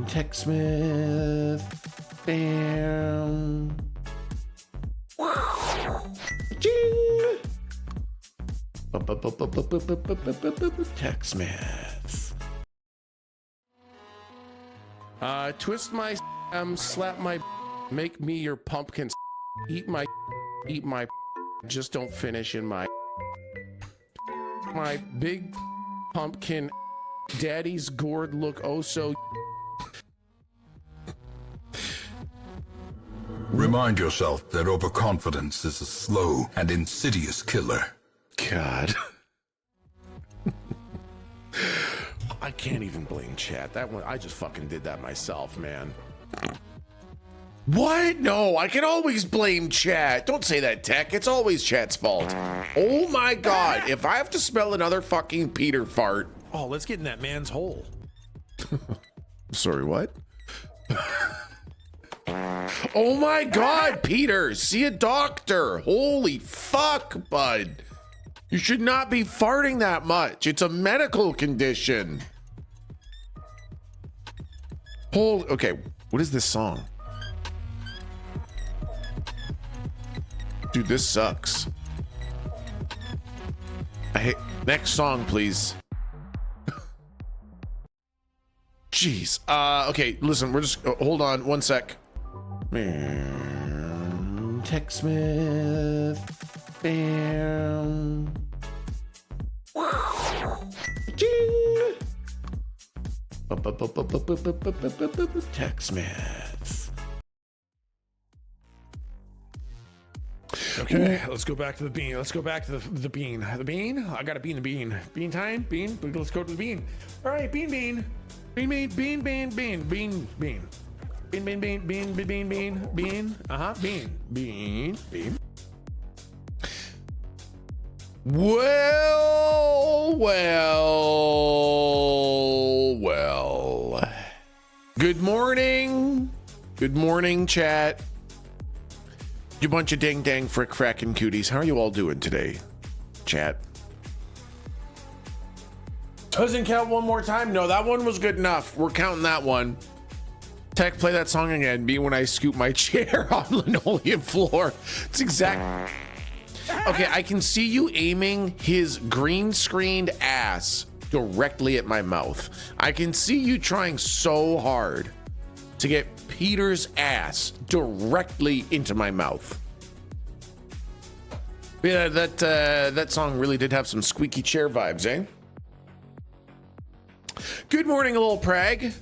TechSmith. Bam. TechSmith. Twist my slap my, make me your pumpkin, eat my, just don't finish in my big pumpkin, daddy's gourd look oh so. Remind yourself that overconfidence is a slow and insidious killer. God. I can't even blame chat. That one, I just fucking did that myself, man. What? No, I can always blame chat. Don't say that, Tech. It's always chat's fault. Oh my God. If I have to smell another fucking Peter fart. Oh, let's get in that man's hole. Sorry, what? Oh my God, Peter, see a doctor. Holy fuck, bud. You should not be farting that much. It's a medical condition. Okay, what is this song? Dude, this sucks. I hate, next song, please. Jeez. Okay, listen, we're just, hold on one sec. TechSmith. Bam. TechSmith. Okay, let's go back to the bean. Let's go back to the bean. The bean? I got a bean. Bean time? Bean? Let's go to the bean. All right, bean. Bean. Bean. Well. Good morning, chat. You bunch of dang frick frackin' cuties. How are you all doing today, chat? Doesn't count one more time? No, that one was good enough. We're counting that one. Tech, play that song again. Me when I scoop my chair on linoleum floor. It's exact. Okay, I can see you aiming his green screened ass directly at my mouth. I can see you trying so hard to get Peter's ass directly into my mouth. Yeah, that song really did have some squeaky chair vibes, eh? Good morning, little Prag.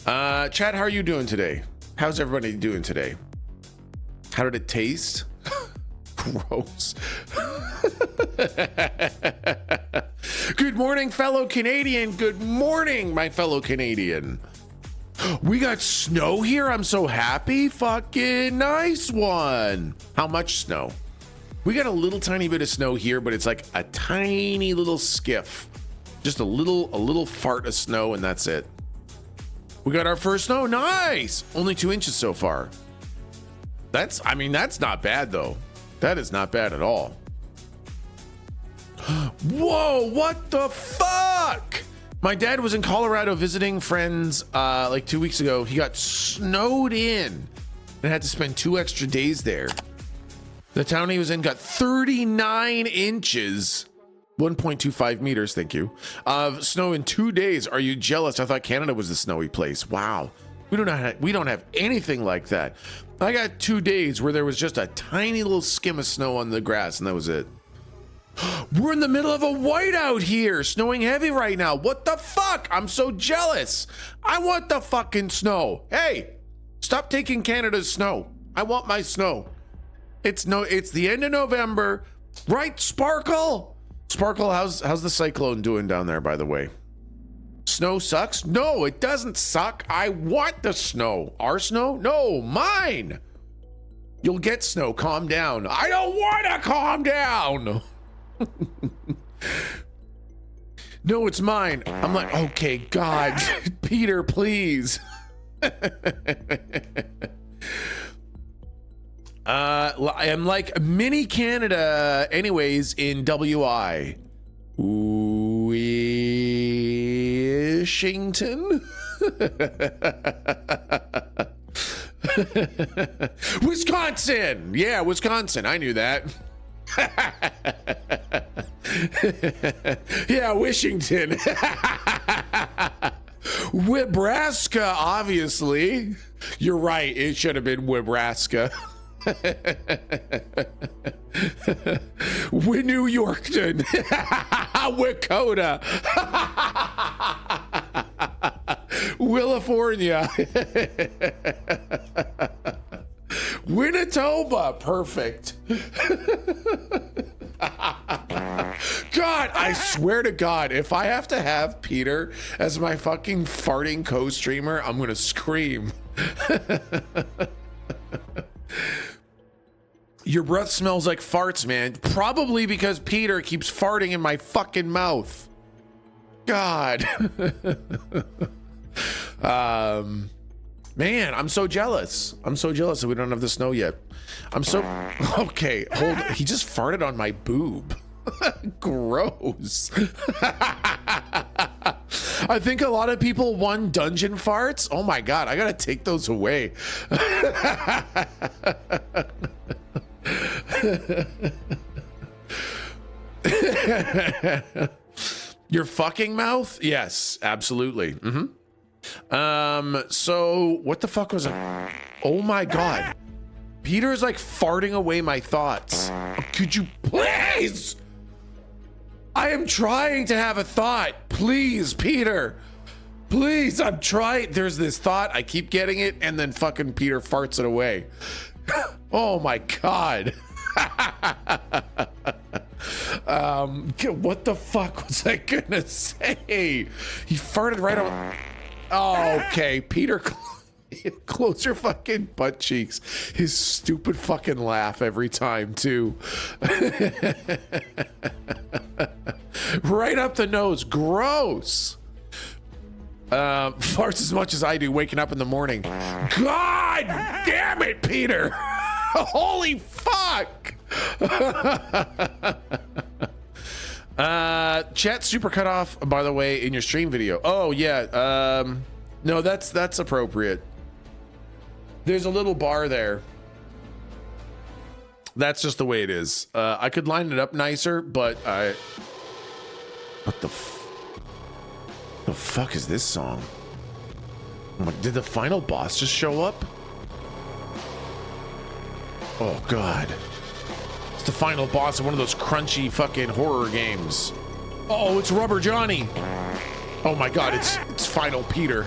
Chad, how are you doing today? How's everybody doing today? How did it taste? Gross. Good morning, fellow Canadian. Good morning, my fellow Canadian. We got snow here. I'm so happy. Fucking nice one. How much snow? We got a little tiny bit of snow here, but it's like a tiny little skiff. Just a little fart of snow, and that's it. We got our first snow. Nice. Only 2 inches so far. That's not bad though. That is not bad at all. Whoa, what the fuck? My dad was in Colorado visiting friends like 2 weeks ago. He got snowed in and had to spend 2 extra days there. The town he was in got 39 inches, 1.25 meters, thank you, of snow in 2 days. Are you jealous? I thought Canada was the snowy place. Wow. We don't have anything like that. I got 2 days where there was just a tiny little skim of snow on the grass, and that was it. We're in the middle of a whiteout here, snowing heavy right now. What the fuck? I'm so jealous. I want the fucking snow. Hey, stop taking Canada's snow. I want my snow. It's the end of November, right? Sparkle, how's the cyclone doing down there, by the way? Snow sucks? No, it doesn't suck. I want the snow. Our snow? No, mine. You'll get snow. Calm down. I don't want to calm down. No, it's mine. I'm like, okay, God, Peter, please. I'm like mini Canada anyways in WI. Washington? Wisconsin! Yeah, Wisconsin. I knew that. Yeah, Washington. Nebraska, obviously. You're right. It should have been Nebraska. New Yorkton. Wakota. California. Winnetoba. Perfect. God, I swear to God, if I have to have Peter as my fucking farting co-streamer, I'm gonna scream. Your breath smells like farts, man. Probably because Peter keeps farting in my fucking mouth. God. Man, I'm so jealous. I'm so jealous that we don't have the snow yet. I'm so... Okay, hold... He just farted on my boob. Gross. I think a lot of people won dungeon farts. Oh my God, I gotta take those away. Your fucking mouth? Yes, absolutely. So what the fuck was it? Oh my God. Peter's like farting away my thoughts. Could you please? I am trying to have a thought. Please, Peter. Please, I'm trying. There's this thought. I keep getting it, and then fucking Peter farts it away. Oh my God. What the fuck was I gonna say? He farted right on. Oh, okay, Peter. Close your fucking butt cheeks. His stupid fucking laugh every time, too. Right up the nose. Gross. Farts as much as I do waking up in the morning. God damn it, Peter. Holy fuck. Chat super cut off, by the way, in your stream video. Oh, yeah. No, that's appropriate. There's a little bar there. That's just the way it is. I could line it up nicer, but I... What the fuck is this song? Did the final boss just show up? Oh, God. It's the final boss of one of those crunchy fucking horror games. Oh, it's Rubber Johnny. Oh, my God, it's Final Peter.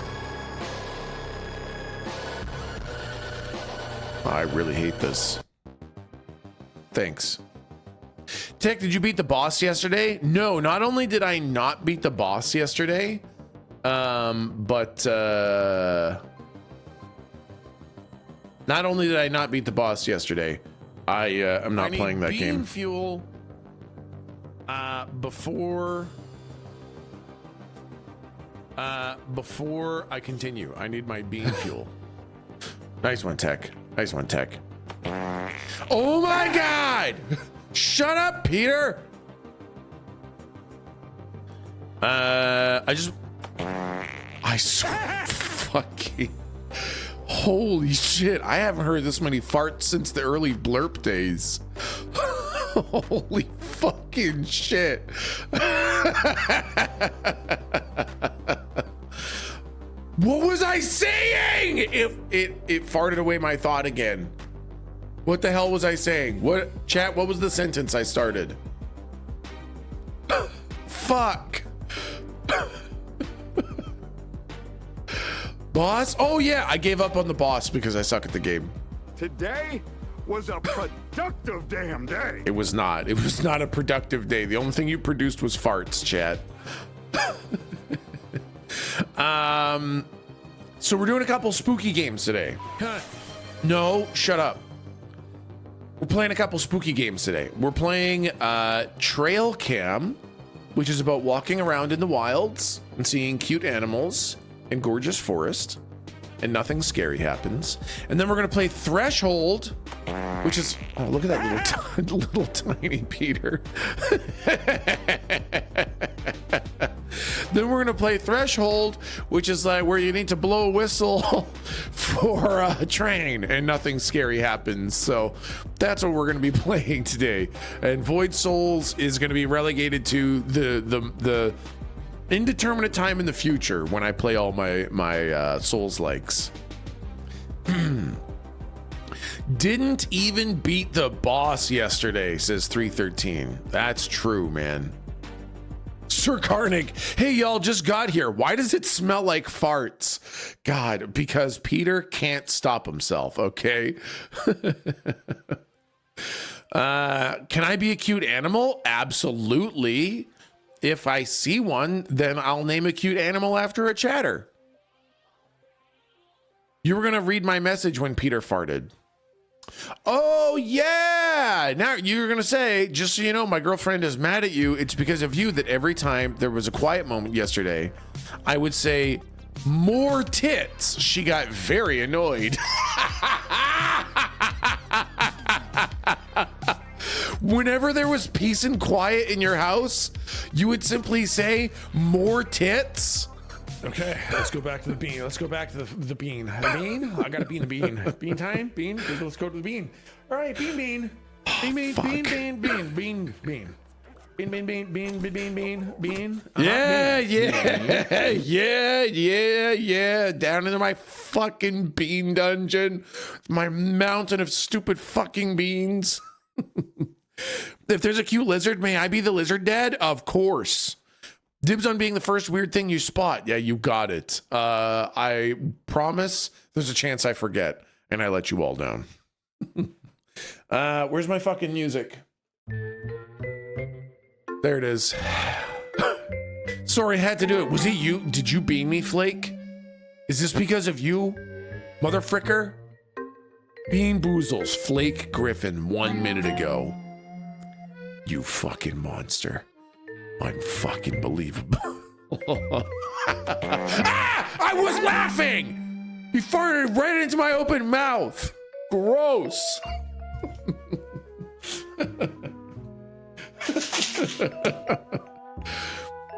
I really hate this. Thanks. Tech, did you beat the boss yesterday? No, not only did I not beat the boss yesterday, but not only did I not beat the boss yesterday, I'm not playing that game. Bean fuel before I continue. I need my bean fuel. Nice one, Tech. Nice one, Tech. Oh my God! Shut up, Peter! I swear, fucking, holy shit, I haven't heard this many farts since the early blurp days. Holy fucking shit. What was I saying? It farted away my thought again. What the hell was I saying? What, chat, what was the sentence I started? Fuck. Boss? Oh yeah, I gave up on the boss because I suck at the game. Today was a productive damn day. It was not. It was not a productive day. The only thing you produced was farts, chat. So we're doing a couple spooky games today. No, shut up. We're playing a couple spooky games today. We're playing TRAILCAM, which is about walking around in the wilds and seeing cute animals and gorgeous forest. and nothing scary happens. And then we're gonna play Threshold, which is, oh, look at that little tiny Peter. Then we're gonna play Threshold, which is like where you need to blow a whistle for a train and nothing scary happens. So that's what we're gonna be playing today. And Void Souls is gonna be relegated to the indeterminate time in the future when I play all my Souls likes. Didn't even beat the boss yesterday, says 313. That's true, man. Sir Carnick, hey y'all, just got here. Why does it smell like farts? God, because Peter can't stop himself, okay? Can I be a cute animal? Absolutely. If I see one, then I'll name a cute animal after a chatter. You were gonna read my message when Peter farted. Oh yeah, now you're gonna say, just so you know, my girlfriend is mad at you. It's because of you that every time there was a quiet moment yesterday, I would say more tits. She got very annoyed. Whenever there was peace and quiet in your house, you would simply say more tits. Okay, let's go back to the bean. Let's go back to the bean. The bean? I gotta bean the bean. Bean time? Bean? Let's go to the bean. All right, bean. Bean, bean. Yeah. Down into my fucking bean dungeon. My mountain of stupid fucking beans. If there's a cute lizard, may I be the lizard dad? Of course. Dibs on being the first weird thing you spot. Yeah, you got it. I promise there's a chance I forget and I let you all down. Where's my fucking music? There it is. Sorry, I had to do it. Was it you? Did you bean me, Flake? Is this because of you, motherfricker? Bean Boozles, Flake Griffin 1 minute ago. You fucking monster. Unfucking-believable. I was laughing! He farted right into my open mouth. Gross.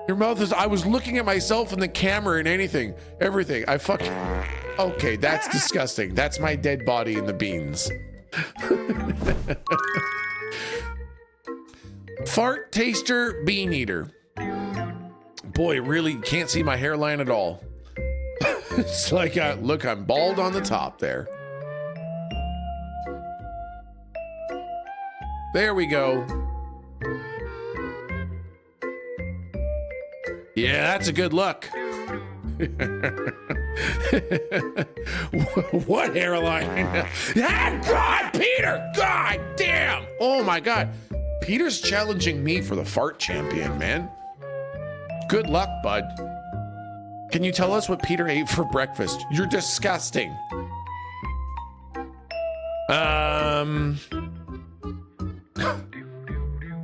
Your mouth is, I was looking at myself in the camera and everything. I fucking, okay, that's disgusting. That's my dead body in the beans. Fart taster, bean eater. Boy, really can't see my hairline at all. It's like, look, I'm bald on the top there. There we go. Yeah, that's a good look. What hairline? Ah, God, Peter! God damn! Oh my God. Peter's challenging me for the fart champion, man. Good luck, bud. Can you tell us what Peter ate for breakfast? You're disgusting.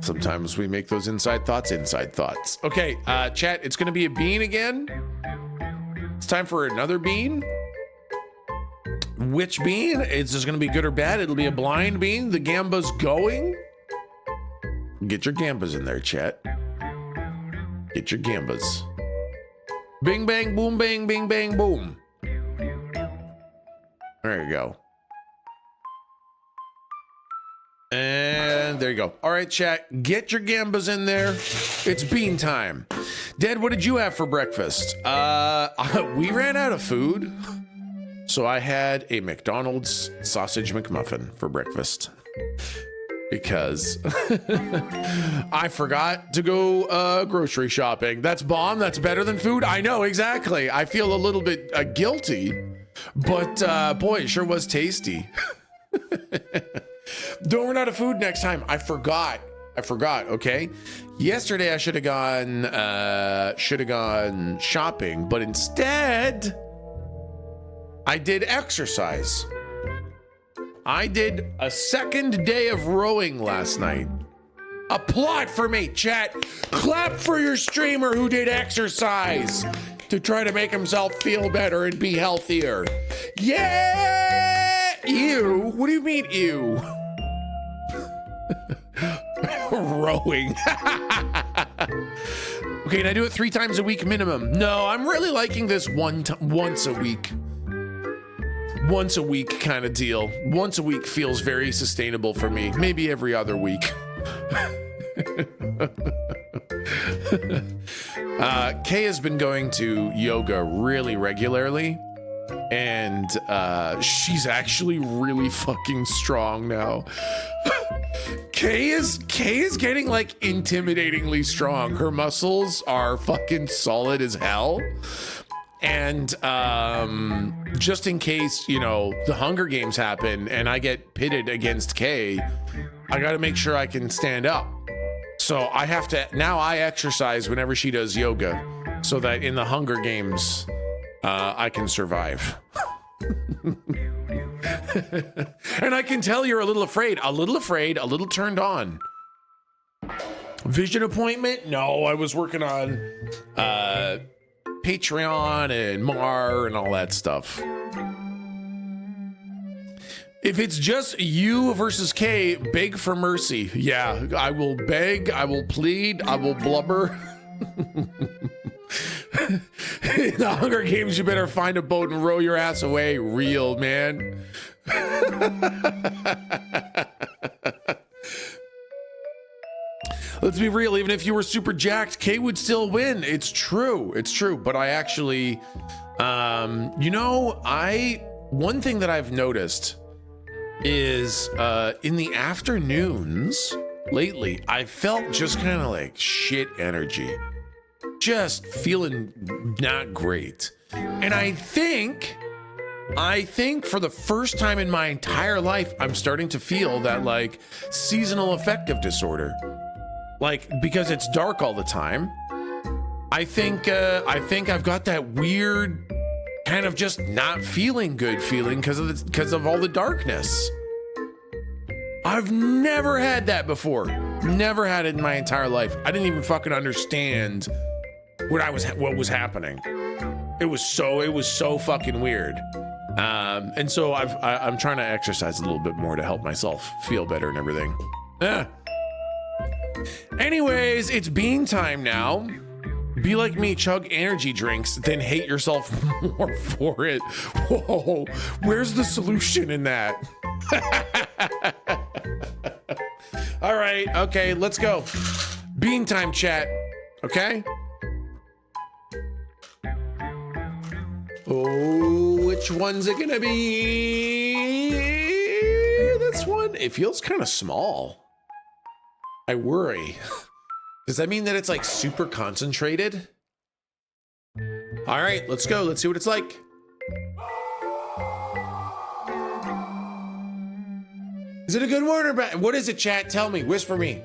Sometimes we make those inside thoughts. Okay, chat, it's gonna be a bean again. It's time for another bean. Which bean? Is this gonna be good or bad? It'll be a blind bean. The Gamba's going. Get your Gambas in there, chat. Get your Gambas. Bing, bang, boom, bang, bing, bang, boom. There you go. And there you go. All right, chat, get your Gambas in there. It's bean time. Dad, what did you have for breakfast? We ran out of food. So I had a McDonald's sausage McMuffin for breakfast. Because I forgot to go grocery shopping. That's bomb. That's better than food. I know, exactly. I feel a little bit guilty, but boy, it sure was tasty. Don't run out of food next time. I forgot. Okay. Yesterday I should have gone shopping, but instead I did exercise. I did a second day of rowing last night. Applaud for me, chat. Clap for your streamer who did exercise. to try to make himself feel better and be healthier. Yeah! Ew. What do you mean, ew? Rowing. Okay, and I do it 3 times a week minimum. No, I'm really liking this once a week. Once a week kind of deal. Once a week feels very sustainable for me. Maybe every other week. Kay has been going to yoga really regularly, and she's actually really fucking strong now. Kay is getting like intimidatingly strong. Her muscles are fucking solid as hell. And just in case, you know, the Hunger Games happen and I get pitted against Kay, I got to make sure I can stand up. So I have to, now I exercise whenever she does yoga so that in the Hunger Games, I can survive. And I can tell you're a little afraid, a little turned on. Vision appointment? No, I was working on Patreon and Mar and all that stuff. If it's just you versus Kay, beg for mercy. Yeah, I will beg, I will plead, I will blubber. In the Hunger Games, you better find a boat and row your ass away, real man. Let's be real, even if you were super jacked, Kay would still win. It's true, but I actually, you know, one thing that I've noticed is in the afternoons lately, I felt just kind of like shit energy. Just feeling not great. And I think for the first time in my entire life, I'm starting to feel that like seasonal affective disorder. Like, because it's dark all the time. I think I've got that weird kind of just not feeling good feeling because of all the darkness. I've never had that before. Never had it in my entire life. I didn't even fucking understand what was happening. It was so fucking weird. And so I'm trying to exercise a little bit more to help myself feel better and everything. Anyways, it's bean time now. Be like me, chug energy drinks, then hate yourself more for it. Whoa, where's the solution in that? All right, okay, let's go. Bean time, chat, okay? Oh, which one's it gonna be? This one? It feels kind of small. I worry. Does that mean that it's like super concentrated? All right, let's go. Let's see what it's like. Is it a good one or bad? What is it, chat? Tell me. Whisper me.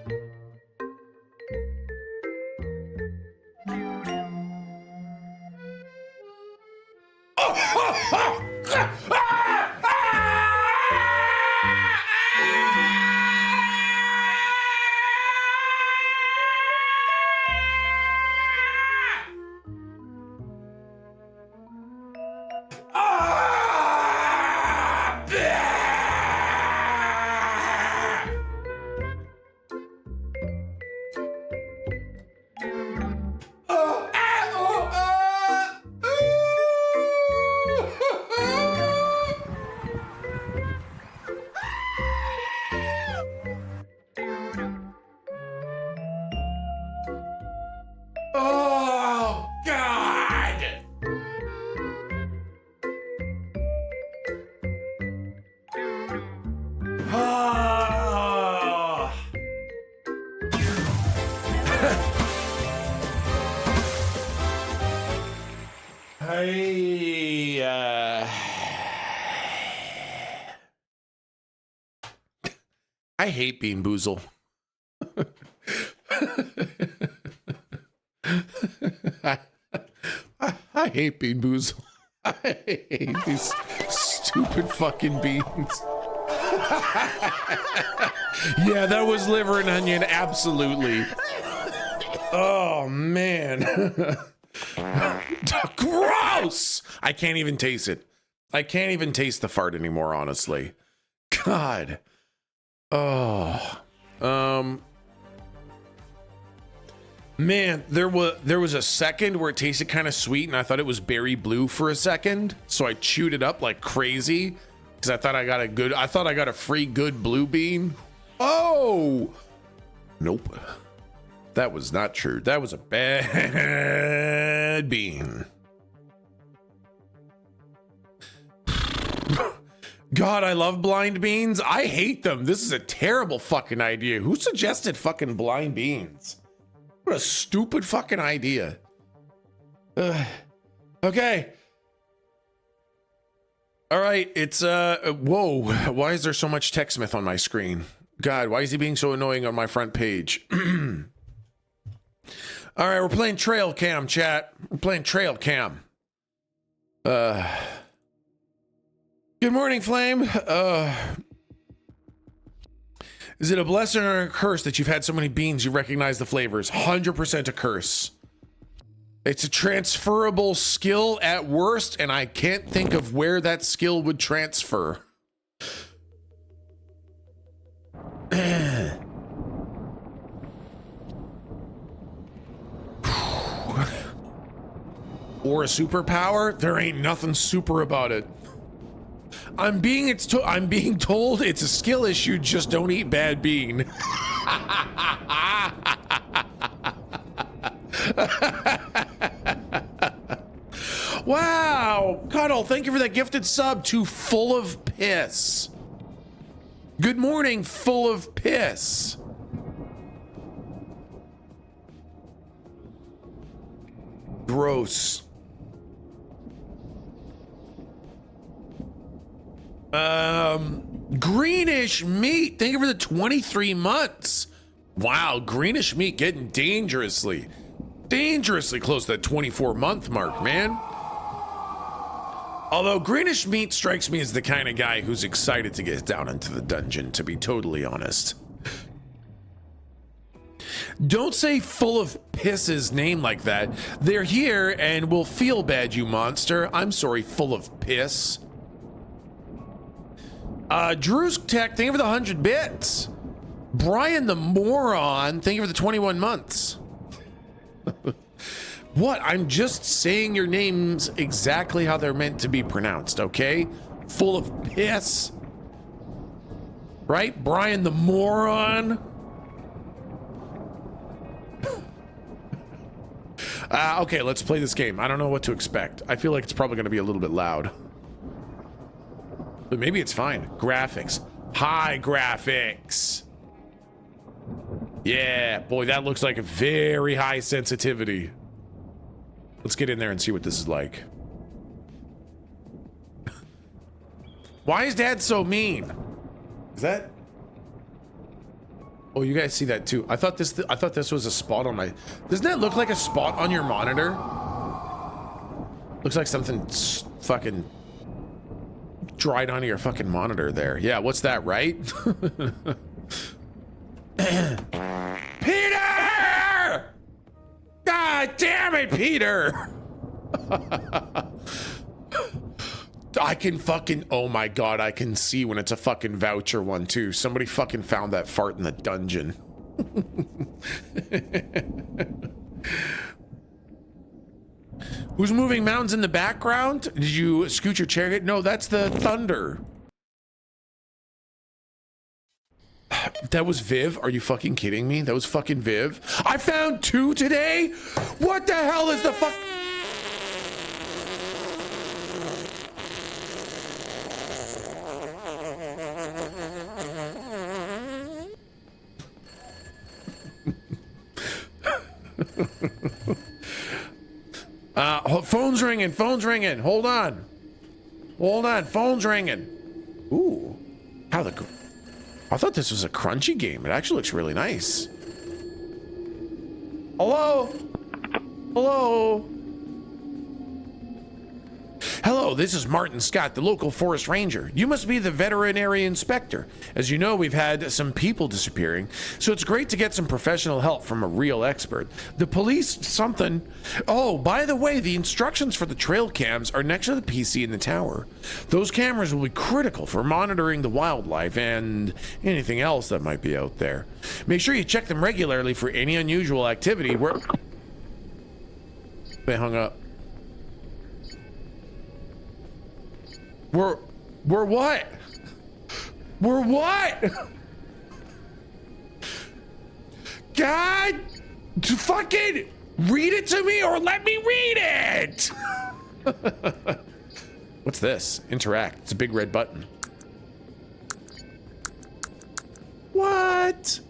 I hate Bean Boozle. I hate Bean Boozle. I hate these stupid fucking beans. Yeah, that was liver and onion, absolutely. Oh, man. Gross! I can't even taste it. I can't even taste the fart anymore, honestly. God. Oh. Man, there was a second where it tasted kind of sweet and I thought it was berry blue for a second. So I chewed it up like crazy because I thought I got a free good blue bean. Oh! Nope. That was not true. That was a bad bean. God, I love blind beans. I hate them. This is a terrible fucking idea. Who suggested fucking blind beans? What a stupid fucking idea. Okay. All right, it's whoa. Why is there so much TechSmith on my screen? God, why is he being so annoying on my front page? All right, we're playing TRAILCAM, chat. We're playing TRAILCAM. Good morning, Flame. Is it a blessing or a curse that you've had so many beans you recognize the flavors? 100% a curse. It's a transferable skill at worst, and I can't think of where that skill would transfer. Or a superpower? There ain't nothing super about it. I'm being told it's a skill issue, just don't eat bad bean. Wow, Cuddle, thank you for that gifted sub to Full of Piss. Good morning, Full of Piss. Gross. Greenish meat, thank you for the 23 months. Wow, greenish meat getting dangerously close to that 24-month mark, man. Although greenish meat strikes me as the kind of guy who's excited to get down into the dungeon, to be totally honest. Don't say Full of Piss's name like that. They're here and will feel bad, you monster. I'm sorry, Full of Piss. Drew's Tech, thank you for the 100 bits. Brian the Moron, thank you for the 21 months. What? I'm just saying your names exactly how they're meant to be pronounced, okay? Full of piss. Right? Brian the Moron. Okay, let's play this game. I don't know what to expect. I feel like it's probably going to be a little bit loud. But maybe it's fine. Graphics. High graphics. Yeah, boy, that looks like a very high sensitivity. Let's get in there and see what this is like. Why is Dad so mean? Is that... Oh, you guys see that too. I thought this was a spot on my... Doesn't that look like a spot on your monitor? Looks like something fucking dried onto your fucking monitor there. Yeah, what's that, right? Peter! God damn it, Peter! I can fucking... Oh my god, I can see when it's a fucking voucher one too. Somebody fucking found that fart in the dungeon. Who's moving mountains in the background? Did you scoot your chair? No, that's the thunder. That was Viv? Are you fucking kidding me? That was fucking Viv? I found 2 today? What the hell is the fuck? Phone's ringing, phone's ringing. Hold on, phone's ringing. Ooh, how the... I thought this was a crunchy game. It actually looks really nice. Hello? Hello? Hello, this is Martin Scott, the local forest ranger. You must be the veterinary inspector. As you know, we've had some people disappearing, so it's great to get some professional help from a real expert. The police something. Oh, by the way, the instructions for the trail cams are next to the PC in the tower. Those cameras will be critical for monitoring the wildlife and anything else that might be out there. Make sure you check them regularly for any unusual activity. They hung up. We're what? We're what? God, to fucking read it to me or let me read it. What's this? Interact. It's a big red button. What?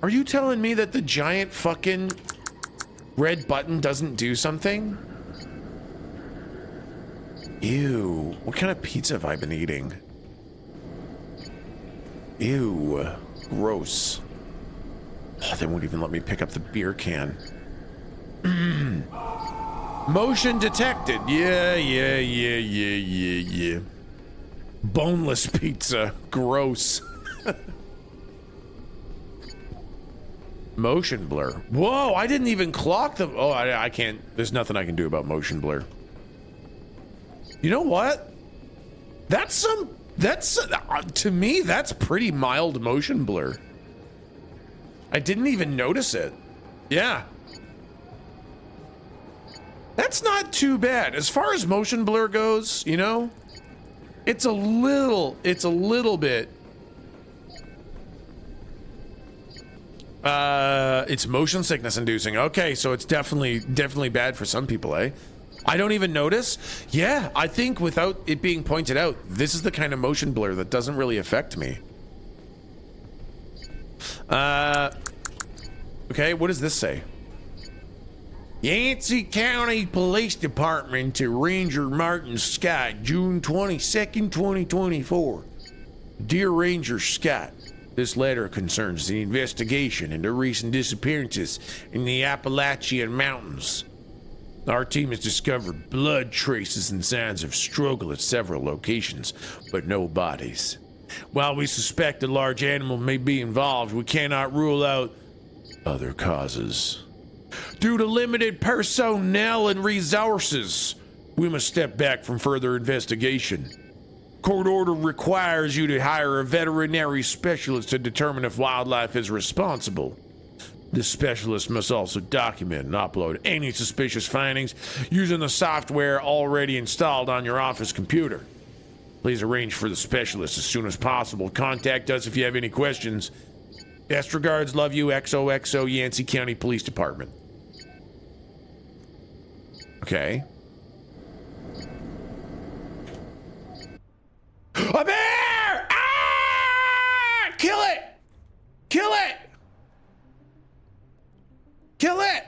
Are you telling me that the giant fucking red button doesn't do something? Ew, what kind of pizza have I been eating? Ew, gross. Oh, they won't even let me pick up the beer can. Motion detected. Yeah. Boneless pizza, gross. Motion blur. Whoa, I didn't even clock them. Oh, I can't, there's nothing I can do about motion blur. You know what? That's to me, that's pretty mild motion blur. I didn't even notice it. Yeah. That's not too bad. As far as motion blur goes, you know, it's a little bit. It's motion sickness inducing. Okay, so it's definitely bad for some people, eh? I don't even notice. Yeah, I think without it being pointed out, this is the kind of motion blur that doesn't really affect me. Okay, what does this say? Yancey County Police Department to Ranger Martin Scott, June 22nd, 2024. Dear Ranger Scott, this letter concerns the investigation into recent disappearances in the Appalachian Mountains. Our team has discovered blood traces and signs of struggle at several locations, but no bodies. While we suspect a large animal may be involved, we cannot rule out other causes. Due to limited personnel and resources, we must step back from further investigation. Court order requires you to hire a veterinary specialist to determine if wildlife is responsible. This specialist must also document and upload any suspicious findings using the software already installed on your office computer. Please arrange for the specialist as soon as possible. Contact us if you have any questions. Best regards, love you, XOXO, Yancey County Police Department. Okay. A bear! Ah! Kill it! Kill it! Kill it!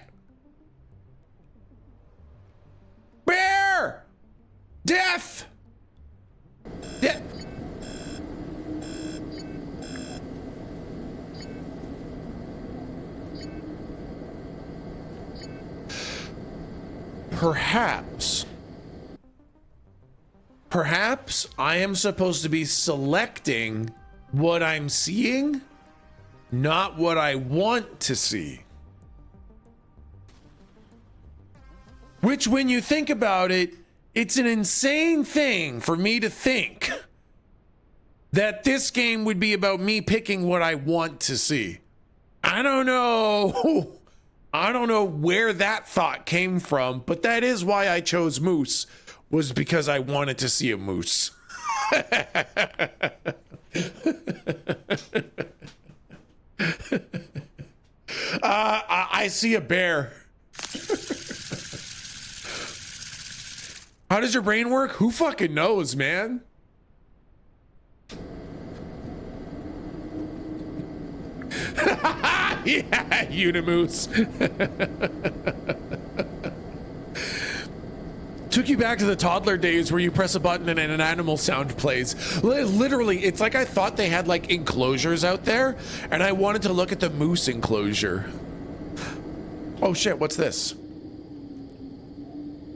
Bear! Death! Death! Perhaps I am supposed to be selecting what I'm seeing, not what I want to see. Which, when you think about it, it's an insane thing for me to think that this game would be about me picking what I want to see. I don't know. I don't know where that thought came from, but that is why I chose moose, was because I wanted to see a moose. I see a bear. How does your brain work? Who fucking knows, man? Yeah, Unimoose. Took you back to the toddler days where you press a button and an animal sound plays. Literally, it's like I thought they had like enclosures out there, and I wanted to look at the moose enclosure. Oh shit, what's this?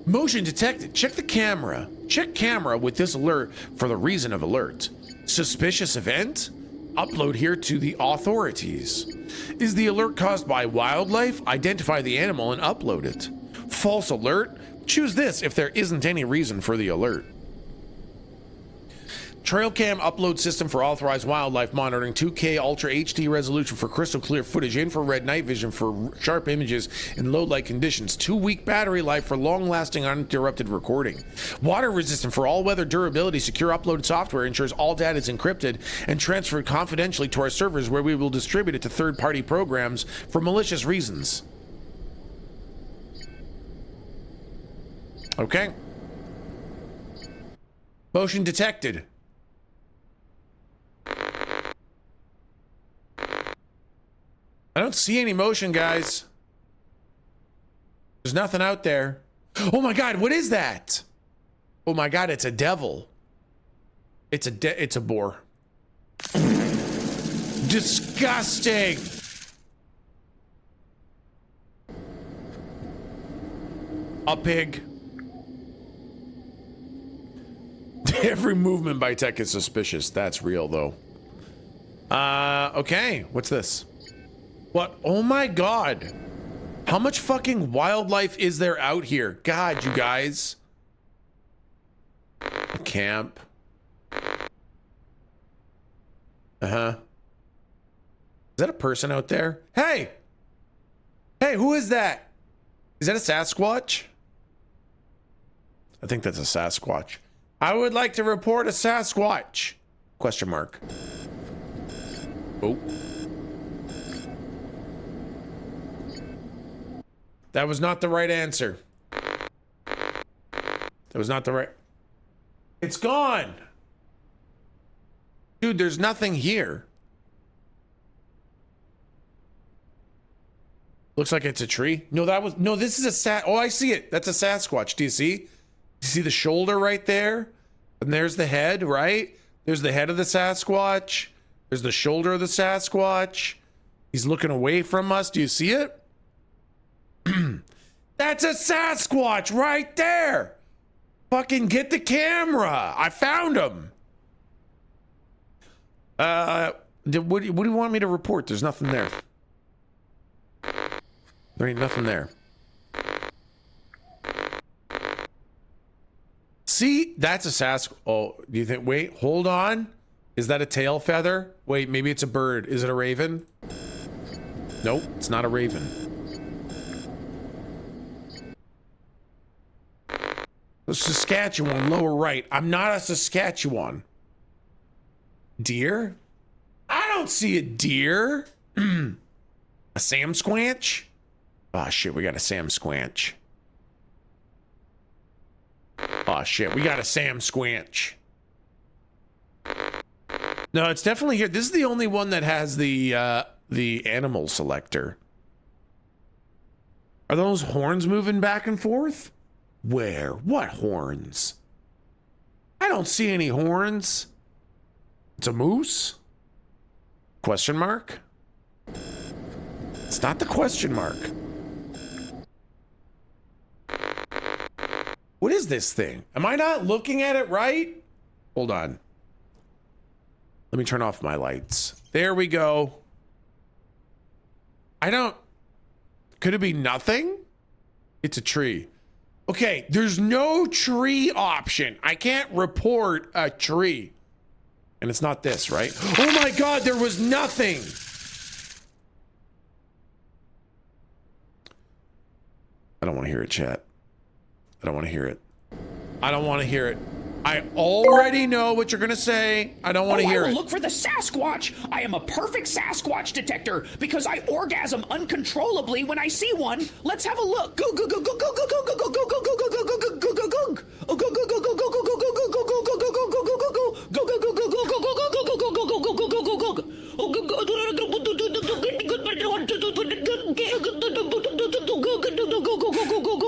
Motion detected. Check the camera. Check camera with this alert for the reason of alert. Suspicious event? Upload here to the authorities. Is the alert caused by wildlife? Identify the animal and upload it. False alert? Choose this if there isn't any reason for the alert. TRAILCAM upload system for authorized wildlife monitoring, 2K Ultra HD resolution for crystal clear footage, infrared night vision for sharp images in low light conditions, 2-week battery life for long lasting uninterrupted recording, water resistant for all weather durability, secure uploaded software ensures all data is encrypted and transferred confidentially to our servers where we will distribute it to third party programs for malicious reasons. Okay. Motion detected. I don't see any motion, guys. There's nothing out there. Oh my God, what is that? Oh my God, it's a devil. It's a boar. Disgusting. A pig. Every movement by tech is suspicious. That's real though. Okay, what's this? What? Oh my God. How much fucking wildlife is there out here? God, you guys. Camp. Uh-huh. Is that a person out there? Hey! Hey, who is that? Is that a Sasquatch? I think that's a Sasquatch. I would like to report a Sasquatch. Question mark. Oh. That was not the right answer. That was not the right... It's gone! Dude, there's nothing here. Looks like it's a tree. No, that was... No, this is a Oh, I see it. That's a Sasquatch. Do you see? You see the shoulder right there? And there's the head, right? There's the head of the Sasquatch. There's the shoulder of the Sasquatch. He's looking away from us. Do you see it? That's a Sasquatch right there. Fucking get the camera. I found him. What do you want me to report? There's nothing there. There ain't nothing there. See, that's a Sasquatch. Oh, do you think? Wait, hold on. Is that a tail feather? Wait, maybe it's a bird. Is it a raven? Nope, it's not a raven. The Saskatchewan, lower right. I'm not a Saskatchewan. Deer? I don't see a deer. A Sam Squanch? Oh shit, we got a Sam Squanch. Oh shit, we got a Sam Squanch. No, it's definitely here. This is the only one that has the animal selector. Are those horns moving back and forth? Where? What horns? I don't see any horns. It's a moose? Question mark? It's not the question mark. What is this thing? Am I not looking at it right? Hold on. Let me turn off my lights. There we go. I don't... Could it be nothing? It's a tree. Okay, there's no tree option. I can't report a tree. And it's not this, right? Oh my God, there was nothing. I don't want to hear it, chat. I don't want to hear it. I don't want to hear it. I already know what you're going to say. I don't want to hear I will it. look for the Sasquatch. I am a perfect Sasquatch detector because I orgasm uncontrollably when I see one. Let's have a look. Go go go go go go go go go go go go go go go go go go go. Oh go go go go go go go go go go go go go go go go go go. Go go go go go go go go go go go go go go go go go. Oh go go.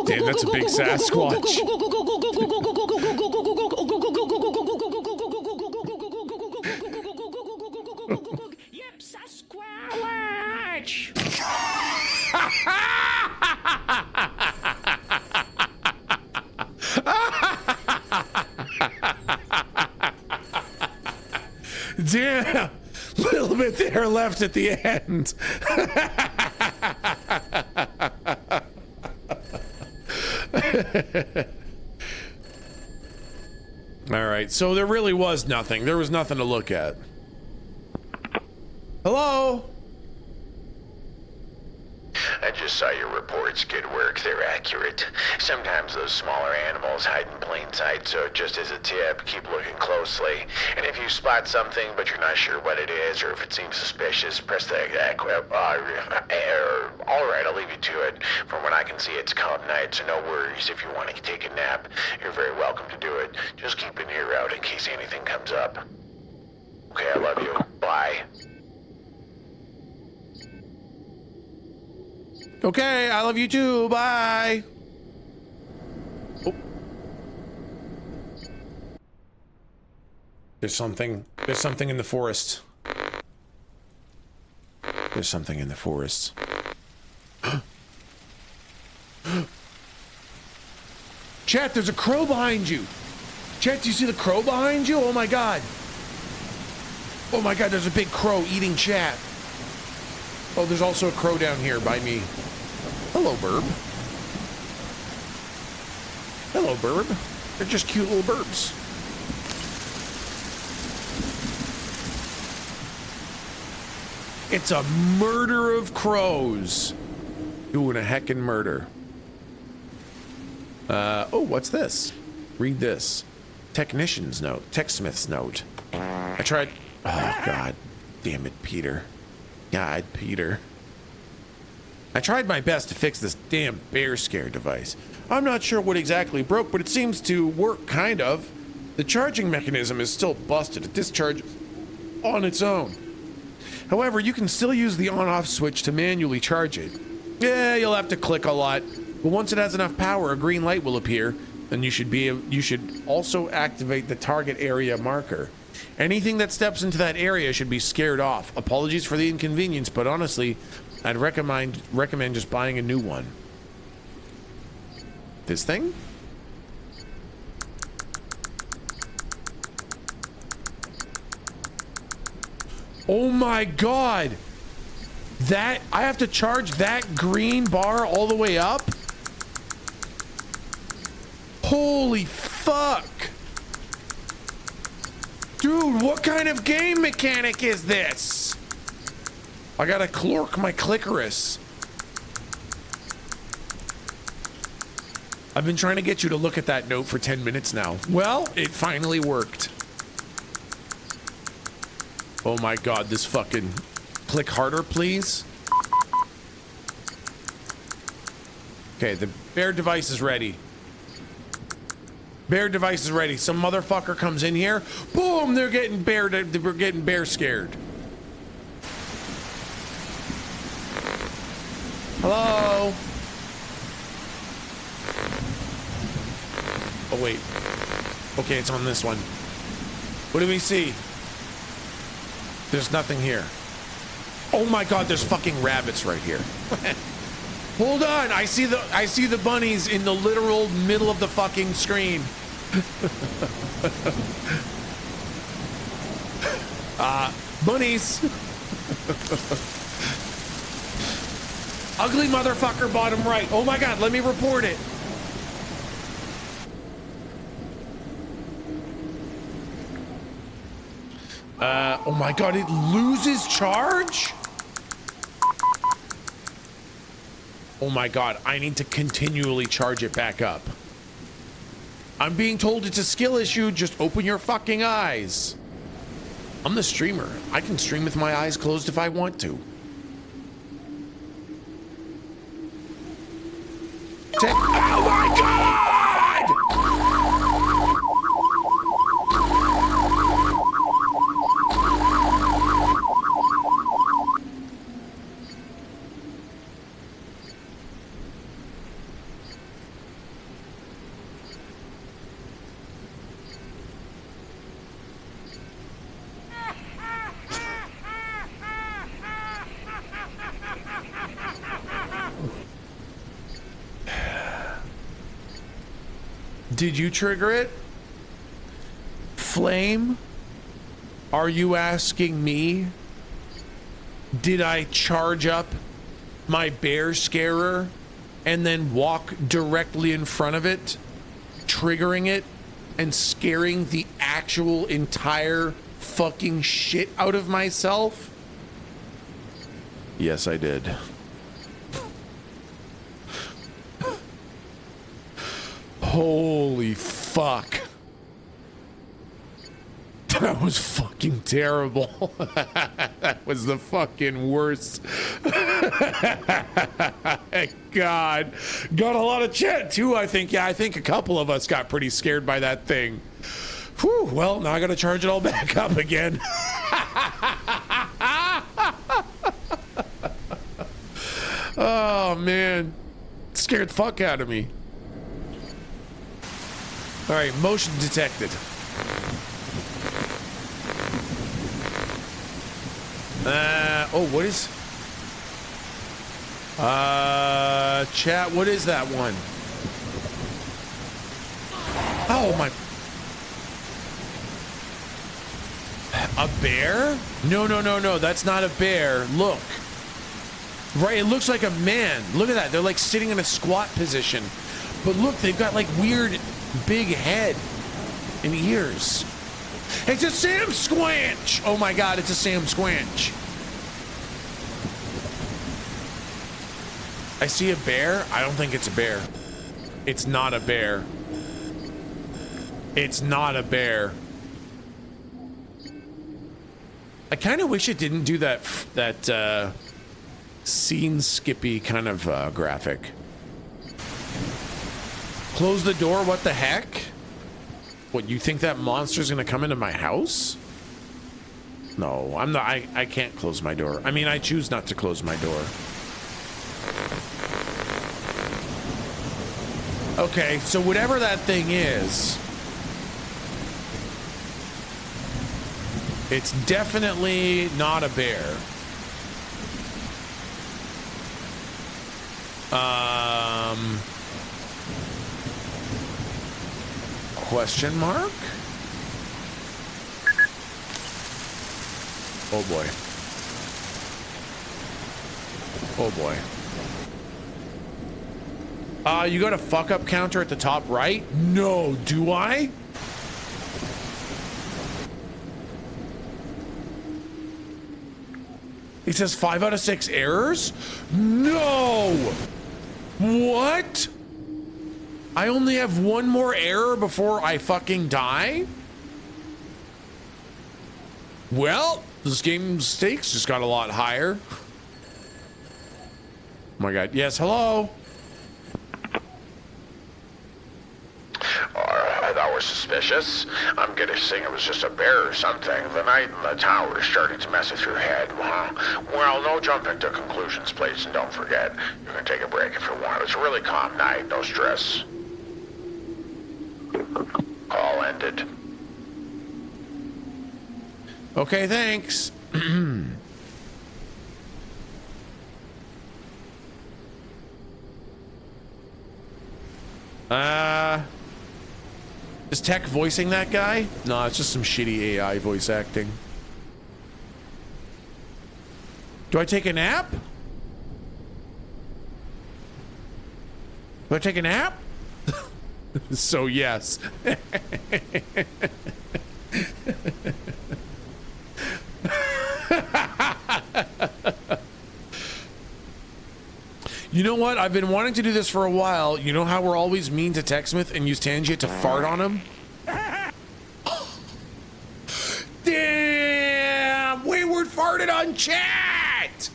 Damn, that's a big Sasquatch. Yep, Sasquatch. Yeah, a little bit there left at the end. All right, so there really was nothing. There was nothing to look at. Hello? I just saw your reports. Good work. They're accurate. Sometimes those smaller animals hide in plain sight, so just as a tip, keep looking closely. And if you spot something, but you're not sure what it is, or if it seems suspicious, press the alright, I'll leave you to it. From what I can see, it's calm night, so no worries. If you want to take a nap, you're very welcome to do it. Just keep an ear out in case anything comes up. Okay, I love you. Bye. Okay, I love you too. Bye. Oh. There's something in the forest. There's something in the forest. Chat, there's a crow behind you. Chat, do you see the crow behind you? Oh my god. Oh my god, there's a big crow eating chat. Oh, there's also a crow down here by me. Hello, burb. Hello, burb. They're just cute little burbs. It's a murder of crows. Doing a heckin' murder. Oh, what's this? Read this. Technician's note. Techsmith's note. I tried... Oh, God. Damn it, Peter. God, Peter. I tried my best to fix this damn bear scare device. I'm not sure what exactly broke, but it seems to work, kind of. The charging mechanism is still busted. It discharges on its own. However, you can still use the on-off switch to manually charge it. Yeah, you'll have to click a lot, but once it has enough power, a green light will appear, and you should also activate the target area marker. Anything that steps into that area should be scared off. Apologies for the inconvenience, but honestly, I'd recommend just buying a new one. This thing? Oh my god! That, I have to charge that green bar all the way up? Holy fuck! Dude, what kind of game mechanic is this? I gotta clork my clitoris. I've been trying to get you to look at that note for 10 minutes now. Well, it finally worked. Oh my god, this fucking... Click harder, please. Okay, the bear device is ready. Bear device is ready. Some motherfucker comes in here. Boom! They're getting bear scared. Hello? Oh, wait. Okay, it's on this one. What do we see? There's nothing here. Oh my god, there's fucking rabbits right here. Hold on, I see the bunnies in the literal middle of the fucking screen. Bunnies. Ugly motherfucker bottom right. Oh my god, let me report it. Oh my god, it loses charge? Oh my god, I need to continually charge it back up. I'm being told it's a skill issue, just open your fucking eyes. I'm the streamer. I can stream with my eyes closed if I want to. Oh my god! Did you trigger it? Flame? Are you asking me? Did I charge up my bear scarer and then walk directly in front of it, triggering it and scaring the actual entire fucking shit out of myself? Yes, I did. Holy fuck. That was fucking terrible. That was the fucking worst. God. Got a lot of chat too, I think. Yeah, I think a couple of us got pretty scared by that thing. Whew, well, now I gotta charge it all back up again. Oh, man. Scared the fuck out of me. All right, motion detected. Oh, what is... chat, what is that one? Oh, my... A bear? No, no, no, no, that's not a bear. Look. Right, it looks like a man. Look at that. They're like sitting in a squat position. But look, they've got like weird big head and ears. It's a Sam Squanch! Oh my god, it's a Sam Squanch. I see a bear. I don't think it's a bear. It's not a bear. It's not a bear. I kind of wish it didn't do that scene skippy kind of graphic. Close the door, what the heck? What, you think that monster's gonna come into my house? No, I'm not. I can't close my door. I mean, I choose not to close my door. Okay, so whatever that thing is, it's definitely not a bear. Question mark? Oh boy. Oh boy. You got a fuck up counter at the top right? No, do I? It says 5 out of 6 errors? No! What? I only have one more error before I fucking die? Well, this game's stakes just got a lot higher. Oh my god. Yes, hello? That was suspicious. I'm guessing it was just a bear or something. The night in the tower is starting to mess with your head, huh? Well, no jumping to conclusions, please, and don't forget, you can take a break if you want. It's a really calm night, no stress. Call ended. Okay, thanks. Is Tech voicing that guy? No, it's just some shitty AI voice acting. Do I take a nap? Do I take a nap? So yes. You know what? I've been wanting to do this for a while. You know how we're always mean to TechSmith and use Tangier to fart on him? Damn! Wayward farted on chat!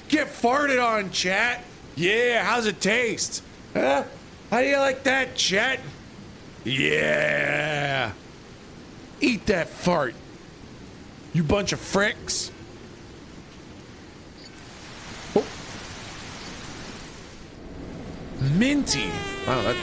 Get farted on, chat! Yeah, how's it taste? Huh? How do you like that, chat? Yeah! Eat that fart, you bunch of fricks. Oh. Minty. Wow, that...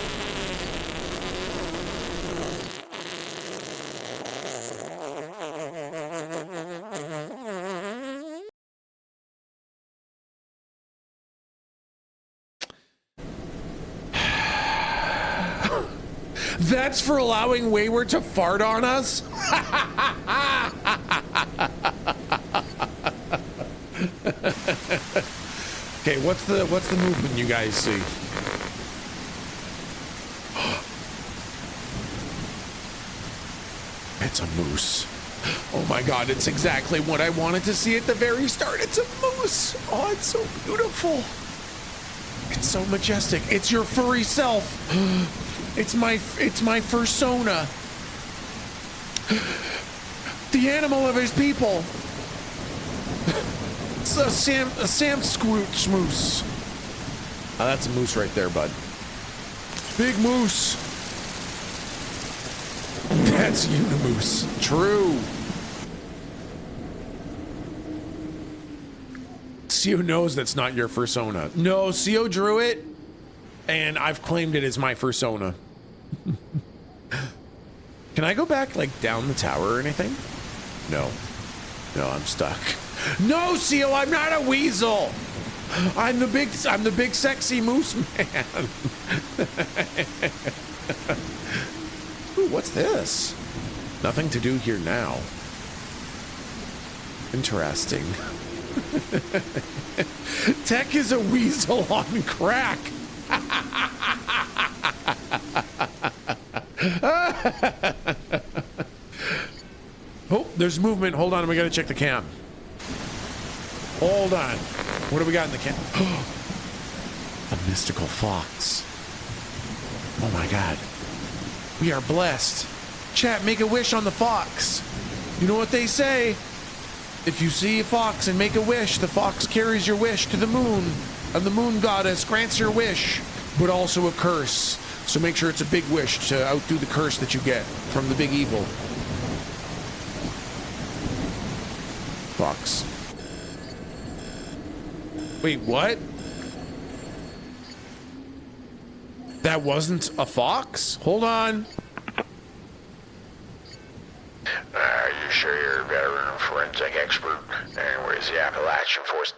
That's for allowing Wayward to fart on us? Okay, what's the movement you guys see? It's a moose. Oh my god, it's exactly what I wanted to see at the very start. It's a moose. Oh, it's so beautiful. It's so majestic. It's your furry self. It's my fursona. The animal of his people. It's a Sam Squooch moose. Oh, that's a moose right there, bud. Big moose. That's Unimoose. True. Seo knows that's not your fursona. No, Seo drew it, and I've claimed it as my fursona. Can I go back, like, down the tower or anything? No. No, I'm stuck. No, Seo, I'm not a weasel. I'm the big sexy moose man. Ooh, what's this? Nothing to do here now. Interesting. Tech is a weasel on crack. Oh, there's movement. Hold on, we gotta check the cam. Hold on. What do we got in the cam? A mystical fox. Oh my god. We are blessed. Chat, make a wish on the fox. You know what they say? If you see a fox and make a wish, the fox carries your wish to the moon, and the moon goddess grants your wish, but also a curse. So make sure it's a big wish to outdo the curse that you get from the big evil. Fox. Wait, what? That wasn't a fox? Hold on. Are you sure you're a veteran forensic expert? And where's the Appalachian Force?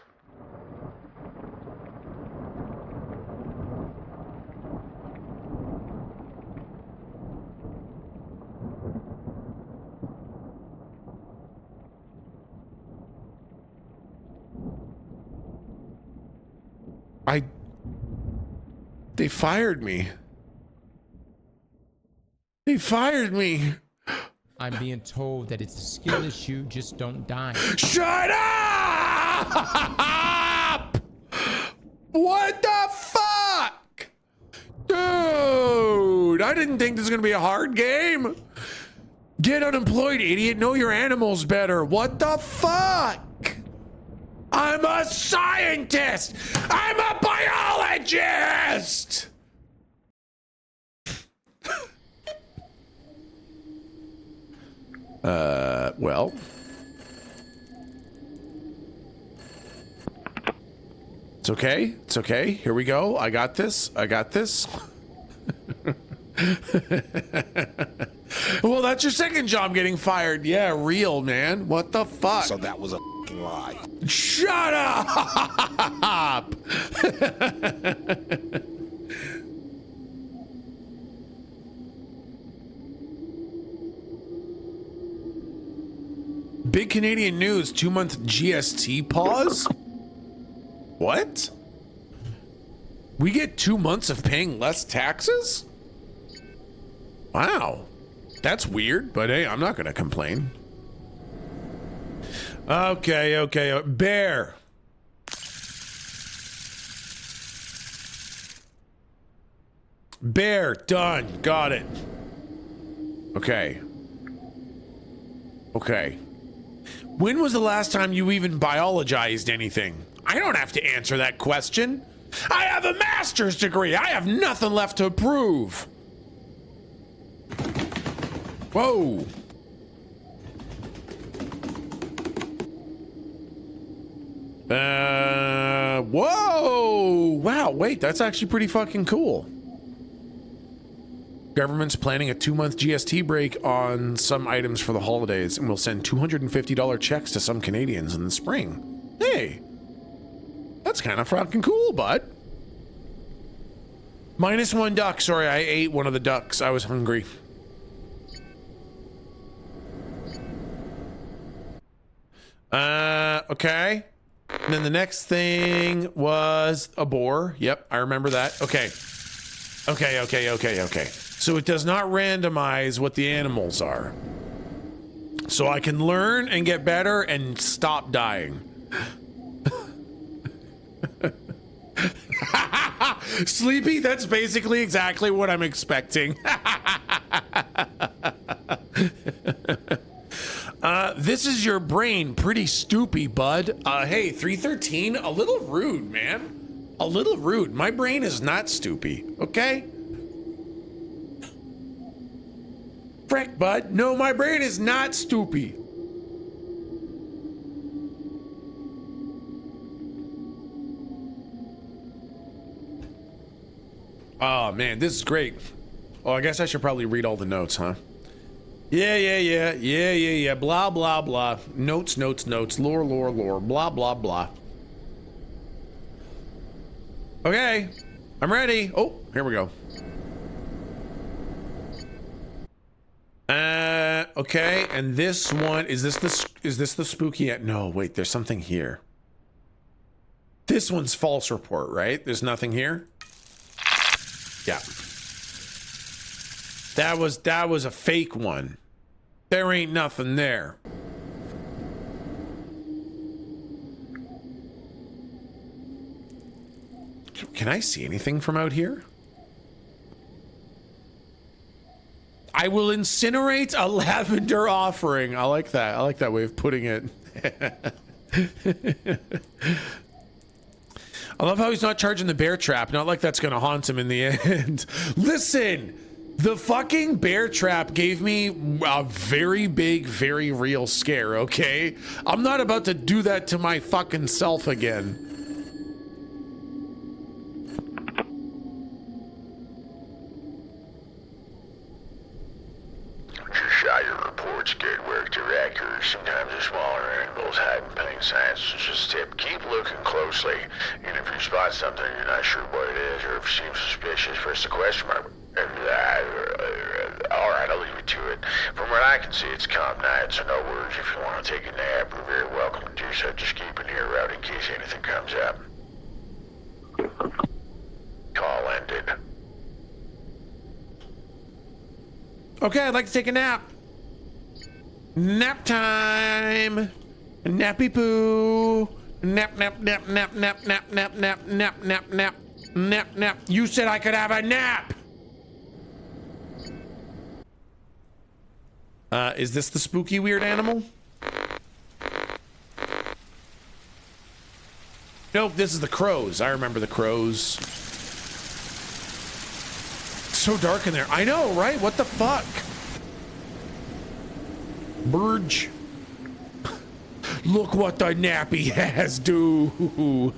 They fired me. They fired me. I'm being told that it's a skill issue, just don't die. Shut up! What the fuck? Dude, I didn't think this was gonna be a hard game. Get unemployed, idiot. Know your animals better. What the fuck? I'm a scientist. I'm a biologist. Well. It's okay. It's okay. Here we go. I got this. I got this. Well, that's your second job getting fired. Yeah, real, man. What the fuck? So that was a f***ing lie. Shut up! Big Canadian news, 2-month GST pause? What? We get 2 months of paying less taxes? Wow. That's weird, but hey, I'm not gonna complain. Okay. Bear. Bear, done. Got it. Okay. When was the last time you even biologized anything? I don't have to answer that question. I have a master's degree. I have nothing left to prove. Whoa. Whoa. Wow, wait, that's actually pretty fucking cool. Government's planning a 2-month GST break on some items for the holidays and will send $250 checks to some Canadians in the spring. Hey, that's kind of fucking cool, bud. -1 duck. Sorry, I ate one of the ducks. I was hungry. Okay. And then the next thing was a boar. Yep, I remember that. Okay. Okay. So it does not randomize what the animals are. So I can learn and get better and stop dying. Sleepy, that's basically exactly what I'm expecting. This is your brain, pretty stoopy, bud. Hey, 313, a little rude, man. A little rude. My brain is not stoopy, okay? Frick, bud. No, my brain is not stoopy. Oh, man, this is great. Oh, I guess I should probably read all the notes, huh? Yeah. Blah, blah, blah. Notes. Lore. Blah, blah, blah. Okay, I'm ready. Oh, here we go. Okay, and this one, is this the spooky? No, wait, there's something here. This one's false report, right? There's nothing here? Yeah. That was a fake one. There ain't nothing there. Can I see anything from out here? I will incinerate a lavender offering. I like that. I like that way of putting it. I love how he's not charging the bear trap. Not like that's gonna haunt him in the end. Listen, the fucking bear trap gave me a very big, very real scare, okay? I'm not about to do that to my fucking self again. Your reports good work. They're accurate. Sometimes the smaller animals hide in plain sight. So just tip, keep looking closely. And if you spot something you're not sure what it is, or if it seems suspicious, press the question mark. Alright, I'll leave it to it. From what I can see, it's calm night, so no worries. If you want to take a nap, you're very welcome to do so. Just keep an ear out in case anything comes up. Call ended. Okay, I'd like to take a nap. Nap time. Nappy poo. Nap. You said I could have a nap. Is this the spooky weird animal? Nope, this is the crows. I remember the crows. It's so dark in there. I know, right? What the fuck? Burge. Look what the nappy has, dude.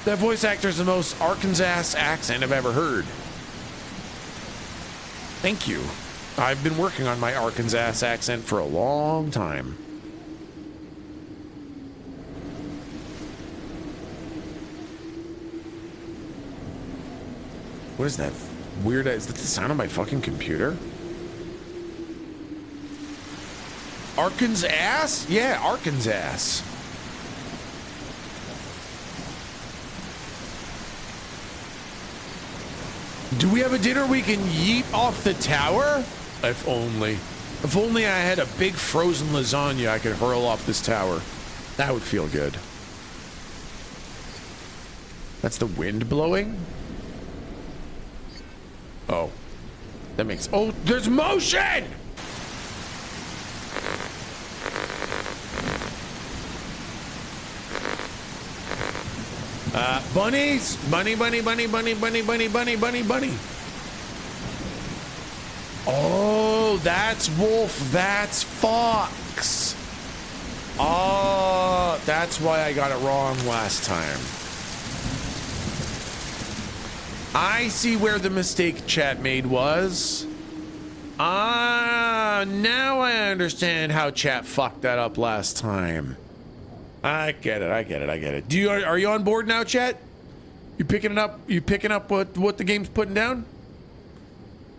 That voice actor is the most Arkansas accent I've ever heard. Thank you. I've been working on my Arkansas accent for a long time. What is that weird? Is that the sound of my fucking computer? Arkansas? Yeah, Arkansas. Do we have a dinner we can yeet off the tower? If only. If only I had a big frozen lasagna I could hurl off this tower. That would feel good. That's the wind blowing? Oh. That makes... Oh, there's motion! Bunnies! Bunny. Oh, that's wolf, that's fox. Oh, that's why I got it wrong last time. I see where the mistake chat made was. Ah, now I understand how chat fucked that up last time. I get it. Are you on board now, chat? You picking it up? You picking up what the game's putting down?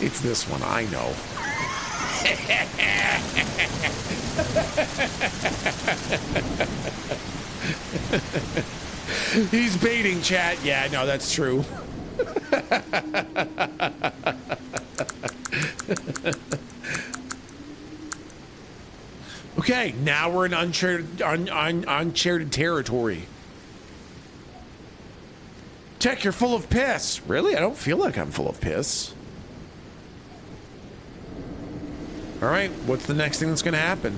It's this one, I know. He's baiting, chat. Yeah, no, that's true. Okay, now we're in uncharted territory. Tech, you're full of piss. Really? I don't feel like I'm full of piss. All right, what's the next thing that's gonna happen?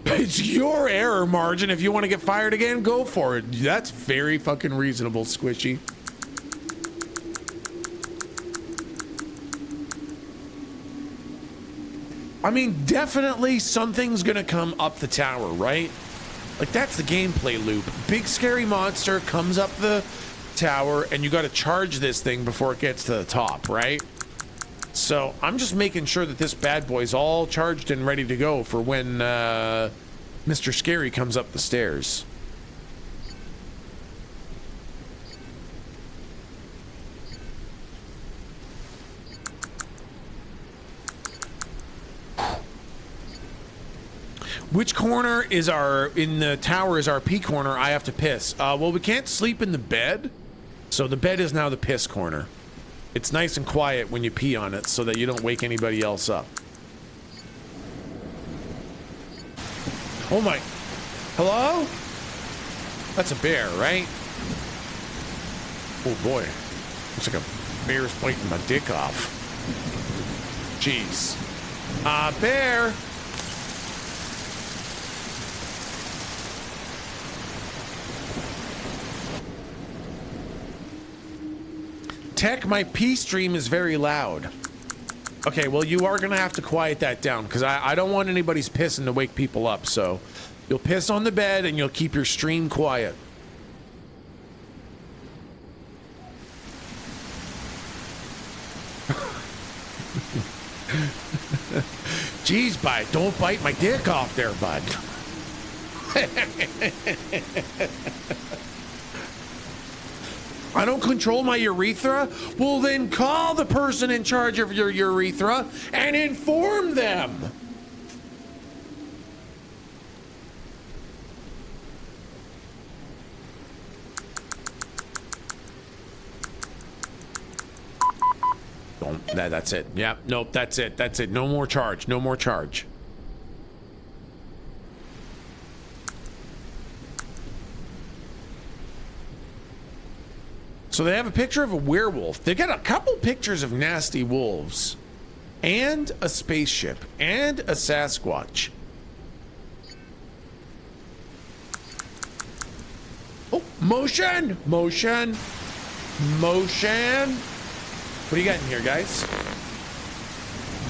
It's your error margin. If you want to get fired again, go for it. That's very fucking reasonable, Squishy. I mean, definitely something's gonna come up the tower, right? Like, that's the gameplay loop. Big scary monster comes up the tower, and you gotta charge this thing before it gets to the top, right? So I'm just making sure that this bad boy's all charged and ready to go for when Mr. Scary comes up the stairs. Which corner is in the tower is our pee corner? I have to piss. Well, we can't sleep in the bed. So the bed is now the piss corner. It's nice and quiet when you pee on it so that you don't wake anybody else up. Oh my. Hello? That's a bear, right? Oh boy. Looks like a bear's biting my dick off. Jeez. Bear. Tech, my pee stream is very loud. Okay, well, you are gonna have to quiet that down because I don't want anybody's pissing to wake people up. So you'll piss on the bed and you'll keep your stream quiet. Jeez, bite. Don't bite my dick off there, bud. I don't control my urethra? Well, then call the person in charge of your urethra and inform them. Don't, that's it. Yeah, nope, that's it. That's it. No more charge. No more charge. So they have a picture of a werewolf. They got a couple pictures of nasty wolves and a spaceship and a Sasquatch. Oh, motion, motion, motion. What do you got in here, guys?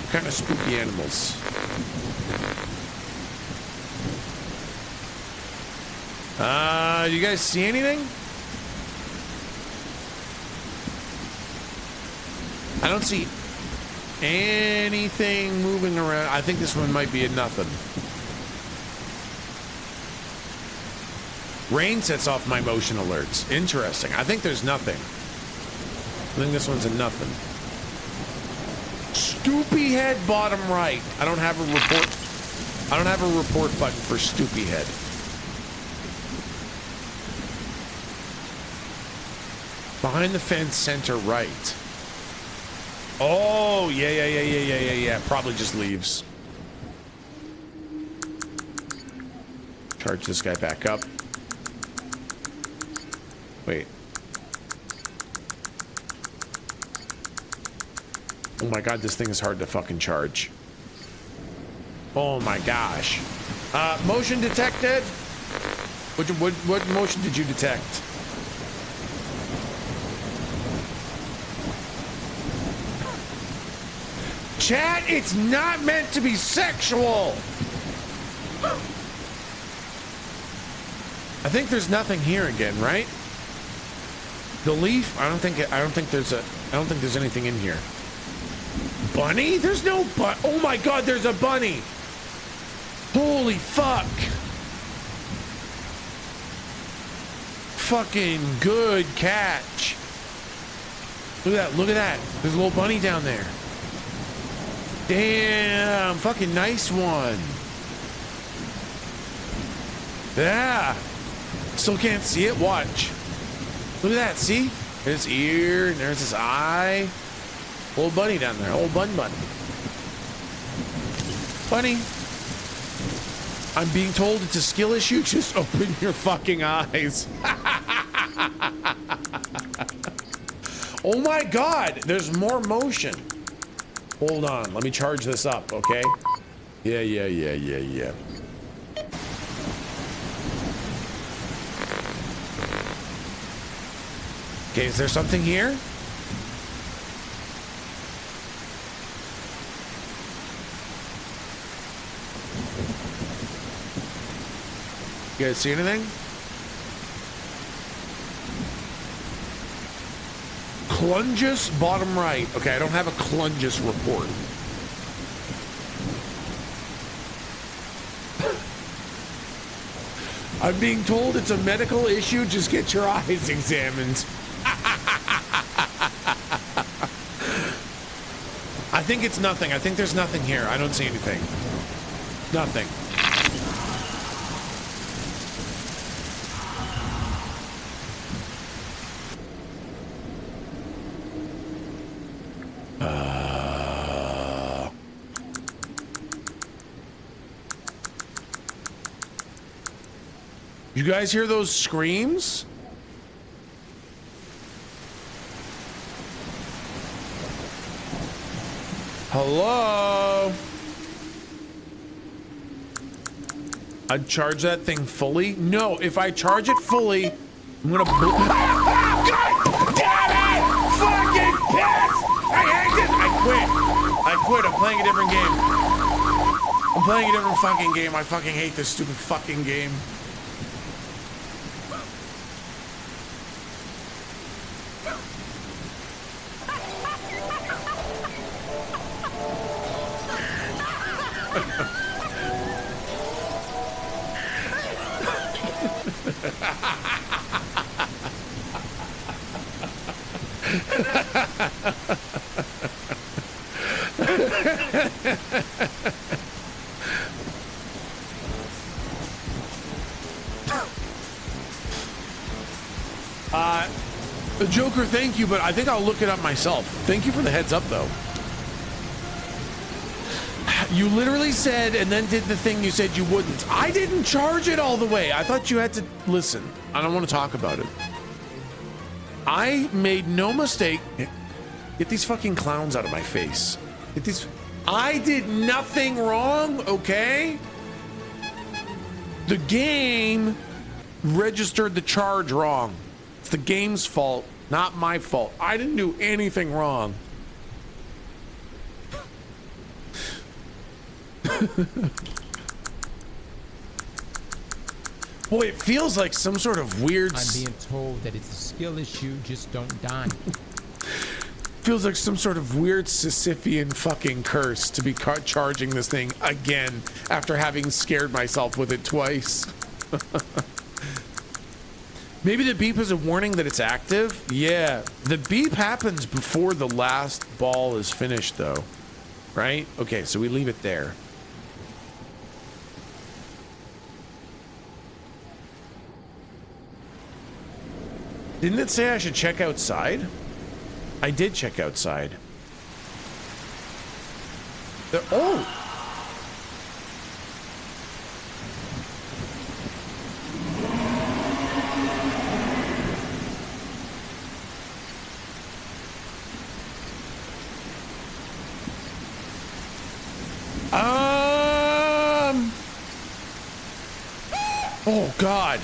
What kind of spooky animals? You guys see anything? I don't see anything moving around. I think this one might be a nothing. Rain sets off my motion alerts. Interesting. I think there's nothing. I think this one's a nothing. Stoopy head bottom right. I don't have a report. I don't have a report button for Stoopy head. Behind the fence, center right. Oh, yeah. Probably just leaves. Charge this guy back up. Wait. Oh my god, this thing is hard to fucking charge. Oh my gosh. Motion detected. What motion did you detect? Chat, it's not meant to be sexual. I think there's nothing here again, right? The leaf? I don't think there's anything in here. Bunny? There's no oh my god, there's a bunny. Holy fuck. Fucking good catch. Look at that. Look at that. There's a little bunny down there. Damn. Fucking nice one. Yeah. Still can't see it. Watch. Look at that. See? There's his ear and there's his eye. Little bunny down there. Old bunny. Bunny. I'm being told it's a skill issue. Just open your fucking eyes. Oh my God. There's more motion. Hold on. Let me charge this up, okay? Yeah. Okay, is there something here? You guys see anything? Clungus bottom right. Okay, I don't have a Clungus report. I'm being told it's a medical issue. Just get your eyes examined. I think it's nothing. I think there's nothing here. I don't see anything. Nothing. You guys hear those screams? Hello? I'd charge that thing fully? No, if I charge it fully, I'm gonna God damn it! Fucking piss! I hate it! I quit. I'm playing a different game. I'm playing a different fucking game. I fucking hate this stupid fucking game. Joker, thank you, but I think I'll look it up myself. Thank you for the heads up, though. You literally said and then did the thing you said you wouldn't. I didn't charge it all the way. I thought you had to listen. I don't want to talk about it. I made no mistake. Get these fucking clowns out of my face. Get these. I did nothing wrong, okay? The game registered the charge wrong. It's the game's fault, not my fault. I didn't do anything wrong. Boy, it feels like some sort of weird... I'm being told that it's a skill issue, just don't die. Feels like some sort of weird Sisyphean fucking curse to be charging this thing again after having scared myself with it twice. Maybe the beep is a warning that it's active? Yeah, the beep happens before the last ball is finished though, right? Okay, so we leave it there. Didn't it say I should check outside? I did check outside. Oh! Oh God.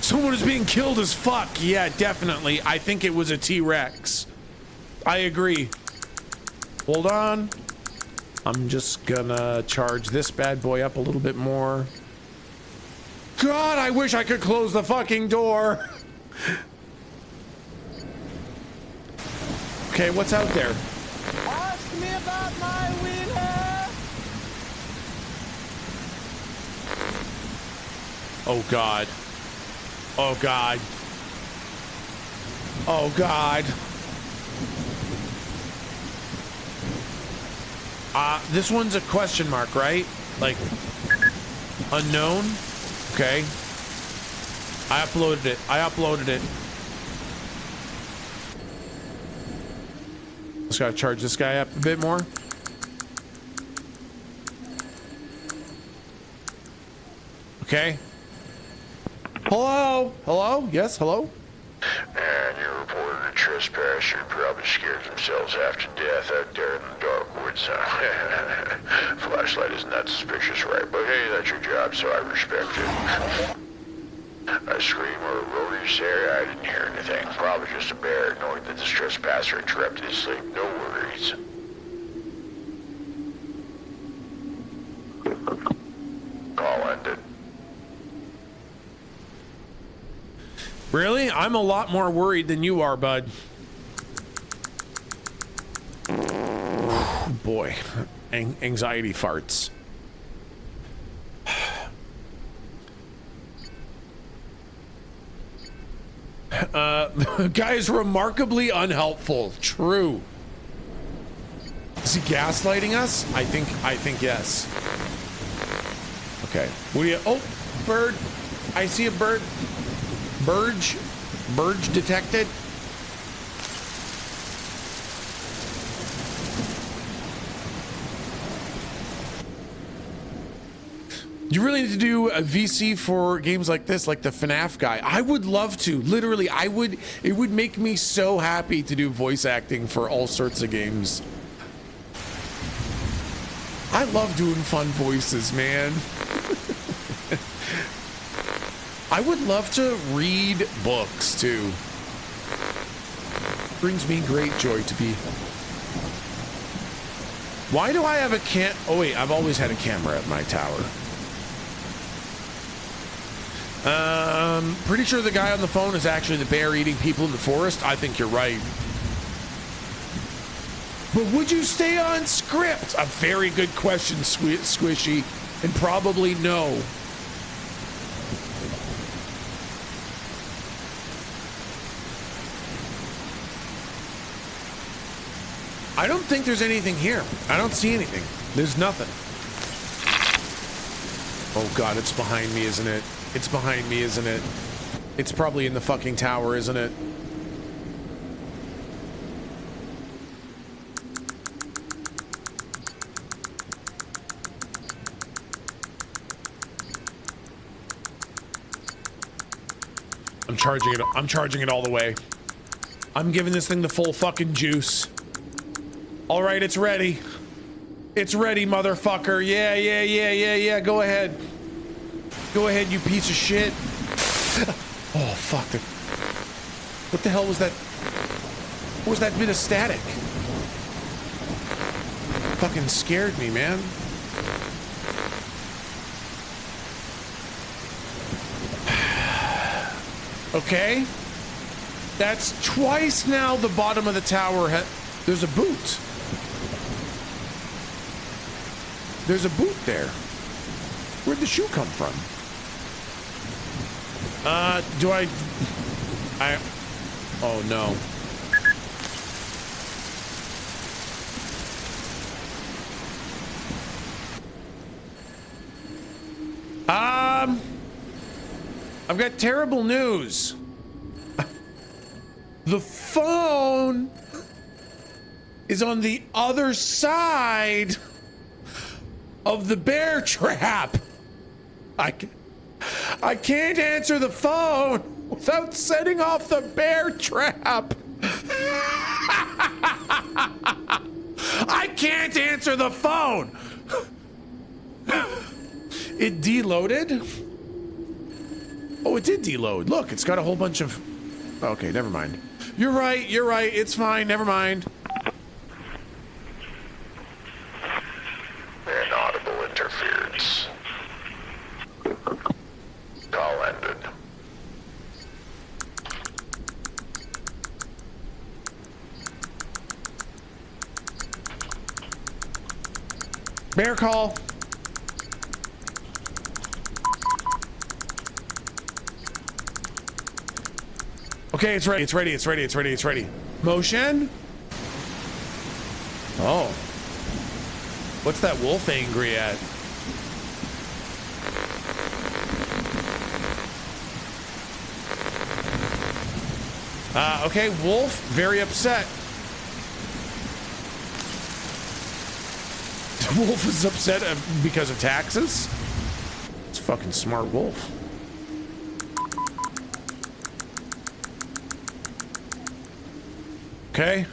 Someone is being killed as fuck. Yeah, definitely. I think it was a T-Rex. I agree. Hold on. I'm just gonna charge this bad boy up a little bit more. God, I wish I could close the fucking door. Okay, what's out there? Ask me about my wheeler. Oh God. Oh God. Oh God. This one's a question mark, right? Like, unknown? Okay. I uploaded it. Just gotta charge this guy up a bit more. Okay. Hello? Hello? Yes, hello? And you reported a trespasser probably scared themselves half to death out there in the dark woods, huh? Flashlight is not suspicious, right? But hey, that's your job, so I respect it. A scream or a rodent's area, I didn't hear anything. Probably just a bear, knowing that this trespasser interrupted his sleep. No worries. Call ended. Really? I'm a lot more worried than you are, bud. Boy, anxiety farts. Guy is remarkably unhelpful. True. Is he gaslighting us? I think yes. Okay. What do you? Oh, bird. I see a bird. Burge detected. You really need to do a VC for games like this, like the FNAF guy. I would love to. Literally, it would make me so happy to do voice acting for all sorts of games. I love doing fun voices, man. I would love to read books too. Brings me great joy to be. Why do I have a oh wait, I've always had a camera at my tower. Pretty sure the guy on the phone is actually the bear eating people in the forest. I think you're right. But would you stay on script? A very good question, Squishy, and probably no. I don't think there's anything here. I don't see anything. There's nothing. Oh God, it's behind me, isn't it? It's behind me, isn't it? It's probably in the fucking tower, isn't it? I'm charging it all the way. I'm giving this thing the full fucking juice. All right, it's ready. It's ready, motherfucker. Yeah. Go ahead. Go ahead, you piece of shit. Oh, fuck. What the hell was that? What was that bit of static? Fucking scared me, man. Okay. That's twice now the bottom of the tower. There's a boot. There's a boot there. Where'd the shoe come from? Oh no. I've got terrible news. The phone is on the other side of the bear trap. I can't answer the phone without setting off the bear trap. I can't answer the phone. It deloaded? Oh, it did deload. Look, it's got a whole bunch of... Okay, never mind. You're right. It's fine. Never mind. Inaudible interference. Call ended. Bear call. Okay, it's ready. It's ready. It's ready. It's ready. It's ready. Motion. Oh. What's that wolf angry at? Okay, wolf, very upset. Wolf is upset because of taxes? It's a fucking smart wolf. Okay.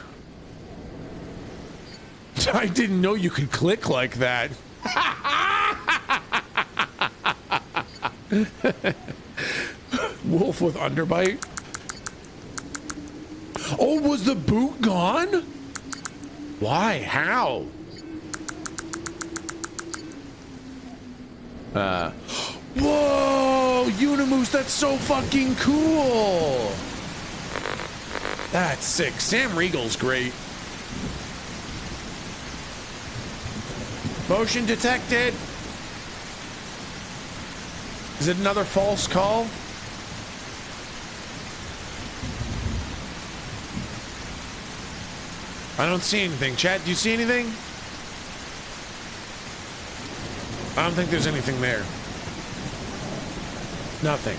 I didn't know you could click like that. Wolf with underbite. Oh, was the boot gone? Why? How? Whoa, Unimoose, that's so fucking cool. That's sick. Sam Riegel's great. Motion detected. Is it another false call? I don't see anything. Chat, do you see anything? I don't think there's anything there. Nothing.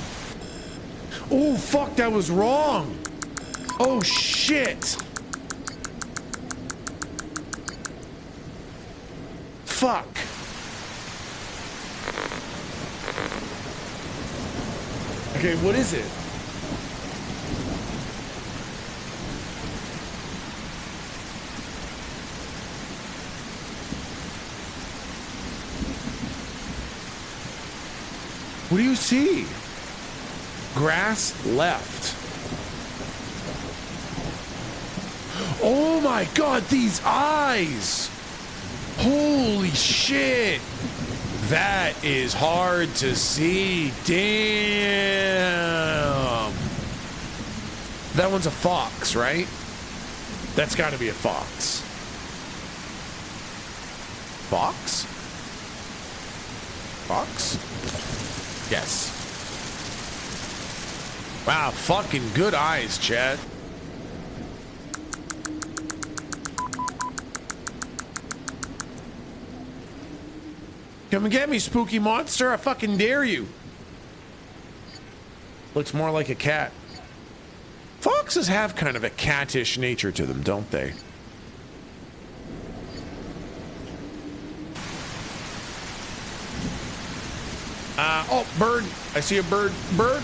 Oh, fuck, that was wrong. Oh, shit. Fuck. Okay, what is it? What do you see? Grass left. Oh my god, these eyes! Holy shit! That is hard to see. Damn! That one's a fox, right? That's gotta be a fox. Fox? Fox? Yes. Wow, fucking good eyes, Chad. Come and get me, spooky monster. I fucking dare you. Looks more like a cat. Foxes have kind of a cattish nature to them, don't they? Oh, bird. I see a bird. Bird.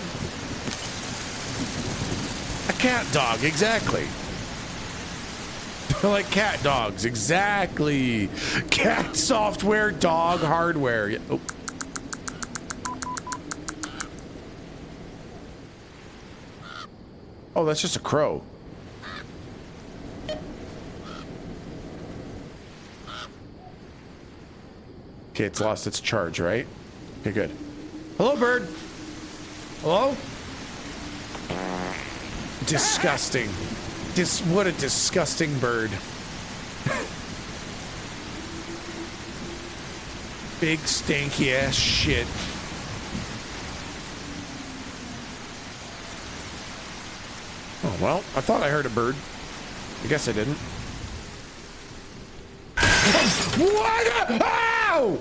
A cat dog, exactly. Like cat dogs, exactly. Cat software, dog hardware. Yeah. Oh. Oh, that's just a crow. Okay, it's lost its charge, right? Okay, good. Hello, bird. Hello? Disgusting. What a disgusting bird. Big stanky ass shit. Oh, well, I thought I heard a bird. I guess I didn't. What? Ow!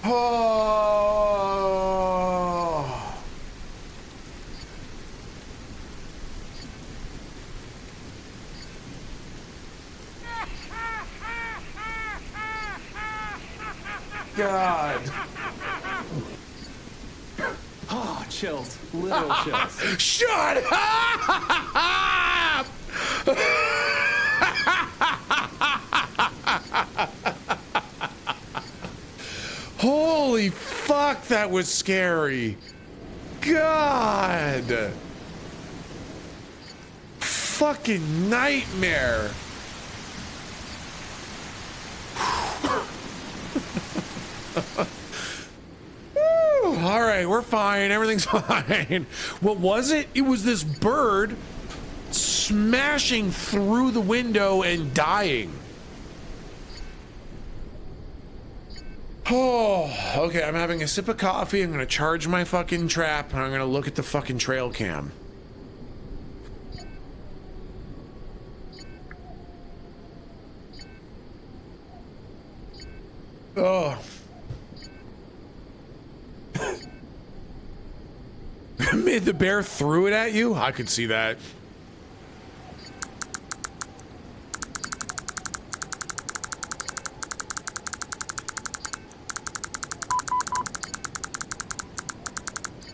Oh. God. Oh, chills. Literal chills. Shut up! Holy fuck, that was scary. God. Fucking nightmare. All right, we're fine. Everything's fine. What was it? It was this bird smashing through the window and dying. Oh, okay. I'm having a sip of coffee. I'm gonna charge my fucking trap, and I'm gonna look at the fucking trail cam. Oh. The bear threw it at you? I could see that.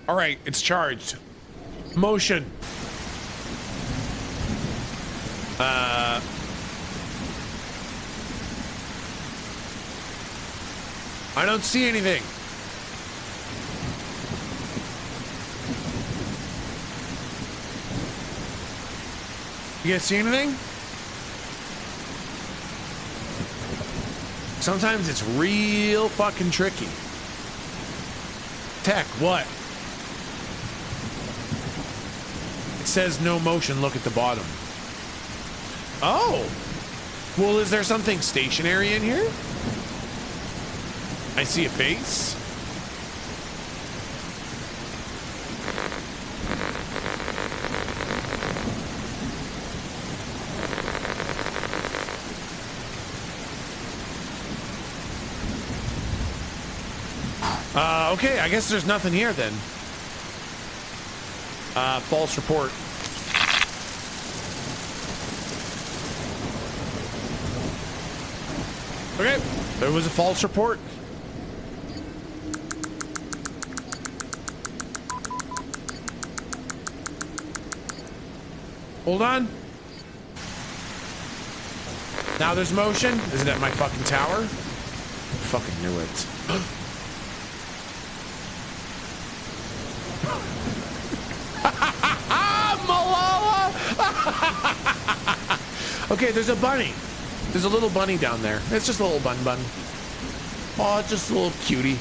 All right, it's charged. Motion. I don't see anything. You guys see anything? Sometimes it's real fucking tricky. Tech, what? It says no motion, look at the bottom. Oh! Well, is there something stationary in here? I see a face. Okay, I guess there's nothing here then. False report. Okay, there was a false report. Hold on. Now there's motion. Is it at my fucking tower? Fucking knew it. Malala! Okay, there's a bunny. There's a little bunny down there. It's just a little bun. Oh, it's just a little cutie.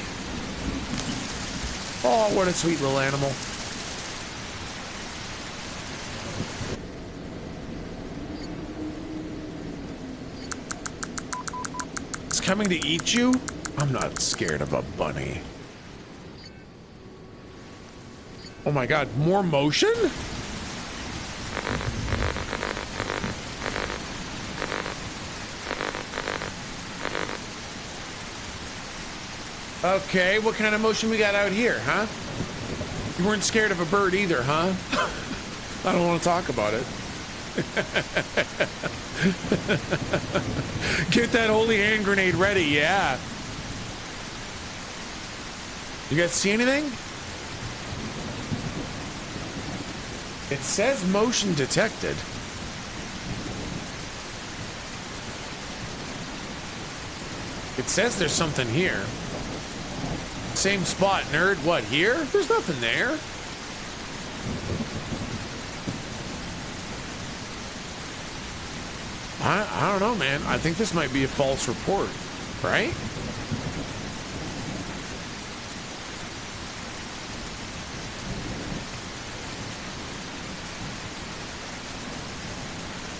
Oh, what a sweet little animal. It's coming to eat you? I'm not scared of a bunny. Oh my god, more motion? Okay, what kind of motion we got out here, huh? You weren't scared of a bird either, huh? I don't want to talk about it. Get that holy hand grenade ready, yeah. You guys see anything? It says motion detected. It says there's something here. Same spot, nerd. What, here? There's nothing there. I don't know, man. I think this might be a false report, right?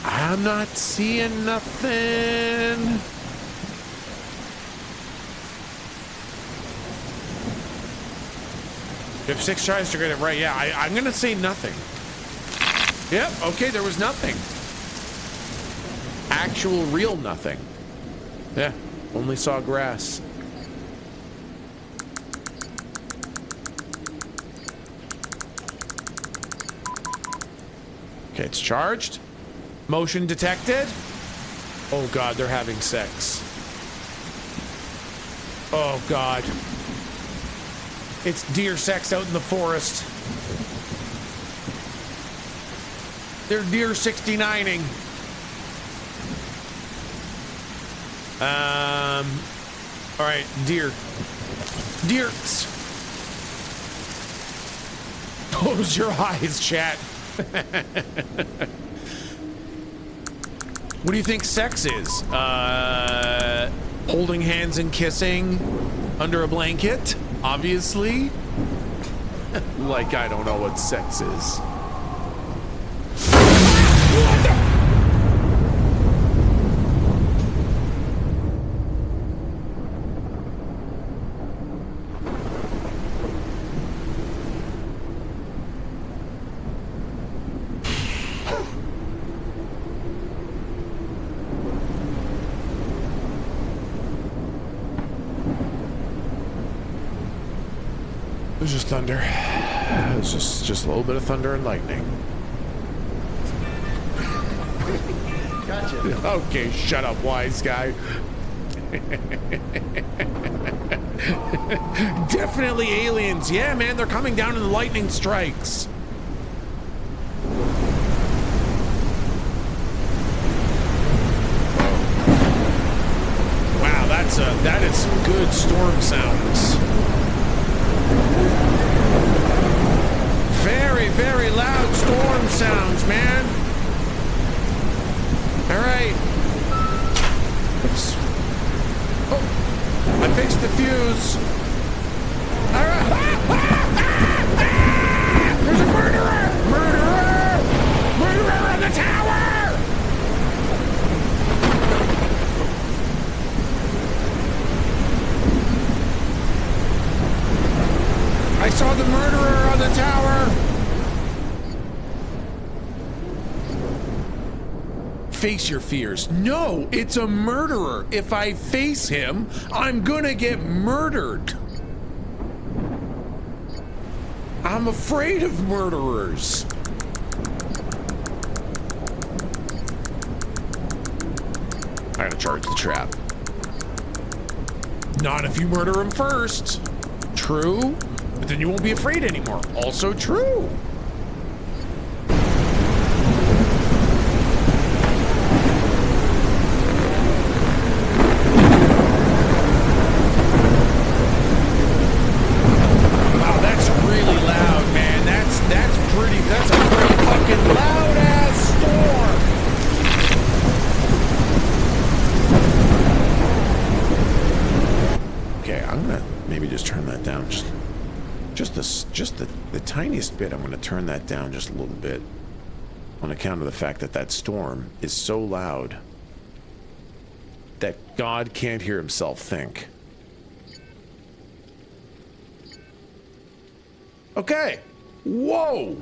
I'm not seeing nothing. If 6 tries to get it right, yeah, I'm gonna say nothing. Yep, okay, there was nothing. Actual real nothing. Yeah, only saw grass. Okay, it's charged. Motion detected. Oh god, they're having sex. Oh god. It's deer sex out in the forest. They're deer 69ing. All right, deer. Deers. Close your eyes, chat. What do you think sex is? Holding hands and kissing under a blanket? Obviously. Like I don't know what sex is. What the? There's just thunder. It's just a little bit of thunder and lightning. Gotcha. Okay, shut up, wise guy. Definitely aliens. Yeah, man, they're coming down in the lightning strikes. Wow, that is some good storm sounds. Very, very loud storm sounds, man. All right. Oops. Oh, I fixed the fuse. All right. There's a murderer! Murderer! Murderer on the tower! I saw the murderer on the tower. Face your fears. No, it's a murderer. If I face him, I'm gonna get murdered. I'm afraid of murderers. I gotta charge the trap. Not if you murder him first. True, but then you won't be afraid anymore. Also true. That's a pretty fucking loud ass storm. Okay, I'm gonna maybe just turn that down just the tiniest bit. I'm gonna turn that down just a little bit on account of the fact that that storm is so loud that God can't hear himself think. Okay. Whoa.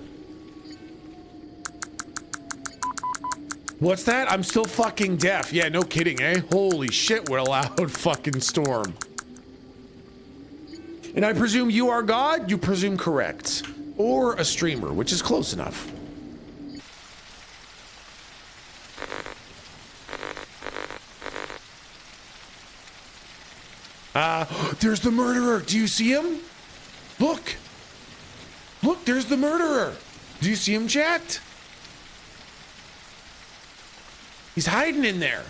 What's that? I'm still fucking deaf. Yeah, no kidding, eh? Holy shit, what a loud fucking storm. And I presume you are God? You presume correct. Or a streamer, which is close enough. There's the murderer. Do you see him? Look. Look, there's the murderer. Do you see him, chat? He's hiding in there.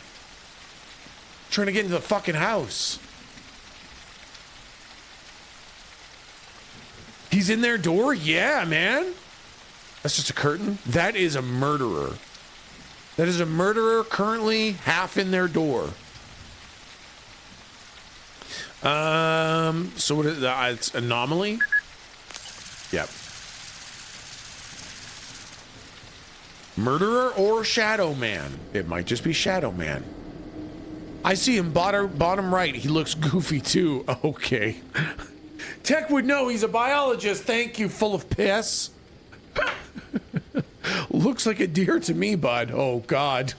Trying to get into the fucking house. He's in their door? Yeah, man. That's just a curtain. That is a murderer. That is a murderer currently half in their door. So what is that? It's anomaly? Yep. Murderer or Shadow Man? It might just be Shadow Man. I see him bottom right. He looks goofy too. Okay. Tech would know, he's a biologist. Thank you, full of piss. Looks like a deer to me, bud. Oh, God.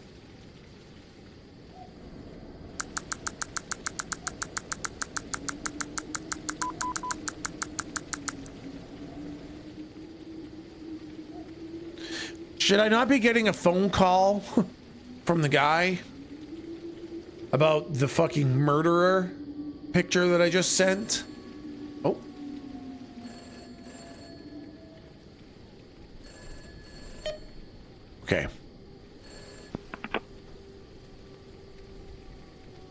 Should I not be getting a phone call from the guy about the fucking murderer picture that I just sent? Oh. Okay.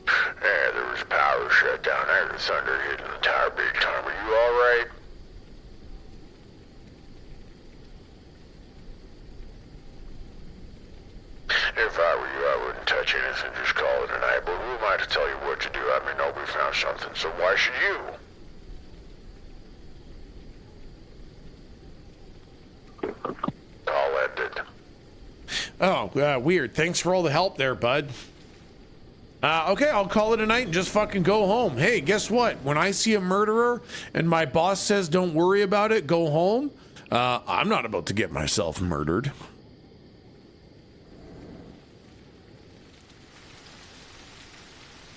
Yeah, there was a power shutdown. I heard the thunder hitting the tower big time. Are you alright? If I were you, I wouldn't touch anything, just call it a night. But who am I to tell you what to do? I mean, nobody found something, so why should you? All ended. Oh, weird. Thanks for all the help there, bud. Okay, I'll call it a night and just fucking go home. Hey, guess what? When I see a murderer and my boss says don't worry about it, go home, I'm not about to get myself murdered.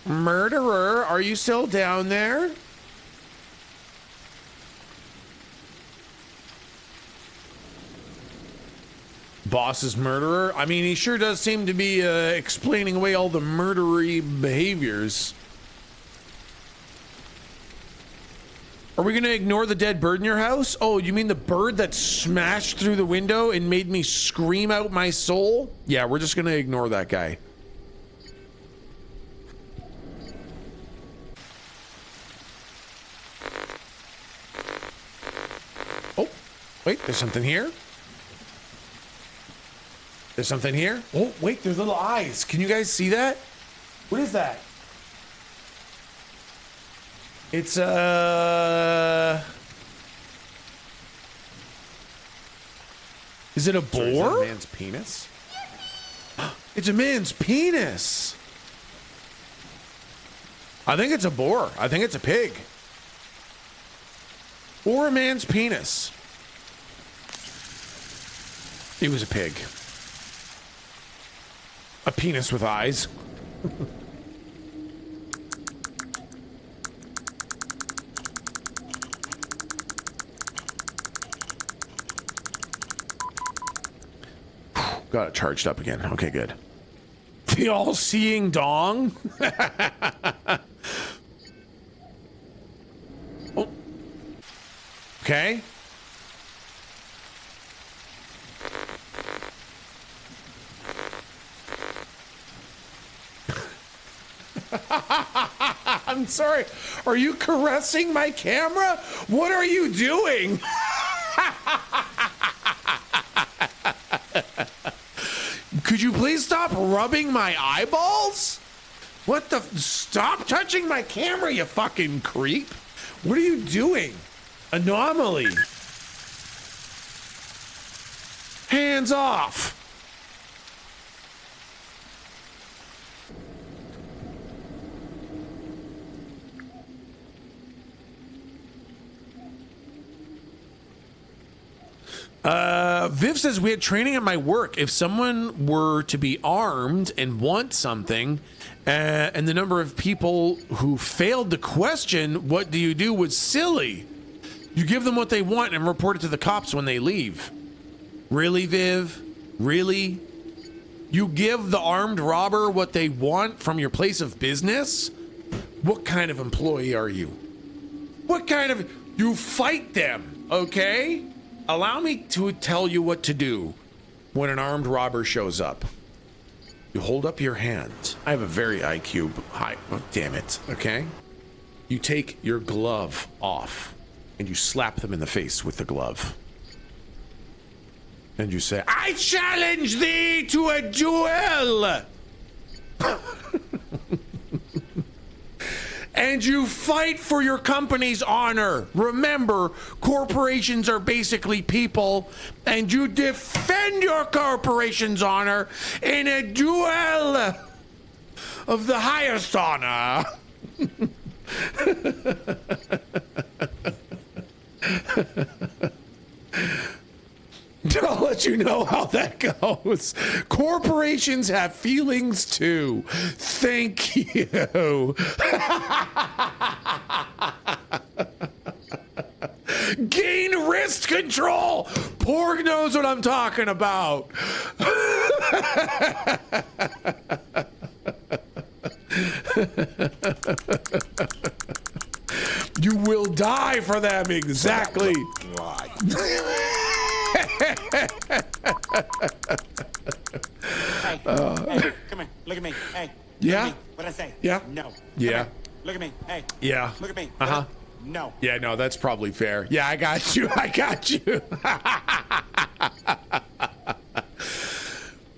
Murderer, are you still down there? boss's murderer. I mean, he sure does seem to be explaining away all the murdery behaviors. Are we going to ignore the dead bird in your house? Oh, you mean the bird that smashed through the window and made me scream out my soul? Yeah, we're just going to ignore that guy. Oh, wait, there's something here. There's something here. Oh, wait, there's little eyes. Can you guys see that? What is that? It's is it a boar? Sorry, is that a man's penis? It's a man's penis. I think it's a boar. I think it's a pig. Or a man's penis. It was a pig. A penis with eyes. Got it charged up again. Okay, good. The all-seeing dong? Oh. Okay. I'm sorry. Are you caressing my camera? What are you doing? Could you please stop rubbing my eyeballs? What the? Stop touching my camera, you fucking creep. What are you doing? Anomaly. Hands off. Viv says, we had training at my work. If someone were to be armed and want something, and the number of people who failed the question, what do you do, was silly. You give them what they want and report it to the cops when they leave. Really, Viv? Really? You give the armed robber what they want from your place of business? What kind of employee are you? What kind of... You fight them, okay? Allow me to tell you what to do when an armed robber shows up. You hold up your hand. I have a very IQ high. Oh, damn it. Okay? You take your glove off and you slap them in the face with the glove. And you say, I challenge thee to a duel! And you fight for your company's honor. Remember, corporations are basically people, and you defend your corporation's honor in a duel of the highest honor. I'll let you know how that goes. Corporations have feelings too. Thank you. Gain wrist control. Porg knows what I'm talking about. You will die for them, exactly. Hey, hey, come here. Look at me. Hey. Yeah. What'd I say? Yeah. No. Yeah. Look at me. Hey. Yeah. Look at me. Uh-huh. No. Yeah, no, that's probably fair. Yeah, I got you. I got you.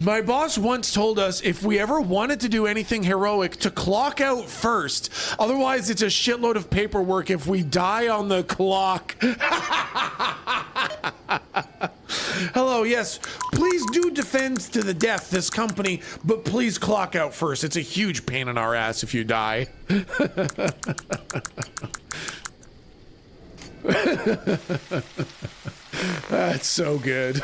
My boss once told us if we ever wanted to do anything heroic to clock out first. Otherwise, it's a shitload of paperwork if we die on the clock. Hello, yes. Please do defend to the death this company, but please clock out first. It's a huge pain in our ass if you die. That's so good.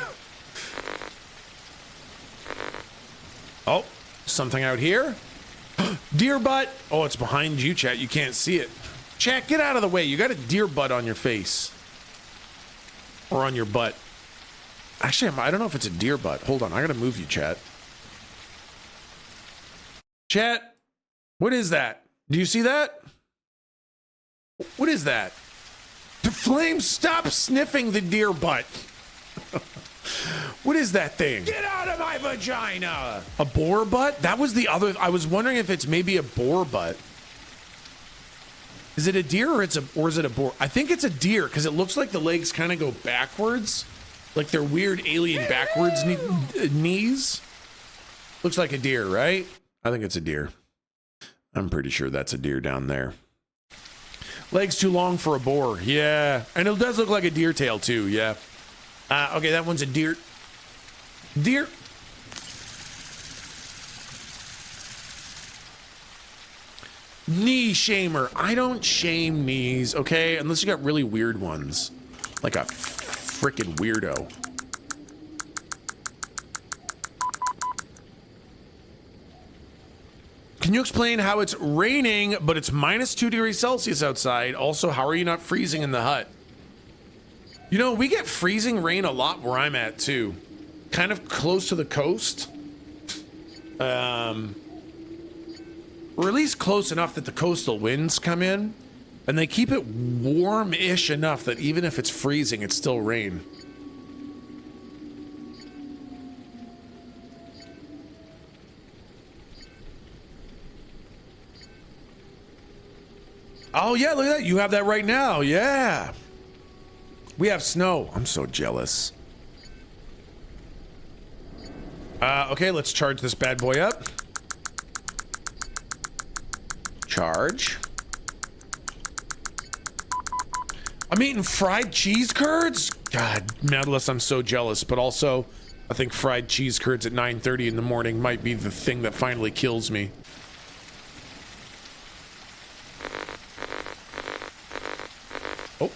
Oh, something out here. Deer butt. Oh, it's behind you, chat. You can't see it. Chat, get out of the way. You got a deer butt on your face. Or on your butt. Actually, I don't know if it's a deer butt. Hold on, I gotta move you, chat. Chat, what is that? Do you see that? What is that? The flames, stop sniffing the deer butt. What is that thing? Get out of my vagina! A boar butt? That was the other. I was wondering if it's maybe a boar butt. Is it a deer or is it a boar? I think it's a deer because it looks like the legs kind of go backwards, like they're weird alien backwards knees. Looks like a deer, right? I think it's a deer. I'm pretty sure that's a deer down there. Legs too long for a boar. Yeah, and it does look like a deer tail too. Yeah. Okay, that one's a deer. Deer. Knee shamer. I don't shame knees, okay? Unless you got really weird ones. Like a freaking weirdo. Can you explain how it's raining, but it's -2 degrees Celsius outside? Also, how are you not freezing in the hut? You know, we get freezing rain a lot where I'm at, too. Kind of close to the coast. Or at least close enough that the coastal winds come in. And they keep it warm-ish enough that even if it's freezing, it's still rain. Oh, yeah, look at that. You have that right now. Yeah. We have snow. I'm so jealous. Okay, let's charge this bad boy up. Charge. I'm eating fried cheese curds? God, Madless, I'm so jealous. But also, I think fried cheese curds at 9:30 in the morning might be the thing that finally kills me. Oh.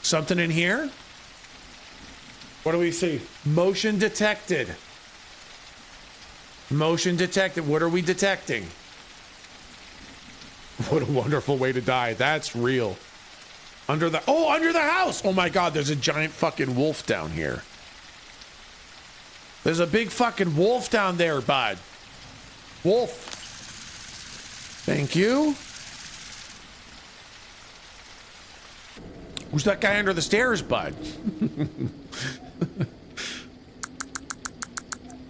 Something in here? What do we see? Motion detected. Motion detected. What are we detecting? What a wonderful way to die. That's real. Under the house. Oh my God, there's a giant fucking wolf down here. There's a big fucking wolf down there, bud. Wolf. Thank you. Who's that guy under the stairs, bud?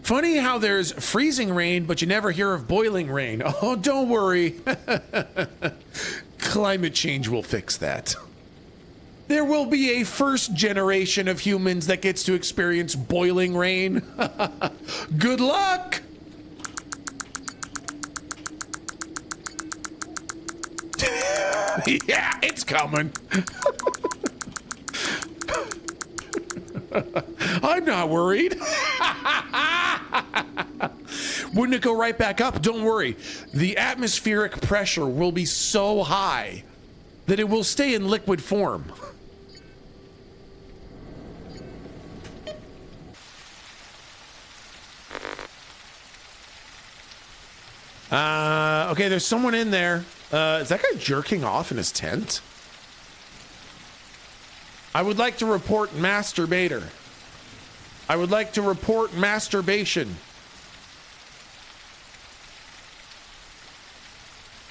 Funny how there's freezing rain, but you never hear of boiling rain. Oh, don't worry. Climate change will fix that. There will be a first generation of humans that gets to experience boiling rain. Good luck. Yeah, it's coming. I'm not worried. Wouldn't it go right back up? Don't worry. The atmospheric pressure will be so high that it will stay in liquid form. Okay, there's someone in there. Is that guy jerking off in his tent? I would like to report masturbator. I would like to report masturbation.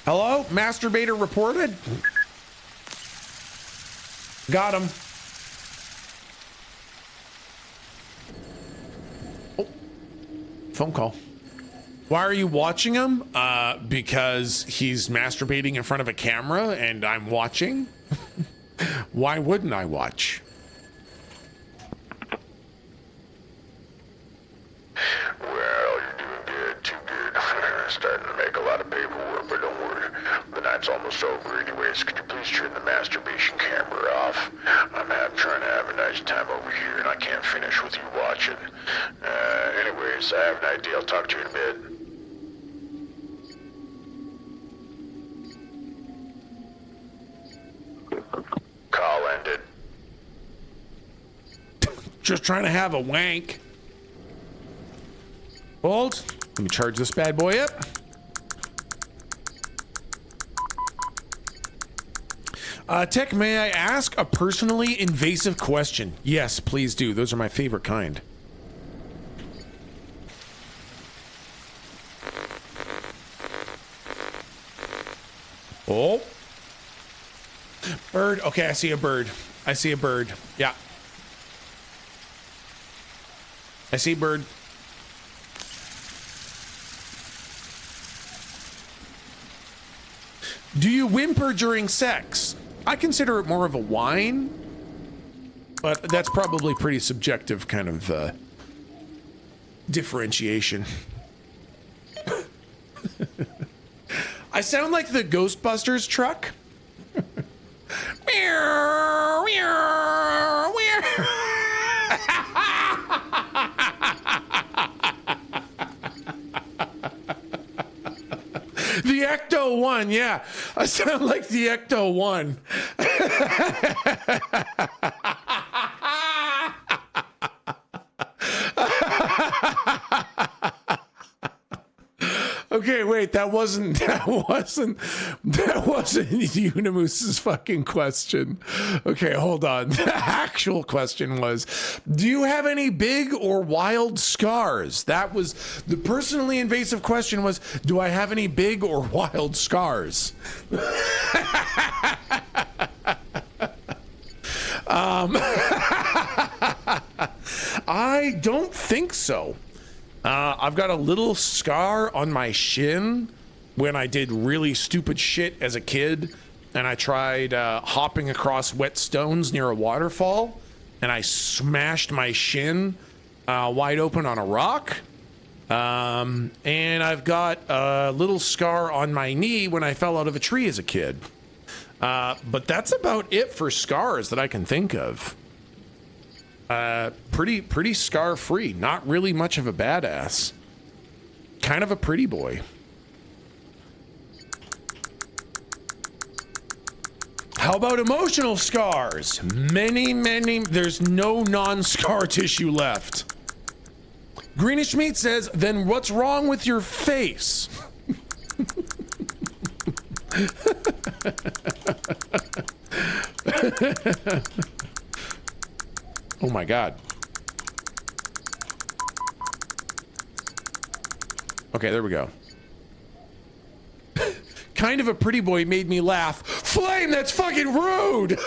Hello? Masturbator reported? Got him. Oh. Phone call. Why are you watching him? Because he's masturbating in front of a camera and I'm watching. Why wouldn't I watch? Well, you're doing good, too good. Starting to make a lot of paperwork, but don't worry. The night's almost over anyways. Could you please turn the masturbation camera off? I'm trying to have a nice time over here, and I can't finish with you watching. Anyways, I have an idea. I'll talk to you in a bit. Call ended. Just trying to have a wank. Hold. Let me charge this bad boy up. Tech, may I ask a personally invasive question? Yes, please do. Those are my favorite kind. Oh. Bird. Okay, I see a bird. I see a bird. Yeah. I see a bird. Do you whimper during sex? I consider it more of a whine, but that's probably pretty subjective kind of differentiation. I sound like the Ghostbusters truck. Meow, meow, meow. The Ecto 1, yeah. I sound like the Ecto 1. Okay, wait, that wasn't Unimoose's fucking question. Okay, hold on. The actual question was, do you have any big or wild scars? That was the personally invasive question was, do I have any big or wild scars? I don't think so. I've got a little scar on my shin when I did really stupid shit as a kid, and I tried hopping across wet stones near a waterfall, and I smashed my shin wide open on a rock. And I've got a little scar on my knee when I fell out of a tree as a kid. But that's about it for scars that I can think of. Pretty scar-free. Not really much of a badass. Kind of a pretty boy. How about emotional scars? Many. There's no non-scar tissue left. Greenish Meat says, then what's wrong with your face? Oh my God. Okay, there we go. Kind of a pretty boy made me laugh. Flame, that's fucking rude!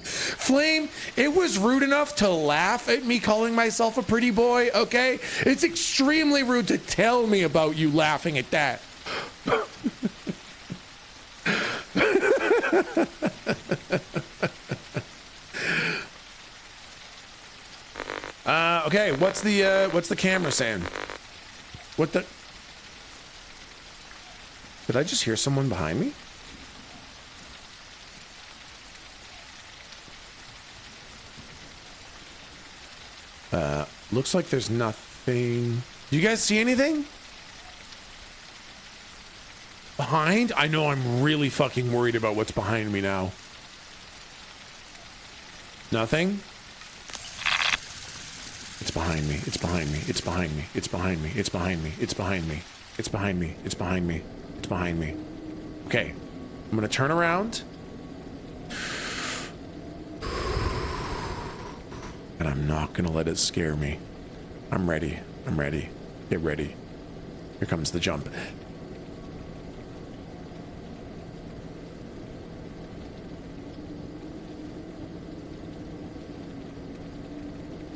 Flame, it was rude enough to laugh at me calling myself a pretty boy, okay? It's extremely rude to tell me about you laughing at that. Okay, what's the camera saying? What the? Did I just hear someone behind me? Looks like there's nothing. Do you guys see anything? Behind? I know I'm really fucking worried about what's behind me now. Nothing? It's behind me. It's behind me. It's behind me. It's behind me. It's behind me. It's behind me. It's behind me. It's behind me. It's behind me. Okay. I'm gonna turn around. And I'm not gonna let it scare me. I'm ready. I'm ready. Get ready. Here comes the jump.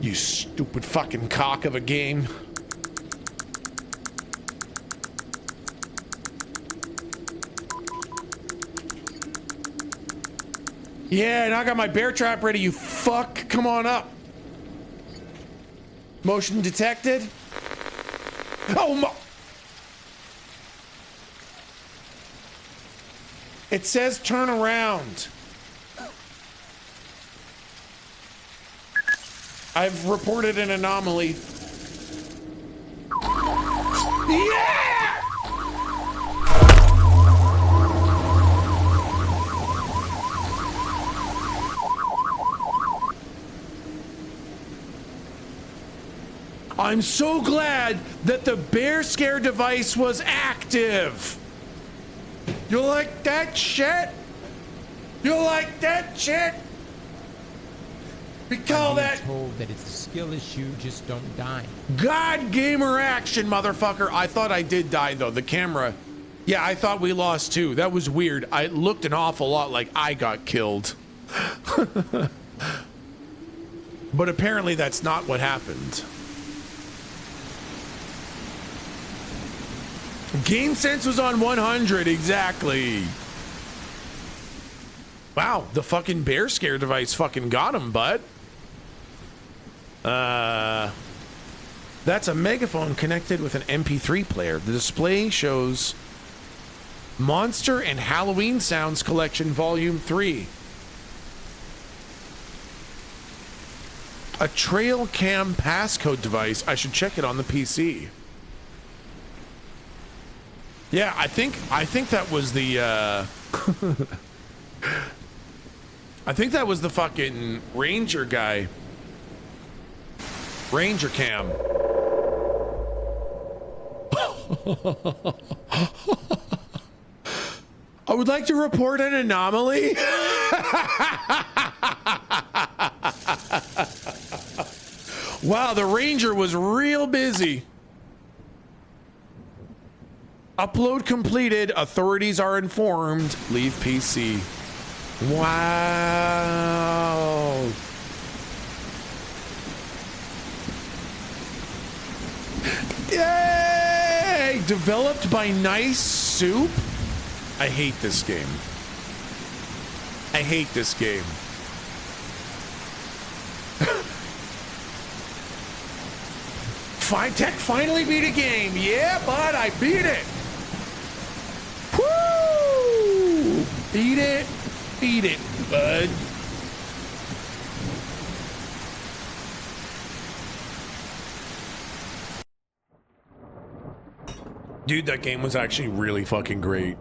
You stupid fucking cock of a game. Yeah, and I got my bear trap ready, you fuck. Come on up. Motion detected. Oh my. It says turn around. I've reported an anomaly. Yeah! I'm so glad that the bear scare device was active. You like that shit? You like that shit? We call that told that it's a skill issue, just don't die. God gamer action, motherfucker. I thought I did die though. The camera. Yeah, I thought we lost too. That was weird. I looked an awful lot like I got killed. But apparently that's not what happened. Game sense was on 100, exactly. Wow, the fucking bear scare device fucking got him, bud. That's a megaphone connected with an MP3 player. The display shows Monster and Halloween Sounds Collection Volume 3. A TRAILCAM passcode device. I should check it on the PC. Yeah, I think that was the I think that was the fucking Ranger guy. Ranger cam. I would like to report an anomaly. Wow, the Ranger was real busy. Upload completed. Authorities are informed. Leave PC. Wow. Yay! Developed by Nice Soup. I hate this game. I hate this game. Tech finally beat a game. Yeah, bud, I beat it. Woo! Beat it, bud. Dude, that game was actually really fucking great.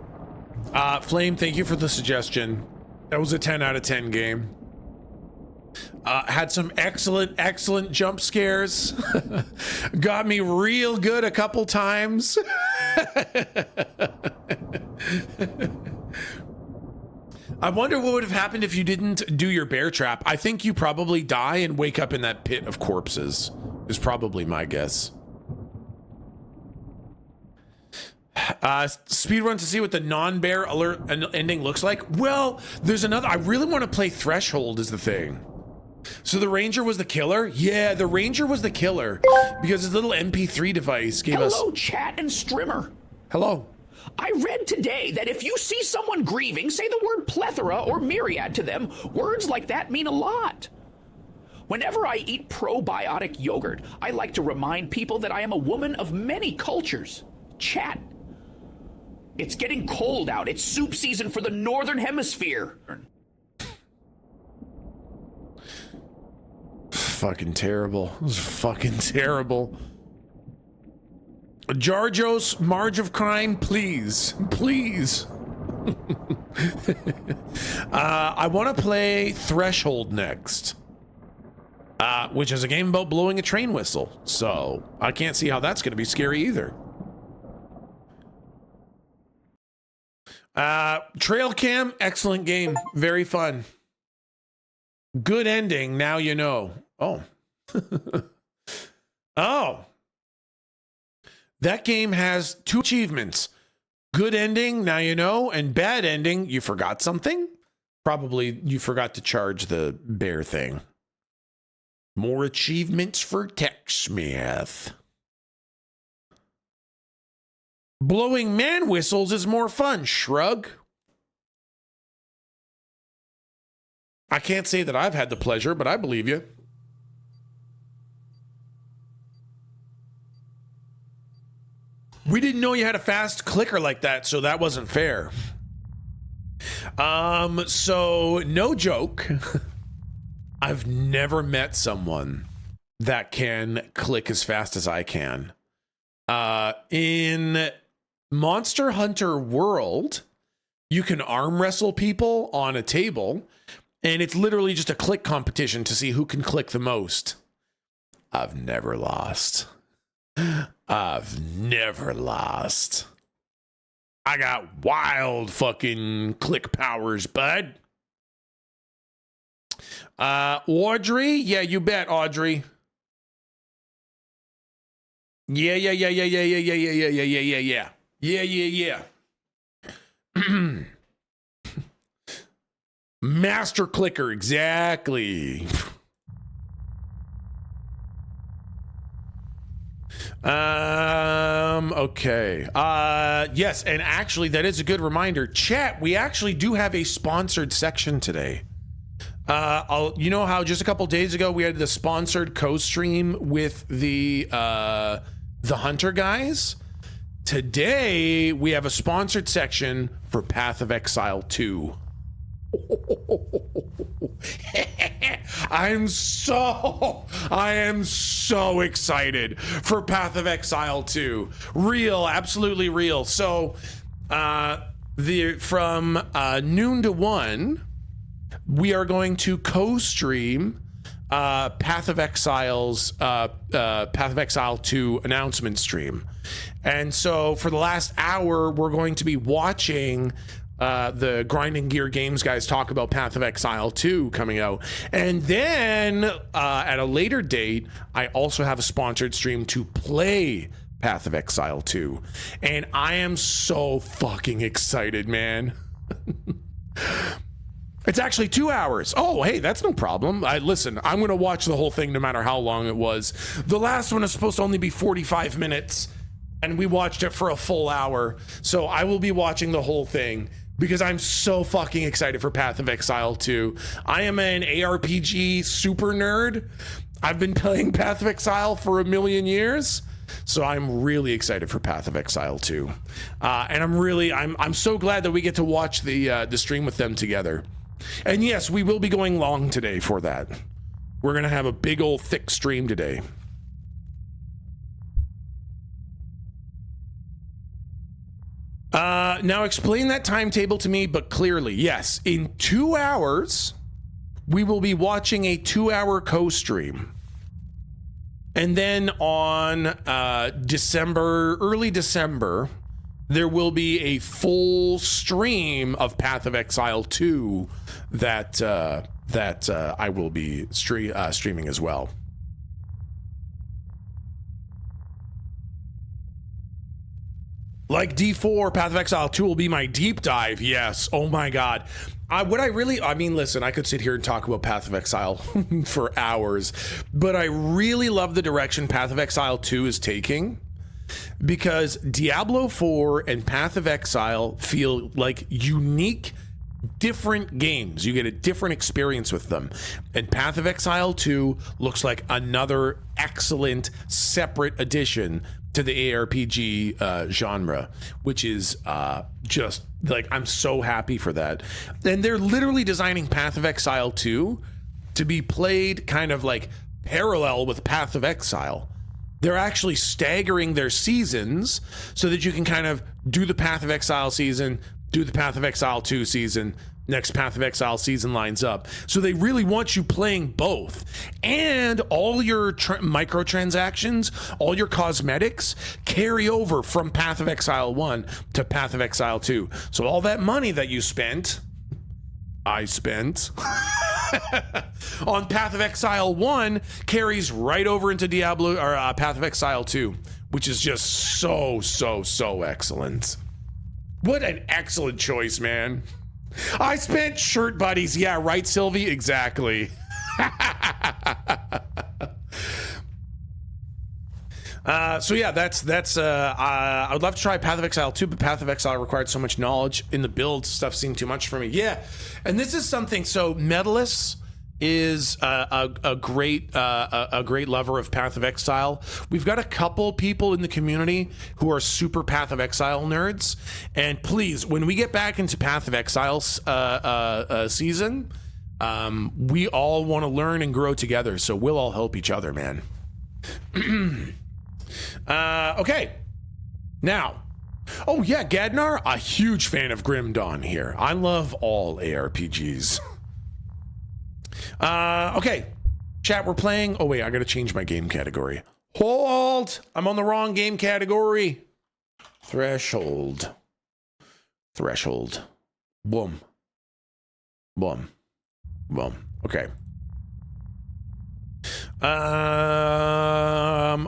Flame, thank you for the suggestion. That was a 10 out of 10 game. Had some excellent jump scares. Got me real good a couple times. I wonder what would have happened if you didn't do your bear trap. I think you probably die and wake up in that pit of corpses, is probably my guess. Speedrun to see what the non-bear alert ending looks like. Well, there's another. I really want to play Threshold is the thing. So the Ranger was the killer? Yeah, the Ranger was the killer because his little MP3 device gave us... Hello, chat and streamer. Hello. I read today that if you see someone grieving, say the word plethora or myriad to them. Words like that mean a lot. Whenever I eat probiotic yogurt, I like to remind people that I am a woman of many cultures. Chat. It's getting cold out. It's soup season for the Northern Hemisphere. Fucking terrible. It was fucking terrible. Jarjos, Marge of Crime, please. Please. I want to play Threshold next. Which is a game about blowing a train whistle. So I can't see how that's going to be scary either. TRAILCAM, excellent game. Very fun. Good ending, now you know. Oh. Oh. That game has 2 achievements. Good ending, now you know, and bad ending, you forgot something? Probably you forgot to charge the bear thing. More achievements for TechSmith. Blowing man whistles is more fun, shrug. I can't say that I've had the pleasure, but I believe you. We didn't know you had a fast clicker like that, so that wasn't fair. So no joke. I've never met someone that can click as fast as I can. In Monster Hunter World, you can arm wrestle people on a table, and it's literally just a click competition to see who can click the most. I've never lost. I've never lost. I got wild fucking click powers, bud. Audrey? Yeah, you bet, Audrey. Yeah. Master clicker, exactly. Okay. Yes, and actually that is a good reminder. Chat, we actually do have a sponsored section today. You know how just a couple days ago we had the sponsored co-stream with the Hunter guys? Today we have a sponsored section for Path of Exile 2. I am so excited for Path of Exile 2. Real, absolutely real. So from noon to 1, we are going to co-stream Path of Exile 2 announcement stream. And so for the last hour, we're going to be watching the Grinding Gear Games guys talk about Path of Exile 2 coming out. And then at a later date, I also have a sponsored stream to play Path of Exile 2. And I am so fucking excited, man. It's actually 2 hours. Oh, hey, that's no problem. Listen, I'm going to watch the whole thing no matter how long it was. The last one is supposed to only be 45 minutes, and we watched it for a full hour. So I will be watching the whole thing because I'm so fucking excited for Path of Exile 2. I am an ARPG super nerd. I've been playing Path of Exile for a million years. So I'm really excited for Path of Exile 2. And I'm so glad that we get to watch the stream with them together. And yes, we will be going long today for that. We're going to have a big old thick stream today. Now explain that timetable to me, but clearly. Yes, in 2 hours, we will be watching a 2-hour co-stream. And then on early December, there will be a full stream of Path of Exile 2 that I will be streaming as well. Like D4, Path of Exile 2 will be my deep dive. Yes. Oh my God. Listen, I could sit here and talk about Path of Exile for hours, but I really love the direction Path of Exile 2 is taking, because Diablo 4 and Path of Exile feel like unique, different games. You get a different experience with them. And Path of Exile 2 looks like another excellent separate addition to the ARPG genre, which is just like, I'm so happy for that. And they're literally designing Path of Exile 2 to be played kind of like parallel with Path of Exile. They're actually staggering their seasons so that you can kind of do the Path of Exile season, do the Path of Exile 2 season, next Path of Exile season lines up. So they really want you playing both. And all your microtransactions, all your cosmetics carry over from Path of Exile 1 to Path of Exile 2. So all that money that you spent, I spent on Path of Exile 1 carries right over into Diablo or Path of Exile 2, which is just so excellent. What an excellent choice, man. I spent shirt buddies. Yeah, right, Sylvie? Exactly. So yeah, that's I would love to try Path of Exile 2, but Path of Exile required so much knowledge in the build. Stuff seemed too much for me. Yeah, and this is something. So Medalist is a great lover of Path of Exile. We've got a couple people in the community who are super Path of Exile nerds, and please, when we get back into Path of Exile season, we all want to learn and grow together. So we'll all help each other, man. Okay, now, oh yeah, Gadnar, a huge fan of Grim Dawn here. I love all ARPGs. Okay, chat, we're playing. Oh wait, I gotta change my game category. Hold, I'm on the wrong game category. Threshold. Threshold. Boom. Boom. Boom. Okay.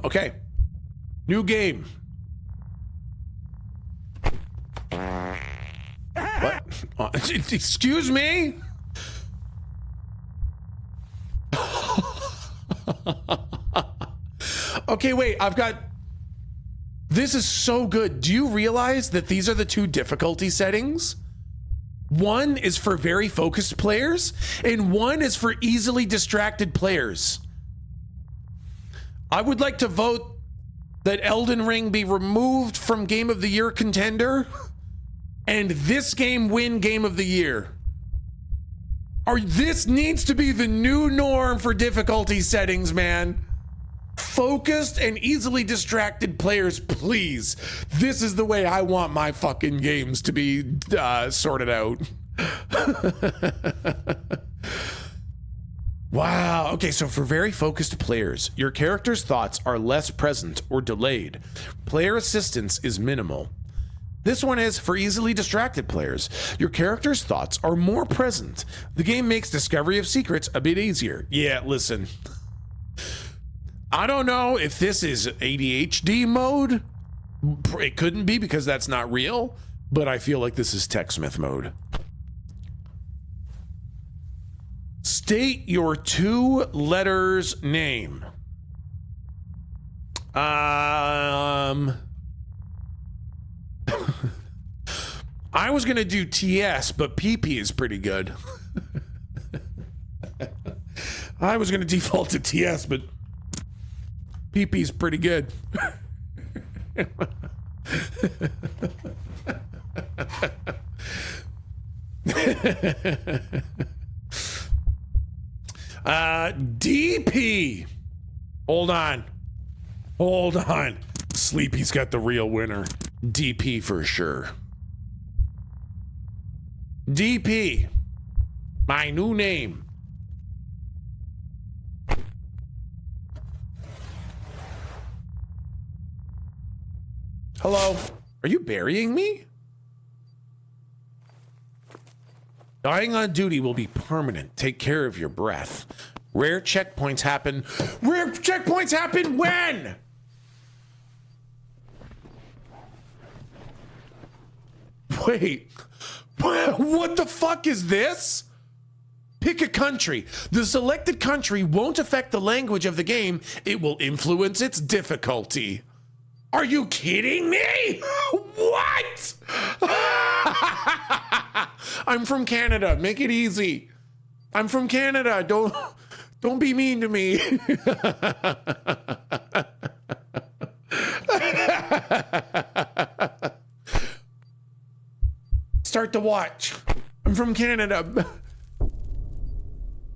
Okay. New game. What? Excuse me? Okay, wait, I've got... This is so good. Do you realize that these are the two difficulty settings? One is for very focused players, and one is for easily distracted players. I would like to vote that Elden Ring be removed from Game of the Year contender, and this game win Game of the Year. This needs to be the new norm for difficulty settings, man. Focused and easily distracted players, please. This is the way I want my fucking games to be sorted out. Wow. Okay, so for very focused players, your character's thoughts are less present or delayed. Player assistance is minimal. This one is for easily distracted players. Your character's thoughts are more present. The game makes discovery of secrets a bit easier. Yeah, listen. I don't know if this is ADHD mode. It couldn't be because that's not real, but I feel like this is TechSmith mode. State your 2 letters name. I was gonna do TS, but PP is pretty good. I was gonna default to TS, but PP is pretty good. DP. Hold on. Sleepy's got the real winner. DP for sure. DP. My new name. Hello. Are you burying me? Dying on duty will be permanent. Take care of your breath. Rare checkpoints happen. Rare checkpoints happen when? Wait. What the fuck is this? Pick a country. The selected country won't affect the language of the game. It will influence its difficulty. Are you kidding me? What? I'm from Canada. Make it easy. I'm from Canada. Don't be mean to me. Start to watch. I'm from Canada.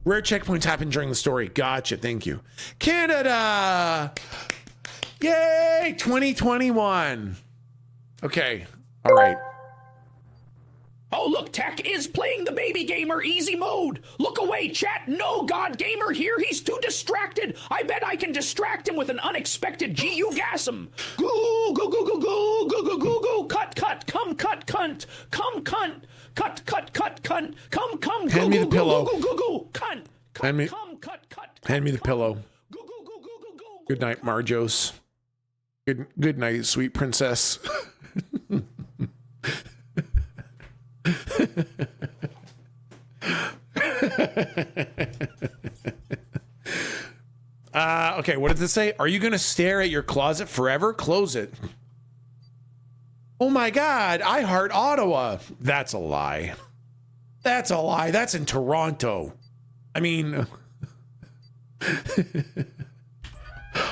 Rare checkpoints happen during the story. Gotcha. Thank you. Canada. Yay, 2021. Okay, all right. Oh, look, Tech is playing the baby gamer easy mode. Look away, chat. No God Gamer here. He's too distracted. I bet I can distract him with an unexpected GU-gasm. Goo, goo, goo, goo, goo, goo, goo, goo, goo, cut, come, cut, cunt, come, cunt, cut, cunt, come, hand me the pillow. Goo, goo, goo, cunt, Hand me, come, cut, hand me the pillow. Goo, goo, goo, goo, goo, goo. Good night, Marjos. Good night, sweet princess. Okay, what did this say? Are you gonna stare at your closet forever? Close it. Oh my God, I heart Ottawa. That's a lie. That's a lie. That's in Toronto. I mean,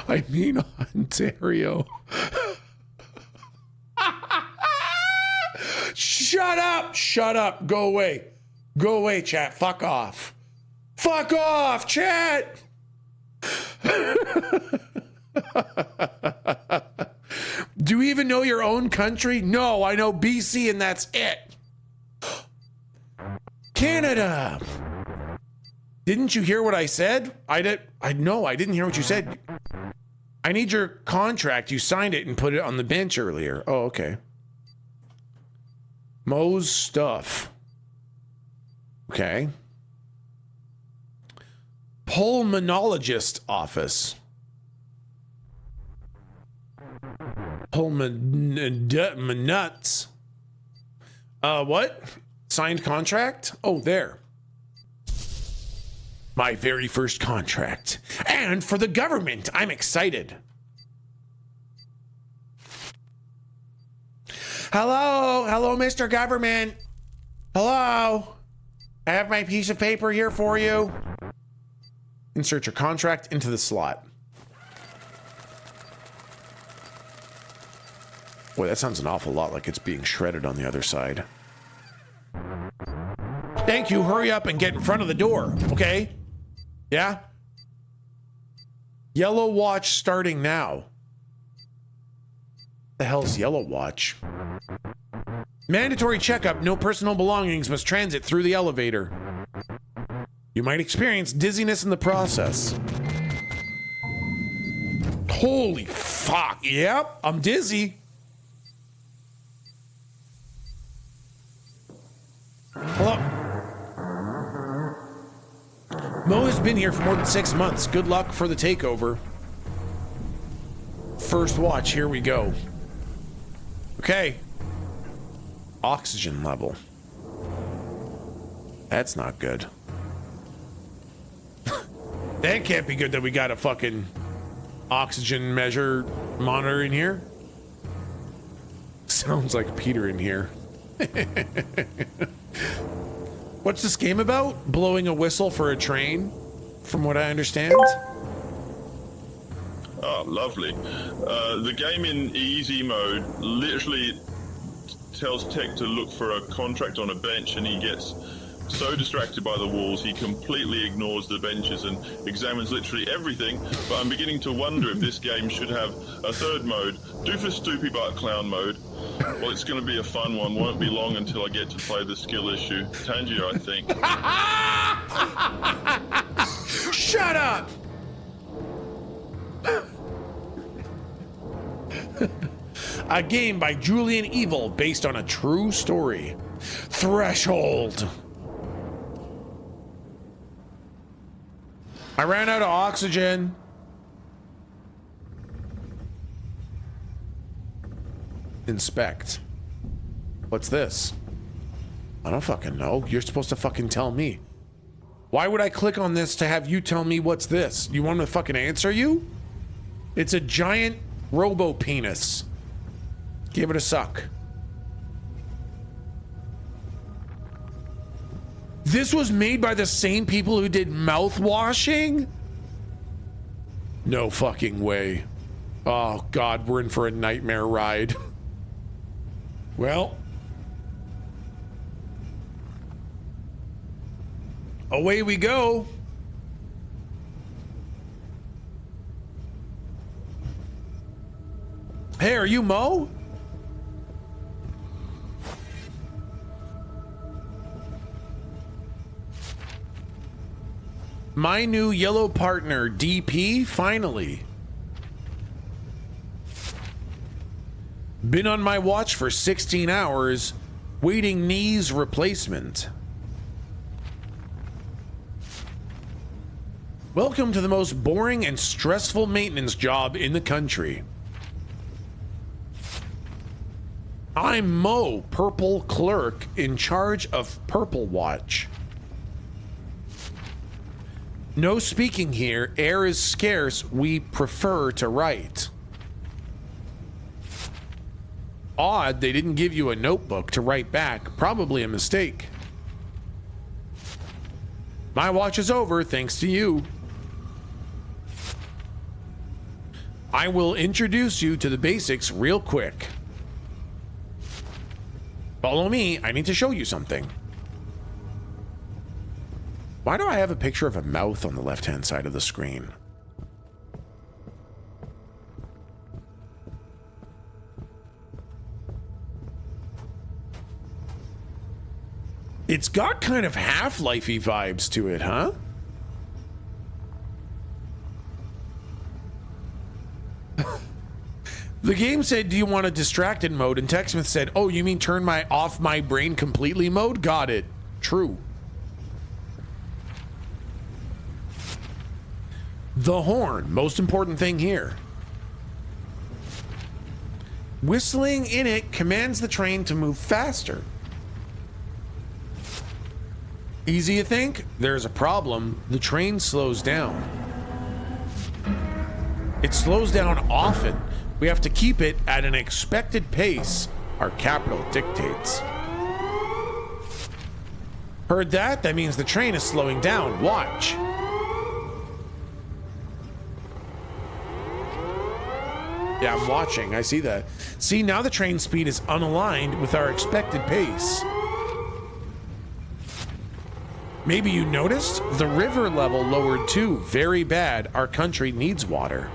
Ontario. Shut up, go away, chat, fuck off, chat. Do you even know your own country? No, I know BC and that's it. Canada. Didn't you hear what I said? I didn't hear what you said. I need your contract. You signed it and put it on the bench earlier. Oh, okay. Mo's stuff. Okay. Pulmonologist office. Nuts. What? Signed contract? Oh, there. My very first contract. And for the government. I'm excited. Hello? Hello, Mr. Government. Hello? I have my piece of paper here for you. Insert your contract into the slot. Boy, that sounds an awful lot like it's being shredded on the other side. Thank you. Hurry up and get in front of the door, okay? Yeah? Yellow watch starting now. The hell's yellow watch? Mandatory checkup. No personal belongings must transit through the elevator. You might experience dizziness in the process. Holy fuck. Yep, I'm dizzy. Hello. Mo has been here for more than 6 months. Good luck for the takeover. First watch, here we go. Okay. Oxygen level. That's not good. That can't be good that we got a fucking oxygen measure monitor in here. Sounds like Peter in here. What's this game about? Blowing a whistle for a train, from what I understand. Oh, lovely. The game in easy mode literally tells Tech to look for a contract on a bench, and he gets so distracted by the walls he completely ignores the benches and examines literally everything. But I'm beginning to wonder if this game should have a third mode. Do for Stoopy Butt Clown mode. Well, it's going to be a fun one. Won't be long until I get to play the skill issue. Tangier, I think. Shut up! A game by Julian Evil based on a true story. Threshold. I ran out of oxygen. Inspect. What's this? I don't fucking know. You're supposed to fucking tell me. Why would I click on this to have you tell me what's this? You want me to fucking answer you? It's a giant robo penis. Give it a suck. This was made by the same people who did mouthwashing? No fucking way. Oh God, we're in for a nightmare ride. Well, away we go. Hey, are you Mo? My new yellow partner, DP, finally. Been on my watch for 16 hours, waiting knees replacement. Welcome to the most boring and stressful maintenance job in the country. I'm Mo, purple clerk in charge of Purple Watch. No speaking here. Air is scarce. We prefer to write. Odd they didn't give you a notebook to write back. Probably a mistake. My watch is over thanks to you. I will introduce you to the basics real quick. Follow me. I need to show you something. Why do I have a picture of a mouth on the left-hand side of the screen? It's got kind of Half-Life-y vibes to it, huh? The game said, do you want a distracted mode? And TechSmith said, oh, you mean turn my off my brain completely mode? Got it. True. The horn, most important thing here. Whistling in it commands the train to move faster. Easy, you think? There's a problem. The train slows down. It slows down often. We have to keep it at an expected pace our capital dictates. Heard that? That means the train is slowing down. Watch. Yeah, I'm watching. I see that. See, now the train speed is unaligned with our expected pace. Maybe you noticed? The river level lowered too. Very bad. Our country needs water.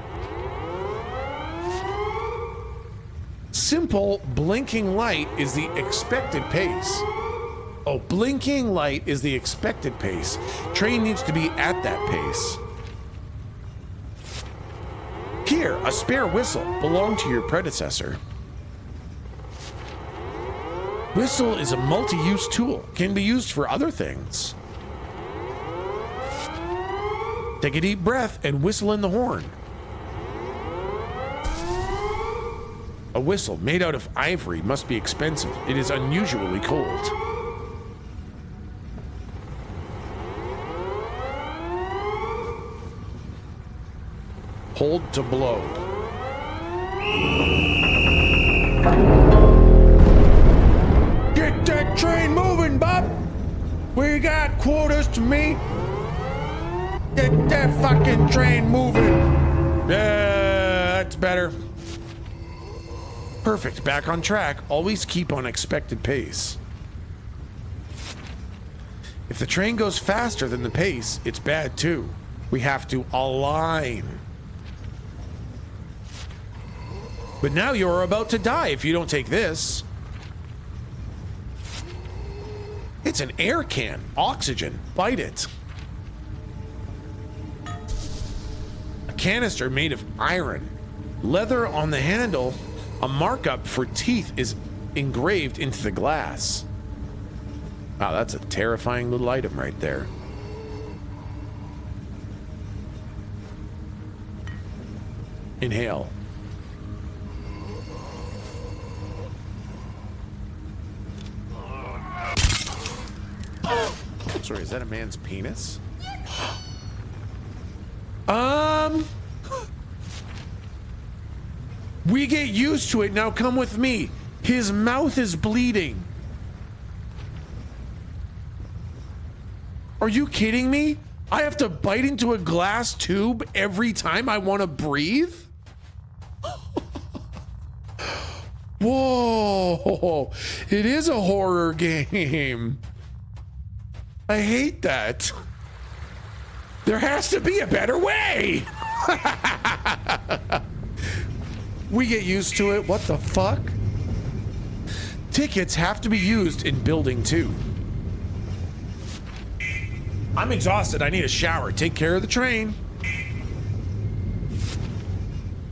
Simple blinking light is the expected pace. Oh, blinking light is the expected pace. Train needs to be at that pace. Here, a spare whistle belonged to your predecessor. Whistle is a multi-use tool. Can be used for other things. Take a deep breath and whistle in the horn. A whistle made out of ivory must be expensive. It is unusually cold. Hold to blow. Get that train moving, Bob! We got quotas to meet. Get that fucking train moving. Yeah, that's better. Perfect, back on track. Always keep on expected pace. If the train goes faster than the pace, it's bad too. We have to align. But now you're about to die if you don't take this. It's an air can. Oxygen. Bite it. A canister made of iron. Leather on the handle. A markup for teeth is engraved into the glass. Wow, that's a terrifying little item right there. Inhale. Sorry, is that a man's penis? We get used to it. Now come with me. His mouth is bleeding. Are you kidding me? I have to bite into a glass tube every time I want to breathe? Whoa, it is a horror game. I hate that. There has to be a better way. We get used to it. What the fuck? Tickets have to be used in building 2. I'm exhausted. I need a shower. Take care of the train.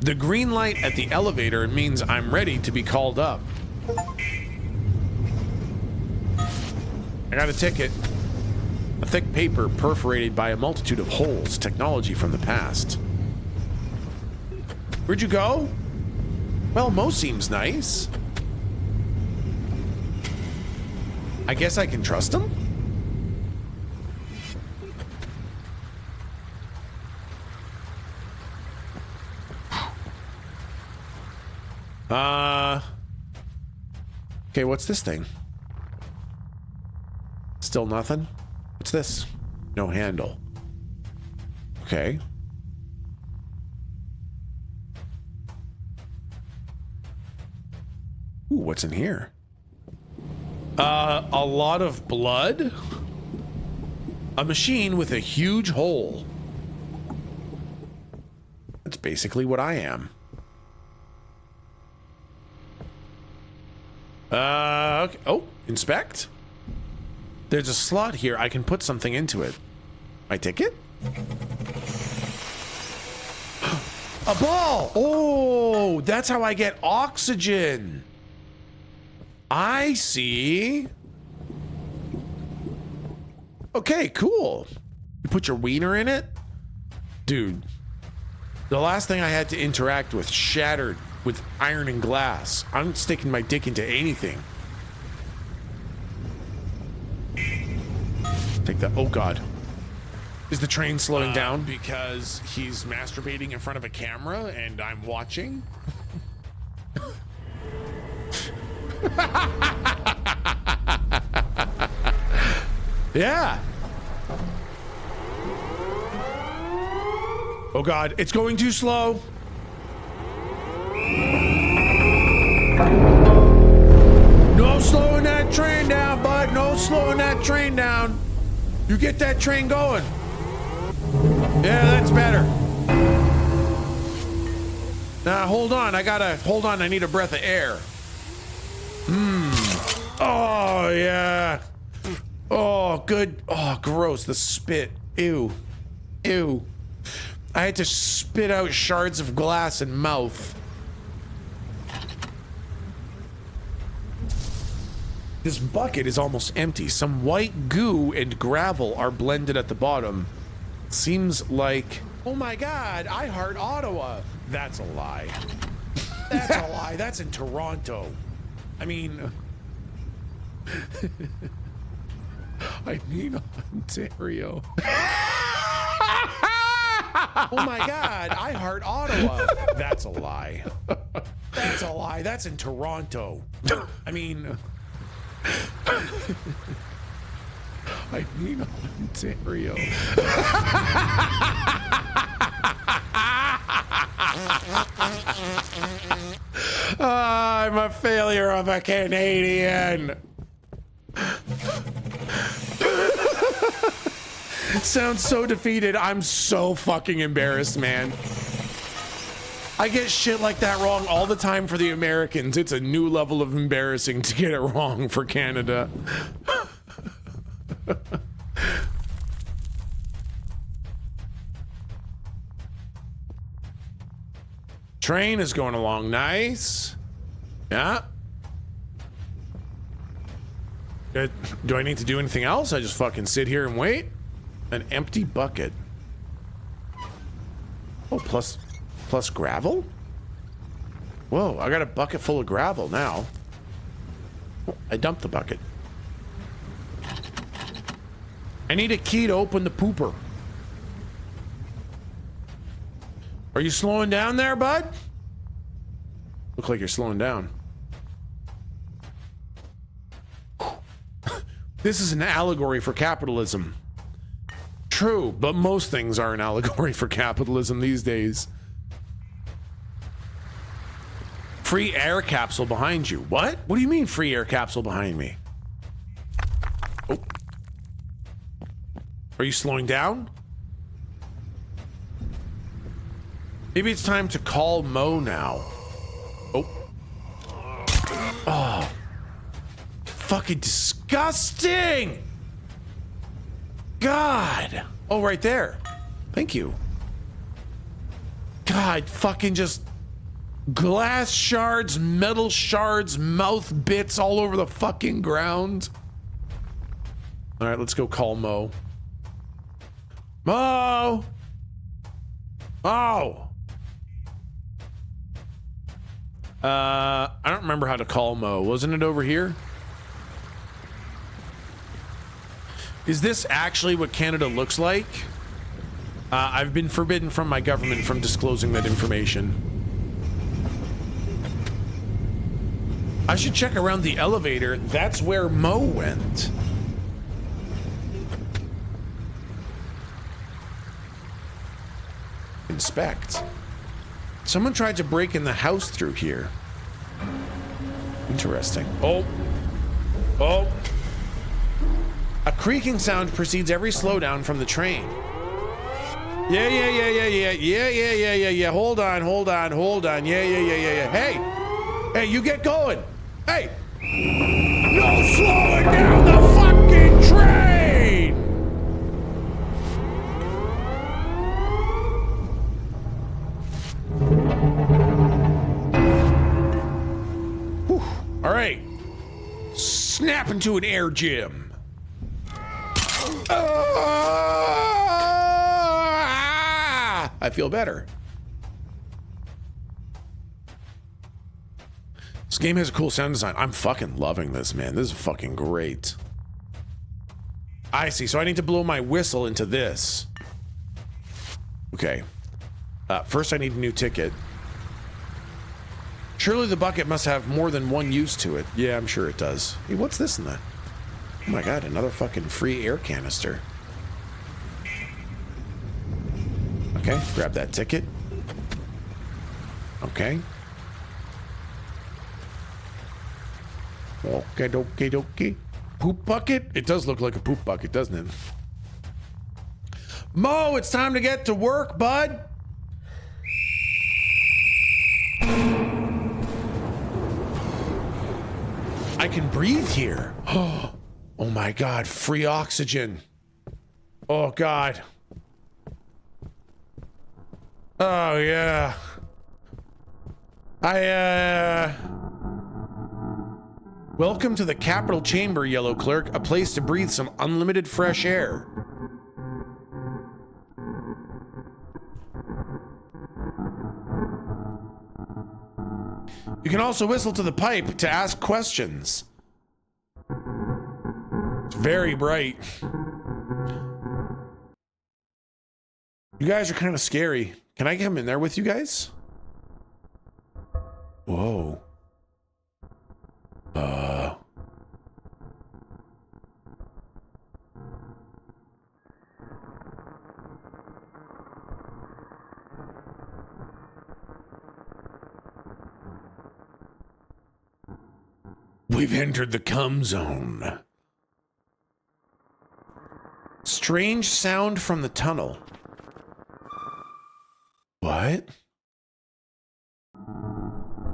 The green light at the elevator means I'm ready to be called up. I got a ticket. A thick paper perforated by a multitude of holes. Technology from the past. Where'd you go? Well, Mo seems nice. I guess I can trust him? Okay, what's this thing? Still nothing? What's this? No handle. Okay. Ooh, what's in here? A lot of blood? A machine with a huge hole. That's basically what I am. Okay. Oh, inspect. There's a slot here. I can put something into it. My ticket? A ball. Oh, that's how I get oxygen. I see. Okay, cool. You put your wiener in it? Dude, the last thing I had to interact with shattered with iron and glass. I'm sticking my dick into anything. Take that. Oh, God. Is the train slowing down? Because he's masturbating in front of a camera and I'm watching. Yeah. Oh, God. It's going too slow. No slowing that train down, bud. No slowing that train down. You get that train going. Yeah, that's better. Now, hold on. Hold on. I need a breath of air. Oh, yeah. Oh, good. Oh, gross. The spit. Ew. Ew. I had to spit out shards of glass in mouth. This bucket is almost empty. Some white goo and gravel are blended at the bottom. Seems like... Oh my God, I heart Ottawa. That's a lie. That's a lie. That's in Toronto. I mean... I mean Ontario. Oh my God, I heart Ottawa. That's a lie. That's a lie. That's in Toronto. I mean... I mean Ontario. I'm a failure of a Canadian. Sounds so defeated. I'm so fucking embarrassed, man. I get shit like that wrong all the time for the Americans. It's a new level of embarrassing to get it wrong for Canada. Train is going along nice. Yeah. Do I need to do anything else? I just fucking sit here and wait? An empty bucket. Oh, plus gravel? Whoa, I got a bucket full of gravel now. Oh, I dumped the bucket. I need a key to open the pooper. Are you slowing down there, bud? Look like you're slowing down. This is an allegory for capitalism. True, but most things are an allegory for capitalism these days. Free air capsule behind you. What? What do you mean free air capsule behind me? Oh. Are you slowing down? Maybe it's time to call Mo now. Oh. Oh. Fucking disgusting! God. Oh, right there. Thank you. God, fucking just glass shards, metal shards, mouth bits all over the fucking ground. All right, let's go call Mo. Mo! Oh! I don't remember how to call Mo. Wasn't it over here? Is this actually what Canada looks like? I've been forbidden from my government from disclosing that information. I should check around the elevator. That's where Mo went. Inspect. Someone tried to break in the house through here. Interesting. Oh. Oh. A creaking sound precedes every slowdown from the train. Yeah. Hold on. Yeah. Hey, you get going. Hey. No slowing down the fucking train. All right. Snap into an air gym. I feel better. This game has a cool sound design. I'm fucking loving this, man. This is fucking great. I see. So I need to blow my whistle into this. Okay. First, I need a new ticket. Surely the bucket must have more than one use to it. Yeah, I'm sure it does. Hey, what's this in the... Oh my god, another fucking free air canister. Okay, grab that ticket. Okay. Okay, dokie, dokie. Poop bucket? It does look like a poop bucket, doesn't it? Mo, it's time to get to work, bud. I can breathe here. Oh my god, free oxygen. Oh god. Oh yeah. Welcome to the Capital Chamber, Yellow Clerk, a place to breathe some unlimited fresh air. You can also whistle to the pipe to ask questions. It's very bright. You guys are kind of scary. Can I come in there with you guys? Whoa. We've entered the cum zone. Strange sound from the tunnel. What?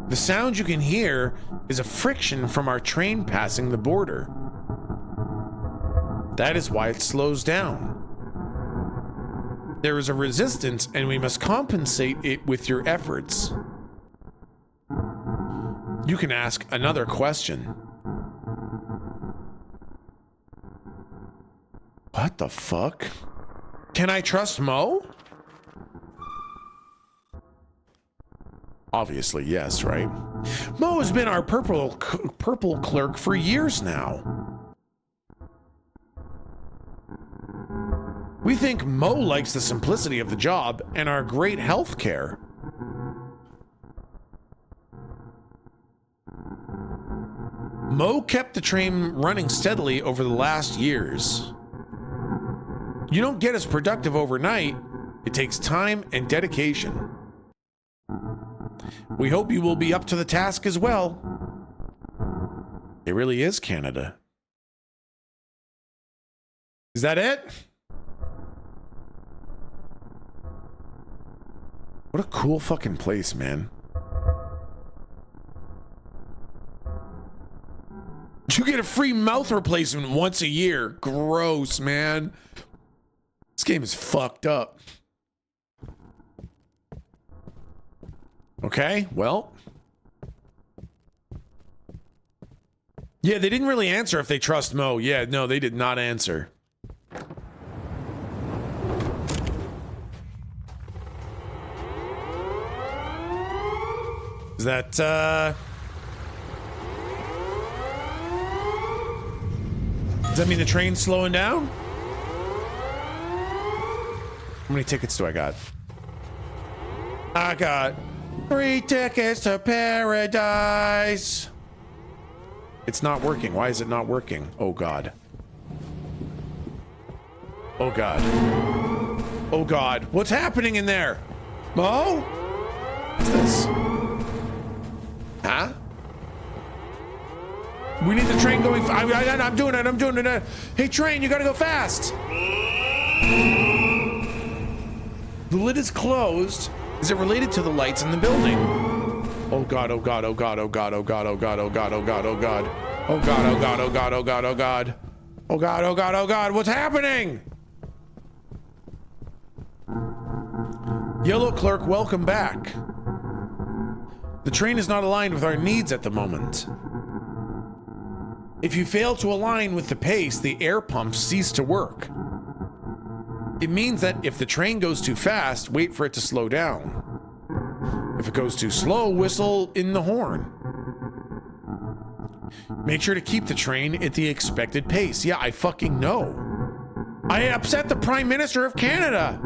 The sound you can hear is a friction from our train passing the border. That is why it slows down. There is a resistance, and we must compensate it with your efforts. You can ask another question. What the fuck? Can I trust Mo? Obviously, yes, right? Mo has been our purple clerk for years now. We think Mo likes the simplicity of the job and our great health care. Mo kept the train running steadily over the last years. You don't get as productive overnight. It takes time and dedication. We hope you will be up to the task as well. It really is Canada. Is that it? What a cool fucking place, man. You get a free mouth replacement once a year. Gross, man. This game is fucked up. Okay, well. Yeah, they didn't really answer if they trust Mo. Yeah, no, they did not answer. Is that, does that mean the train's slowing down? How many tickets do I got? I got 3 tickets to paradise. It's not working. Why is it not working? Oh God. Oh God. Oh God. What's happening in there? Mo? What's this? Huh? We need the train going. I'm doing it. I'm doing it. Hey, train, you gotta go fast. The lid is closed. Is it related to the lights in the building? Oh God, oh God, oh God, oh God, oh God, oh God, oh God, oh God, oh God. Oh God, oh God, oh God, oh God, oh God. Oh God, oh God, oh God, what's happening? Yellow Clerk, welcome back. The train is not aligned with our needs at the moment. If you fail to align with the pace, the air pumps cease to work. It means that if the train goes too fast, wait for it to slow down. If it goes too slow, whistle in the horn. Make sure to keep the train at the expected pace. Yeah, I fucking know. I upset the Prime Minister of Canada.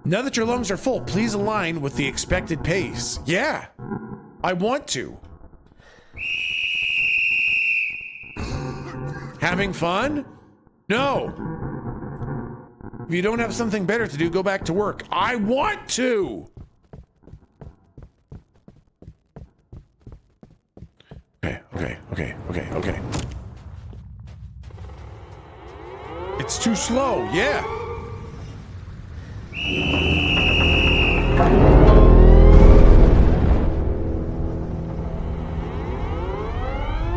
Now that your lungs are full, please align with the expected pace. Yeah, I want to. Having fun? No. If you don't have something better to do, go back to work. I want to. Okay. It's too slow, yeah.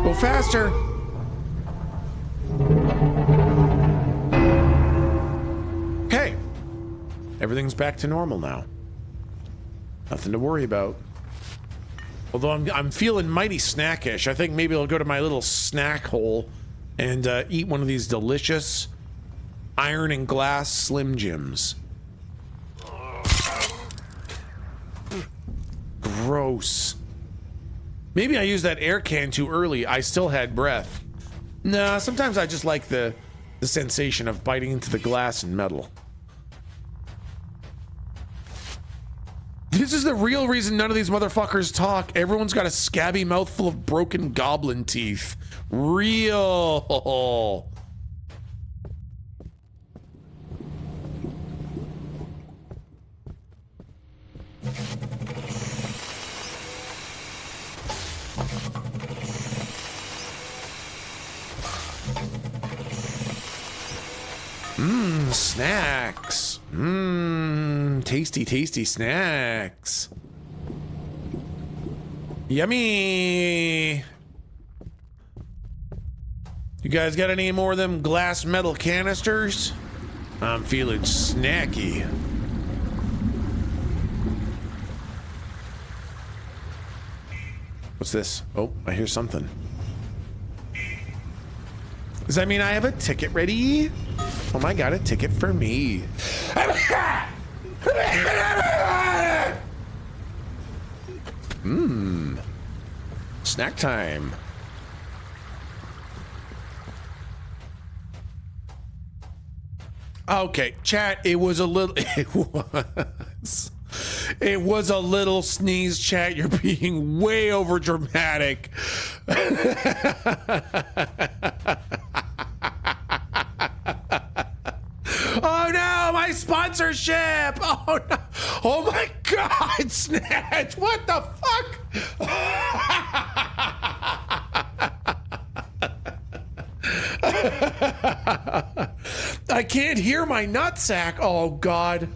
Go faster. Okay. Everything's back to normal now. Nothing to worry about. Although I'm feeling mighty snackish. I think maybe I'll go to my little snack hole and eat one of these delicious iron and glass Slim Jims. Gross. Maybe I used that air can too early. I still had breath. Nah, sometimes I just like the sensation of biting into the glass and metal. This is the real reason none of these motherfuckers talk. Everyone's got a scabby mouthful of broken goblin teeth. Real. Snacks. Tasty snacks. Yummy. You guys got any more of them glass metal canisters? I'm feeling snacky. What's this? Oh, I hear something. Does that mean I have a ticket ready? Oh my god, a ticket for me. Snack time. Okay, chat, it was a little sneeze, chat. You're being way over dramatic. Oh no, my sponsorship! Oh no! Oh my god, Snatch! What the fuck? I can't hear my nutsack. Oh god.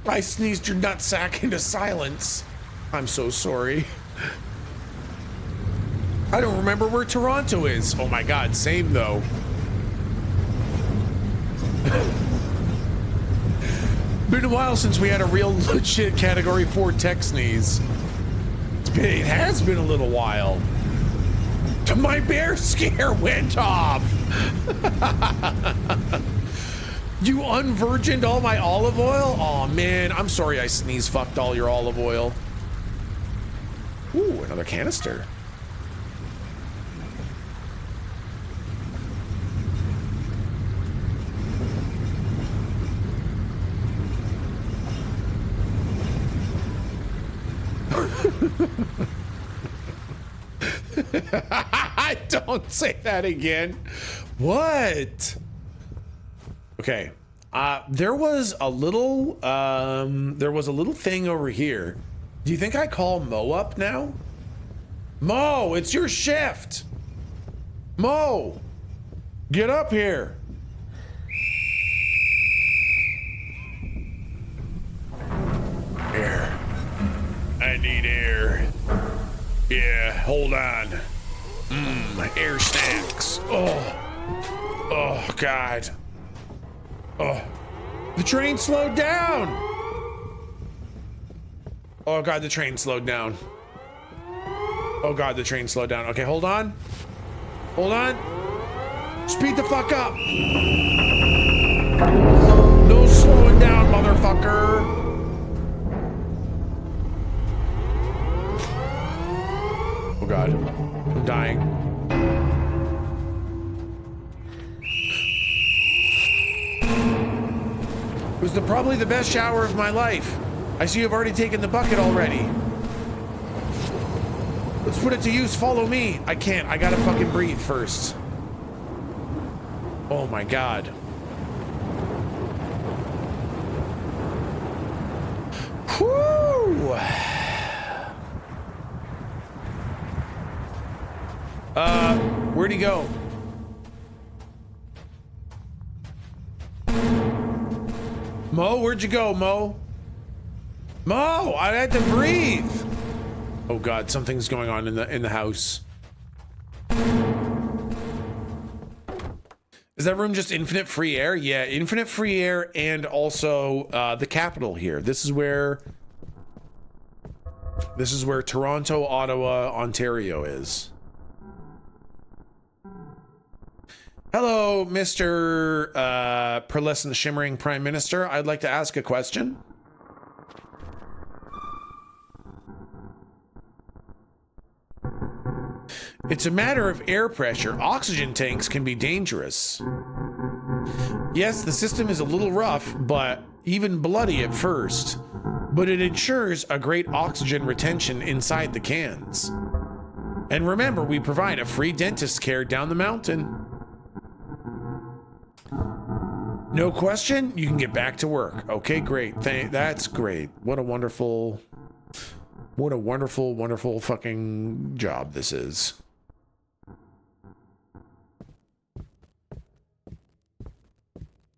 I sneezed your nutsack into silence. I'm so sorry. I don't remember where Toronto is. Oh my god, same though. Been a while since we had a real legit category 4 tech sneeze. It has been a little while. My bear scare went off. You unvirgined all my olive oil? Oh man, I'm sorry I sneeze fucked all your olive oil. Ooh, another canister. Don't say that again. What? Okay. There was a little thing over here. Do you think I call Mo up now? Mo, it's your shift. Mo, get up here. Air. I need air. Yeah, hold on. Air snacks. Oh, God. Oh, the train slowed down. Oh, God, the train slowed down. Oh God, the train slowed down. Okay, hold on. Hold on. Speed the fuck up. No slowing down, motherfucker. Oh God, I'm dying. It was probably the best shower of my life. I see you've already taken the bucket already. Let's put it to use. Follow me. I can't. I gotta fucking breathe first. Oh my God. Whoo! Where'd he go? Mo, where'd you go, Mo? Mo, I had to breathe. Oh God, something's going on in the house. Is that room just infinite free air? Yeah, infinite free air, and also the capital here. This is where Toronto, Ottawa, Ontario is. Hello, Mr. Pearlescent Shimmering Prime Minister. I'd like to ask a question. It's a matter of air pressure. Oxygen tanks can be dangerous. Yes, the system is a little rough, but even bloody at first. But it ensures a great oxygen retention inside the cans. And remember, we provide a free dentist care down the mountain. No question, you can get back to work. Okay, great. That's great. What a wonderful, wonderful fucking job this is.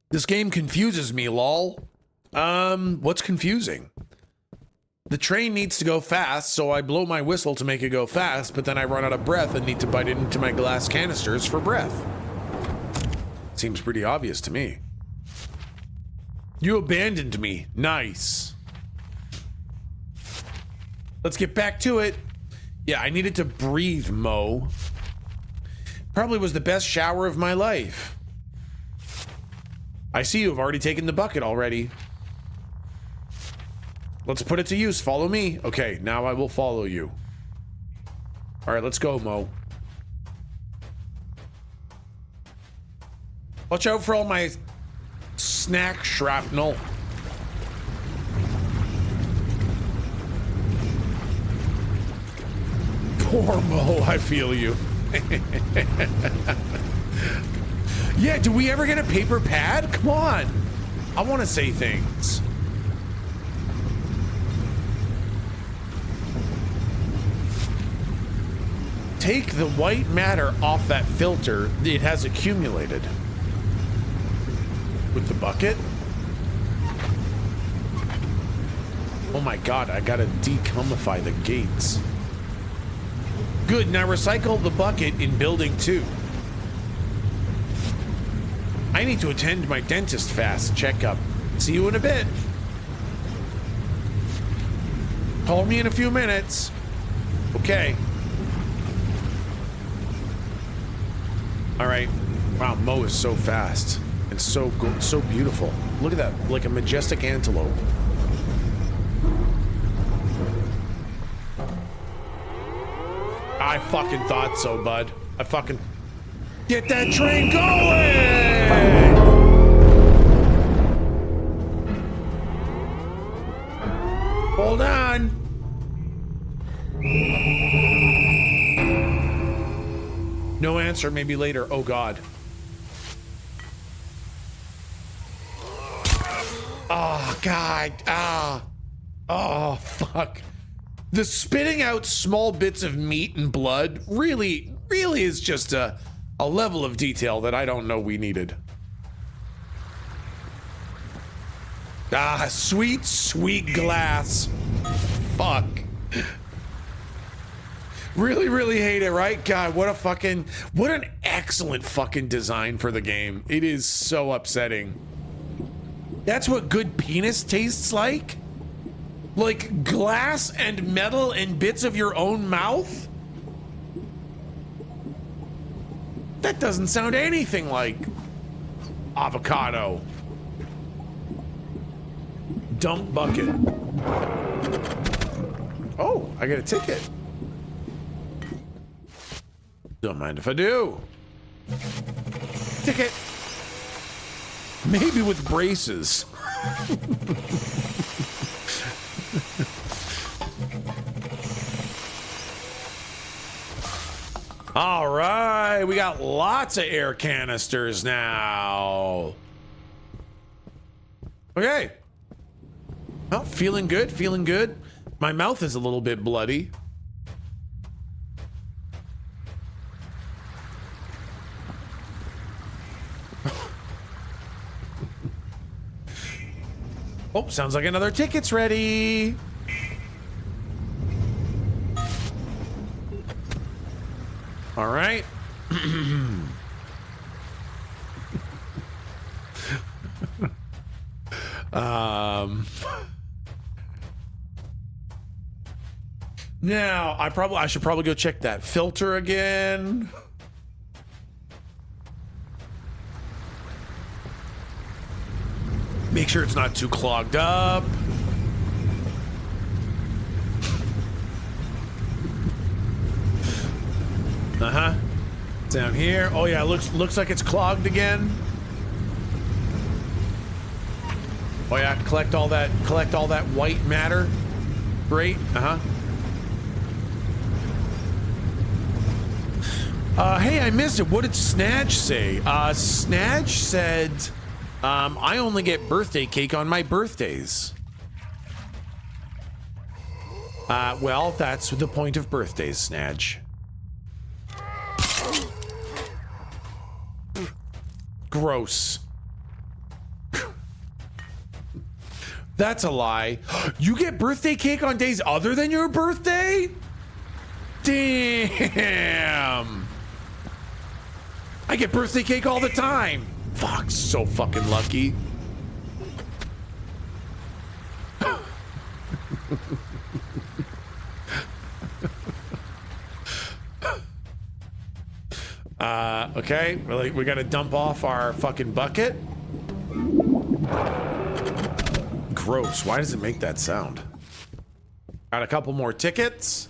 This game confuses me, lol. What's confusing? The train needs to go fast, so I blow my whistle to make it go fast, but then I run out of breath and need to bite into my glass canisters for breath. Seems pretty obvious to me. You abandoned me. Nice. Let's get back to it. Yeah, I needed to breathe, Mo. Probably was the best shower of my life. I see you've already taken the bucket already. Let's put it to use. Follow me. Okay, now I will follow you. All right, let's go, Mo. Watch out for all my snack shrapnel. Poor Mo, I feel you. Yeah, do we ever get a paper pad? Come on. I want to say things. Take the white matter off that filter. It has accumulated. With the bucket? Oh my God, I gotta decumify the gates. Good, now recycle the bucket in building 2. I need to attend my dentist fast checkup. See you in a bit. Call me in a few minutes. Okay. All right. Wow, Mo is so fast. It's so good, so beautiful. Look at that, like a majestic antelope. I fucking thought so, bud. I fucking... Get that train going! Hold on. No answer, maybe later. Oh God. Oh God. Ah. Oh fuck. The spitting out small bits of meat and blood really is just a level of detail that I don't know we needed. Ah, sweet, sweet glass. Fuck. Really hate it, right? God, what an excellent fucking design for the game. It is so upsetting. That's what good penis tastes like? Like glass and metal and bits of your own mouth? That doesn't sound anything like avocado. Dump bucket. Oh, I got a ticket. Don't mind if I do. Ticket. Maybe with braces. All right, we got lots of air canisters now. Okay. Oh, feeling good, feeling good. My mouth is a little bit bloody. Oh, sounds like another ticket's ready. All right. Now, I should probably go check that filter again. Make sure it's not too clogged up. Uh-huh. Down here. Oh yeah, looks like it's clogged again. Oh yeah, collect all that white matter. Great. Uh-huh. Hey, I missed it. What did Snatch say? Snatch said, I only get birthday cake on my birthdays. Well, that's the point of birthdays, Snatch. Gross. That's a lie. You get birthday cake on days other than your birthday? Damn. I get birthday cake all the time. Fuck, so fucking lucky. Okay, we gotta dump off our fucking bucket. Gross, why does it make that sound? Got a couple more tickets.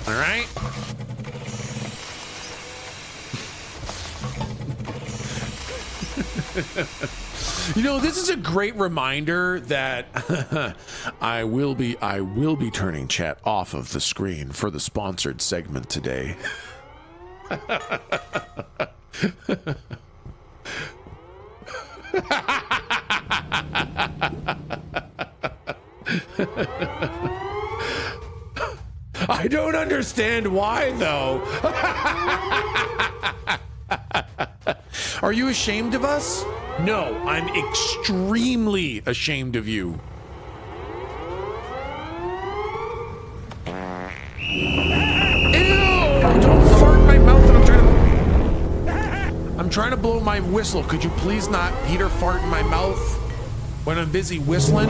All right. You know, this is a great reminder that I will be turning chat off of the screen for the sponsored segment today. I don't understand why, though. Are you ashamed of us? No, I'm extremely ashamed of you. Ew! Don't fart in my mouth and I'm trying to blow my whistle. Could you please not Peter fart in my mouth when I'm busy whistling?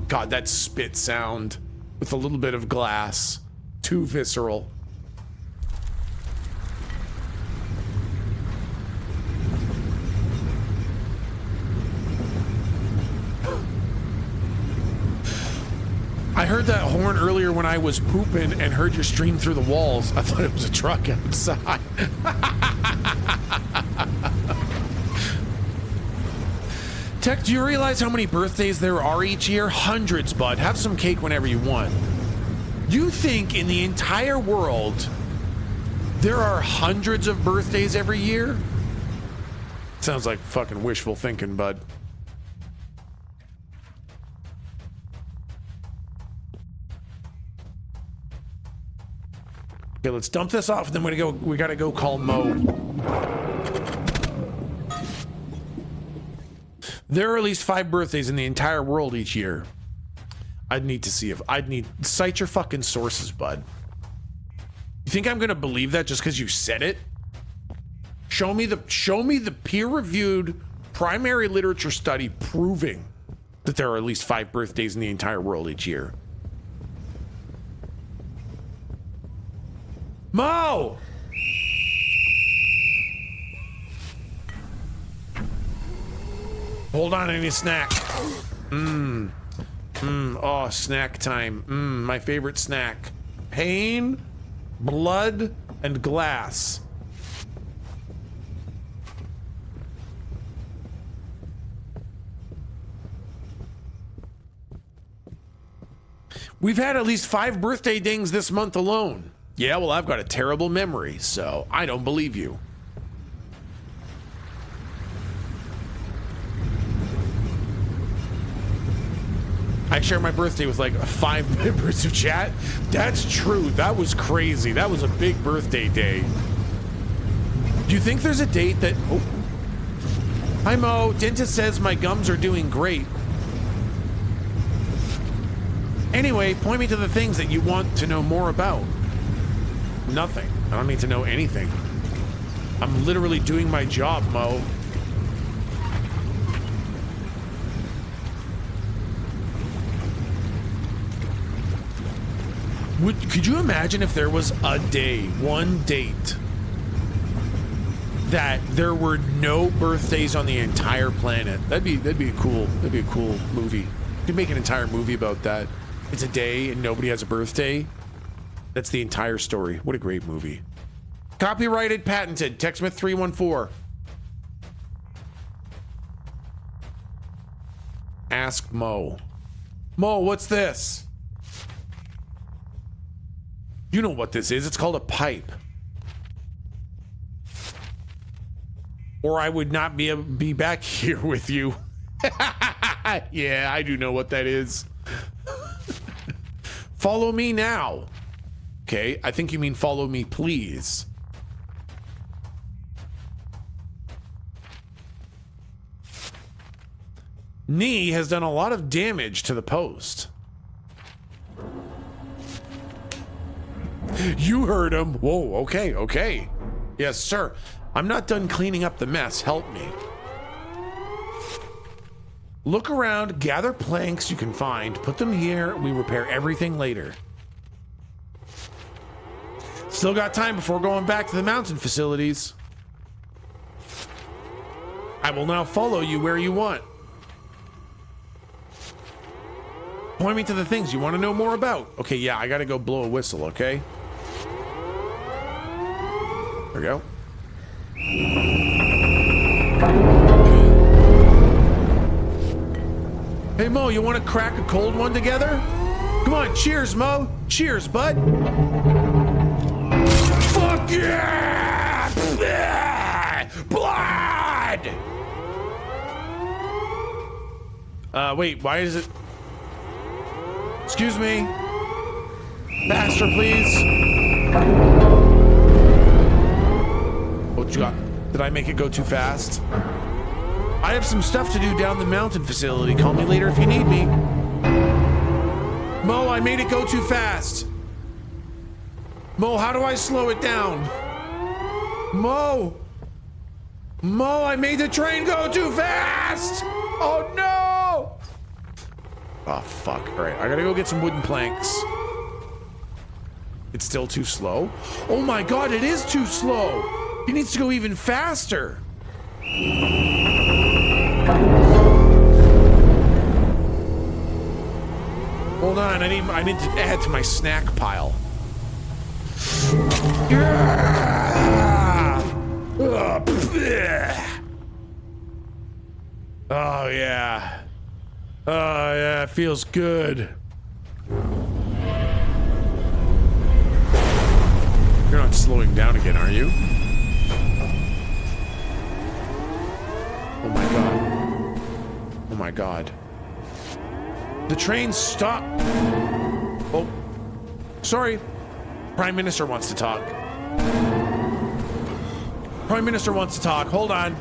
God, that spit sound with a little bit of glass. Too visceral. I heard that horn earlier when I was pooping and heard your stream through the walls. I thought it was a truck outside. Tech, do you realize how many birthdays there are each year? Hundreds, bud. Have some cake whenever you want. You think in the entire world there are hundreds of birthdays every year? Sounds like fucking wishful thinking, bud. Okay, let's dump this off, and then we gotta go call Mo. There are at least 5 birthdays in the entire world each year. Cite your fucking sources, bud. You think I'm gonna believe that just because you said it? Show me the peer-reviewed primary literature study proving that there are at least 5 birthdays in the entire world each year. Mo! Hold on, I need a snack. Oh, snack time. My favorite snack. Pain, blood, and glass. We've had at least 5 birthday dings this month alone. Yeah, well, I've got a terrible memory, so I don't believe you. I share my birthday with like 5 members of chat. That's true. That was crazy. That was a big birthday day. Do you think there's a date that... Oh. Hi, Mo. Dentist says my gums are doing great. Anyway, point me to the things that you want to know more about. Nothing. I don't need to know anything. I'm literally doing my job, Mo. Could you imagine if there was a day, one date, that there were no birthdays on the entire planet? That'd be a cool movie. You could make an entire movie about that. It's a day and nobody has a birthday. That's the entire story. What a great movie. Copyrighted, patented. TechSmith 314. Ask Mo. Mo, what's this? You know what this is. It's called a pipe. Or I would not be back here with you. Yeah, I do know what that is. Follow me now. Okay, I think you mean follow me, please. Knee has done a lot of damage to the post. You heard him. Whoa, okay, okay. Yes, sir. I'm not done cleaning up the mess. Help me. Look around, gather planks you can find, put them here. We repair everything later. Still got time before going back to the mountain facilities. I will now follow you where you want. Point me to the things you want to know more about. Okay, yeah, I gotta go blow a whistle, okay? There we go. Hey, Mo, you want to crack a cold one together? Come on, cheers, Mo. Cheers, bud. Fuck yeah! Blood! Wait, why is it... Excuse me. Faster, please. What you got? Did I make it go too fast? I have some stuff to do down the mountain facility. Call me later if you need me. Mo, I made it go too fast. Mo, how do I slow it down? Mo! Mo, I made the train go too fast! Oh no! Oh fuck, all right, I gotta go get some wooden planks. It's still too slow? Oh my god, it is too slow! He needs to go even faster! Hold on, I need to add to my snack pile. Oh yeah. Oh yeah, it feels good. You're not slowing down again, are you? Oh my god. Oh my god. The train stopped. Oh, sorry. Prime Minister wants to talk. Prime Minister wants to talk. Hold on.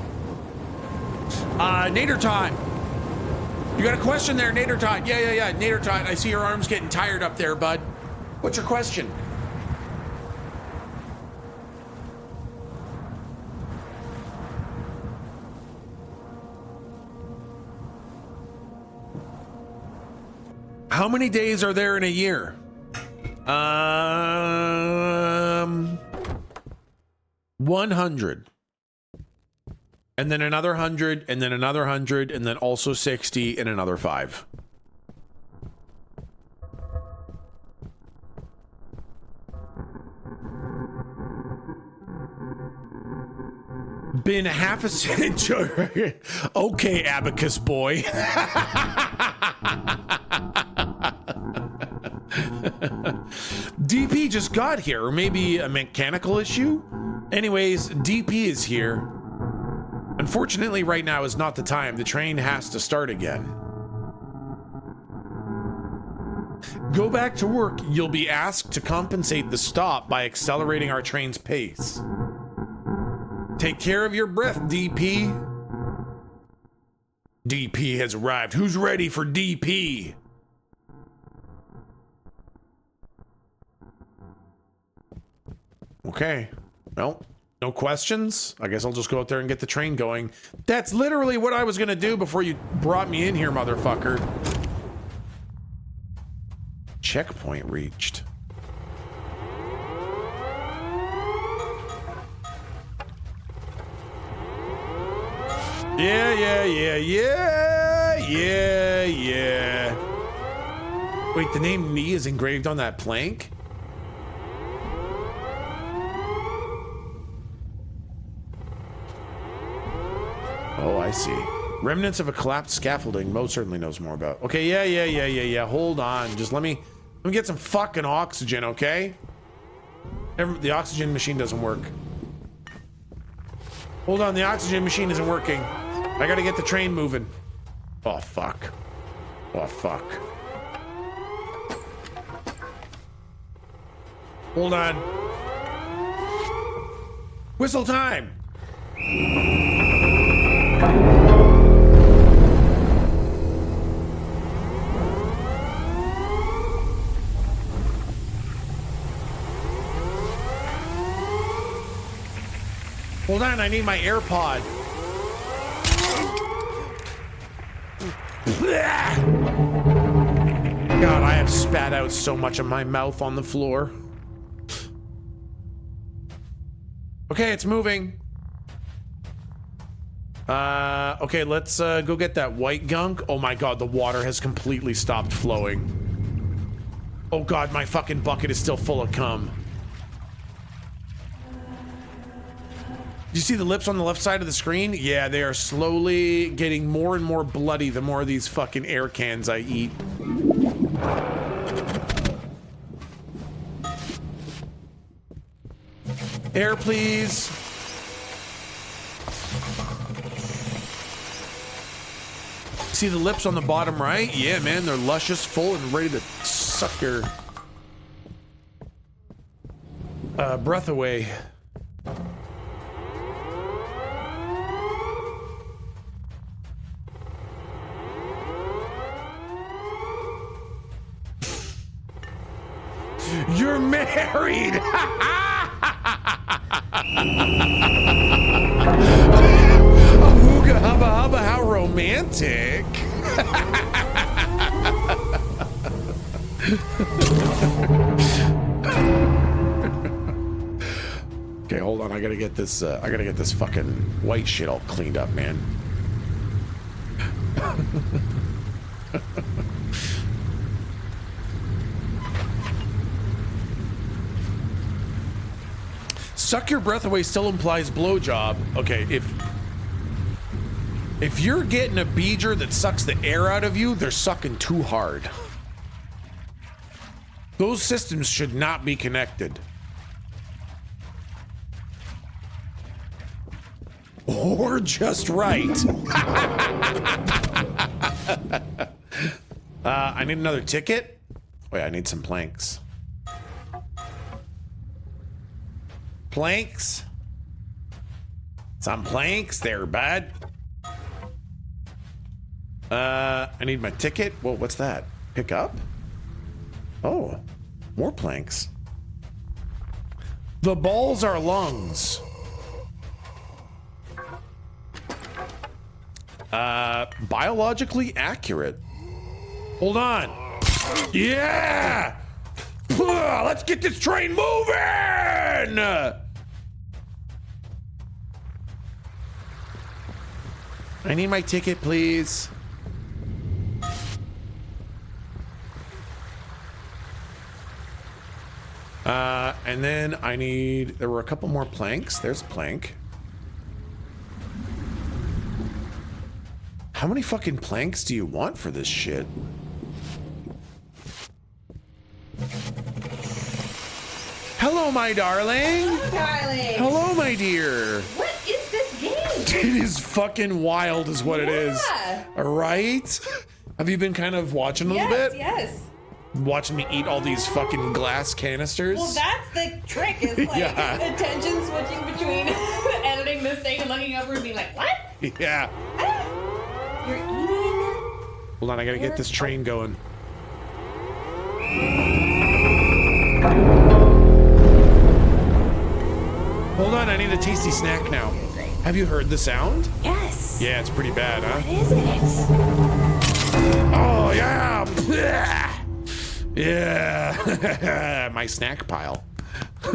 Nader Todd. You got a question there, Nader Todd? Yeah. Nader Todd, I see your arm's getting tired up there, bud. What's your question? How many days are there in a year? 100. And then another 100, and then another 100, and then also 60, and another 5. Been half a century. Okay, abacus boy. DP just got here, or maybe a mechanical issue? Anyways, DP is here. Unfortunately, right now is not the time. The train has to start again. Go back to work. You'll be asked to compensate the stop by accelerating our train's pace. Take care of your breath, DP. DP has arrived. Who's ready for DP? Okay. Well, no questions. I guess I'll just go out there and get the train going. That's literally what I was gonna do before you brought me in here, motherfucker. Checkpoint reached. Yeah. Wait, the name "me" is engraved on that plank? Oh, I see. Remnants of a collapsed scaffolding. Mo certainly knows more about. Okay, yeah. Hold on. Just let me get some fucking oxygen, okay? The oxygen machine doesn't work. Hold on, the oxygen machine isn't working. I gotta get the train moving. Oh, fuck. Oh, fuck. Hold on. Whistle time! Hold on, I need my AirPod. God, I have spat out so much of my mouth on the floor. Okay, it's moving. Okay, let's go get that white gunk. Oh my God, the water has completely stopped flowing. Oh God, my fucking bucket is still full of cum. Do you see the lips on the left side of the screen? Yeah, they are slowly getting more and more bloody the more of these fucking air cans I eat. Air, please. See the lips on the bottom right? Yeah, man, they're luscious, full, and ready to suck your breath away. You're married! Ahooga hubba hubba, how romantic! Okay, hold on. I gotta get this fucking white shit all cleaned up, man. Suck your breath away still implies blowjob. Okay, if you're getting a beeger that sucks the air out of you, they're sucking too hard. Those systems should not be connected. Or just right. I need another ticket. Wait, I need some planks. Planks. Some planks there, bud. I need my ticket. Whoa, what's that? Pick up? Oh, more planks. The balls are lungs. Biologically accurate. Hold on. Yeah! Let's get this train moving! I need my ticket, please. And then I need, there were a couple more planks. There's a plank. How many fucking planks do you want for this shit? Hello, my darling. Darling. Hello, my dear. What is this game? It is fucking wild is what it is. All right? Have you been kind of watching a little bit? Yes. Watching me eat all these fucking glass canisters? Well, that's the trick, is like attention switching between editing this thing and looking over and being like, what? Yeah. You're eating? Hold on, I gotta get this train going. Hold on, I need a tasty snack now. Have you heard the sound? Yes. Yeah, it's pretty bad, huh? What is it? Oh, yeah. Yeah. My snack pile. I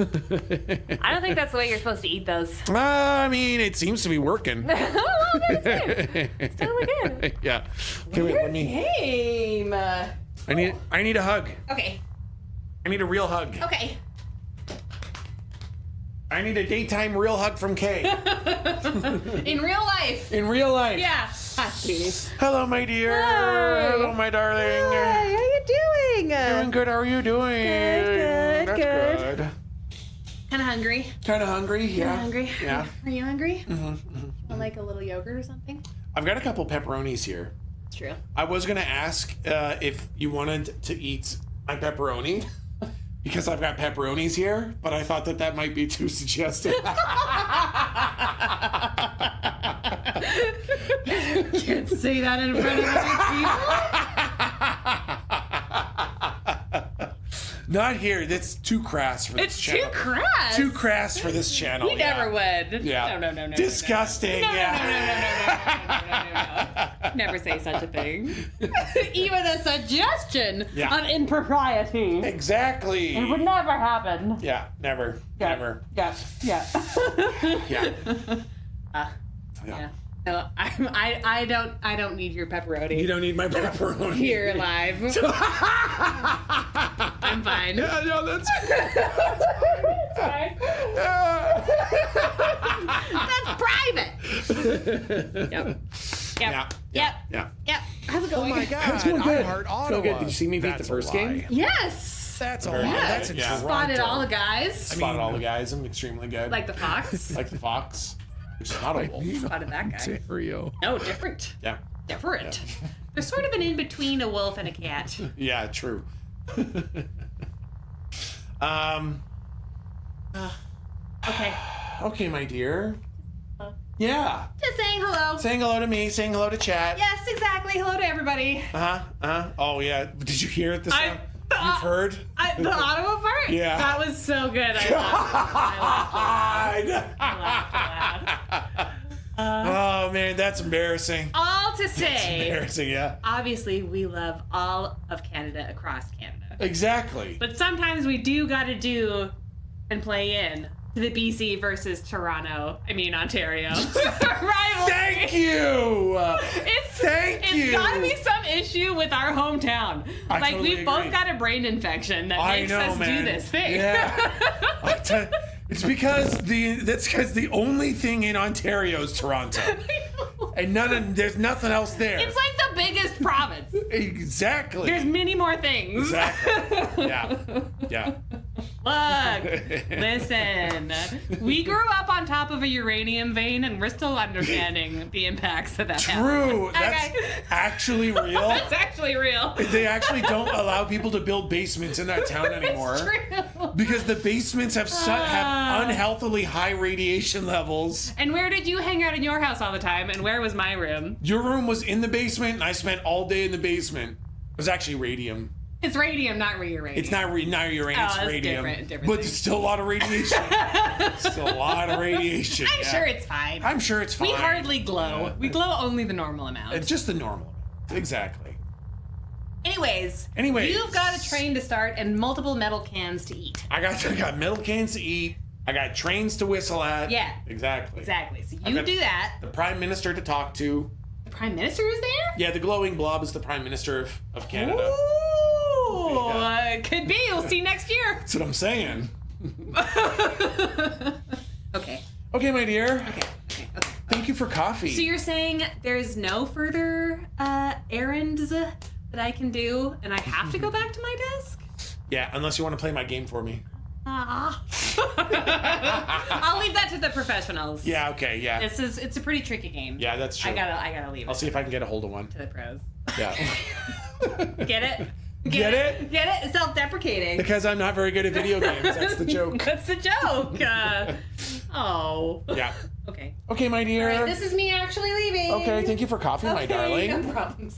don't think that's the way you're supposed to eat those. I mean, it seems to be working. Oh, well, that's good. It's totally good. Yeah. Okay, wait, let me. Game. I need a hug. Okay. I need a real hug. Okay. I need a daytime real hug from Kay. In real life. In real life. Yeah. Hi, sweetie. Hello, my dear. Hi. Hello, my darling. Hi, how you doing? Doing good. How are you doing? Good. That's good. Kind of hungry. Kind of hungry. Yeah. Kind of hungry. Yeah. Are you hungry? Like a little yogurt or something? I've got a couple pepperonis here. It's true. I was gonna ask if you wanted to eat my pepperoni. Because I've got pepperonis here, but I thought that might be too suggestive. Can't say that in front of other people. Not here. That's too crass for this channel. It's too crass. Too crass for this channel. We never would. Yeah. No. Disgusting. No. Yeah. Never say such a thing. Even a suggestion Yeah. of impropriety. Exactly. It would never happen. Yeah. Never. Yeah. Never. Yeah. Yeah. Yeah. No, I don't need your pepperoni. You don't need my pepperoni. Here live. I'm fine. Yeah, no, that's fine. That's private. Yep. How's it going? Oh my God. It's going good. Heart Going good. Did you see me beat the first game? Yes. That's a Very lie. good. That's in Yeah. Toronto. Spotted all the guys. Spotted all the guys. I'm extremely good. Like the fox. Like the fox. Which is not a wolf. Spotted that guy. Ontario. No, different. Yeah. Different. There's sort of an in between a wolf and a cat. Yeah, true. Okay. Okay, my dear. Yeah. Just saying hello. Saying hello to me, saying hello to chat. Yes, exactly. Hello to everybody. Oh, yeah. Did you hear it this time? You've heard? The audible part? Yeah. That was so good. I laughed. Oh, man, that's embarrassing. All to say, That's embarrassing, yeah. obviously, we love all of Canada across Canada. Exactly. But sometimes we do got to do and play in to the BC versus Ontario. Rivalry. Thank you. It's got to be some issue with our hometown. I like totally we've both agree. got a brain infection that makes us do this thing. Yeah. It's because the only thing in Ontario is Toronto, and there's nothing else there. It's like the biggest province. Exactly. There's many more things. Exactly. Yeah. Look, listen. We grew up on top of a uranium vein, and we're still understanding the impacts of that. True. That's actually real. That's actually real. They actually don't allow people to build basements in that town anymore. It's true. Because the basements have unhealthily high radiation levels. And where did you hang out in your house all the time? And where was my room? Your room was in the basement, and I spent all day in the basement. It was actually radium. It's radium, not uranium. It's not uranium, it's that's radium. different But there's still a lot of radiation. Still a lot of radiation. I'm sure it's fine. I'm sure it's fine. We hardly glow. Yeah. We glow only the normal amount. It's just the normal. Exactly. Anyways, Anyways. you've got a train to start and multiple metal cans to eat. I got metal cans to eat. I got trains to whistle at. Yeah. Exactly. Exactly. So I you got do that. The Prime Minister to talk to. The Prime Minister is there? Yeah, the glowing blob is the Prime Minister of Canada. Ooh, could be. We'll see next year. That's what I'm saying. Okay. Okay, my dear. Okay. Thank you for coffee. So you're saying there's no further errands that I can do, and I have to go back to my desk? Yeah, unless you want to play my game for me. I'll leave that to the professionals. Yeah, okay, yeah. It's a pretty tricky game. Yeah, that's true. I gotta leave it. I'll see if I can get a hold of one. To the pros. Yeah. Get it? Get it? Get it? It's self-deprecating. Because I'm not very good at video games. That's the joke. That's the joke. Oh. Yeah. Okay. Okay, my dear. All right, this is me actually leaving. Okay, thank you for coffee, my darling. No problem.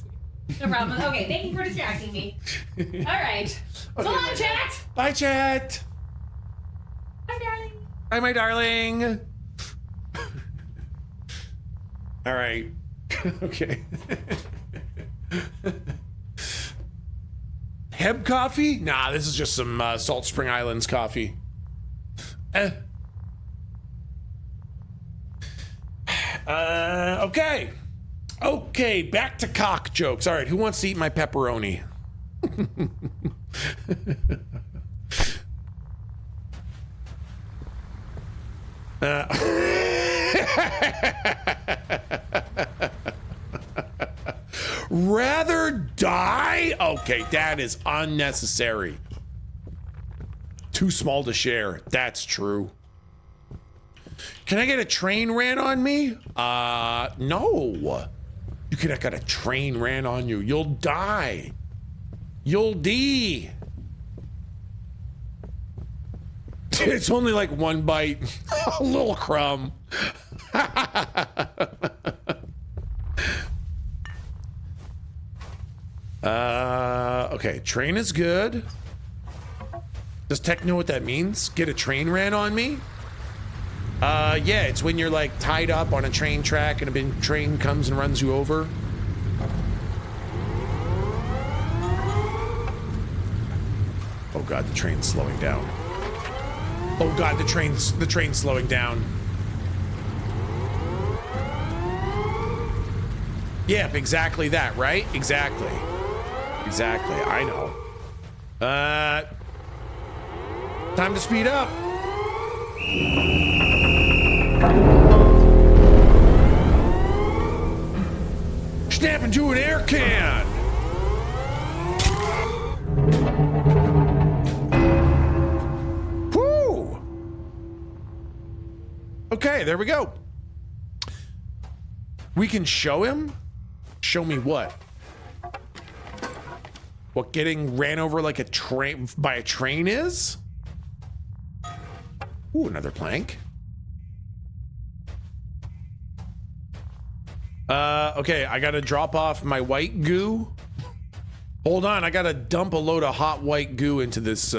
No problem. Okay, thank you for distracting me. All right. So Okay, long, chat. Bye, chat. Bye, darling. Bye, my darling. All right. Okay. Heb coffee? Nah, this is just some Salt Spring Islands coffee. Okay. Okay, back to cock jokes. All right, who wants to eat my pepperoni? Rather die? Okay, that is unnecessary. Too small to share. That's true. Can I get a train ran on me? No. You could have got a train ran on you. You'll die. You'll die. It's only like one bite. A little crumb. Okay, train is good. Does tech know what that means? Get a train ran on me? Yeah, it's when you're like tied up on a train track and a big train comes and runs you over. Oh god, the train's slowing down. Oh god, the train's slowing down. Yep, exactly that, right? Exactly. Exactly, I know. Time to speed up. Snap into an air can. Whoo! Okay, there we go. We can show him? Show me what? What getting ran over like a train by a train is? Ooh, another plank. Okay, I gotta drop off my white goo. Hold on, I gotta dump a load of hot white goo into this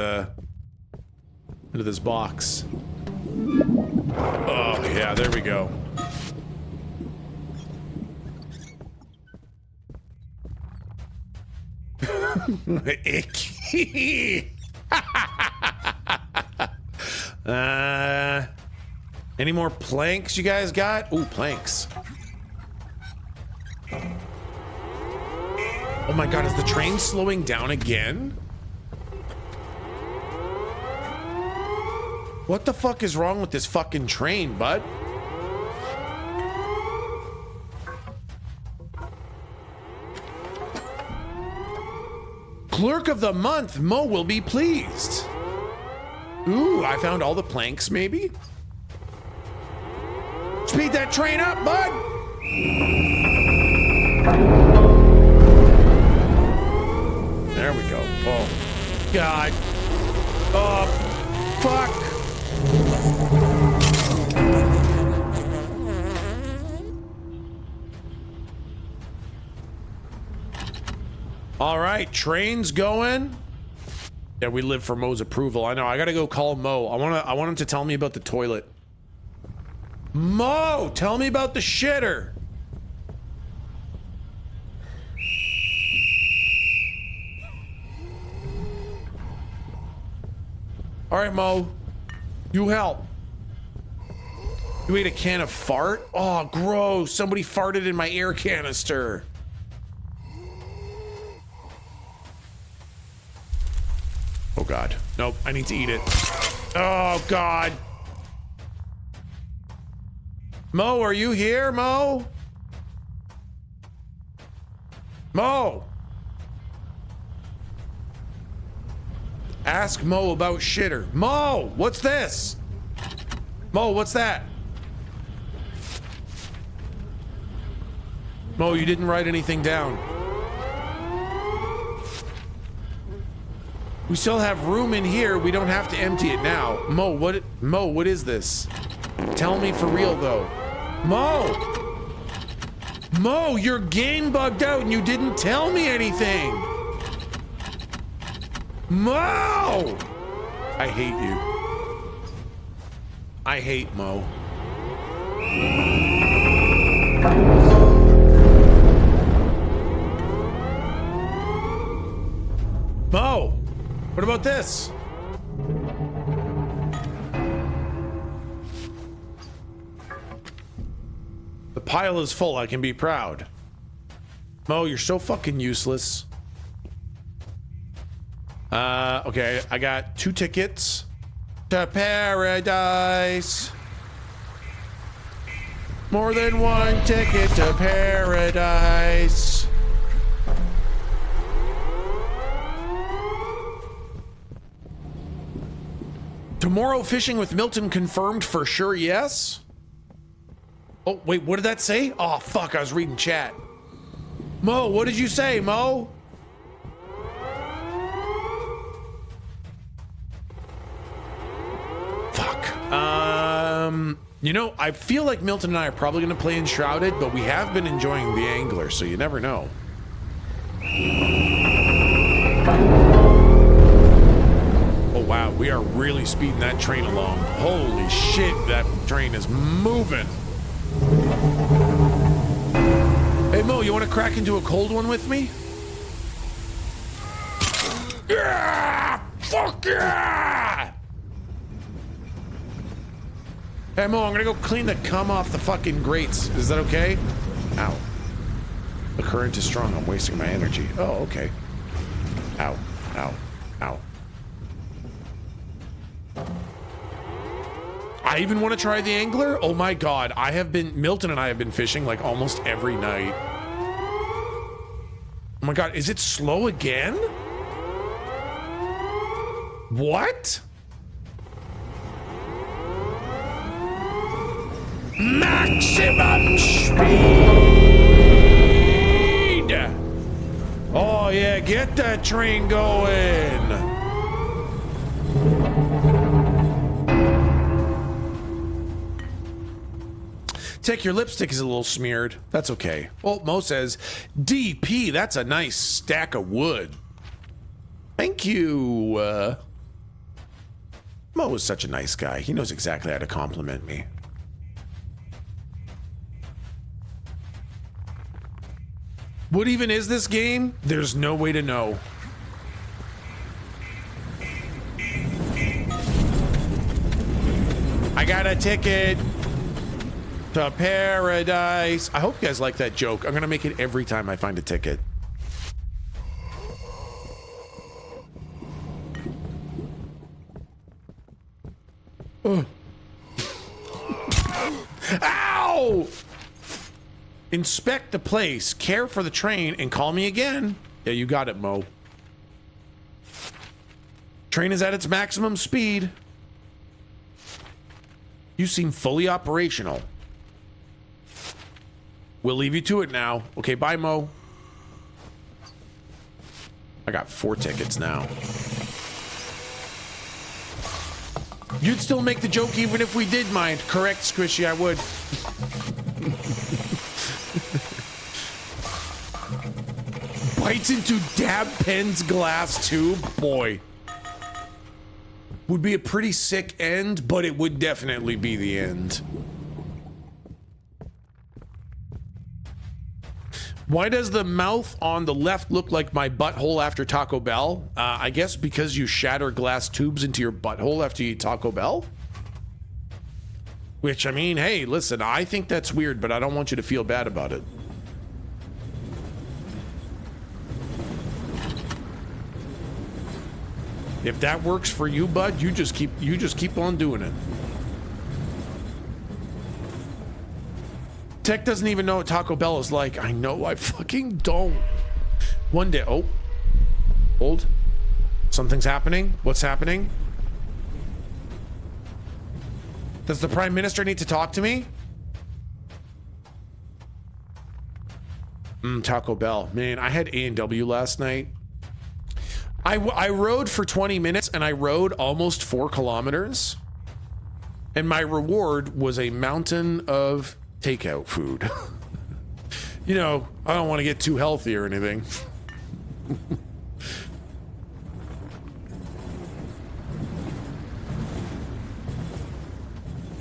box. Oh yeah, there we go. Icky. Any more planks you guys got? Ooh, planks. Oh my god, is the train slowing down again? What the fuck is wrong with this fucking train, bud? Clerk of the month, Mo will be pleased. Ooh, I found all the planks, maybe? Speed that train up, bud! There we go. Oh, God. Oh, fuck. All right, train's going. Yeah, we live for Mo's approval. I know. I gotta go call Mo. I want him to tell me about the toilet. Mo, tell me about the shitter. All right, Mo. You help. You ate a can of fart? Oh, gross. Somebody farted in my air canister. Oh, God. Nope, I need to eat it. Oh, God. Mo, are you here, Mo? Mo! Ask Mo about shitter. Mo, what's this? Mo, what's that? Mo, you didn't write anything down. We still have room in here. We don't have to empty it now. Mo, what is this? Tell me for real though. Mo! Mo, your game bugged out and you didn't tell me anything. Mo! I hate you. I hate Mo. Mo, what about this? The pile is full, I can be proud. Mo, you're so fucking useless. Okay, I got 2 tickets to paradise. More than 1 ticket to paradise. Tomorrow fishing with Milton confirmed for sure, yes? Oh, wait, what did that say? Oh, fuck, I was reading chat. Mo, what did you say, Mo? Fuck. You know, I feel like Milton and I are probably going to play Enshrouded, but we have been enjoying the Angler, so you never know. Oh, wow, we are really speeding that train along. Holy shit, that train is moving. Hey, Mo, you want to crack into a cold one with me? Yeah! Fuck yeah! Hey, Mo, I'm gonna go clean the cum off the fucking grates. Is that okay? Ow. The current is strong. I'm wasting my energy. Oh, okay. Ow. Ow. Ow. I even want to try the Angler? Oh my god. Milton and I have been fishing like almost every night. Oh my god, is it slow again? What? Maximum speed! Oh yeah, get that train going! Tech, your lipstick is a little smeared. That's okay. Well, Mo says, DP, that's a nice stack of wood. Thank you. Mo is such a nice guy. He knows exactly how to compliment me. What even is this game? There's no way to know. I got a ticket to paradise. I hope you guys like that joke. I'm gonna make it every time I find a ticket. Ow! Inspect the place, care for the train, and call me again. Yeah, you got it, Mo. Train is at its maximum speed. You seem fully operational. We'll leave you to it now. Okay, bye, Mo. I got 4 tickets now. You'd still make the joke even if we did mind. Correct, Squishy, I would. Bites into Dab Pen's glass tube? Boy. Would be a pretty sick end, but it would definitely be the end. Why does the mouth on the left look like my butthole after Taco Bell? I guess because you shatter glass tubes into your butthole after you eat Taco Bell. Which, I mean, hey, listen, I think that's weird, but I don't want you to feel bad about it. If that works for you, bud, you just keep on doing it. Tech doesn't even know what Taco Bell is like. I know, I fucking don't. One day, oh, hold. Something's happening. What's happening? Does the Prime Minister need to talk to me? Taco Bell. Man, I had A&W last night. I rode for 20 minutes and I rode almost 4 kilometers. And my reward was a mountain of takeout food. You know, I don't want to get too healthy or anything.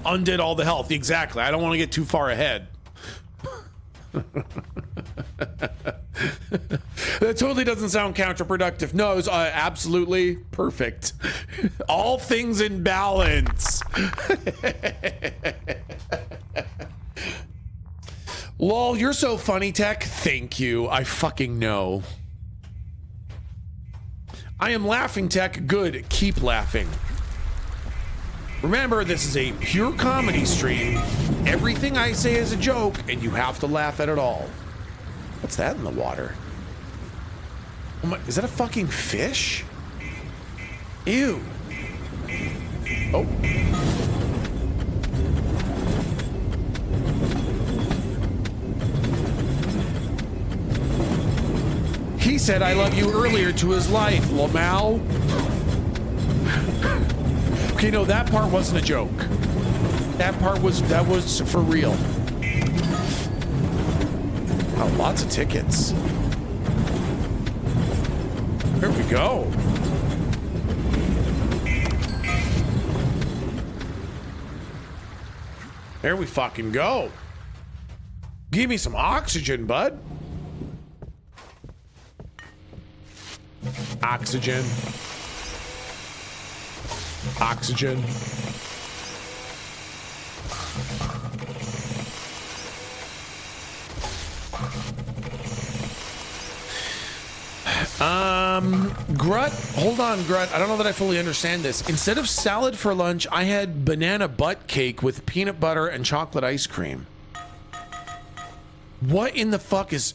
Undid all the health. Exactly. I don't want to get too far ahead. That totally doesn't sound counterproductive. No, it was absolutely perfect. All things in balance. Lol, you're so funny, Tech. Thank you. I fucking know. I am laughing, Tech. Good. Keep laughing. Remember, this is a pure comedy stream. Everything I say is a joke, and you have to laugh at it all. What's that in the water? Oh my, is that a fucking fish? Ew. Oh. He said I love you earlier to his life, Lamau. Okay, no, that part wasn't a joke. That was for real. Oh, lots of tickets. There we go. There we fucking go. Give me some oxygen, bud. Oxygen. Oxygen. Grut, hold on, Grut. I don't know that I fully understand this. Instead of salad for lunch, I had banana butt cake with peanut butter and chocolate ice cream. What in the fuck is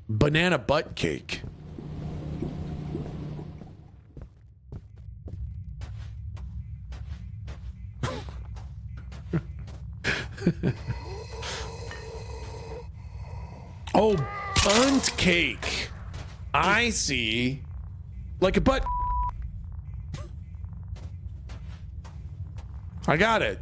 banana butt cake? Oh, bunt cake. I see. Like a butt. I got it.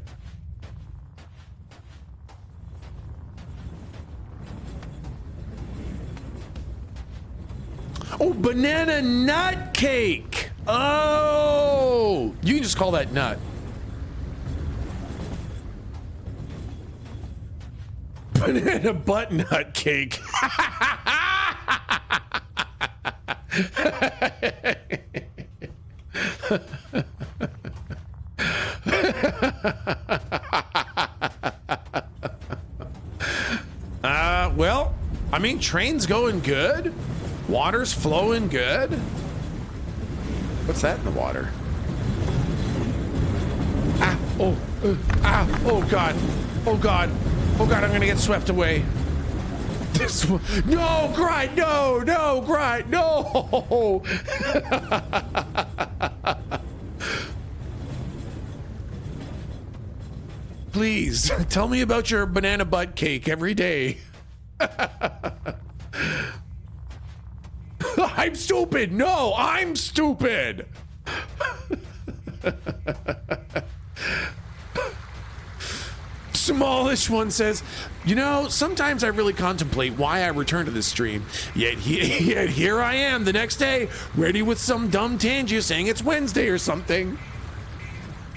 Oh, banana nut cake. Oh, you can just call that nut. Banana butt nut cake. Well, I mean, train's going good. Water's flowing good. What's that in the water? Ah, oh, oh God, oh God, oh God, I'm gonna get swept away. This one, no, Grind, no, Grind, no. Please, tell me about your banana butt cake every day. I'm stupid. No, I'm stupid. Smallish one says, you know, sometimes I really contemplate why I return to this stream. Yet here I am the next day, ready with some dumb tangent saying it's Wednesday or something.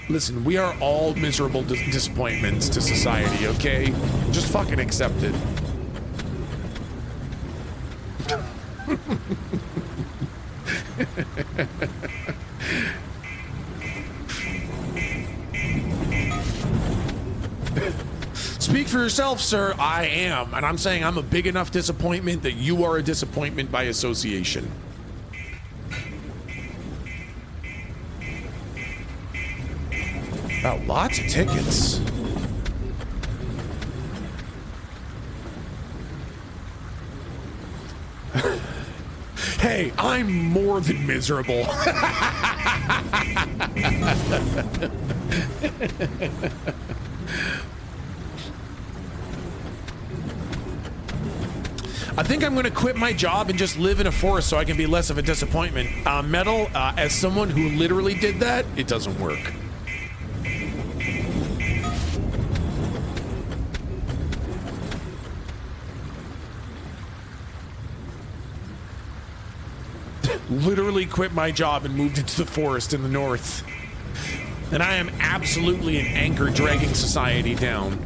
Listen, we are all miserable disappointments to society, okay? Just fucking accept it. Speak for yourself, sir. I am. And I'm saying I'm a big enough disappointment that you are a disappointment by association. Wow, lots of tickets. Hey, I'm more than miserable. I think I'm going to quit my job and just live in a forest so I can be less of a disappointment. Metal, as someone who literally did that, it doesn't work. Literally quit my job and moved into the forest in the north. And I am absolutely an anchor dragging society down.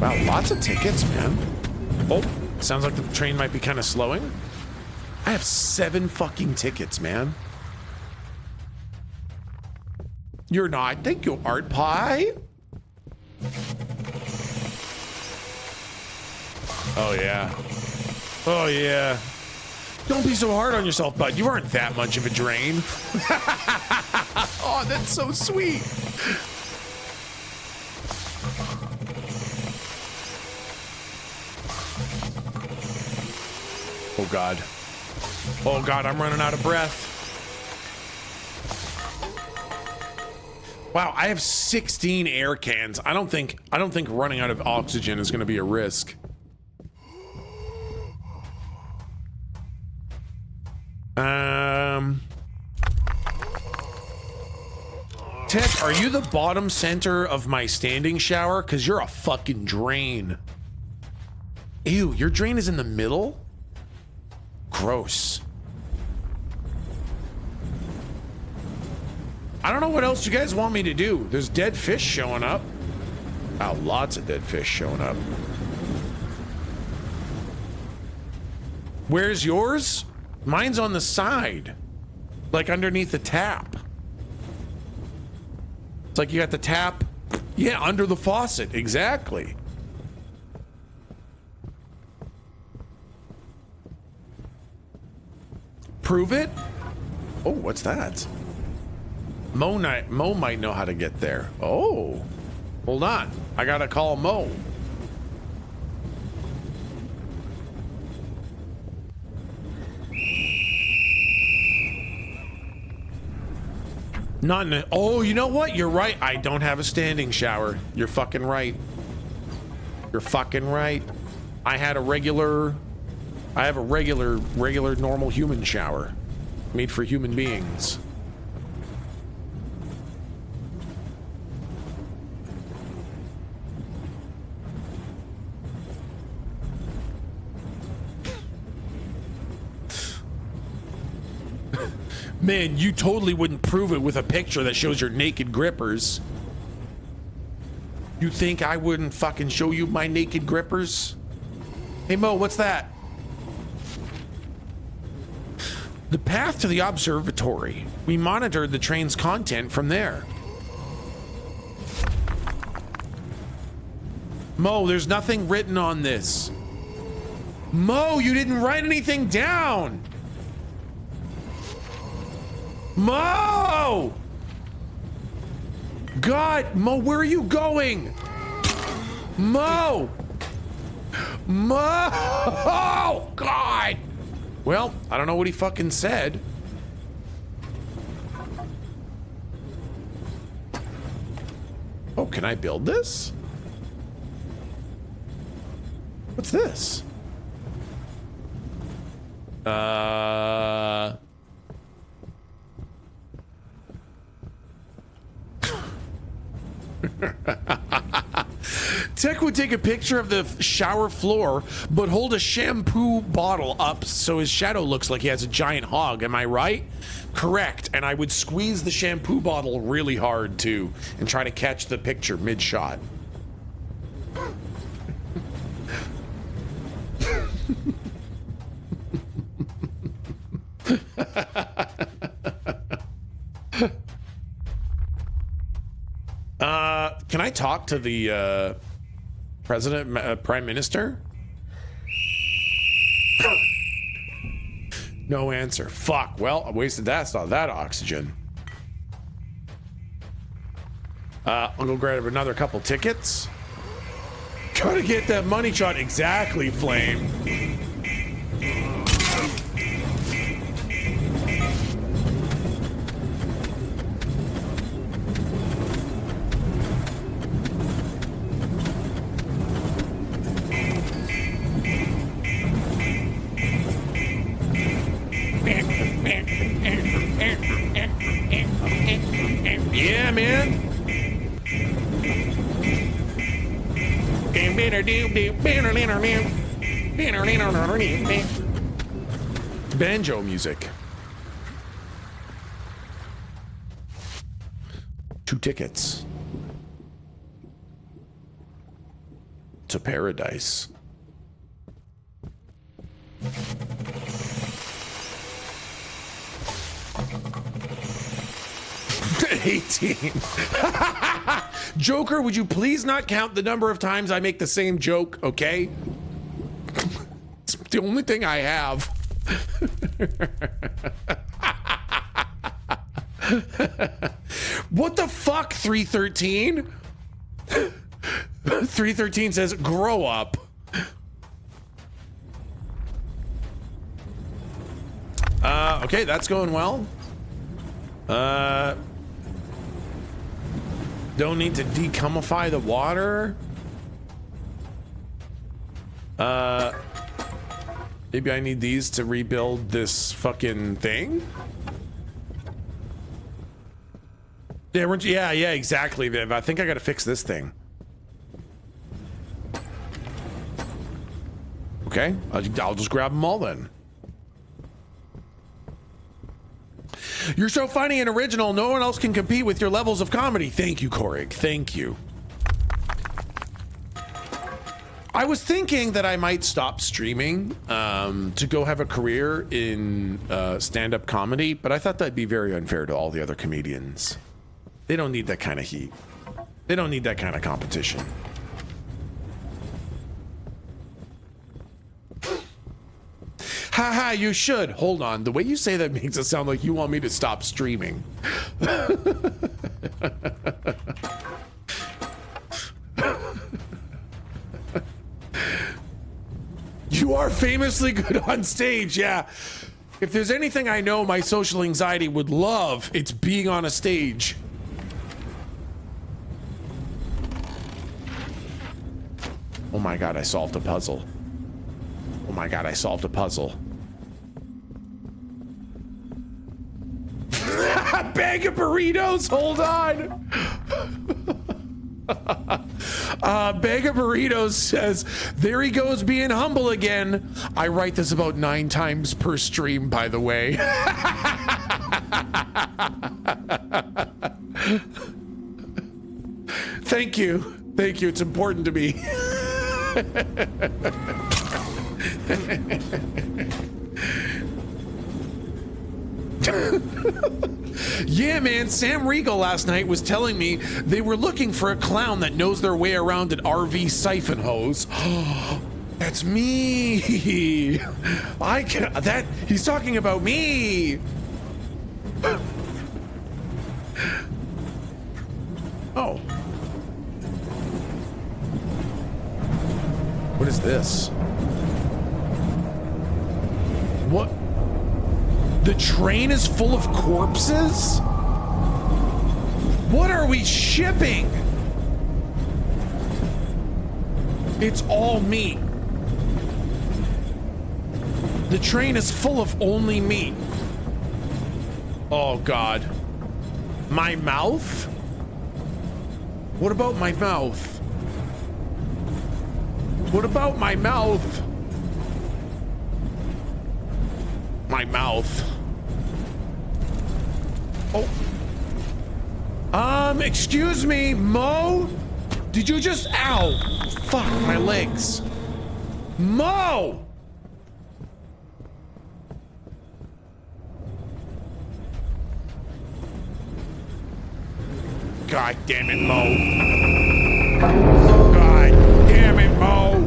Wow, lots of tickets, man. Oh, sounds like the train might be kind of slowing. I have 7 fucking tickets, man. You're not. Thank you, Art Pie. Oh, yeah. Oh, yeah. Don't be so hard on yourself, bud. You aren't that much of a drain. Oh, that's so sweet. Oh God. Oh God, I'm running out of breath. Wow, I have 16 air cans. I don't think running out of oxygen is going to be a risk. Tech, are you the bottom center of my standing shower? Because you're a fucking drain. Ew, your drain is in the middle? Gross. I don't know what else you guys want me to do. There's dead fish showing up. Wow, lots of dead fish showing up. Where's yours? Mine's on the side. Like underneath the tap. It's like you got the tap. Yeah, under the faucet. Exactly. Prove it? Oh, what's that? Mo might know how to get there. Oh, hold on. I gotta call Mo. Not in a, oh, you know what? You're right. I don't have a standing shower. You're fucking right. You're fucking right. I have a regular normal human shower made for human beings. Man, you totally wouldn't prove it with a picture that shows your naked grippers. You think I wouldn't fucking show you my naked grippers? Hey Mo, what's that? The path to the observatory. We monitored the train's content from there. Mo, there's nothing written on this. Mo, you didn't write anything down. Mo! God, Mo, where are you going? Mo! Mo! Oh, God! Well, I don't know what he fucking said. Oh, can I build this? What's this? Tech would take a picture of the shower floor, but hold a shampoo bottle up so his shadow looks like he has a giant hog. Am I right? Correct. And I would squeeze the shampoo bottle really hard too and try to catch the picture mid-shot. Can I talk to the president, prime minister? No answer. Fuck. Well, I wasted that oxygen. I'll go grab another couple tickets. Gotta get that money shot. Exactly, Flame. Yeah, man. Banjo music. 2 tickets to paradise. 18. Joker, would you please not count the number of times I make the same joke, okay? It's the only thing I have. What the fuck, 313? 313 says, grow up. Okay, that's going well. Don't need to decumify the water. Maybe I need these to rebuild this fucking thing. Yeah, exactly, Viv. I think I gotta fix this thing. Okay, I'll just grab them all then. You're so funny and original, no one else can compete with your levels of comedy. Thank you, Korig. Thank you. I was thinking that I might stop streaming to go have a career in stand-up comedy, but I thought that'd be very unfair to all the other comedians. They don't need that kind of heat. They don't need that kind of competition. Haha, you should. Hold on. The way you say that makes it sound like you want me to stop streaming. You are famously good on stage, yeah. If there's anything I know my social anxiety would love, it's being on a stage. Oh my god, I solved a puzzle. Oh my god, I solved a puzzle. Bag of burritos, hold on. Bag of burritos says, there he goes being humble again. I write this about 9 times per stream, by the way. Thank you. Thank you. It's important to me. Yeah, man, Sam Regal last night was telling me they were looking for a clown that knows their way around an RV siphon hose. That's me. He's talking about me. Oh. What is this? What? The train is full of corpses? What are we shipping? It's all meat. The train is full of only meat. Oh God. My mouth? What about my mouth? What about my mouth? My mouth. Oh. Excuse me, Mo? Did you just, ow. Fuck, my legs. Mo! God damn it, Mo. God damn it, Mo.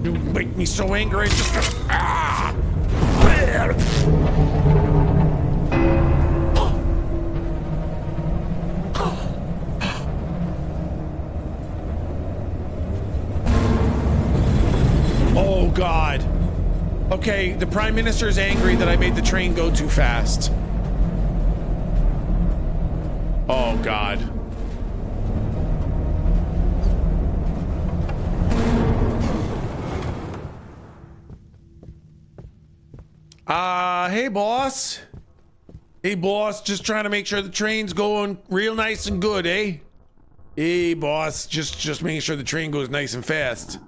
You make me so angry. It's just, ah! Oh, God. Okay, the Prime Minister is angry that I made the train go too fast. Oh, God. Hey, boss. Hey, boss, just trying to make sure the train's going real nice and good, eh? Hey, boss, just making sure the train goes nice and fast.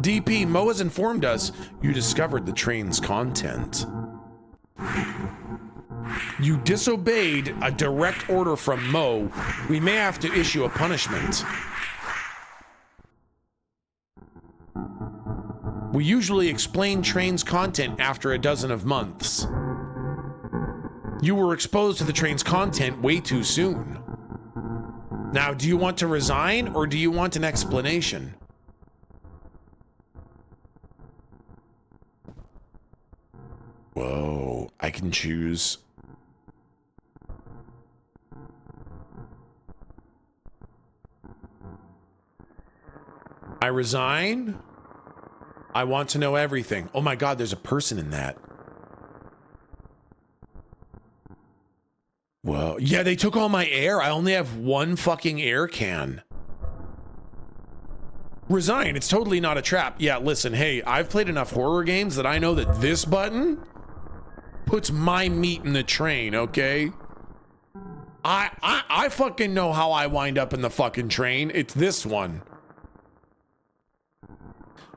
DP, Mo has informed us you discovered the train's content. You disobeyed a direct order from Mo. We may have to issue a punishment. We usually explain train's content after a dozen of months. You were exposed to the train's content way too soon. Now, do you want to resign or do you want an explanation? Whoa, I can choose. I resign. I want to know everything. Oh my God, there's a person in that. Whoa, yeah, they took all my air. I only have one fucking air can. Resign, it's totally not a trap. Yeah, listen, hey, I've played enough horror games that I know that this button puts my meat in the train, okay? I fucking know how I wind up in the fucking train. It's this one.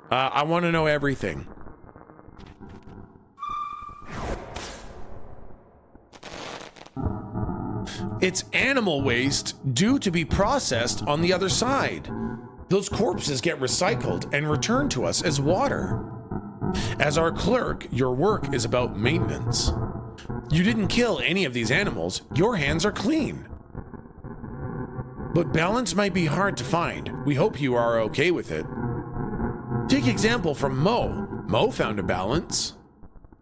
I want to know everything. It's animal waste due to be processed on the other side. Those corpses get recycled and returned to us as water. As our clerk, your work is about maintenance. You didn't kill any of these animals. Your hands are clean. But balance might be hard to find. We hope you are okay with it. Take example from Mo. Mo found a balance.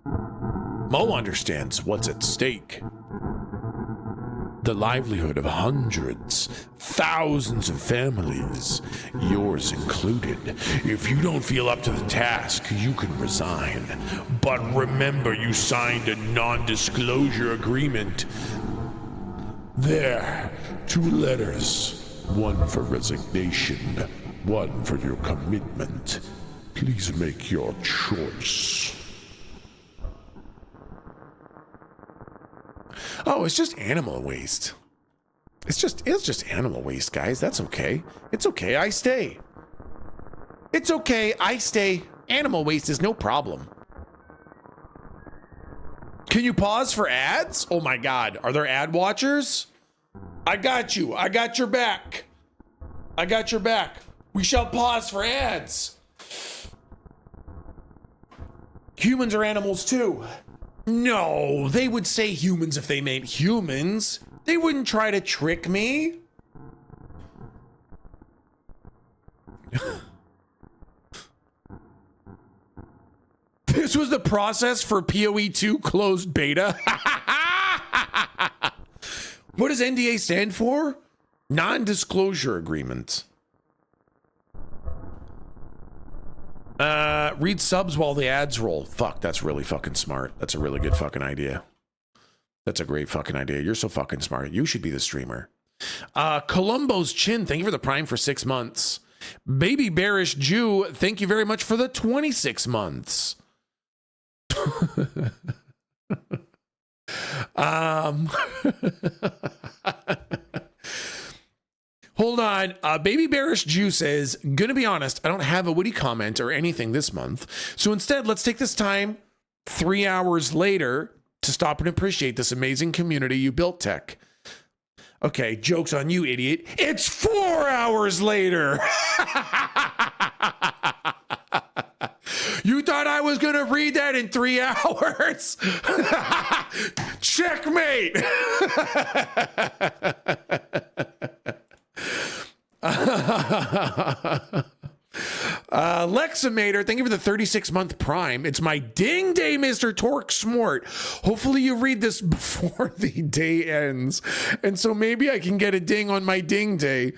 Mo understands what's at stake. The livelihood of hundreds, thousands of families, yours included. If you don't feel up to the task, you can resign. But remember, you signed a non-disclosure agreement. There, 2 letters. One for resignation, one for your commitment. Please make your choice. Oh, it's just animal waste. It's just animal waste, guys. That's okay. It's okay, I stay. It's okay, I stay. Animal waste is no problem. Can you pause for ads? Oh my God, are there ad watchers? I got you. I got your back. I got your back. We shall pause for ads. Humans are animals too. No, they would say humans if they meant humans. They wouldn't try to trick me. This was the process for PoE 2 closed beta. What does NDA stand for? Non-disclosure agreement. Read subs while the ads roll. Fuck, that's really fucking smart. That's a really good fucking idea. That's a great fucking idea. You're so fucking smart. You should be the streamer. Columbo's Chin, thank you for the Prime for 6 months. Baby Bearish Jew, thank you very much for the 26 months. Hold on. Baby Bearish Jew says, gonna be honest, I don't have a witty comment or anything this month. So instead, let's take this time 3 hours later to stop and appreciate this amazing community you built, Tech. Okay, joke's on you, idiot. It's 4 hours later. You thought I was gonna read that in 3 hours? Checkmate. Lexamator, thank you for the 36-month prime. It's my ding day, Mr. Torque Smart. Hopefully you read this before the day ends, and so maybe I can get a ding on my ding day.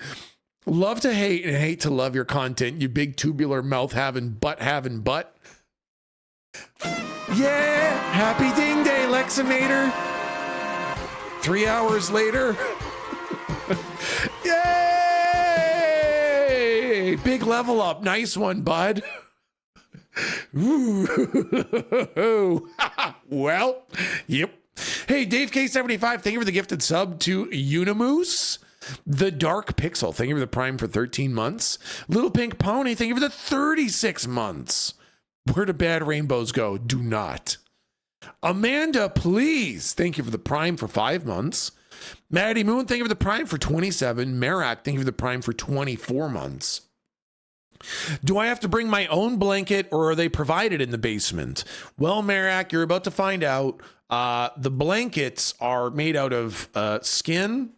Love to hate and hate to love your content, you big tubular mouth having butt. Yeah, happy ding day, Lexamator. 3 hours later. Yay! Big level up. Nice one, bud. Ooh. Well, yep. Hey, Dave K75, thank you for the gifted sub to Unimoose. The Dark Pixel, thank you for the prime for 13 months. Little Pink Pony, thank you for the 36 months. Where do bad rainbows go? Do not. Amanda, please, thank you for the prime for 5 months. Maddie Moon, thank you for the prime for 27. Marak, thank you for the prime for 24 months. Do I have to bring my own blanket or are they provided in the basement? Well, Marak, you're about to find out. The blankets are made out of skin.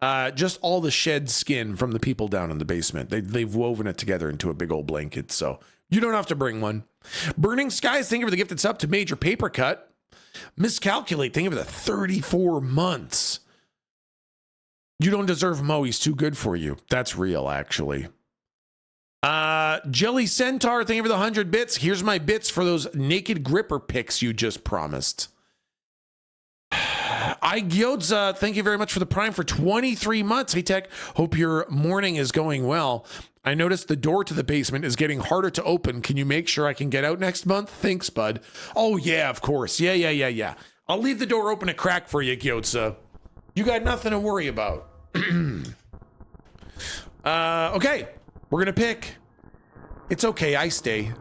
Just all the shed skin from the people down in the basement. They've woven it together into a big old blanket, so you don't have to bring one. Burning Skies, thank you for the gifted sub to Major Paper Cut. Miscalculate, thank you for the 34 months. You don't deserve Mo, he's too good for you. That's real, actually. Jelly Centaur, thank you for the 100 bits. Here's my bits for those naked gripper pics you just promised. Gyodza, thank you very much for the prime for 23 months. Hey, Tech, hope your morning is going well. I noticed the door to the basement is getting harder to open. Can you make sure I can get out next month? Thanks, bud. Oh, yeah, of course. Yeah. I'll leave the door open a crack for you, Gyodza. You got nothing to worry about. Okay, we're going to pick. It's okay, I stay.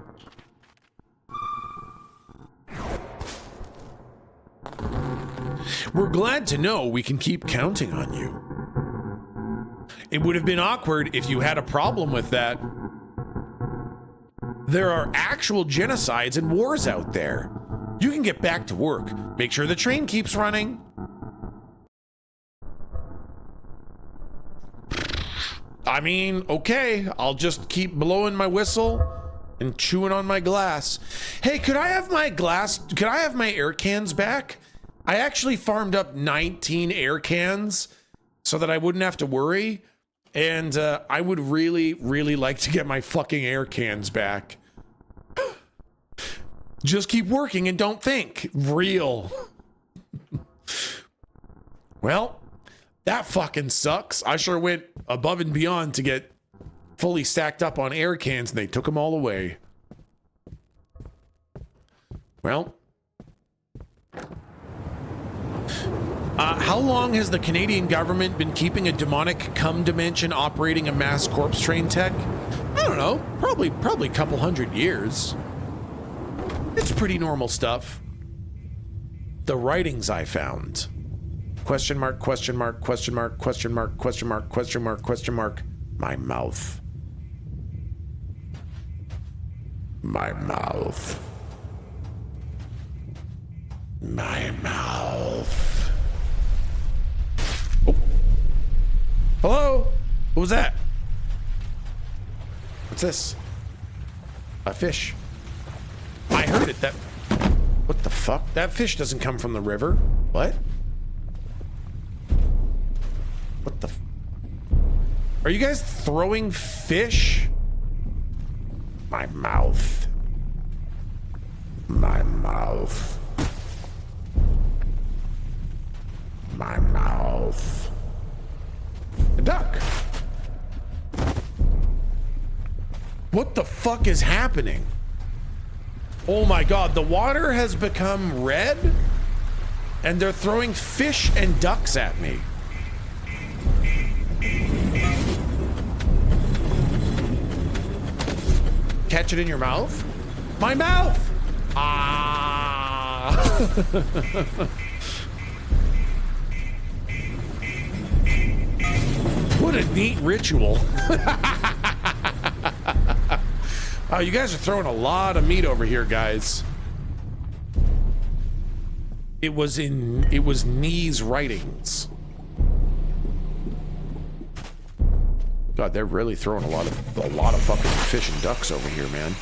We're glad to know we can keep counting on you. It would have been awkward if you had a problem with that. There are actual genocides and wars out there. You can get back to work. Make sure the train keeps running. I mean, okay, I'll just keep blowing my whistle and chewing on my glass. Hey, could I have my air cans back? I actually farmed up 19 air cans so that I wouldn't have to worry. And I would really, really like to get my fucking air cans back. Just keep working and don't think. Real. Well, that fucking sucks. I sure went above and beyond to get fully stacked up on air cans and they took them all away. Well. How long has the Canadian government been keeping a demonic cum dimension operating a mass corpse train, Tech? I don't know. Probably a couple 100 years. It's pretty normal stuff. The writings I found. Question mark, question mark, question mark, question mark, question mark, question mark, question mark. My mouth. My mouth. My mouth. Oh. Hello? What was that? What's this? A fish. I heard it. That. What the fuck? That fish doesn't come from the river. What? What the? Are you guys throwing fish? My mouth. My mouth. My mouth. A duck. What the fuck is happening? Oh my god, the water has become red and they're throwing fish and ducks at me. catch it in your mouth? My mouth! Ah! What a neat ritual. Oh, you guys are throwing a lot of meat over here, guys. It was Knee's writings. God, they're really throwing a lot of fucking fish and ducks over here, man.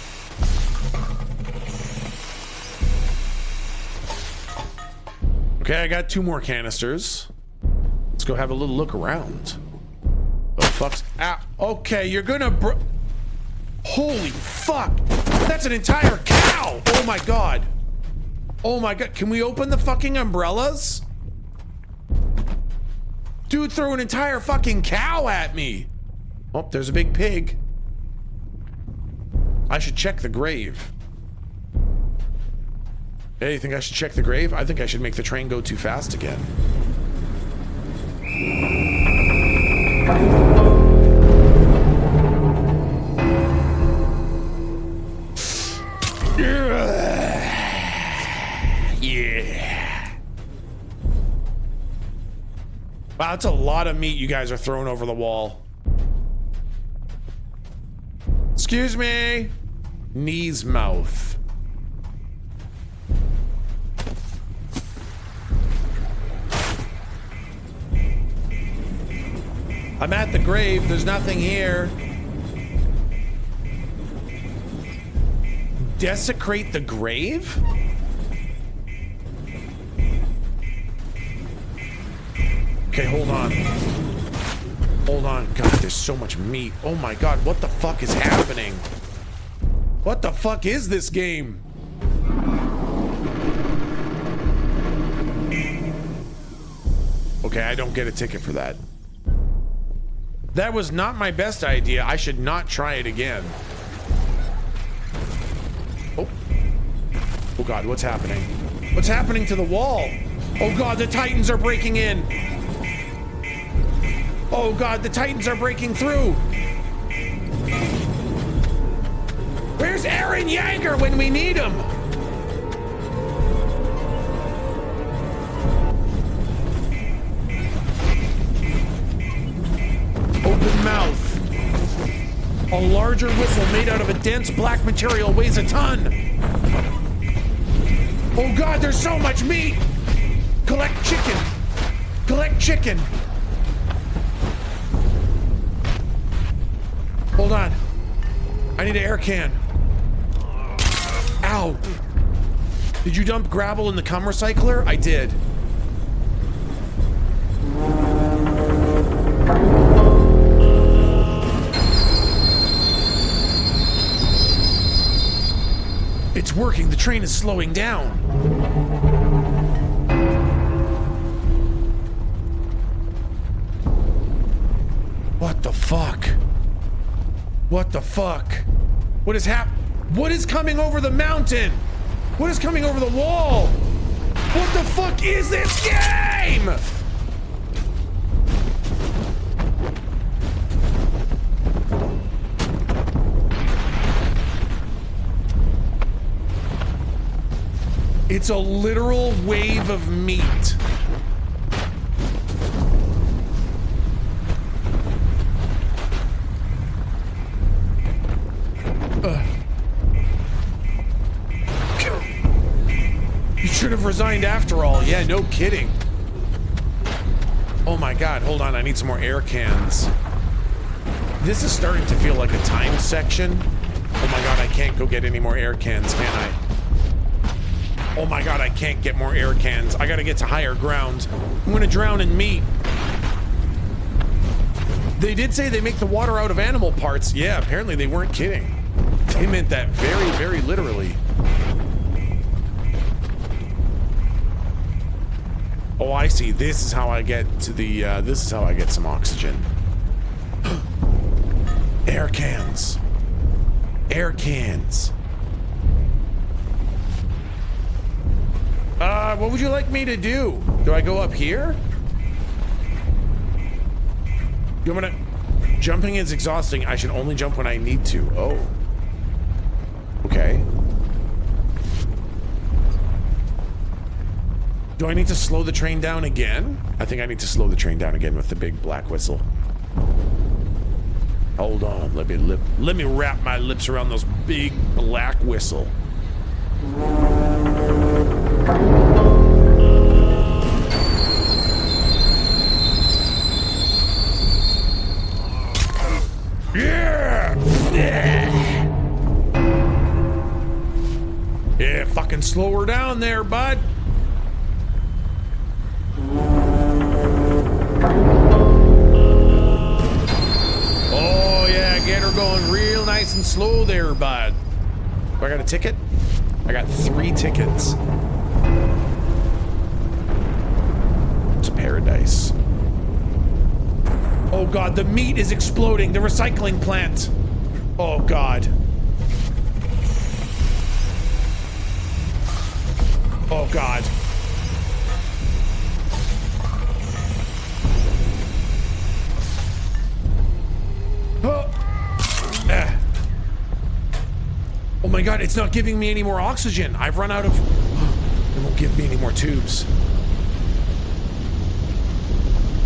Okay, I got 2 more canisters. Let's go have a little look around. Oh, fuck's... Ah, okay, you're gonna holy fuck! That's an entire cow! Oh my god. Oh my god, can we open the fucking umbrellas? Dude threw an entire fucking cow at me! Oh, there's a big pig. I should check the grave. Hey, you think I should check the grave? I think I should make the train go too fast again. Yeah. Wow, that's a lot of meat you guys are throwing over the wall. Excuse me. Knee's mouth. I'm at the grave. There's nothing here. Desecrate the grave? Okay, hold on. Hold on. God, there's so much meat. Oh my god, what the fuck is happening? What the fuck is this game? Okay, I don't get a ticket for that. That was not my best idea. I should not try it again. Oh. Oh god, what's happening? What's happening to the wall? Oh god, the Titans are breaking in. Oh god, the Titans are breaking through. Where's Aaron Yeager when we need him? Open mouth. A larger whistle made out of a dense black material weighs a ton. Oh god, there's so much meat. Collect chicken. Collect chicken. Hold on. I need an air can. Ow. Did you dump gravel in the cum recycler? I did. It's working. The train is slowing down. What the fuck? What the fuck? What is What is coming over the mountain? What is coming over the wall? What the fuck is this game? It's a literal wave of meat. You should have resigned after all. Yeah, no kidding. Oh my god, hold on, I need some more air cans. This is starting to feel like a time section. Oh my god, I can't go get any more air cans, can I? Oh my god, I can't get more air cans. I gotta get to higher ground. I'm gonna drown in meat. They did say they make the water out of animal parts. Yeah, apparently they weren't kidding. They meant that very, very literally. Oh, I see. This is how I get to the, this is how I get some oxygen. Air cans. Air cans. What would you like me to do? Do I go up here? You want me to... Jumping is exhausting. I should only jump when I need to. Oh. Okay. Do I need to slow the train down again? I think I need to slow the train down again with the big black whistle. Hold on, let me wrap my lips around those big black whistle. Yeah! Yeah, fucking slow her down there, bud. Oh yeah, get her going real nice and slow there, bud. Do I got a ticket? I got 3 tickets. It's paradise. Oh god, the meat is exploding. The recycling plant. Oh god. Oh god. Oh my god, it's not giving me any more oxygen. I've run out of... It won't give me any more tubes.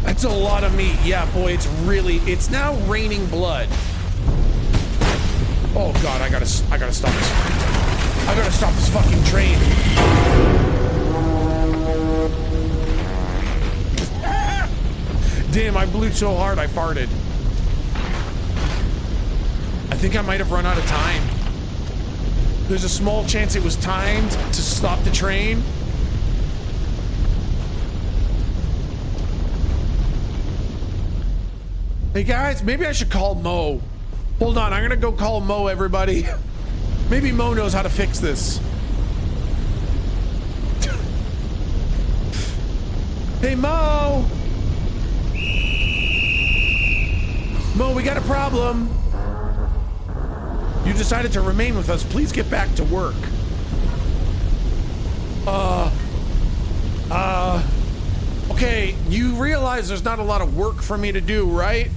That's a lot of meat. Yeah, boy, it's now raining blood. Oh god, I gotta stop this. I gotta stop this fucking train. Damn, I blew so hard I farted. I think I might have run out of time. There's a small chance it was timed to stop the train. Hey guys, maybe I should call Mo. Hold on, I'm gonna go call Mo, everybody. Maybe Mo knows how to fix this. Hey Mo! Mo, we got a problem. You decided to remain with us. Please get back to work. Okay, you realize there's not a lot of work for me to do, right?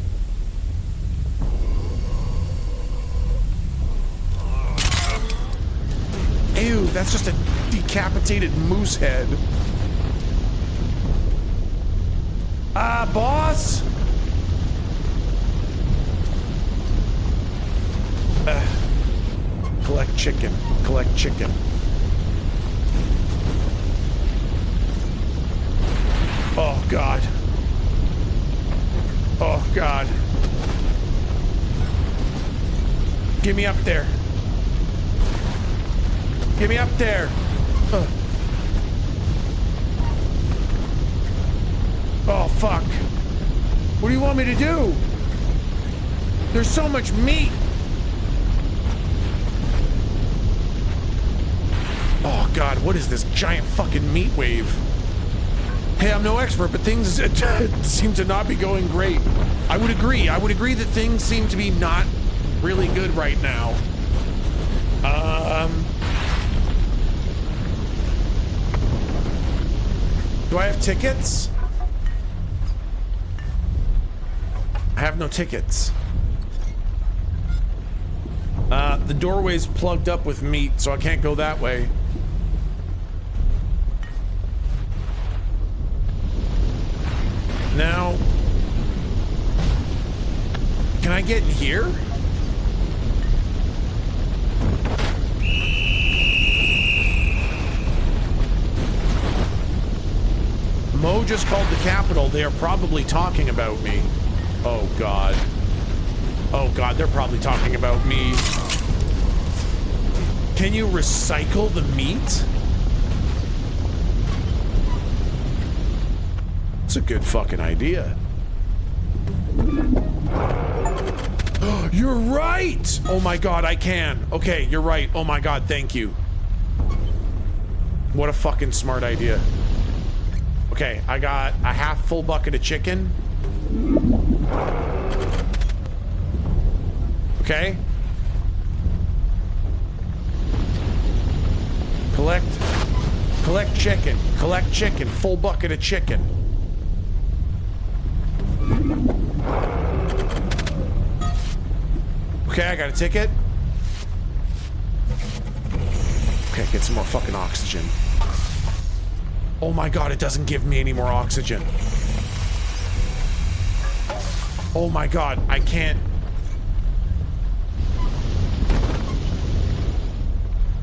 Ew, that's just a decapitated moose head. Boss? Collect chicken. Collect chicken. Oh, God. Oh, God. Get me up there. Get me up there. Oh, fuck. What do you want me to do? There's so much meat. Oh god, what is this giant fucking meat wave? Hey, I'm no expert, but things seem to not be going great. I would agree that things seem to be not really good right now. Do I have tickets? I have no tickets. The doorway's plugged up with meat, so I can't go that way. Now, can I get in here? Mo just called the Capitol. They are probably talking about me. Oh god. Oh god, they're probably talking about me. Can you recycle the meat? It's a good fucking idea. You're right! Oh my god, I can. Okay, you're right. Oh my god, thank you. What a fucking smart idea. Okay, I got a half full bucket of chicken. Okay. Collect chicken. Collect chicken. Full bucket of chicken. Okay, I got a ticket. Okay, get some more fucking oxygen. Oh my god, it doesn't give me any more oxygen. Oh my god, I can't.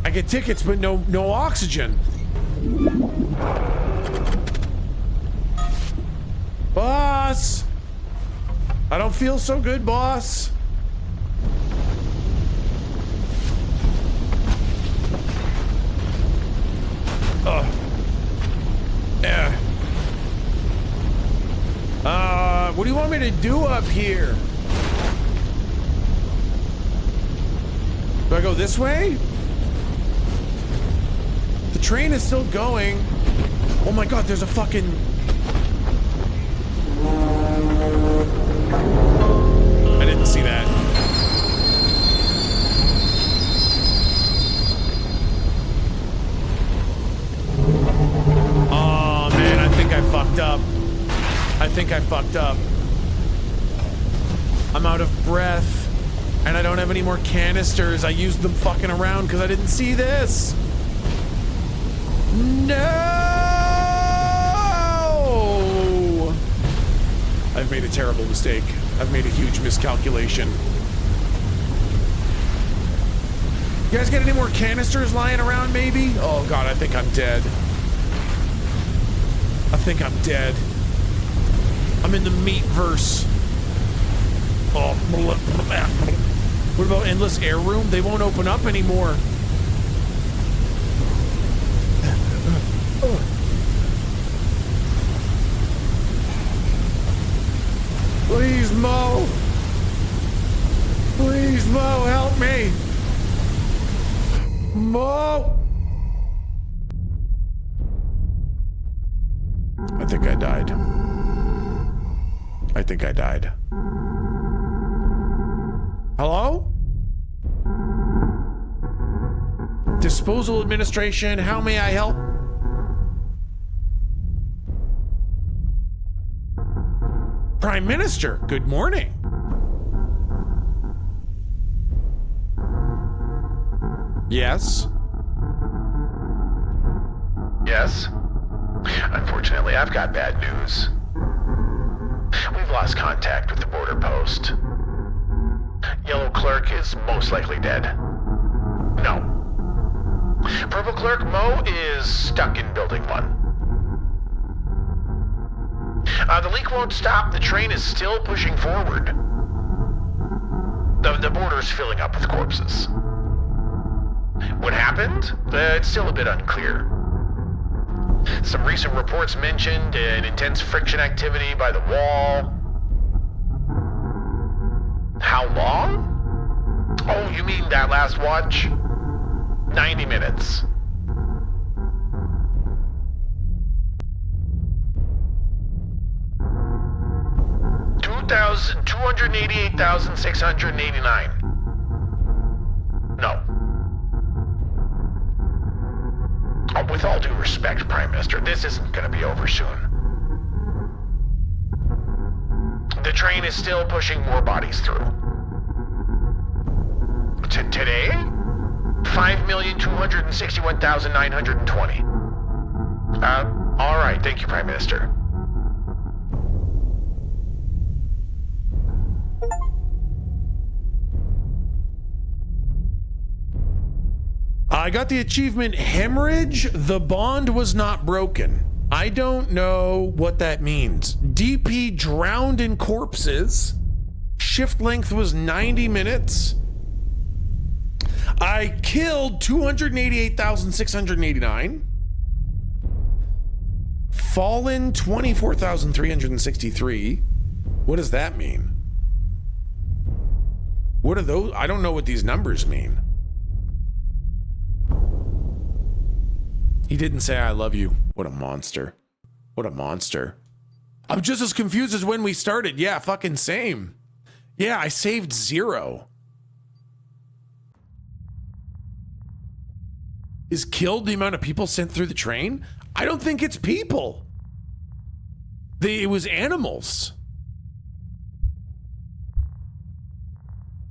I get tickets, but no oxygen. Boss! I don't feel so good, boss. What do you want me to do up here? Do I go this way? The train is still going. Oh my god, there's a fucking... I didn't see that. Oh man, I think I fucked up. I think I fucked up. I'm out of breath. And I don't have any more canisters. I used them fucking around because I didn't see this. No! I've made a terrible mistake. I've made a huge miscalculation. You guys get any more canisters lying around, maybe? Oh god, I think I'm dead. I think I'm dead. I'm in the meat-verse. Oh, what about endless air room? They won't open up anymore. Please, Mo. Please, Mo, help me. Mo. I think I died. I think I died. Hello? Disposal Administration, how may I help? Prime Minister, good morning. Yes? Yes? Unfortunately, I've got bad news. We've lost contact with the border post. Yellow Clerk is most likely dead. No. Purple Clerk Mo is stuck in Building 1. The leak won't stop. The train is still pushing forward. The border's filling up with corpses. What happened? It's still a bit unclear. Some recent reports mentioned an intense friction activity by the wall. How long? Oh, you mean that last watch? 90 minutes. $288,689. No. With all due respect, Prime Minister, this isn't going to be over soon. The train is still pushing more bodies through. Today? 5,261,920. All right. Thank you, Prime Minister. I got the achievement Hemorrhage. The bond was not broken. I don't know what that means. DP drowned in corpses. Shift length was 90 minutes. I killed 288,689. Fallen 24,363. What does that mean? What are those? I don't know what these numbers mean. He didn't say I love you. What a monster. What a monster. I'm just as confused as when we started. Yeah, fucking same. Yeah, I saved 0. Is killed the amount of people sent through the train? I don't think it's people. It was animals.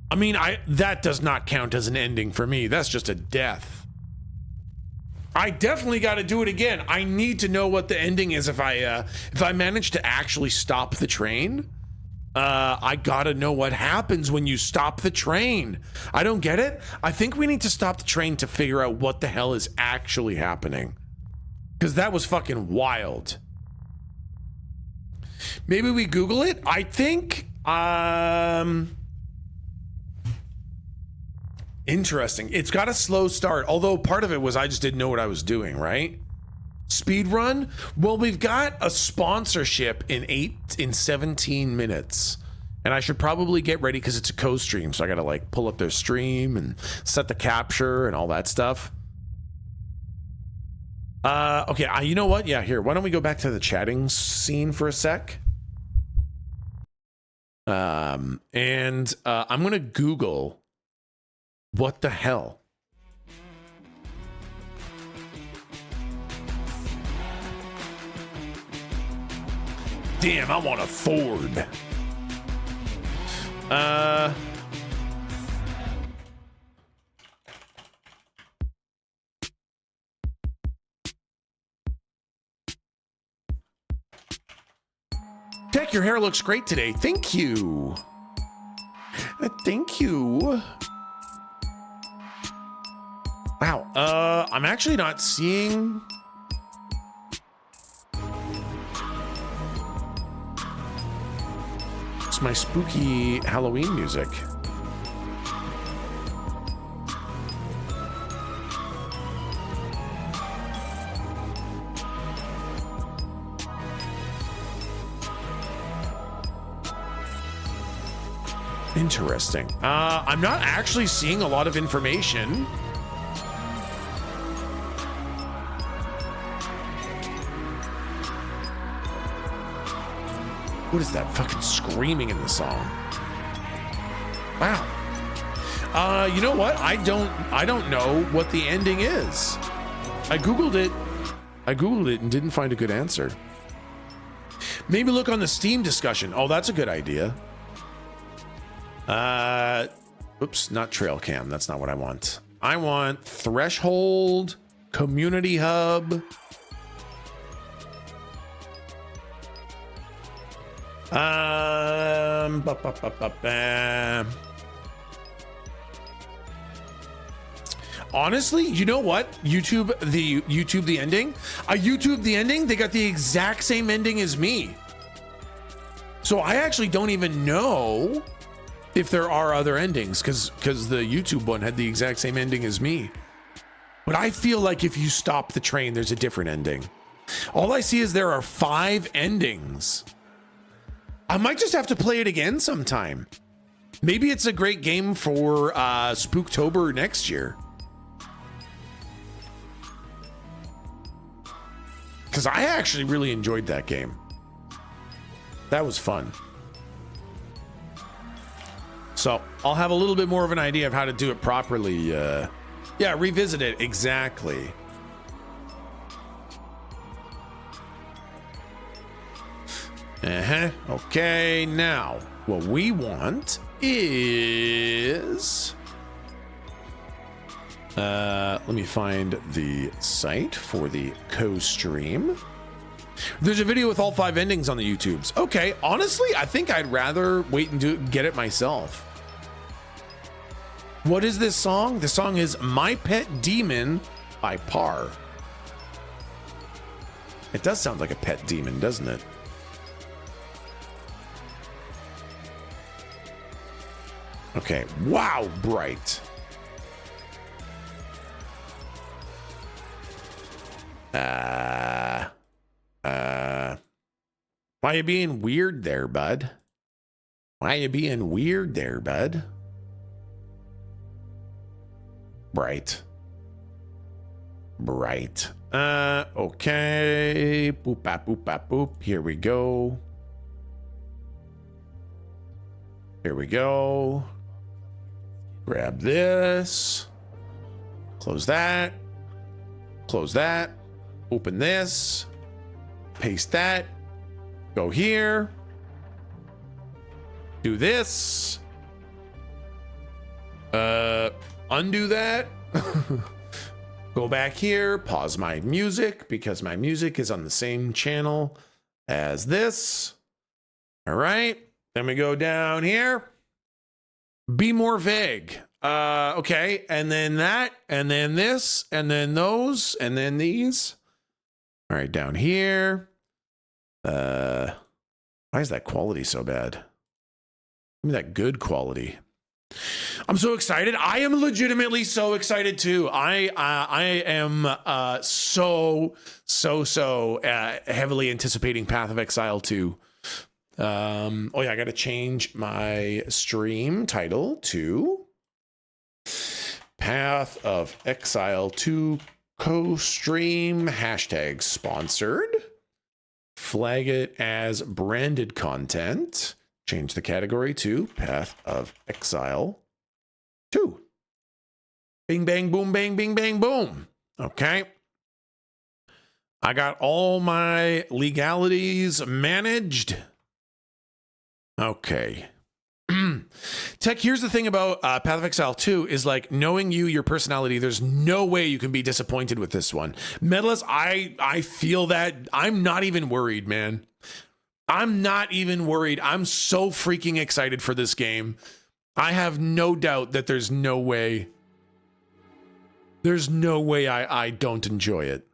I mean, that does not count as an ending for me. That's just a death. I definitely got to do it again. I need to know what the ending is if I manage to actually stop the train. I gotta know what happens when you stop the train. I don't get it. I think we need to stop the train to figure out what the hell is actually happening. Because that was fucking wild. Maybe we Google it? I think, interesting. It's got a slow start, although part of it was I just didn't know what I was doing, right? Speed run? Well, we've got a sponsorship in 17 minutes. And I should probably get ready because it's a co-stream. So I got to like pull up their stream and set the capture and all that stuff. Okay, you know what? Yeah, here. Why don't we go back to the chatting scene for a sec? I'm going to Google what the hell. Damn, I want a Ford. Tech, your hair looks great today. Thank you. Thank you. Wow. I'm actually not seeing... It's my spooky Halloween music. Interesting. I'm not actually seeing a lot of information. What is that fucking screaming in the song? Wow. You know what? I don't know what the ending is. I googled it and didn't find a good answer. Maybe look on the Steam discussion. Oh, that's a good idea. Oops, not TRAILCAM. That's not what I want. I want Threshold, Community Hub. Honestly, you know what? YouTube the ending. I YouTubed the ending. They got the exact same ending as me. So I actually don't even know if there are other endings because the YouTube one had the exact same ending as me. But I feel like if you stop the train, there's a different ending. All I see is there are 5 endings. I might just have to play it again sometime. Maybe it's a great game for Spooktober next year. Because I actually really enjoyed that game. That was fun. So I'll have a little bit more of an idea of how to do it properly. Yeah, revisit it. Exactly. Okay, now what we want is let me find the site for the co-stream. There's a video with all 5 endings on the YouTubes. Okay, honestly, I think I'd rather wait and get it myself. What is this song? The song is My Pet Demon by Par. It does sound like a pet demon, doesn't it? Okay, wow, bright. Why you being weird there, bud? Why you being weird there, bud? Bright. Bright. Okay. Boop, bap, boop, bap, boop. Here we go. Here we go. Grab this. Close that. Close that. Open this. Paste that. Go here. Do this. Undo that. Go back here, pause my music because my music is on the same channel as this. All right. Then we go down here. Be more vague. Okay. And then that, and then this, and then those, and then these. All right. Down here. Why is that quality so bad? Give me that good quality. I'm so excited. I am legitimately so excited too. I am so heavily anticipating Path of Exile 2. Oh yeah, I got to change my stream title to Path of Exile 2 co-stream hashtag sponsored. Flag it as branded content. Change the category to Path of Exile 2. Bing, bang, boom, bang, bing, bang, boom. Okay. I got all my legalities managed. Okay. Tech, here's the thing about Path of Exile 2 is like knowing you, your personality, there's no way you can be disappointed with this one. Medalist, I feel that. I'm not even worried, man. I'm not even worried. I'm so freaking excited for this game. I have no doubt that there's no way I don't enjoy it.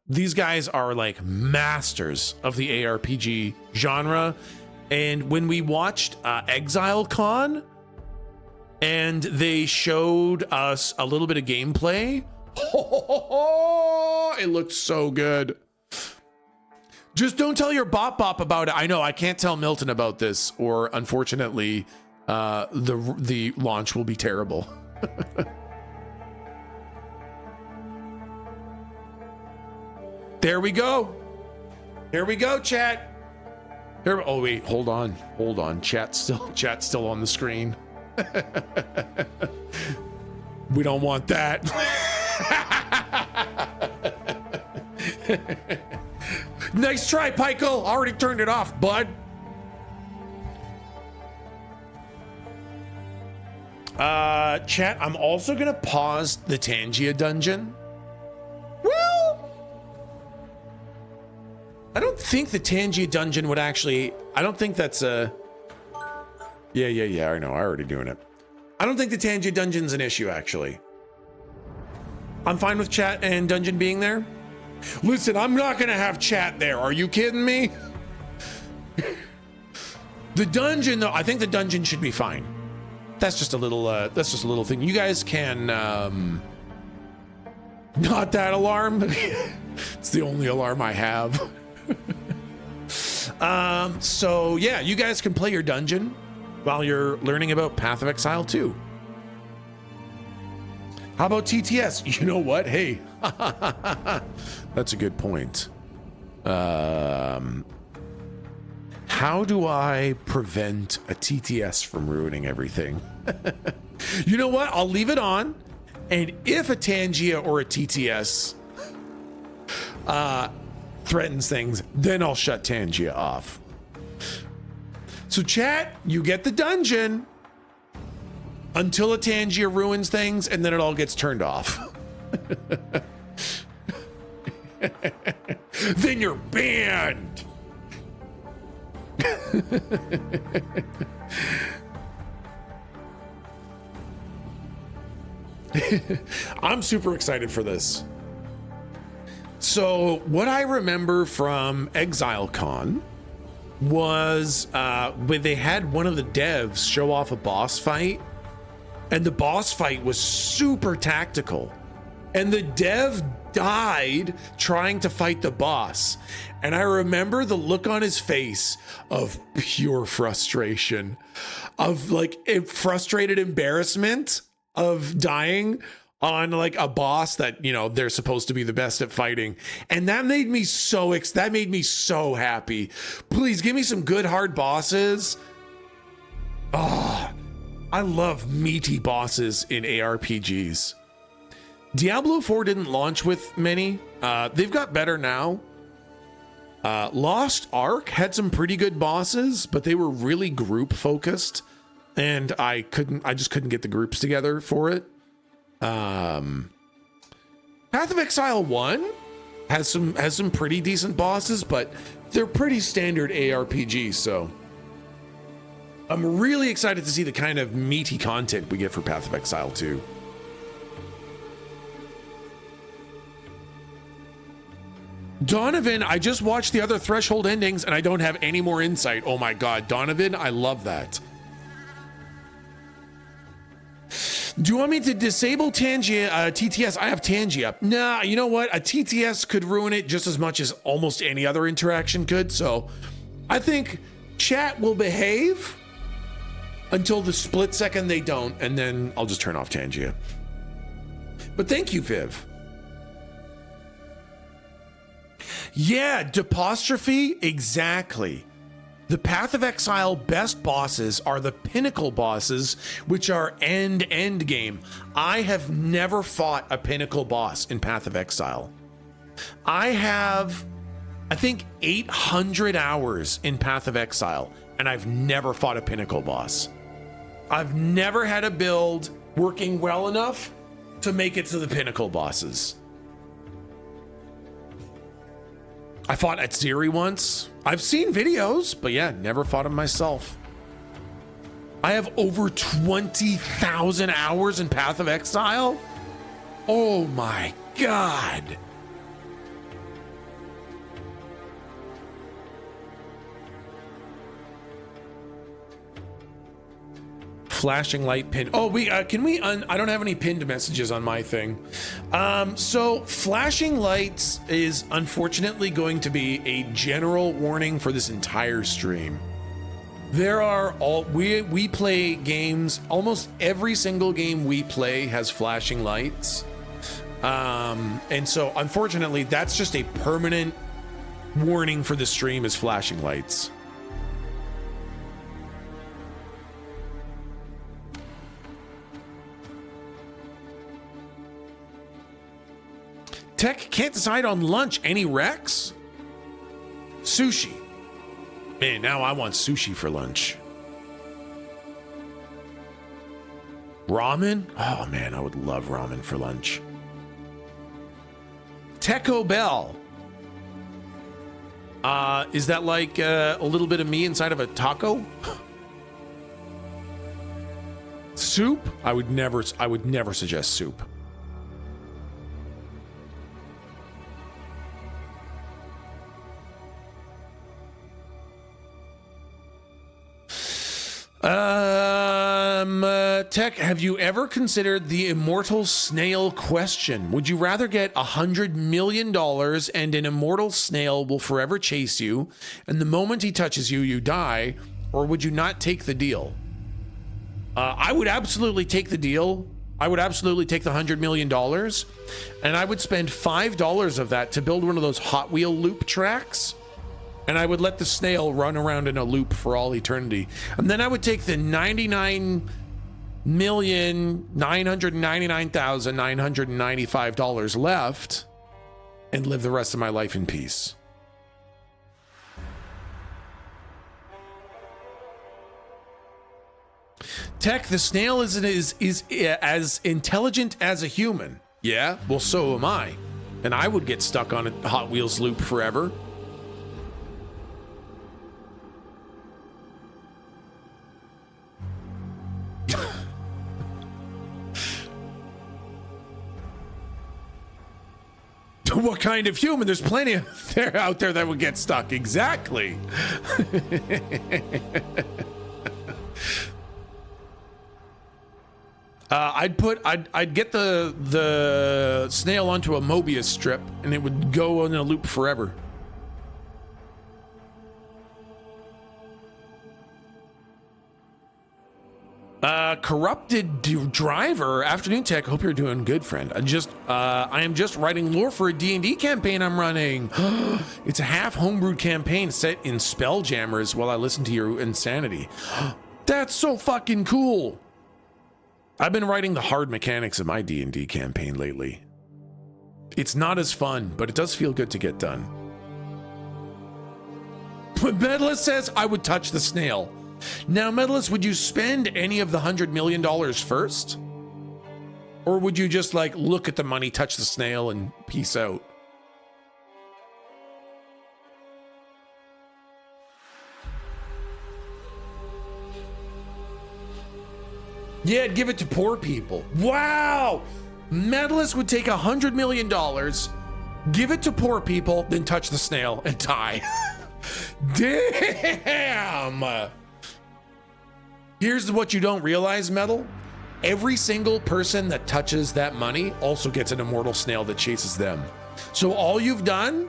These guys are like masters of the ARPG genre. And when we watched Exile Con and they showed us a little bit of gameplay, it looked so good. Just don't tell your bop about it. I know I can't tell Milton about this, or unfortunately, the launch will be terrible. There we go. Here we go, chat. Here. Oh wait, hold on. Chat's still on the screen. We don't want that. Nice try, Pikel. Already turned it off, bud. Chat, I'm also gonna pause the Tangia dungeon. Well, I don't think the Tangia dungeon would actually, I don't think that's a, yeah, I know, I'm already doing it. I don't think the Tangia dungeon's an issue, actually. I'm fine with chat and dungeon being there. Listen, I'm not gonna have chat there. Are you kidding me? The dungeon, though, I think the dungeon should be fine. That's just a little thing. You guys can, not that alarm. It's the only alarm I have. So yeah, you guys can play your dungeon while you're learning about Path of Exile 2. How about TTS? You know what? Hey, that's a good point. How do I prevent a TTS from ruining everything? You know what? I'll leave it on. And if a Tangia or a TTS threatens things, then I'll shut Tangia off. So chat, you get the dungeon until a Tangia ruins things, and then it all gets turned off. Then you're banned. I'm super excited for this. So what I remember from Exile Con was when they had one of the devs show off a boss fight, and the boss fight was super tactical, and the dev died trying to fight the boss. And I remember the look on his face of pure frustration, of like frustrated embarrassment of dying on like a boss that, you know, they're supposed to be the best at fighting. And that made me so happy. Please give me some good hard bosses. Oh, I love meaty bosses in ARPGs. Diablo 4 didn't launch with many. They've got better now. Lost Ark had some pretty good bosses, but they were really group focused, and I just couldn't get the groups together for it. Path of Exile 1 has some pretty decent bosses, but they're pretty standard ARPG, so I'm really excited to see the kind of meaty content we get for Path of Exile 2. Donovan, I just watched the other Threshold endings and I don't have any more insight. Oh my God, Donovan, I love that. Do you want me to disable TTS? I have Tangi up. Nah, you know what? A TTS could ruin it just as much as almost any other interaction could. So I think chat will behave until the split second they don't, and then I'll just turn off Tangia. But thank you, Viv. Yeah, Depostrophe, exactly. The Path of Exile best bosses are the pinnacle bosses, which are end game. I have never fought a pinnacle boss in Path of Exile. I have, I think, 800 hours in Path of Exile, and I've never fought a pinnacle boss. I've never had a build working well enough to make it to the pinnacle bosses. I fought at Ziri once. I've seen videos, but yeah, never fought him myself. I have over 20,000 hours in Path of Exile. Oh my God. Flashing light pin. Oh, can we I don't have any pinned messages on my thing. So flashing lights is unfortunately going to be a general warning for this entire stream. There are we play games, almost every single game we play has flashing lights. And so unfortunately that's just a permanent warning for the stream is flashing lights. Tech can't decide on lunch. Any Rex? Sushi. Man, now I want sushi for lunch. Ramen? Oh man, I would love ramen for lunch. Taco Bell. Is that like a little bit of me inside of a taco? Soup? I would never suggest soup. Tech, have you ever considered the immortal snail question? Would you rather get $100 million and an immortal snail will forever chase you, and the moment he touches you, you die, or would you not take the deal? I would absolutely take the deal. I would absolutely take the $100 million, and I would spend $5 of that to build one of those Hot Wheel loop tracks. And I would let the snail run around in a loop for all eternity. And then I would take the $99,999,995 left and live the rest of my life in peace. Tech, the snail is as intelligent as a human. Yeah, well, so am I. And I would get stuck on a Hot Wheels loop forever. What kind of human? There's plenty out there that would get stuck. Exactly. I'd get the snail onto a Mobius strip and it would go in a loop forever. Corrupted driver. Afternoon Tech. Hope you're doing good, friend. I am just writing lore for a D&D campaign I'm running. It's a half homebrewed campaign set in Spelljammers while I listen to your insanity. That's so fucking cool. I've been writing the hard mechanics of my D&D campaign lately. It's not as fun, but it does feel good to get done. But Medalist says I would touch the snail. Now, Medalist, would you spend any of the $100 million first? Or would you just like look at the money, touch the snail, and peace out? Yeah, give it to poor people. Wow! Medalist would take $100 million, give it to poor people, then touch the snail and die. Damn! Here's what you don't realize, Metal. Every single person that touches that money also gets an immortal snail that chases them. So all you've done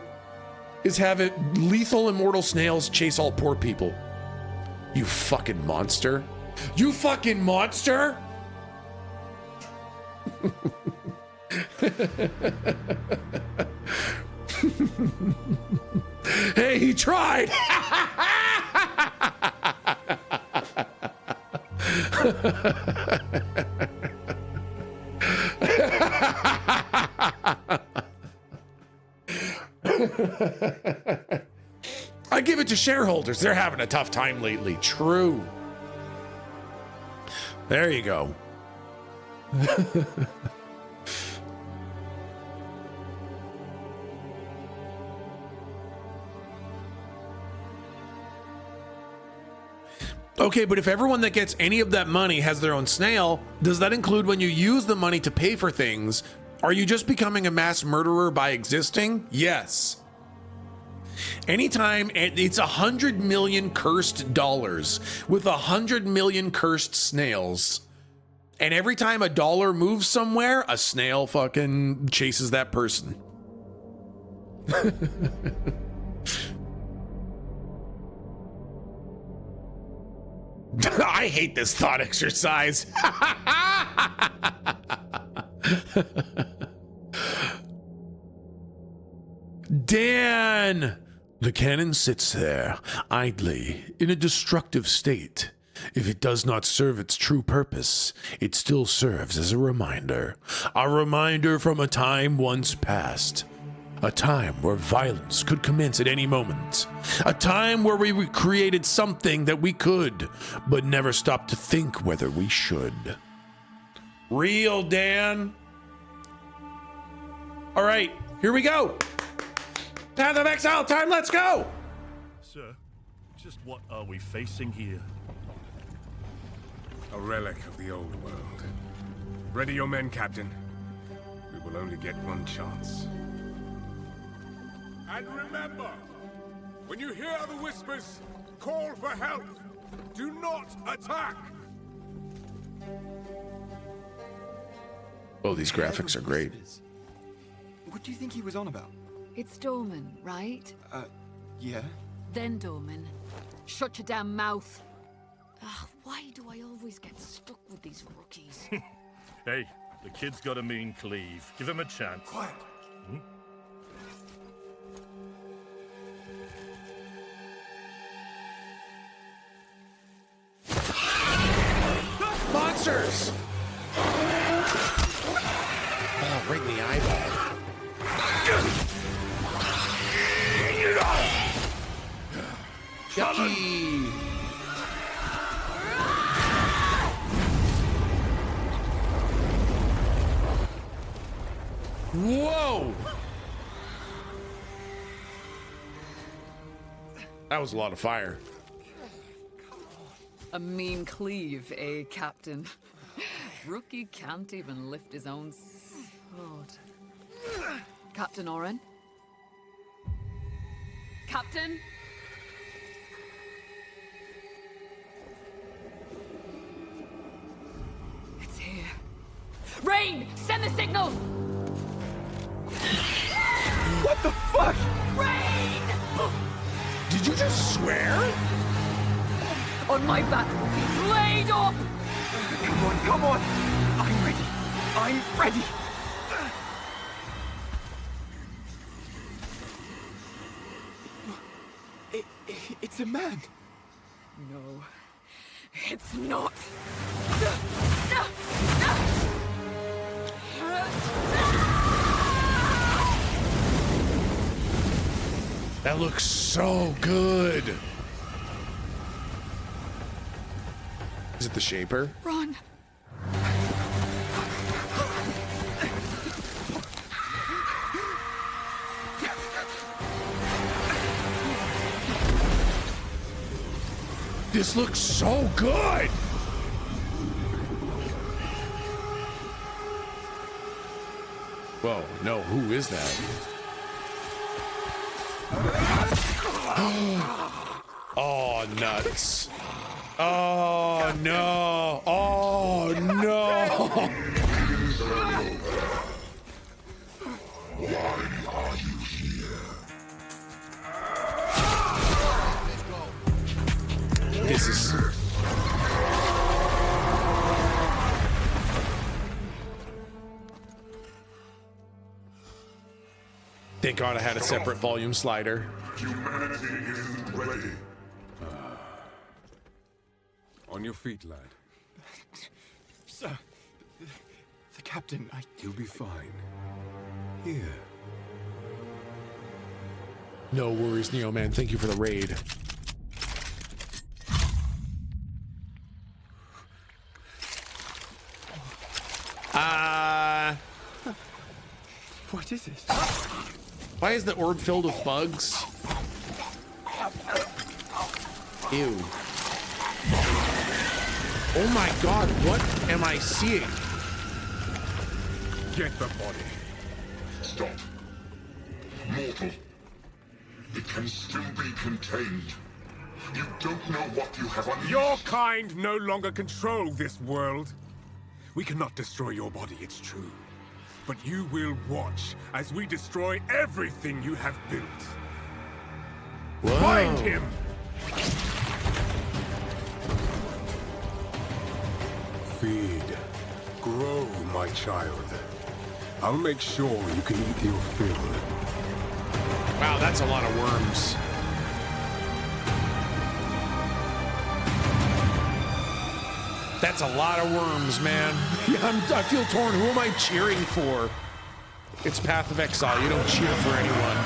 is have it lethal immortal snails chase all poor people. You fucking monster. You fucking monster! Hey, he tried! I give it to shareholders. They're having a tough time lately. True. There you go. Okay, but if everyone that gets any of that money has their own snail, does that include when you use the money to pay for things? Are you just becoming a mass murderer by existing? Yes. Anytime, it's 100 million cursed dollars with 100 million cursed snails. And every time a dollar moves somewhere, a snail fucking chases that person. I hate this thought exercise. Dan! The cannon sits there, idly, in a destructive state. If it does not serve its true purpose, it still serves as a reminder. A reminder from a time once past. A time where violence could commence at any moment. A time where we created something that we could, but never stopped to think whether we should. Real, Dan. All right, here we go. Path of Exile time, let's go! Sir, just what are we facing here? A relic of the old world. Ready your men, Captain. We will only get one chance. And remember, when you hear the whispers, call for help. Do not attack. Oh, these graphics are great. What do you think he was on about? It's Dorman, right? Yeah? Then Dorman. Shut your damn mouth. Ugh, why do I always get stuck with these rookies? Hey, the kid's got a mean cleave. Give him a chance. Quiet. Monsters! Oh, right in the eyeball. Yucky! Whoa! That was a lot of fire. A mean cleave, eh, Captain? Rookie can't even lift his own sword. Captain Oren? Captain? It's here. Rain! Send the signal! What the fuck? Rain! Did you just swear? On my back, blade up! Come on, come on! I'm ready. I'm ready. It's a man. No, it's not. That looks so good. Is it the Shaper? Run. This looks so good. Whoa, no, who is that? Oh, nuts. Oh, no. Oh, no. Why are you here? This is... Thank God I had a separate volume slider. Humanity isn't ready. On your feet, lad. Sir, the captain, You'll be fine. Here. No worries, Neo Man. Thank you for the raid. What is this? Why is the orb filled with bugs? Ew. Oh my God, what am I seeing? Get the body. Stop. Mortal. It can still be contained. You don't know what you have unleashed. Your kind no longer control this world. We cannot destroy your body, it's true. But you will watch as we destroy everything you have built. Whoa. Find him! Feed. Grow, my child. I'll make sure you can eat your fill. Wow, that's a lot of worms. That's a lot of worms, man. Yeah, I feel torn. Who am I cheering for? It's Path of Exile. You don't cheer for anyone.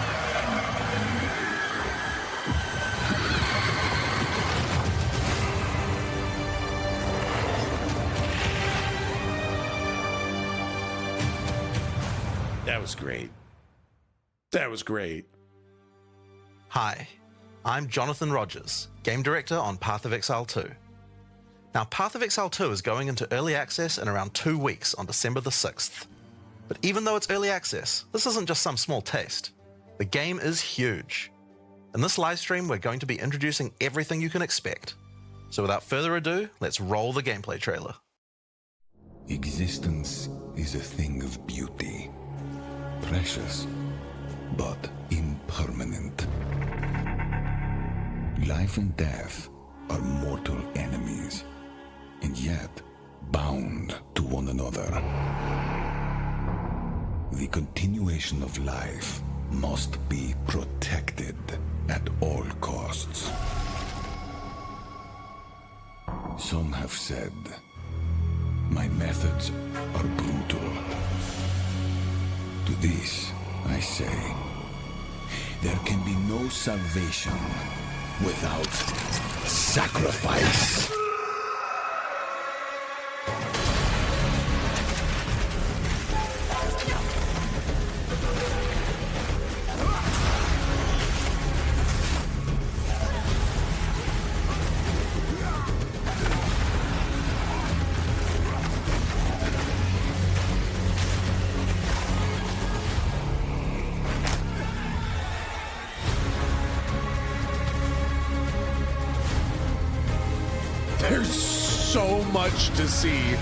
That was great. That was great. Hi, I'm Jonathan Rogers, Game Director on Path of Exile 2. Now, Path of Exile 2 is going into early access in around 2 weeks on December the 6th. But even though it's early access, this isn't just some small taste. The game is huge. In this live stream, we're going to be introducing everything you can expect. So without further ado, let's roll the gameplay trailer. Existence is a thing of beauty. Precious, but impermanent. Life and death are mortal enemies, and yet bound to one another. The continuation of life must be protected at all costs. Some have said, my methods are brutal. To this, I say, there can be no salvation without sacrifice. There's so much to see.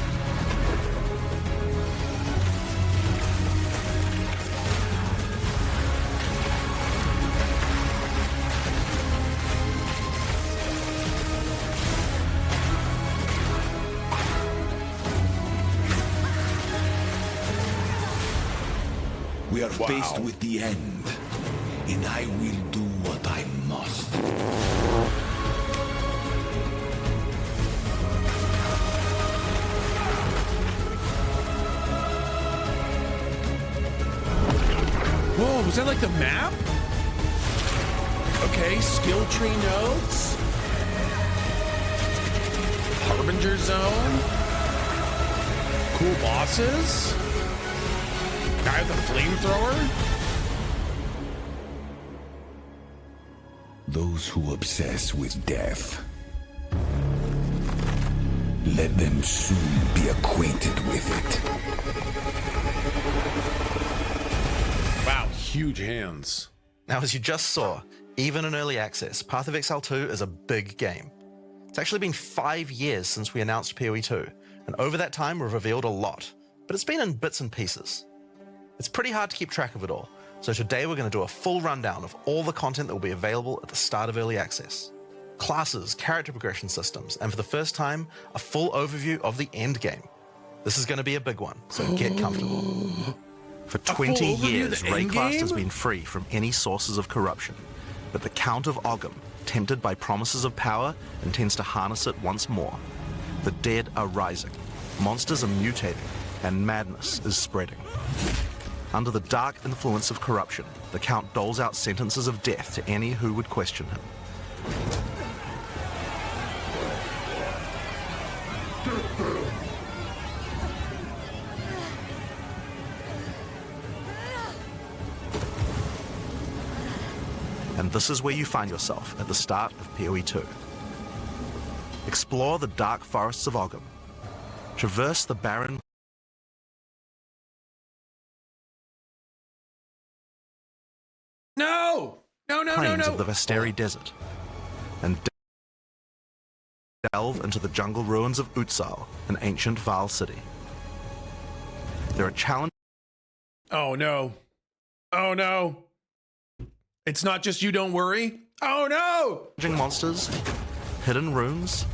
We are faced with the end, and I will do what I must. Whoa, was that like the map? Okay, skill tree nodes. Harbinger zone. Cool bosses. Guy with a flamethrower. Those who obsess with death Let them soon be acquainted with it. Wow, huge hands. Now, as you just saw, even in early access, Path of Exile 2 is a big game. It's actually been 5 years since we announced PoE 2, and over that time we've revealed a lot, but it's been in bits and pieces. It's pretty hard to keep track of it all, so today we're going to do a full rundown of all the content that will be available at the start of early access. Classes, character progression systems, and for the first time, a full overview of the end game. This is going to be a big one, so get comfortable. For 20 years, Raycast has been free from any sources of corruption, but the Count of Ogham, tempted by promises of power, intends to harness it once more. The dead are rising, monsters are mutating, and madness is spreading. Under the dark influence of corruption, the Count doles out sentences of death to any who would question him. And this is where you find yourself at the start of PoE 2. Explore the dark forests of Ogham. Traverse the barren plains of the Vesteri Desert. And delve into the jungle ruins of Exile, an ancient Vaal city. There are challenges. Oh no. Oh no. It's not just you, don't worry. Oh no! Monsters, hidden runes,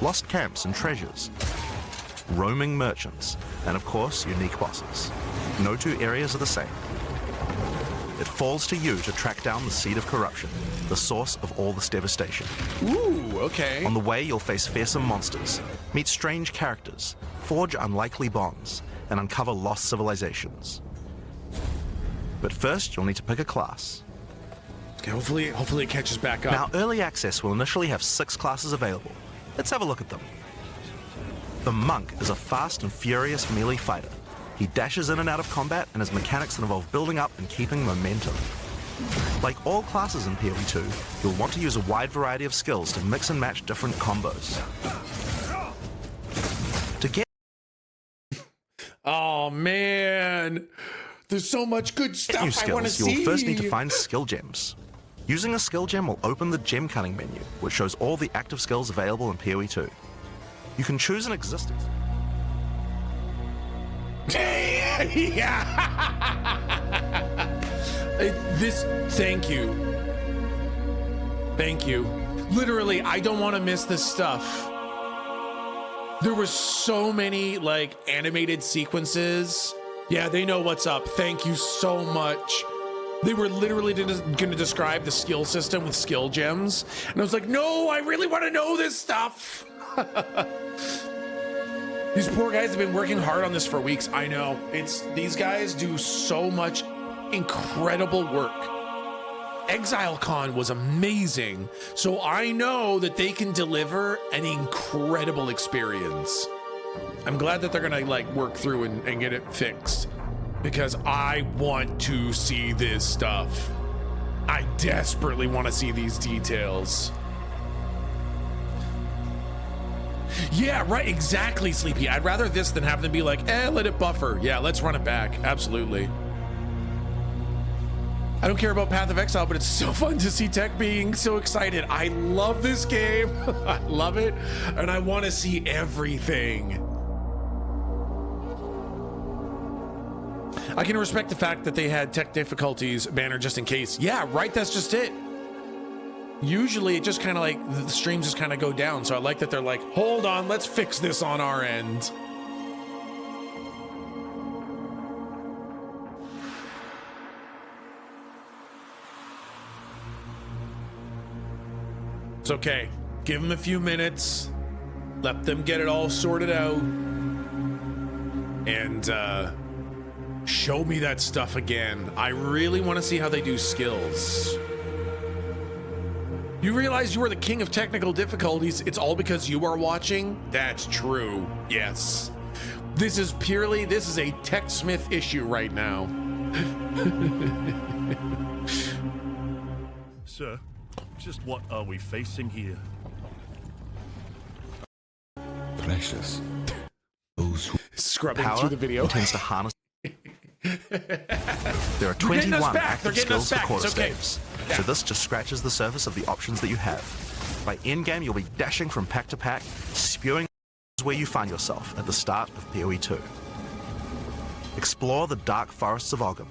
lost camps and treasures, roaming merchants, and of course, unique bosses. No two areas are the same. It falls to you to track down the seed of corruption, the source of all this devastation. Ooh, okay. On the way, you'll face fearsome monsters, meet strange characters, forge unlikely bonds, and uncover lost civilizations. But first, you'll need to pick a class. Okay, hopefully it catches back up. Now, early access will initially have 6 classes available. Let's have a look at them. The Monk is a fast and furious melee fighter. He dashes in and out of combat and has mechanics that involve building up and keeping momentum. Like all classes in PoE 2, you'll want to use a wide variety of skills to mix and match different combos. To get... Oh man, there's so much good stuff I want to see. You'll first need to find skill gems. Using a skill gem will open the gem cutting menu, which shows all the active skills available in PoE 2. You can choose an existing... Thank you. Thank you. Literally, I don't want to miss this stuff. There were so many, like, animated sequences. Yeah, they know what's up. Thank you so much. They were literally going to describe the skill system with skill gems. And I was like, no, I really want to know this stuff. These poor guys have been working hard on this for weeks. I know. These guys do so much incredible work. ExileCon was amazing. So I know that they can deliver an incredible experience. I'm glad that they're going to like work through and get it fixed, because I want to see this stuff. I desperately want to see these details. Yeah, right, exactly, Sleepy. I'd rather this than have them be like, let it buffer. Yeah, let's run it back. Absolutely. I don't care about Path of Exile, but it's so fun to see Tech being so excited. I love this game. I love it. And I want to see everything. I can respect the fact that they had tech difficulties banner just in case. Yeah, right, that's just it. Usually it just kind of like, the streams just kind of go down. So I like that they're like, hold on, let's fix this on our end. It's okay. Give them a few minutes. Let them get it all sorted out. And show me that stuff again. I really want to see how they do skills. You realize you are the king of technical difficulties. It's all because you are watching? That's true. Yes. This is a TechSmith issue right now. Sir, just what are we facing here? precious. Those who Scrubbing Power through the video. intends to harness. There are They're getting us 21 back. active They're getting us skills for back. quarter It's okay. staves, Yeah. so this just scratches the surface of the options that you have. By endgame, you'll be dashing from pack to pack, spewing where you find yourself at the start of PoE 2. Explore the dark forests of Ogham.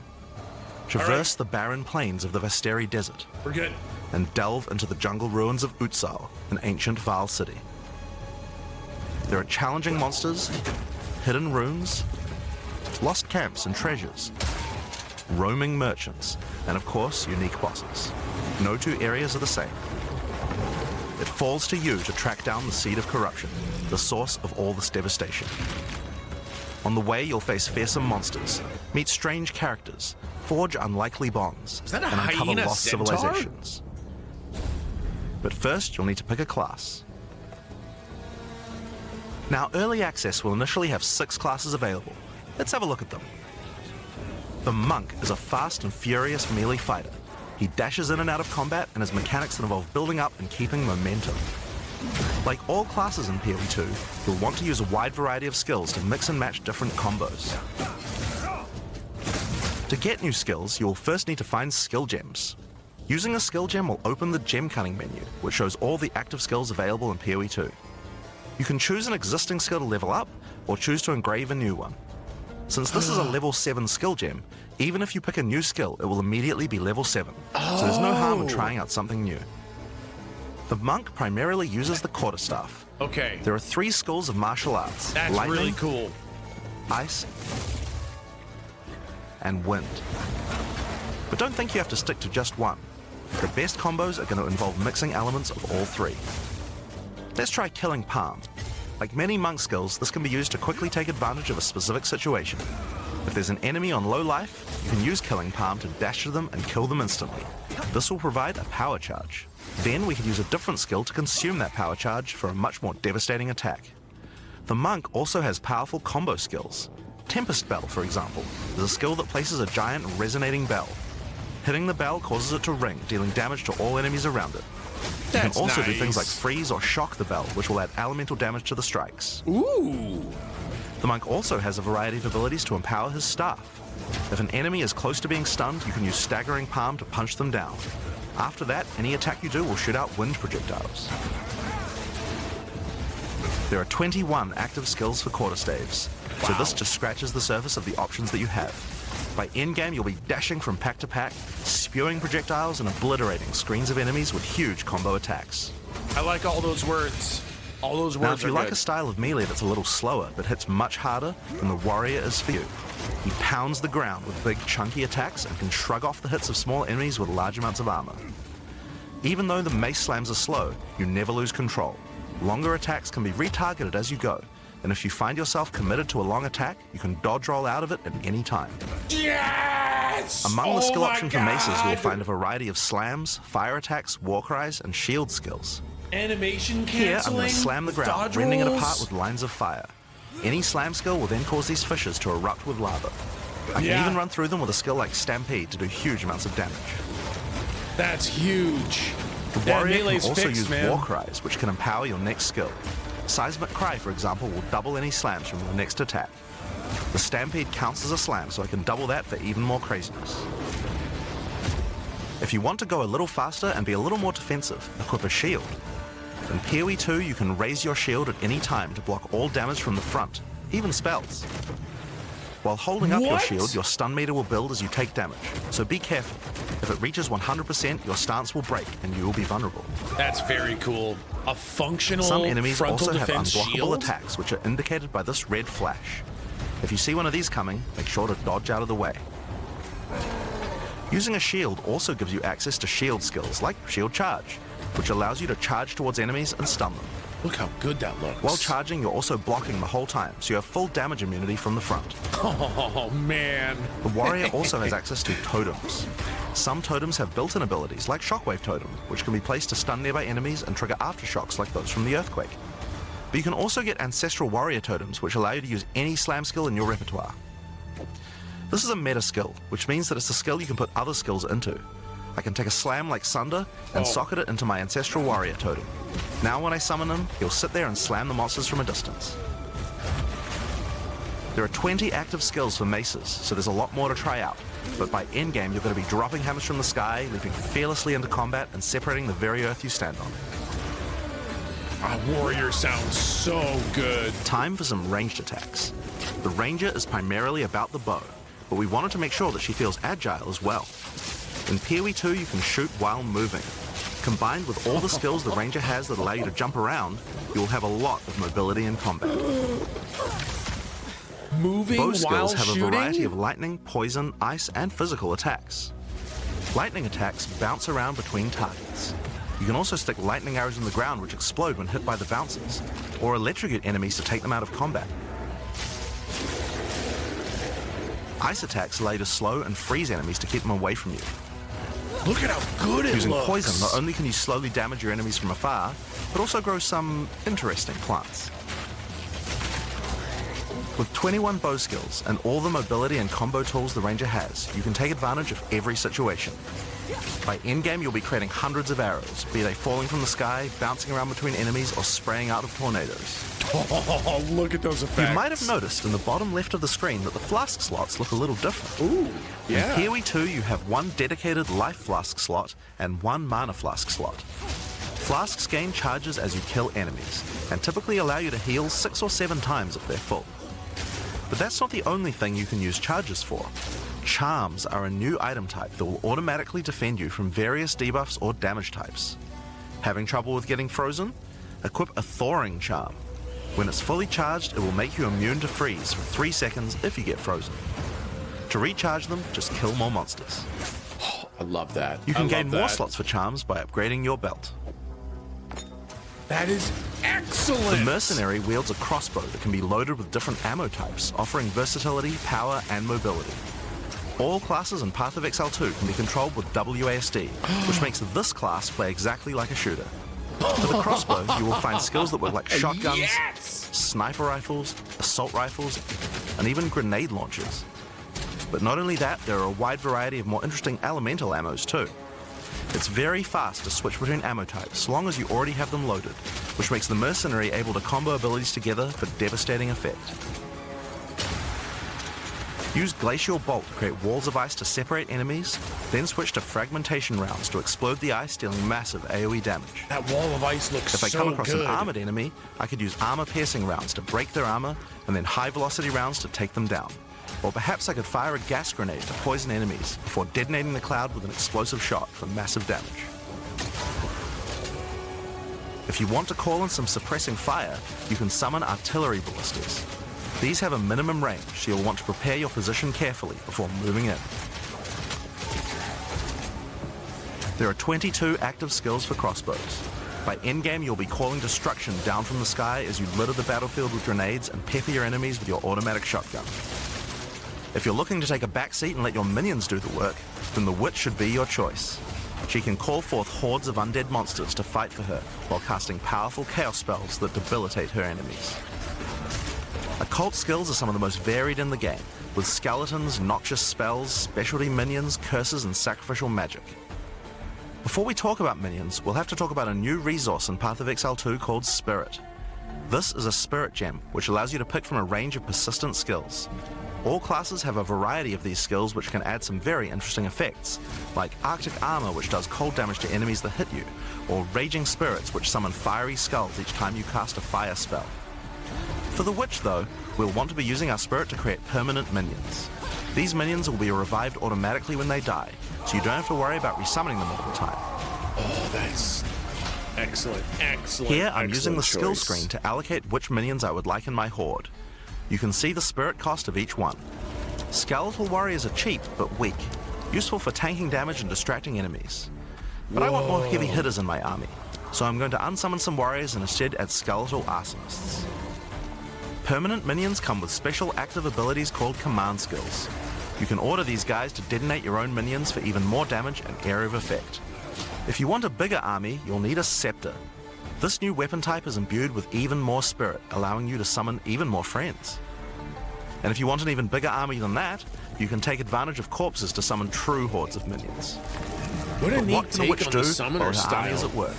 Traverse the barren plains of the Vasteri Desert. We're good. And delve into the jungle ruins of Exile, an ancient Vaal city. There are challenging monsters, hidden runes, lost camps and treasures, roaming merchants, and of course, unique bosses. No two areas are the same. It falls to you to track down the seed of corruption, the source of all this devastation. On the way, you'll face fearsome monsters, meet strange characters, forge unlikely bonds, Is that a and uncover hyena lost centaur? civilizations. But first, you'll need to pick a class. Now, Early Access will initially have 6 classes available. Let's have a look at them. The Monk is a fast and furious melee fighter. He dashes in and out of combat and has mechanics that involve building up and keeping momentum. Like all classes in PoE 2, you'll want to use a wide variety of skills to mix and match different combos. To get new skills, you will first need to find skill gems. Using a skill gem will open the gem cutting menu, which shows all the active skills available in PoE 2. You can choose an existing skill to level up, or choose to engrave a new one. Since this is a level 7 skill gem, even if you pick a new skill, it will immediately be level 7, so there's no harm in trying out something new. The Monk primarily uses the quarterstaff. Okay. There are 3 schools of martial arts. That's lightning, really cool. Ice, and wind. But don't think you have to stick to just one. The best combos are going to involve mixing elements of all 3. Let's try Killing Palm. Like many monk skills, this can be used to quickly take advantage of a specific situation. If there's an enemy on low life, you can use Killing Palm to dash to them and kill them instantly. This will provide a power charge. Then we can use a different skill to consume that power charge for a much more devastating attack. The Monk also has powerful combo skills. Tempest Bell, for example, is a skill that places a giant resonating bell. Hitting the bell causes it to ring, dealing damage to all enemies around it. You can also do things like freeze or shock the bell, which will add elemental damage to the strikes. Ooh! The Monk also has a variety of abilities to empower his staff. If an enemy is close to being stunned, you can use Staggering Palm to punch them down. After that, any attack you do will shoot out wind projectiles. There are 21 active skills for quarterstaves, so this just scratches the surface of the options that you have. By endgame, you'll be dashing from pack to pack, spewing projectiles and obliterating screens of enemies with huge combo attacks. I like all those words. All those words Now, if you are like good. a style of melee that's a little slower but hits much harder, then the Warrior is for you. He pounds the ground with big, chunky attacks and can shrug off the hits of small enemies with large amounts of armor. Even though the mace slams are slow, you never lose control. Longer attacks can be retargeted as you go, and if you find yourself committed to a long attack, you can dodge roll out of it at any time. Yes! Among the skill my options for maces, you'll God! find a variety of slams, fire attacks, war cries, and shield skills. Animation Here, I'm canceling. going to slam the ground, dodge rending it rolls. apart with lines of fire. Any slam skill will then cause these fissures to erupt with lava. I can Yeah. even run through them with a skill like Stampede to do huge amounts of damage. That's huge. The That Warrior can melee's also fixed, use man. war cries, which can empower your next skill. Seismic Cry, for example, will double any slams from your next attack. The Stampede counts as a slam, so I can double that for even more craziness. If you want to go a little faster and be a little more defensive, equip a shield. In PoE 2, you can raise your shield at any time to block all damage from the front, even spells. While holding up your What? shield, your stun meter will build as you take damage, so be careful. If it reaches 100%, your stance will break and you will be vulnerable. That's very cool. A functional Some enemies frontal also have defense unblockable shield? attacks, which are indicated by this red flash. If you see one of these coming, make sure to dodge out of the way. Using a shield also gives you access to shield skills, like Shield Charge, which allows you to charge towards enemies and stun them. Look how good that looks. While charging, you're also blocking the whole time, so you have full damage immunity from the front. Oh, man. The Warrior also has access to totems. Some totems have built-in abilities, like Shockwave Totem, which can be placed to stun nearby enemies and trigger aftershocks like those from the Earthquake. But you can also get Ancestral Warrior Totems, which allow you to use any slam skill in your repertoire. This is a meta skill, which means that it's a skill you can put other skills into. I can take a slam like Sunder and socket it into my Ancestral Warrior totem. Now when I summon him, he'll sit there and slam the monsters from a distance. There are 20 active skills for maces, so there's a lot more to try out. But by endgame, you're going to be dropping hammers from the sky, leaping fearlessly into combat, and separating the very earth you stand on. Warrior sounds so good. Time for some ranged attacks. The Ranger is primarily about the bow, but we wanted to make sure that she feels agile as well. In PoE 2, you can shoot while moving. Combined with all the skills the Ranger has that allow you to jump around, you'll have a lot of mobility in combat. Moving Bow skills have shooting? a variety of lightning, poison, ice, and physical attacks. Lightning attacks bounce around between targets. You can also stick lightning arrows in the ground which explode when hit by the bouncers, or electrocute enemies to take them out of combat. Ice attacks allow you to slow and freeze enemies to keep them away from you. Look at how good it Using looks. poison, not only can you slowly damage your enemies from afar, but also grow some interesting plants. With 21 bow skills and all the mobility and combo tools the Ranger has, you can take advantage of every situation. By endgame, you'll be creating hundreds of arrows, be they falling from the sky, bouncing around between enemies, or spraying out of tornadoes. Oh, look at those effects. You might have noticed in the bottom left of the screen that the flask slots look a little different. Ooh, yeah. In PoE 2, you have one dedicated life flask slot and one mana flask slot. Flasks gain charges as you kill enemies, and typically allow you to heal 6 or 7 times if they're full. But that's not the only thing you can use charges for. Charms are a new item type that will automatically defend you from various debuffs or damage types. Having trouble with getting frozen? Equip a Thawing Charm. When it's fully charged, it will make you immune to freeze for 3 seconds if you get frozen. To recharge them, just kill more monsters. Oh, I love that. You can gain more slots for charms by upgrading your belt. That is excellent! The Mercenary wields a crossbow that can be loaded with different ammo types, offering versatility, power, and mobility. All classes in Path of Exile 2 can be controlled with WASD, which makes this class play exactly like a shooter. For the crossbow, you will find skills that work like shotguns, sniper rifles, assault rifles, and even grenade launchers. But not only that, there are a wide variety of more interesting elemental ammos too. It's very fast to switch between ammo types, so long as you already have them loaded, which makes the Mercenary able to combo abilities together for devastating effect. Use Glacial Bolt to create walls of ice to separate enemies, then switch to Fragmentation rounds to explode the ice, dealing massive AoE damage. That wall of ice looks so good. If I come across an armored enemy, I could use armor-piercing rounds to break their armor, and then high-velocity rounds to take them down. Or perhaps I could fire a gas grenade to poison enemies before detonating the cloud with an explosive shot for massive damage. If you want to call in some suppressing fire, you can summon artillery ballistas. These have a minimum range, so you'll want to prepare your position carefully before moving in. There are 22 active skills for crossbows. By endgame, you'll be calling destruction down from the sky as you litter the battlefield with grenades and pepper your enemies with your automatic shotgun. If you're looking to take a backseat and let your minions do the work, then the Witch should be your choice. She can call forth hordes of undead monsters to fight for her, while casting powerful chaos spells that debilitate her enemies. Occult skills are some of the most varied in the game, with skeletons, noxious spells, specialty minions, curses, and sacrificial magic. Before we talk about minions, we'll have to talk about a new resource in Path of Exile 2 called Spirit. This is a Spirit Gem, which allows you to pick from a range of persistent skills. All classes have a variety of these skills which can add some very interesting effects, like Arctic Armor, which does cold damage to enemies that hit you, or Raging Spirits, which summon fiery skulls each time you cast a fire spell. For the Witch, though, we'll want to be using our Spirit to create permanent minions. These minions will be revived automatically when they die, so you don't have to worry about resummoning them all the time. Oh, that's excellent, excellent. Here, I'm using the skill choice. screen to allocate which minions I would like in my horde. You can see the spirit cost of each one. Skeletal warriors are cheap, but weak, useful for tanking damage and distracting enemies. But I want more heavy hitters in my army, so I'm going to unsummon some warriors and instead add skeletal arsonists. Permanent minions come with special active abilities called command skills. You can order these guys to detonate your own minions for even more damage and area of effect. If you want a bigger army, you'll need a scepter. This new weapon type is imbued with even more spirit, allowing you to summon even more friends. And if you want an even bigger army than that, you can take advantage of corpses to summon true hordes of minions. What a But neat what can a take witch on do the summoner while her army is style. at work?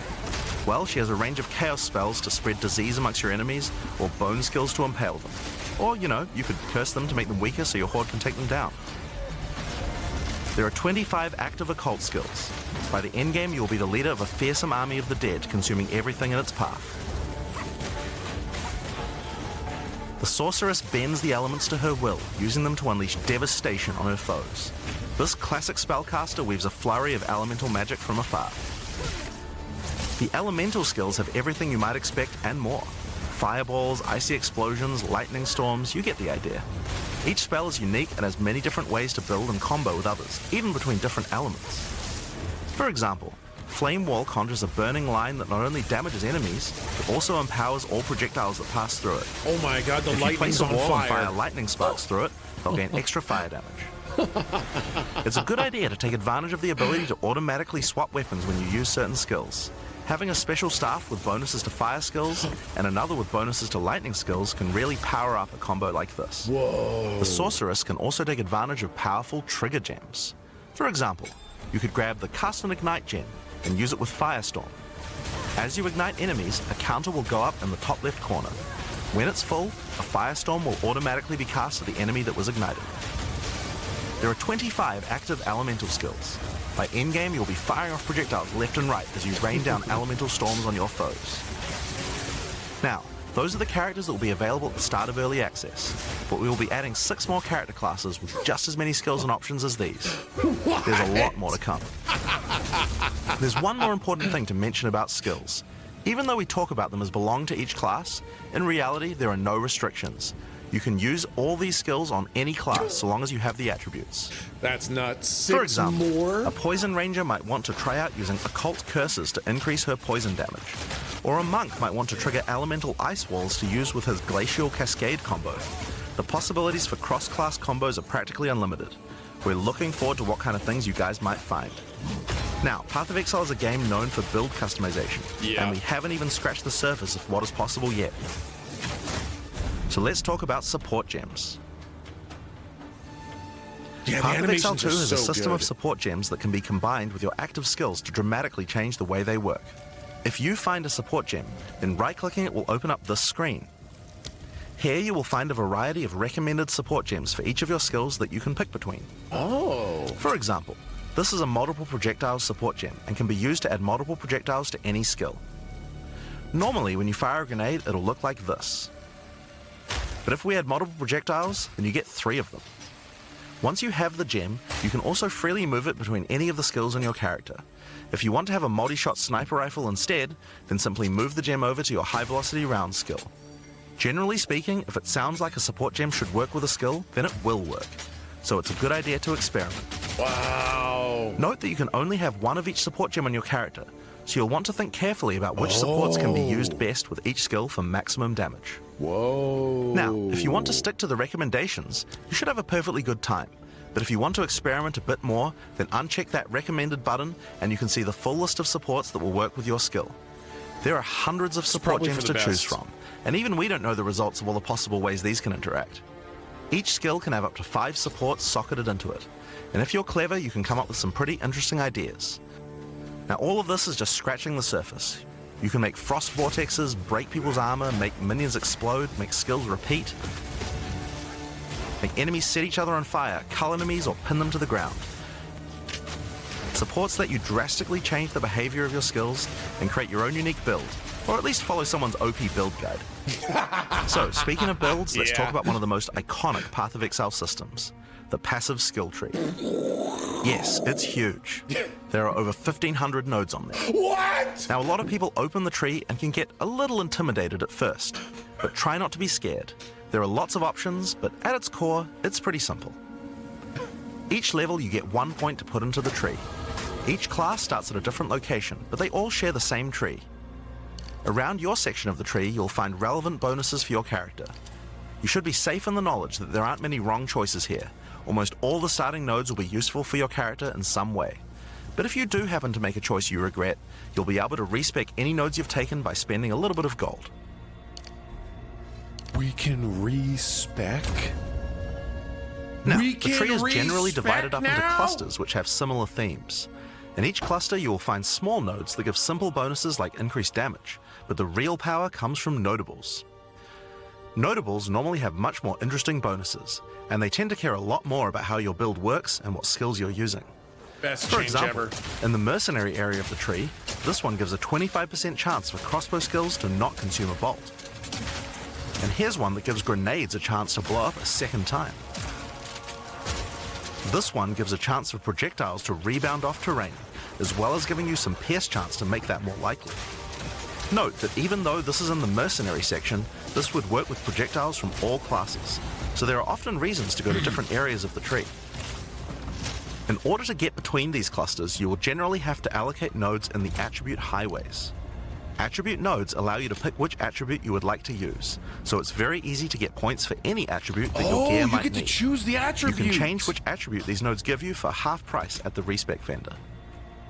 Well, she has a range of chaos spells to spread disease amongst your enemies, or bone skills to impale them. Or, you know, you could curse them to make them weaker so your horde can take them down. There are 25 active occult skills. By the endgame, you will be the leader of a fearsome army of the dead, consuming everything in its path. The sorceress bends the elements to her will, using them to unleash devastation on her foes. This classic spellcaster weaves a flurry of elemental magic from afar. The elemental skills have everything you might expect and more. Fireballs, icy explosions, lightning storms, you get the idea. Each spell is unique and has many different ways to build and combo with others, even between different elements. For example, Flame Wall conjures a burning line that not only damages enemies, but also empowers all projectiles that pass through it. Oh my god, the If you place lightning's a on wall and fire. fire lightning sparks through it, they'll gain extra fire damage. It's a good idea to take advantage of the ability to automatically swap weapons when you use certain skills. Having a special staff with bonuses to fire skills and another with bonuses to lightning skills can really power up a combo like this. Whoa. The sorceress can also take advantage of powerful trigger gems. For example, you could grab the Cast and Ignite gem and use it with Firestorm. As you ignite enemies, a counter will go up in the top left corner. When it's full, a Firestorm will automatically be cast at the enemy that was ignited. There are 25 active elemental skills. By endgame, you'll be firing off projectiles left and right as you rain down elemental storms on your foes. Now, those are the characters that will be available at the start of early access, but we will be adding 6 more character classes with just as many skills and options as these. There's a lot more to come. There's one more important thing to mention about skills. Even though we talk about them as belong to each class, in reality there are no restrictions. You can use all these skills on any class so long as you have the attributes. That's nuts. For example, a Poison Ranger might want to try out using Occult Curses to increase her poison damage. Or a Monk might want to trigger Elemental Ice Walls to use with his Glacial Cascade combo. The possibilities for cross-class combos are practically unlimited. We're looking forward to what kind of things you guys might find. Now, Path of Exile is a game known for build customization, and we haven't even scratched the surface of what is possible yet. So let's talk about support gems. Yeah, Path the of Exile animations 2 are is a so system good. of support gems that can be combined with your active skills to dramatically change the way they work. If you find a support gem, then right-clicking it will open up this screen. Here you will find a variety of recommended support gems for each of your skills that you can pick between. Oh. For example, this is a multiple projectiles support gem and can be used to add multiple projectiles to any skill. Normally, when you fire a grenade, it'll look like this. But if we add multiple projectiles, then you get 3 of them. Once you have the gem, you can also freely move it between any of the skills on your character. If you want to have a multi-shot sniper rifle instead, then simply move the gem over to your high-velocity round skill. Generally speaking, if it sounds like a support gem should work with a skill, then it will work. So it's a good idea to experiment. Wow. Note that you can only have one of each support gem on your character, so you'll want to think carefully about which supports can be used best with each skill for maximum damage. Whoa. Now, if you want to stick to the recommendations, you should have a perfectly good time. But if you want to experiment a bit more, then uncheck that recommended button and you can see the full list of supports that will work with your skill. There are hundreds of support probably gems for to the choose best. from, and even we don't know the results of all the possible ways these can interact. Each skill can have up to 5 supports socketed into it, and if you're clever, you can come up with some pretty interesting ideas. Now, all of this is just scratching the surface. You can make frost vortexes, break people's armor, make minions explode, make skills repeat, make enemies set each other on fire, cull enemies, or pin them to the ground. Supports let you drastically change the behavior of your skills and create your own unique build, or at least follow someone's OP build guide. So, speaking of builds, let's talk about one of the most iconic Path of Exile systems, the passive skill tree. Yes, it's huge. There are over 1,500 nodes on there. What? Now, a lot of people open the tree and can get a little intimidated at first, but try not to be scared. There are lots of options, but at its core, it's pretty simple. Each level you get 1 point to put into the tree. Each class starts at a different location, but they all share the same tree. Around your section of the tree, you'll find relevant bonuses for your character. You should be safe in the knowledge that there aren't many wrong choices here. Almost all the starting nodes will be useful for your character in some way. But if you do happen to make a choice you regret, you'll be able to respec any nodes you've taken by spending a little bit of gold. We can respec? Now, We the tree can is generally respec divided up into now? clusters which have similar themes. In each cluster, you will find small nodes that give simple bonuses like increased damage, but the real power comes from notables. Notables normally have much more interesting bonuses, and they tend to care a lot more about how your build works and what skills you're using. Best For change example, ever. in the mercenary area of the tree, this one gives a 25% chance for crossbow skills to not consume a bolt. And here's one that gives grenades a chance to blow up a second time. This one gives a chance for projectiles to rebound off terrain, as well as giving you some pierce chance to make that more likely. Note that even though this is in the mercenary section, this would work with projectiles from all classes, so there are often reasons to go to different areas of the tree. In order to get between these clusters, you will generally have to allocate nodes in the attribute highways. Attribute nodes allow you to pick which attribute you would like to use, so it's very easy to get points for any attribute that your gear might need. You get to choose the attribute. You can change which attribute these nodes give you for half price at the respec vendor.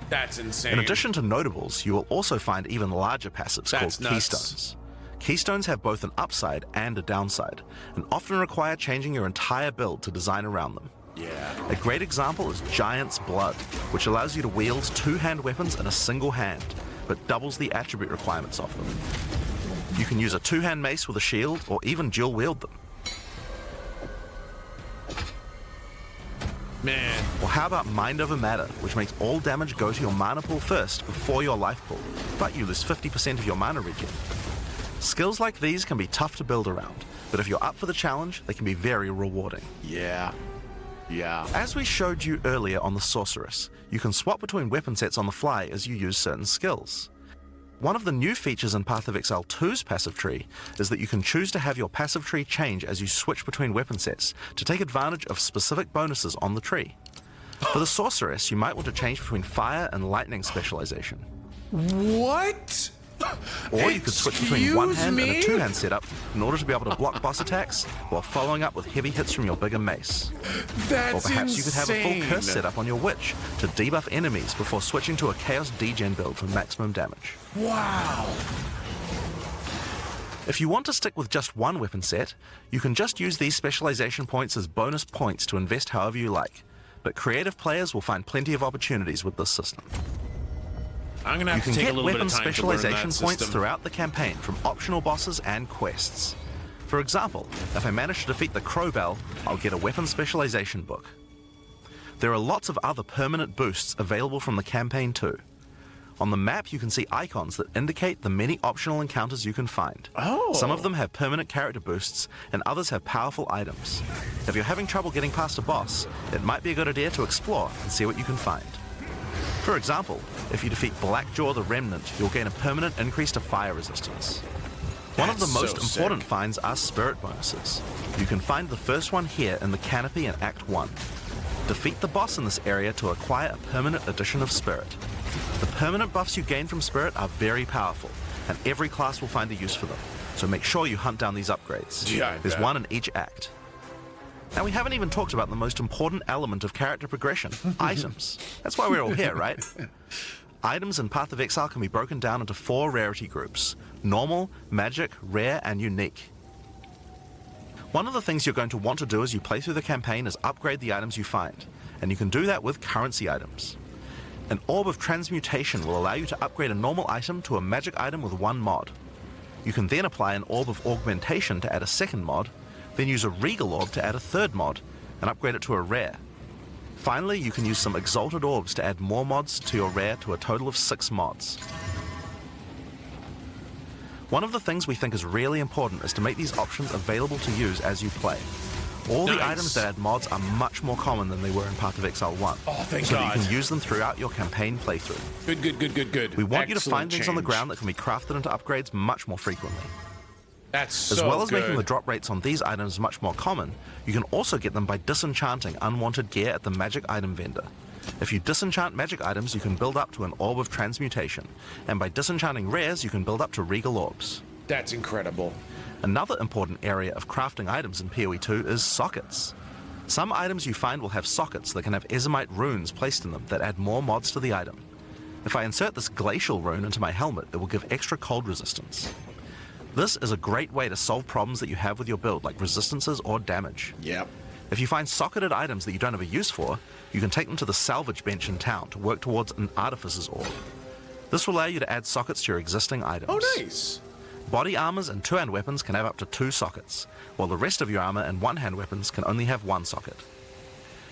That's insane. In addition to notables, you will also find even larger passives That's called nuts. keystones. Keystones have both an upside and a downside, and often require changing your entire build to design around them. Yeah. A great example is Giant's Blood, which allows you to wield two-hand weapons in a single hand, but doubles the attribute requirements of them. You can use a two-hand mace with a shield, or even dual wield them. Man. Or how about Mind Over Matter, which makes all damage go to your mana pool first before your life pool, but you lose 50% of your mana regen. Skills like these can be tough to build around, but if you're up for the challenge, they can be very rewarding. Yeah. Yeah. As we showed you earlier on the Sorceress, you can swap between weapon sets on the fly as you use certain skills. One of the new features in Path of Exile 2's passive tree is that you can choose to have your passive tree change as you switch between weapon sets to take advantage of specific bonuses on the tree. For the Sorceress, you might want to change between fire and lightning specialization. What? Or you could switch between one hand and a two-hand setup in order to be able to block boss attacks while following up with heavy hits from your bigger mace. That's Or perhaps you could have a insane. full curse setup on your witch to debuff enemies before switching to a chaos degen build for maximum damage. Wow. If you want to stick with just one weapon set, you can just use these specialization points as bonus points to invest however you like, but creative players will find plenty of opportunities with this system. I'm gonna have You to can take a get little bit weapon of time to learn that specialization points system. throughout the campaign from optional bosses and quests. For example, if I manage to defeat the Crowbell, I'll get a weapon specialization book. There are lots of other permanent boosts available from the campaign too. On the map, you can see icons that indicate the many optional encounters you can find. Oh. Some of them have permanent character boosts, and others have powerful items. If you're having trouble getting past a boss, it might be a good idea to explore and see what you can find. For example, if you defeat Blackjaw the Remnant, you'll gain a permanent increase to fire resistance. One of the That's most so important sick. finds are spirit bonuses. You can find the first one here in the canopy in Act 1. Defeat the boss in this area to acquire a permanent addition of spirit. The permanent buffs you gain from spirit are very powerful, and every class will find a use for them, so make sure you hunt down these upgrades. Yeah, I There's bet. one in each act. Now, we haven't even talked about the most important element of character progression, items. That's why we're all here, right? Items in Path of Exile can be broken down into 4 rarity groups: normal, magic, rare, and unique. One of the things you're going to want to do as you play through the campaign is upgrade the items you find, and you can do that with currency items. An Orb of Transmutation will allow you to upgrade a normal item to a magic item with 1 mod. You can then apply an Orb of Augmentation to add a second mod, then use a Regal Orb to add a third mod, and upgrade it to a rare. Finally, you can use some Exalted Orbs to add more mods to your rare to a total of 6 mods. One of the things we think is really important is to make these options available to use as you play. All the Nice. items that add mods are much more common than they were in Path of Exile 1. Oh, thank so God. that you can use them throughout your campaign playthrough. Good. We want you to Excellent find things on the change. ground that can be crafted into upgrades much more frequently. That's so As well as good. making the drop rates on these items much more common, you can also get them by disenchanting unwanted gear at the magic item vendor. If you disenchant magic items, you can build up to an Orb of Transmutation, and by disenchanting rares, you can build up to Regal Orbs. That's incredible. Another important area of crafting items in PoE 2 is sockets. Some items you find will have sockets that can have Ezomite runes placed in them that add more mods to the item. If I insert this glacial rune into my helmet, it will give extra cold resistance. This is a great way to solve problems that you have with your build, like resistances or damage. Yep. If you find socketed items that you don't have a use for, you can take them to the salvage bench in town to work towards an artificer's orb. This will allow you to add sockets to your existing items. Oh, nice. Body armors and two-hand weapons can have up to 2 sockets, while the rest of your armor and one-hand weapons can only have 1 socket.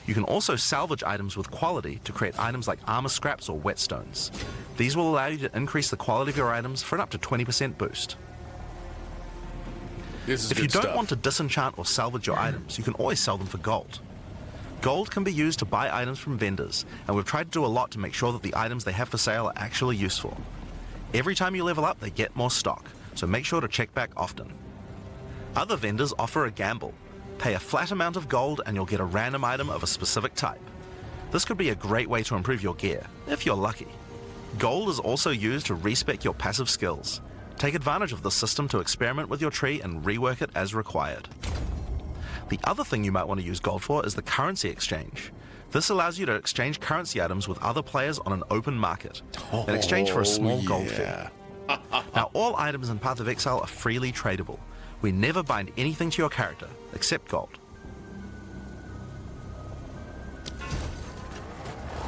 You can also salvage items with quality to create items like armor scraps or whetstones. These will allow you to increase the quality of your items for an up to 20% boost. If you don't want to disenchant or salvage your items, you can always sell them for gold. Gold can be used to buy items from vendors, and we've tried to do a lot to make sure that the items they have for sale are actually useful. Every time you level up, they get more stock, so make sure to check back often. Other vendors offer a gamble. Pay a flat amount of gold and you'll get a random item of a specific type. This could be a great way to improve your gear, if you're lucky. Gold is also used to respec your passive skills. Take advantage of this system to experiment with your tree and rework it as required. The other thing you might want to use gold for is the currency exchange. This allows you to exchange currency items with other players on an open market, in exchange for a small gold fee. Now, all items in Path of Exile are freely tradable. We never bind anything to your character, except gold.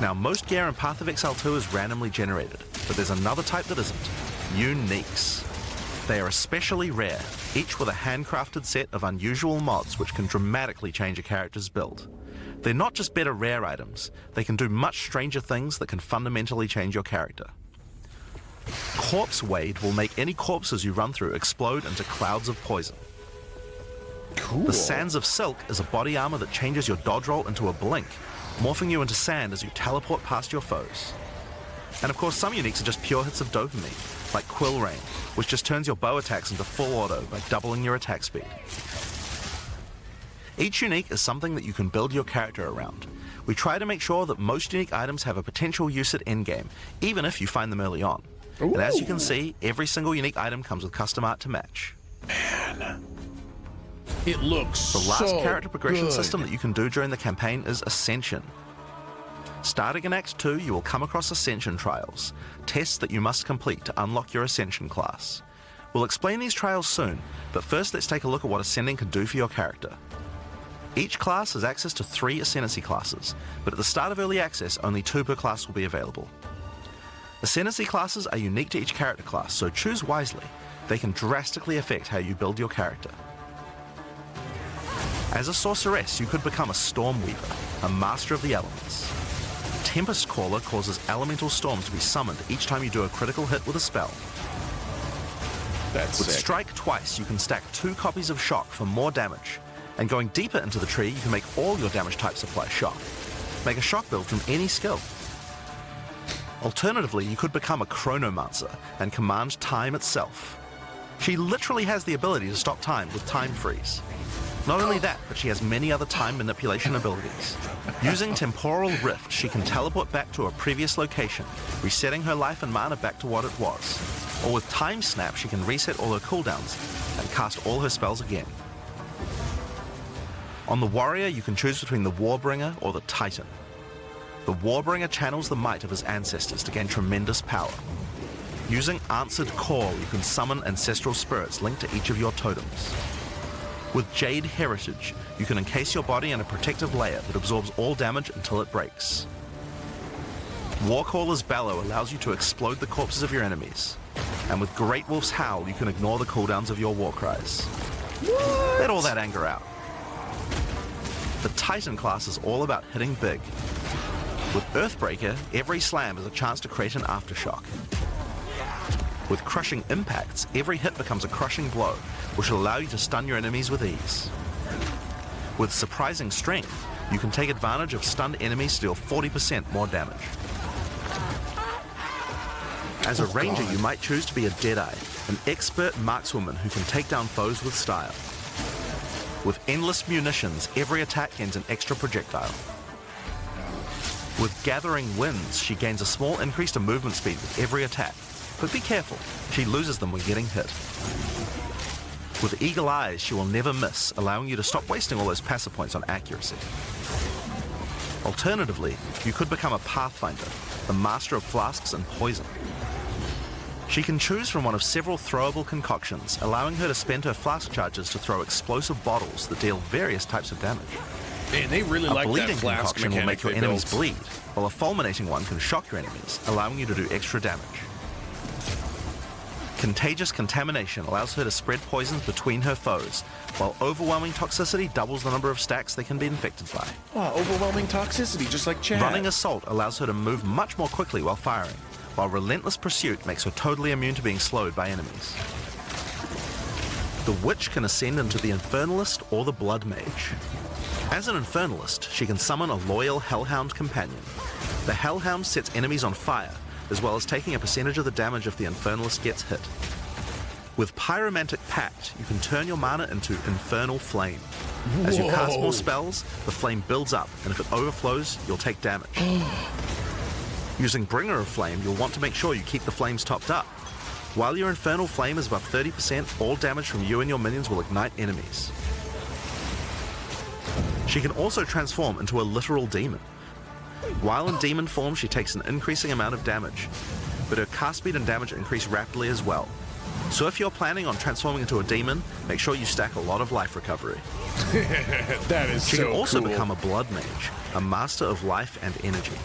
Now, most gear in Path of Exile 2 is randomly generated, but there's another type that isn't: uniques. They are especially rare, each with a handcrafted set of unusual mods which can dramatically change a character's build. They're not just better rare items, they can do much stranger things that can fundamentally change your character. Corpse Wade will make any corpses you run through explode into clouds of poison. Cool. The Sands of Silk is a body armor that changes your dodge roll into a blink, morphing you into sand as you teleport past your foes. And of course, some uniques are just pure hits of dopamine, like Quill Rain, which just turns your bow attacks into full auto by doubling your attack speed. Each unique is something that you can build your character around. We try to make sure that most unique items have a potential use at endgame, even if you find them early on. Ooh. And as you can see, every single unique item comes with custom art to match. Man, it looks the last so character progression good. system that you can do during the campaign is Ascension. Starting in Act 2, you will come across Ascension trials, tests that you must complete to unlock your Ascension class. We'll explain these trials soon, but first let's take a look at what Ascending can do for your character. Each class has access to 3 Ascendancy classes, but at the start of Early Access, only 2 per class will be available. Ascendancy classes are unique to each character class, so choose wisely. They can drastically affect how you build your character. As a sorceress, you could become a Storm Weaver, a master of the elements. Tempest Caller causes elemental storms to be summoned each time you do a critical hit with a spell. That's With sick. Strike twice, you can stack 2 copies of Shock for more damage. And going deeper into the tree, you can make all your damage types apply Shock. Make a Shock build from any skill. Alternatively, you could become a Chronomancer and command time itself. She literally has the ability to stop time with Time Freeze. Not only that, but she has many other time manipulation abilities. Using Temporal Rift, she can teleport back to a previous location, resetting her life and mana back to what it was. Or with Time Snap, she can reset all her cooldowns and cast all her spells again. On the Warrior, you can choose between the Warbringer or the Titan. The Warbringer channels the might of his ancestors to gain tremendous power. Using Answered Call, you can summon ancestral spirits linked to each of your totems. With Jade Heritage, you can encase your body in a protective layer that absorbs all damage until it breaks. Warcaller's Bellow allows you to explode the corpses of your enemies. And with Great Wolf's Howl, you can ignore the cooldowns of your war cries. Let all that anger out. The Titan class is all about hitting big. With Earthbreaker, every slam is a chance to create an aftershock. With Crushing Impacts, every hit becomes a crushing blow, which will allow you to stun your enemies with ease. With Surprising Strength, you can take advantage of stunned enemies to deal 40% more damage. As a ranger, you might choose to be a Deadeye, an expert markswoman who can take down foes with style. With Endless Munitions, every attack gains an extra projectile. With Gathering Winds, she gains a small increase to movement speed with every attack, but be careful, she loses them when getting hit. With Eagle Eyes, she will never miss, allowing you to stop wasting all those passive points on accuracy. Alternatively, you could become a Pathfinder, the master of flasks and poison. She can choose from one of several throwable concoctions, allowing her to spend her flask charges to throw explosive bottles that deal various types of damage. Man, they really A like that bleeding flask concoction will mechanic make your they enemies built. bleed, while a fulminating one can shock your enemies, allowing you to do extra damage. Contagious contamination allows her to spread poisons between her foes, while overwhelming toxicity doubles the number of stacks they can be infected by. Oh, overwhelming toxicity, just like Chad. Running Assault allows her to move much more quickly while firing, while Relentless Pursuit makes her totally immune to being slowed by enemies. The Witch can ascend into the Infernalist or the Blood Mage. As an Infernalist, she can summon a loyal Hellhound companion. The Hellhound sets enemies on fire, as well as taking a percentage of the damage if the Infernalist gets hit. With Pyromantic Pact, you can turn your mana into Infernal Flame. As you cast more spells, the flame builds up, and if it overflows, you'll take damage. Using Bringer of Flame, you'll want to make sure you keep the flames topped up. While your Infernal Flame is above 30%, all damage from you and your minions will ignite enemies. She can also transform into a literal demon. While in demon form, she takes an increasing amount of damage, but her cast speed and damage increase rapidly as well. So if you're planning on transforming into a demon, make sure you stack a lot of life recovery. That is She so can also cool. become a Blood Mage, a master of life and energy.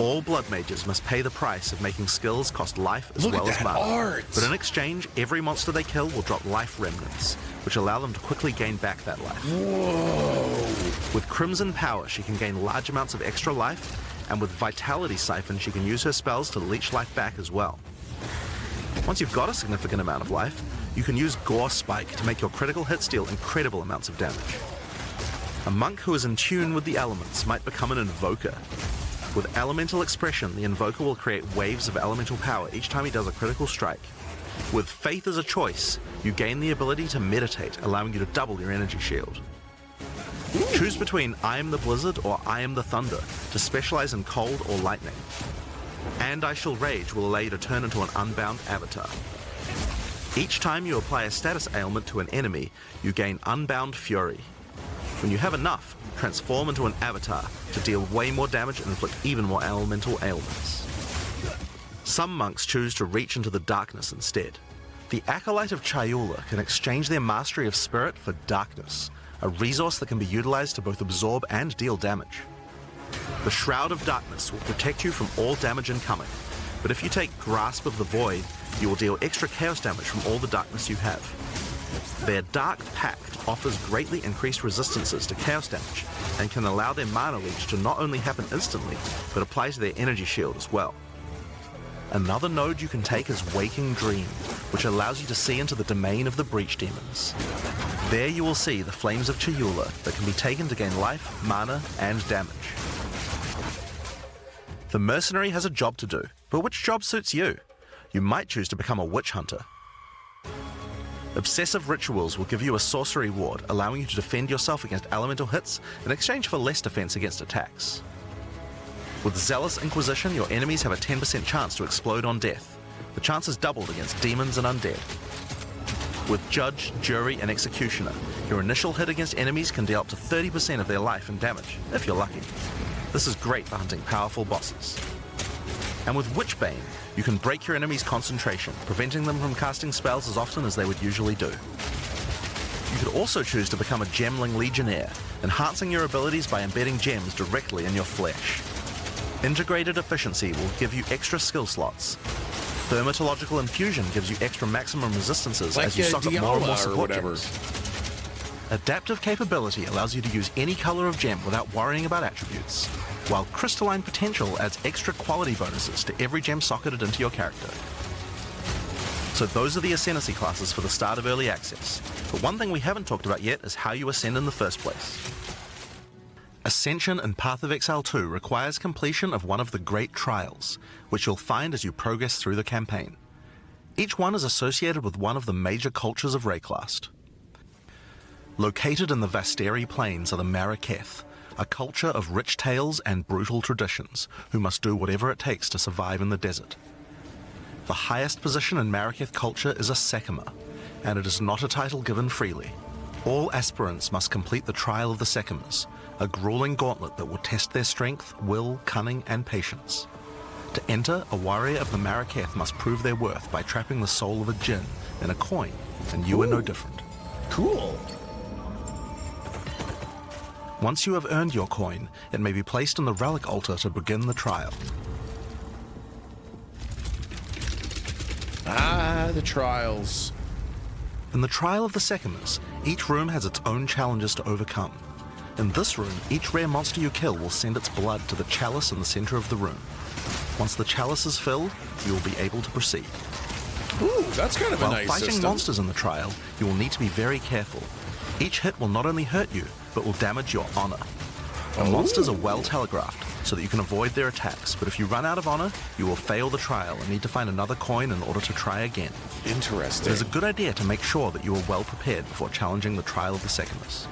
All Blood Mages must pay the price of making skills cost life as Look well at as that mana. art. But in exchange, every monster they kill will drop life remnants, which allow them to quickly gain back that life. Whoa. With Crimson Power, she can gain large amounts of extra life, and with Vitality Siphon, she can use her spells to leech life back as well. Once you've got a significant amount of life, you can use Gore Spike to make your critical hits deal incredible amounts of damage. A monk who is in tune with the elements might become an Invoker. With Elemental Expression, the Invoker will create waves of elemental power each time he does a critical strike. With Faith as a choice, you gain the ability to meditate, allowing you to double your energy shield. Choose between I am the Blizzard or I am the Thunder to specialize in cold or lightning. And I Shall Rage will allow you to turn into an unbound avatar. Each time you apply a status ailment to an enemy, you gain Unbound Fury. When you have enough, transform into an avatar to deal way more damage and inflict even more elemental ailments. Some monks choose to reach into the darkness instead. The Acolyte of Chayula can exchange their mastery of spirit for darkness, a resource that can be utilized to both absorb and deal damage. The Shroud of Darkness will protect you from all damage incoming, but if you take Grasp of the Void, you will deal extra chaos damage from all the darkness you have. Their Dark Pact offers greatly increased resistances to chaos damage and can allow their mana leech to not only happen instantly, but apply to their energy shield as well. Another node you can take is Waking Dream, which allows you to see into the domain of the Breach Demons. There you will see the Flames of Chayula that can be taken to gain life, mana, and damage. The Mercenary has a job to do, but which job suits you? You might choose to become a Witch Hunter. Obsessive Rituals will give you a sorcery ward, allowing you to defend yourself against elemental hits in exchange for less defense against attacks. With Zealous Inquisition, your enemies have a 10% chance to explode on death. The chance is doubled against demons and undead. With Judge, Jury, and Executioner, your initial hit against enemies can deal up to 30% of their life and damage, if you're lucky. This is great for hunting powerful bosses. And with Witchbane, you can break your enemy's concentration, preventing them from casting spells as often as they would usually do. You could also choose to become a Gemling Legionnaire, enhancing your abilities by embedding gems directly in your flesh. Integrated Efficiency will give you extra skill slots. Thermatological Infusion gives you extra maximum resistances Like as you sock up more and more Diala or support whatever. gems. Adaptive Capability allows you to use any color of gem without worrying about attributes, while Crystalline Potential adds extra quality bonuses to every gem socketed into your character. So those are the Ascendancy classes for the start of Early Access, but one thing we haven't talked about yet is how you ascend in the first place. Ascension in Path of Exile 2 requires completion of one of the Great Trials, which you'll find as you progress through the campaign. Each one is associated with one of the major cultures of Rayclast. Located in the Vasteri Plains are the Maraketh, a culture of rich tales and brutal traditions, who must do whatever it takes to survive in the desert. The highest position in Maraketh culture is a Sekima, and it is not a title given freely. All aspirants must complete the Trial of the Sekimas, a grueling gauntlet that will test their strength, will, cunning, and patience. To enter, a warrior of the Maraketh must prove their worth by trapping the soul of a djinn in a coin, and you are no different. Cool. Once you have earned your coin, it may be placed in the relic altar to begin the trial. Ah, the trials. In the Trial of the Seconders, each room has its own challenges to overcome. In this room, each rare monster you kill will send its blood to the chalice in the center of the room. Once the chalice is filled, you will be able to proceed. Ooh, that's kind of a nice While fighting system. monsters in the trial, you will need to be very careful. Each hit will not only hurt you, but will damage your honor. The monsters are well telegraphed, so that you can avoid their attacks, but if you run out of honor, you will fail the trial and need to find another coin in order to try again. Interesting. It is a good idea to make sure that you are well prepared before challenging the Trial of the Seconders.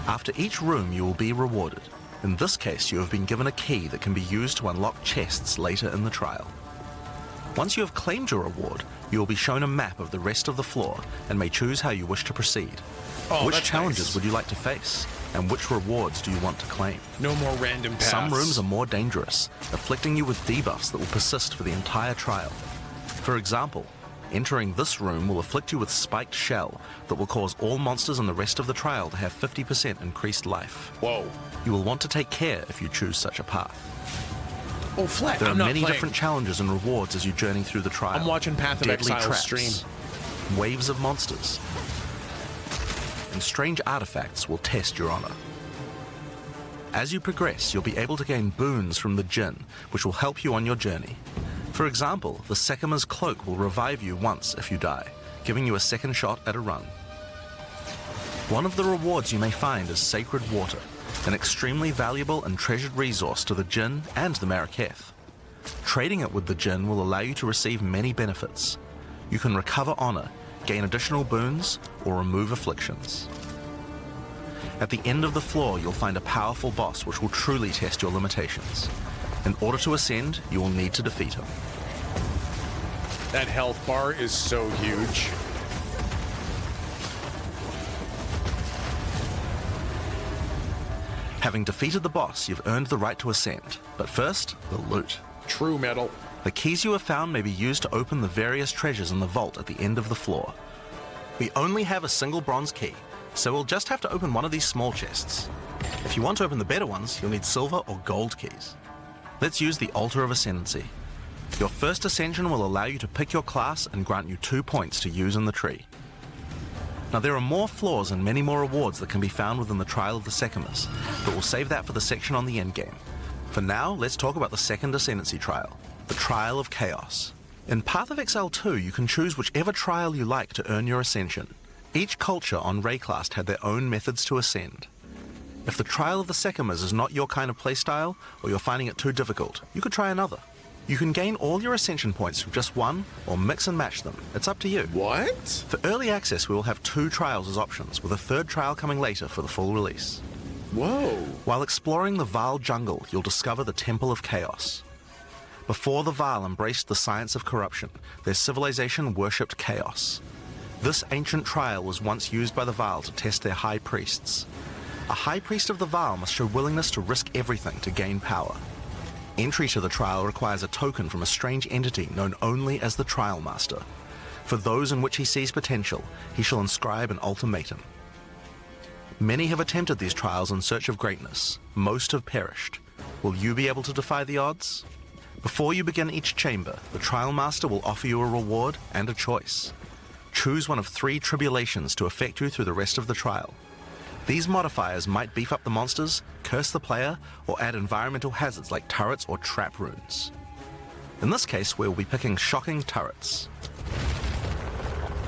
After each room, you will be rewarded. In this case, you have been given a key that can be used to unlock chests later in the trial. Once you have claimed your reward, you will be shown a map of the rest of the floor and may choose how you wish to proceed. Oh, which that's challenges nice. would you like to face? And which rewards do you want to claim? No more random paths. Some rooms are more dangerous, afflicting you with debuffs that will persist for the entire trial. For example, entering this room will afflict you with Spiked Shell that will cause all monsters in the rest of the trial to have 50% increased life. Whoa. You will want to take care if you choose such a path. Oh, Flat, There are I'm not many playing. different challenges and rewards as you journey through the trial. I'm watching Path of Deadly Exile traps, stream. waves of monsters, and strange artifacts will test your honor. As you progress, you'll be able to gain boons from the Djinn, which will help you on your journey. For example, the Sekima's cloak will revive you once if you die, giving you a second shot at a run. One of the rewards you may find is Sacred Water, an extremely valuable and treasured resource to the Djinn and the Maraketh. Trading it with the Djinn will allow you to receive many benefits. You can recover honor, gain additional boons, or remove afflictions. At the end of the floor, you'll find a powerful boss which will truly test your limitations. In order to ascend, you will need to defeat him. That health bar is so huge. Having defeated the boss, you've earned the right to ascend. But first, the loot. True metal. The keys you have found may be used to open the various treasures in the vault at the end of the floor. We only have a single bronze key, so we'll just have to open one of these small chests. If you want to open the better ones, you'll need silver or gold keys. Let's use the Altar of Ascendancy. Your first ascension will allow you to pick your class and grant you 2 points to use in the tree. Now there are more floors and many more rewards that can be found within the Trial of the Sekimas, but we'll save that for the section on the endgame. For now, let's talk about the second Ascendancy trial, the Trial of Chaos. In Path of Exile 2, you can choose whichever trial you like to earn your ascension. Each culture on Rayclast had their own methods to ascend. If the Trial of the Sekimas is not your kind of playstyle, or you're finding it too difficult, you could try another. You can gain all your ascension points from just one, or mix and match them. It's up to you. What? For early access, we will have 2 trials as options, with a 3rd trial coming later for the full release. Whoa. While exploring the Vaal jungle, you'll discover the Temple of Chaos. Before the Vaal embraced the science of corruption, their civilization worshipped chaos. This ancient trial was once used by the Vaal to test their high priests. A high priest of the Vaal must show willingness to risk everything to gain power. Entry to the trial requires a token from a strange entity known only as the Trial Master. For those in which he sees potential, he shall inscribe an ultimatum. Many have attempted these trials in search of greatness. Most have perished. Will you be able to defy the odds? Before you begin each chamber, the Trial Master will offer you a reward and a choice. Choose one of 3 tribulations to affect you through the rest of the trial. These modifiers might beef up the monsters, curse the player, or add environmental hazards like turrets or trap runes. In this case, we'll be picking shocking turrets.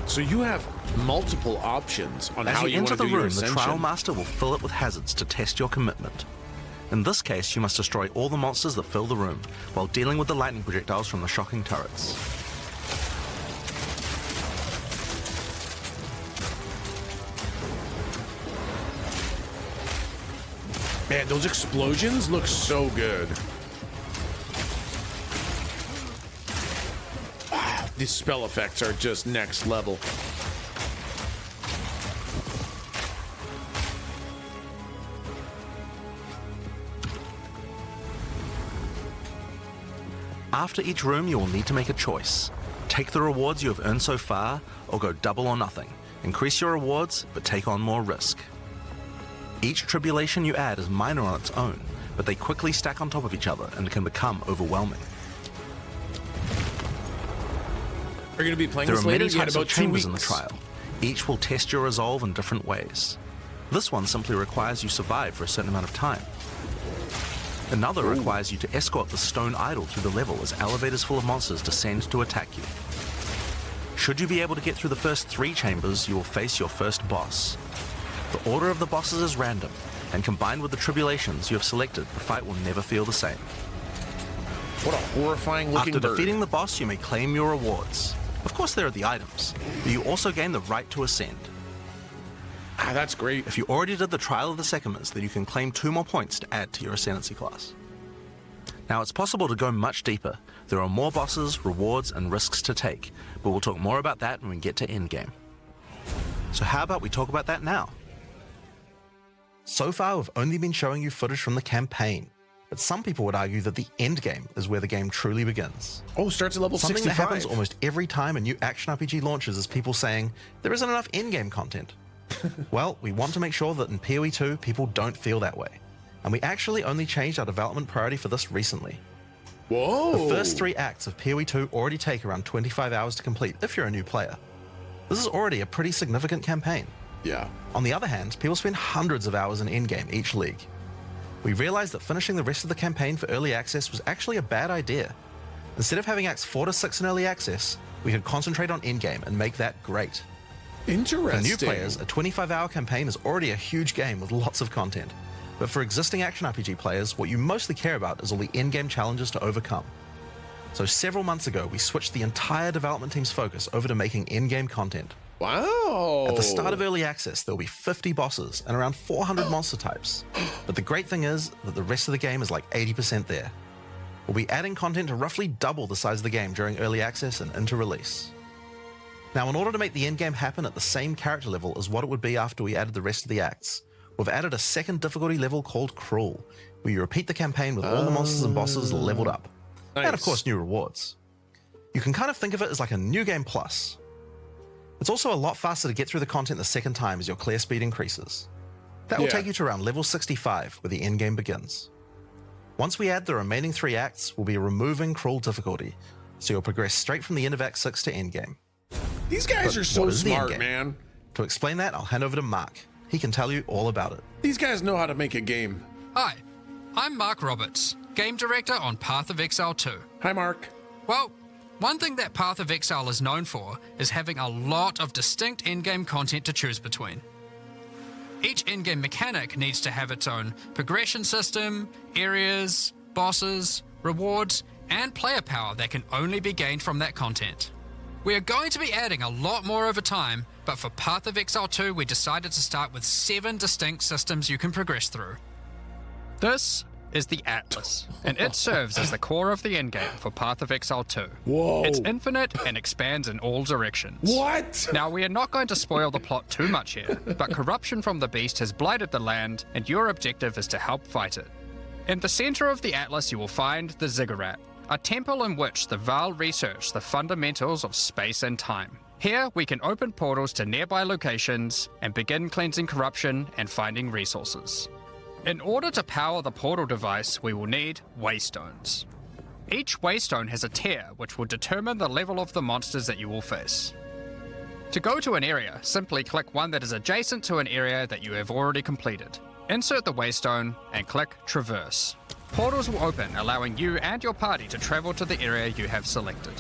So you have multiple options on As how you you enter want to the do your room, the ascension. Trial Master will fill it with hazards to test your commitment. In this case, you must destroy all the monsters that fill the room, while dealing with the lightning projectiles from the shocking turrets. Man, those explosions look so good. Wow, these spell effects are just next level. After each room, you will need to make a choice. Take the rewards you have earned so far, or go double or nothing. Increase your rewards, but take on more risk. Each tribulation you add is minor on its own, but they quickly stack on top of each other and can become overwhelming. Are you going to be playing There this are later? many You had types about of 2 chambers weeks. in the trial. Each will test your resolve in different ways. This one simply requires you survive for a certain amount of time. Another requires you to escort the stone idol through the level as elevators full of monsters descend to attack you. Should you be able to get through the first 3 chambers, you will face your first boss. The order of the bosses is random, and combined with the tribulations you have selected, the fight will never feel the same. What a horrifying looking After bird. defeating the boss, you may claim your rewards. Of course, there are the items, but you also gain the right to ascend. Ah, that's great. If you already did the Trial of the Sycamores, then you can claim 2 more points to add to your Ascendancy class. Now, it's possible to go much deeper. There are more bosses, rewards, and risks to take, but we'll talk more about that when we get to endgame. So how about we talk about that now? So far, we've only been showing you footage from the campaign, but some people would argue that the endgame is where the game truly begins. Oh, starts at level Something 65. that happens almost every time a new action RPG launches is people saying, there isn't enough endgame content. Well, we want to make sure that in PoE 2, people don't feel that way. And we actually only changed our development priority for this recently. Whoa! The first 3 acts of PoE 2 already take around 25 hours to complete if you're a new player. This is already a pretty significant campaign. Yeah. On the other hand, people spend hundreds of hours in endgame each league. We realized that finishing the rest of the campaign for early access was actually a bad idea. Instead of having acts 4 to 6 in early access, we could concentrate on endgame and make that great. Interesting. For new players, a 25-hour campaign is already a huge game with lots of content. But for existing action RPG players, what you mostly care about is all the endgame challenges to overcome. So several months ago, we switched the entire development team's focus over to making endgame content. Wow. At the start of early access, there will be 50 bosses and around 400 monster types. But the great thing is that the rest of the game is like 80% there. We'll be adding content to roughly double the size of the game during early access and into release. Now, in order to make the endgame happen at the same character level as what it would be after we added the rest of the acts, we've added a second difficulty level called Cruel, where you repeat the campaign with all the monsters and bosses leveled up. Nice. And of course, new rewards. You can kind of think of it as like a new game plus. It's also a lot faster to get through the content the second time as your clear speed increases. That will take you to around level 65, where the endgame begins. Once we add the remaining 3 acts, we'll be removing Cruel difficulty, so you'll progress straight from the end of Act 6 to endgame. These guys are so smart, man. To explain that, I'll hand over to Mark. He can tell you all about it. These guys know how to make a game. Hi, I'm Mark Roberts, Game Director on Path of Exile 2. Hi, Mark. Well, one thing that Path of Exile is known for is having a lot of distinct endgame content to choose between. Each endgame mechanic needs to have its own progression system, areas, bosses, rewards, and player power that can only be gained from that content. We are going to be adding a lot more over time, but for Path of Exile 2 we decided to start with 7 distinct systems you can progress through. This is the Atlas, and it serves as the core of the endgame for Path of Exile 2. Whoa. It's infinite and expands in all directions. What? Now, we are not going to spoil the plot too much here, but corruption from the beast has blighted the land, and your objective is to help fight it. In the center of the Atlas, you will find the Ziggurat, a temple in which the Val research the fundamentals of space and time. Here, we can open portals to nearby locations and begin cleansing corruption and finding resources. In order to power the portal device, we will need waystones. Each waystone has a tier which will determine the level of the monsters that you will face. To go to an area, simply click one that is adjacent to an area that you have already completed. Insert the waystone and click Traverse. Portals will open, allowing you and your party to travel to the area you have selected.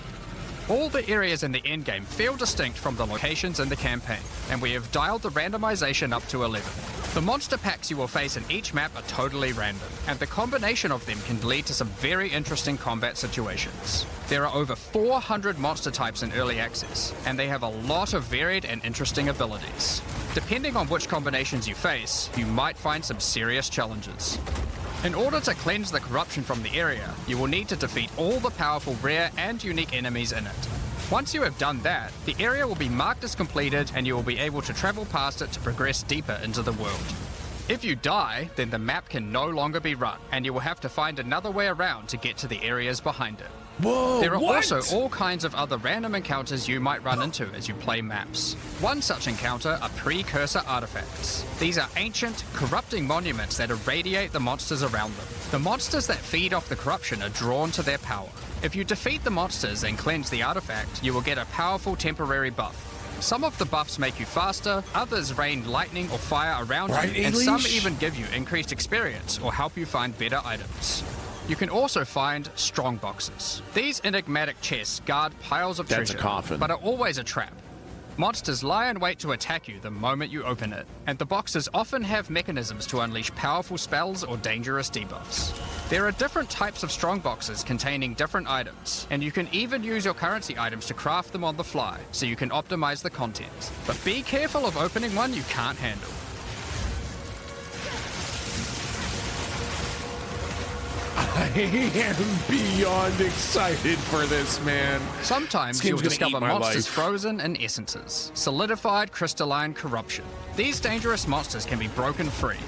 All the areas in the endgame feel distinct from the locations in the campaign, and we have dialed the randomization up to 11. The monster packs you will face in each map are totally random, and the combination of them can lead to some very interesting combat situations. There are over 400 monster types in early access, and they have a lot of varied and interesting abilities. Depending on which combinations you face, you might find some serious challenges. In order to cleanse the corruption from the area, you will need to defeat all the powerful rare and unique enemies in it. Once you have done that, the area will be marked as completed and you will be able to travel past it to progress deeper into the world. If you die, then the map can no longer be run, and you will have to find another way around to get to the areas behind it. Whoa, there are what? also all kinds of other random encounters you might run into as you play maps. One such encounter are precursor artifacts. These are ancient, corrupting monuments that irradiate the monsters around them. The monsters that feed off the corruption are drawn to their power. If you defeat the monsters and cleanse the artifact, you will get a powerful temporary buff. Some of the buffs make you faster, others rain lightning or fire around you, and some even give you increased experience or help you find better items. You can also find strong boxes. These enigmatic chests guard piles of treasure, but are always a trap. Monsters lie in wait to attack you the moment you open it, and the boxes often have mechanisms to unleash powerful spells or dangerous debuffs. There are different types of strong boxes containing different items, and you can even use your currency items to craft them on the fly, so you can optimize the contents. But be careful of opening one you can't handle. I am beyond excited for this, man. Sometimes you'll discover monsters frozen in essences, solidified crystalline corruption. These dangerous monsters can be broken free.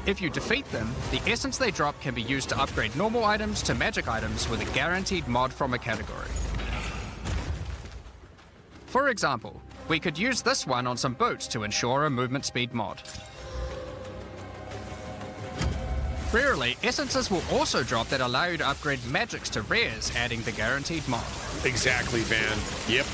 If you defeat them, the essence they drop can be used to upgrade normal items to magic items with a guaranteed mod from a category. For example, we could use this one on some boots to ensure a movement speed mod. Rarely, essences will also drop that allow you to upgrade magics to rares, adding the guaranteed mod. Exactly, Van. Yep.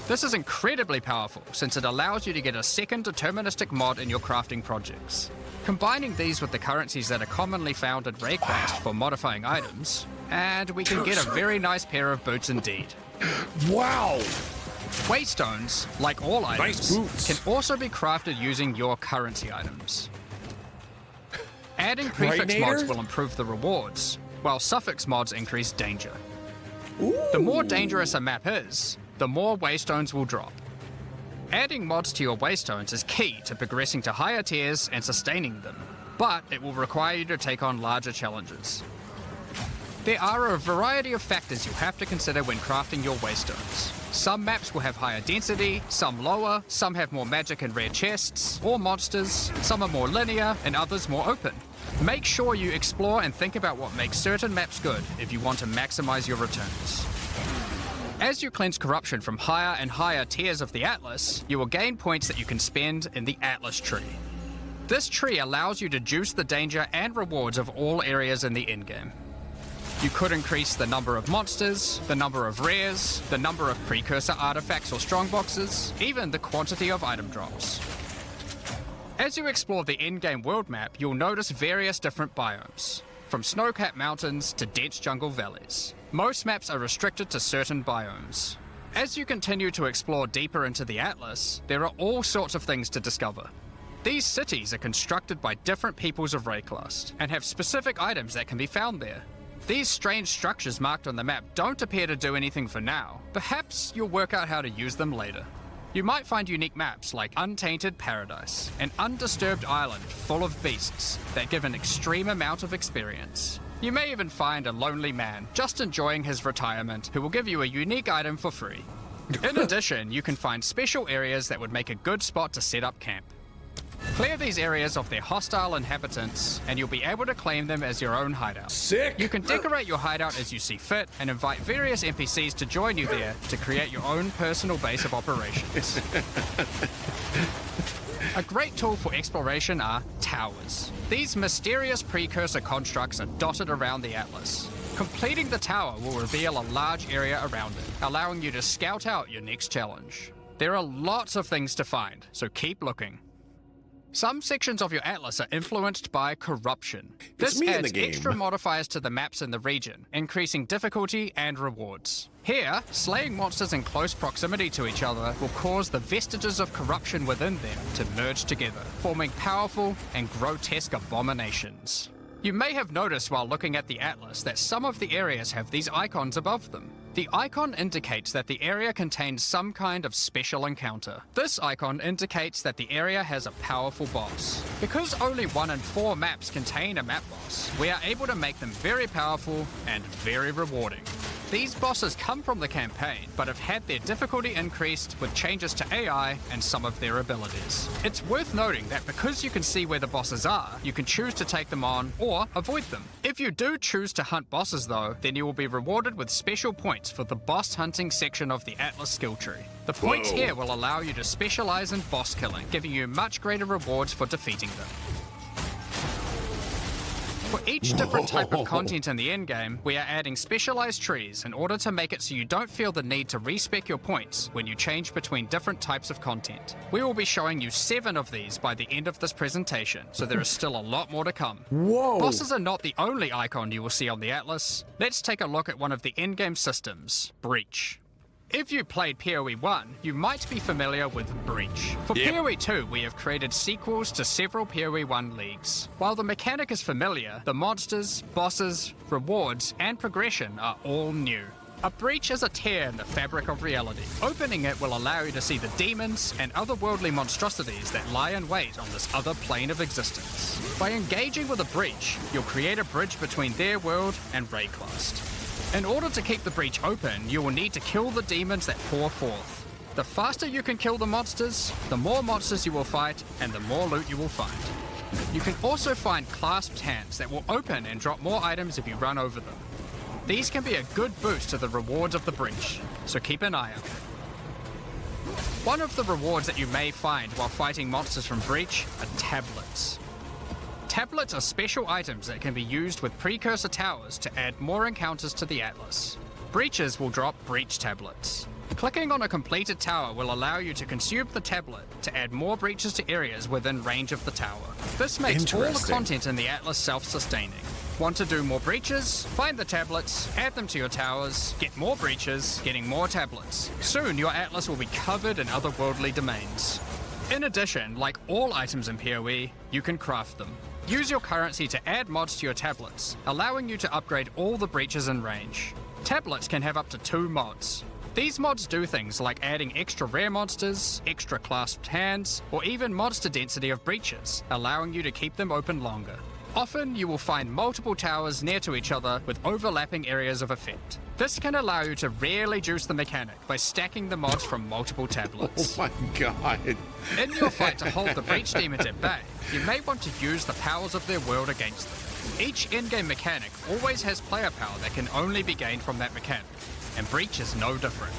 This is incredibly powerful, since it allows you to get a second deterministic mod in your crafting projects. Combining these with the currencies that are commonly found in Raycraft for modifying items, and we can get a very nice pair of boots indeed. Wow! Waystones, like all items, can also be crafted using your currency items. Adding prefix mods will improve the rewards, while suffix mods increase danger. The more dangerous a map is, the more waystones will drop. Adding mods to your waystones is key to progressing to higher tiers and sustaining them, but it will require you to take on larger challenges. There are a variety of factors you have to consider when crafting your waystones. Some maps will have higher density, some lower, some have more magic and rare chests, or monsters, some are more linear, and others more open. Make sure you explore and think about what makes certain maps good if you want to maximize your returns. As you cleanse corruption from higher and higher tiers of the Atlas, you will gain points that you can spend in the Atlas tree. This tree allows you to juice the danger and rewards of all areas in the endgame. You could increase the number of monsters, the number of rares, the number of precursor artifacts or strongboxes, even the quantity of item drops. As you explore the endgame world map, you'll notice various different biomes, from snow-capped mountains to dense jungle valleys. Most maps are restricted to certain biomes. As you continue to explore deeper into the Atlas, there are all sorts of things to discover. These cities are constructed by different peoples of Rayclast, and have specific items that can be found there. These strange structures marked on the map don't appear to do anything for now. Perhaps you'll work out how to use them later. You might find unique maps like Untainted Paradise, an undisturbed island full of beasts that give an extreme amount of experience. You may even find a lonely man just enjoying his retirement who will give you a unique item for free. In addition, you can find special areas that would make a good spot to set up camp. Clear these areas of their hostile inhabitants, and you'll be able to claim them as your own hideout. Sick! You can decorate your hideout as you see fit, and invite various NPCs to join you there to create your own personal base of operations. A great tool for exploration are towers. These mysterious precursor constructs are dotted around the Atlas. Completing the tower will reveal a large area around it, allowing you to scout out your next challenge. There are lots of things to find, so keep looking. Some sections of your Atlas are influenced by corruption. This adds extra modifiers to the maps in the region, increasing difficulty and rewards. Here, slaying monsters in close proximity to each other will cause the vestiges of corruption within them to merge together, forming powerful and grotesque abominations. You may have noticed while looking at the Atlas that some of the areas have these icons above them. The icon indicates that the area contains some kind of special encounter. This icon indicates that the area has a powerful boss. Because only 1 in 4 maps contain a map boss, we are able to make them very powerful and very rewarding. These bosses come from the campaign, but have had their difficulty increased with changes to AI and some of their abilities. It's worth noting that because you can see where the bosses are, you can choose to take them on or avoid them. If you do choose to hunt bosses though, then you will be rewarded with special points for the boss hunting section of the Atlas skill tree. The points here will allow you to specialize in boss killing, giving you much greater rewards for defeating them. For each different type of content in the endgame, we are adding specialized trees in order to make it so you don't feel the need to respec your points when you change between different types of content. We will be showing you 7 of these by the end of this presentation, so there is still a lot more to come. Whoa! Bosses are not the only icon you will see on the Atlas. Let's take a look at one of the endgame systems, Breach. If you played PoE 1, you might be familiar with Breach. For PoE 2, we have created sequels to several PoE 1 leagues. While the mechanic is familiar, the monsters, bosses, rewards, and progression are all new. A breach is a tear in the fabric of reality. Opening it will allow you to see the demons and otherworldly monstrosities that lie in wait on this other plane of existence. By engaging with a breach, you'll create a bridge between their world and Rayclast. In order to keep the breach open, you will need to kill the demons that pour forth. The faster you can kill the monsters, the more monsters you will fight, and the more loot you will find. You can also find clasped hands that will open and drop more items if you run over them. These can be a good boost to the rewards of the breach, so keep an eye out. One of the rewards that you may find while fighting monsters from Breach are tablets. Tablets are special items that can be used with precursor towers to add more encounters to the Atlas. Breaches will drop breach tablets. Clicking on a completed tower will allow you to consume the tablet to add more breaches to areas within range of the tower. This makes all the content in the Atlas self-sustaining. Want to do more breaches? Find the tablets, add them to your towers, get more breaches, getting more tablets. Soon your Atlas will be covered in otherworldly domains. In addition, like all items in PoE, you can craft them. Use your currency to add mods to your tablets, allowing you to upgrade all the breaches in range. Tablets can have up to 2 mods. These mods do things like adding extra rare monsters, extra clasped hands, or even monster density of breaches, allowing you to keep them open longer. Often, you will find multiple towers near to each other with overlapping areas of effect. This can allow you to really juice the mechanic by stacking the mods from multiple tablets. Oh my god. In your fight to hold the breach demons at bay, you may want to use the powers of their world against them. Each in-game mechanic always has player power that can only be gained from that mechanic, and Breach is no different.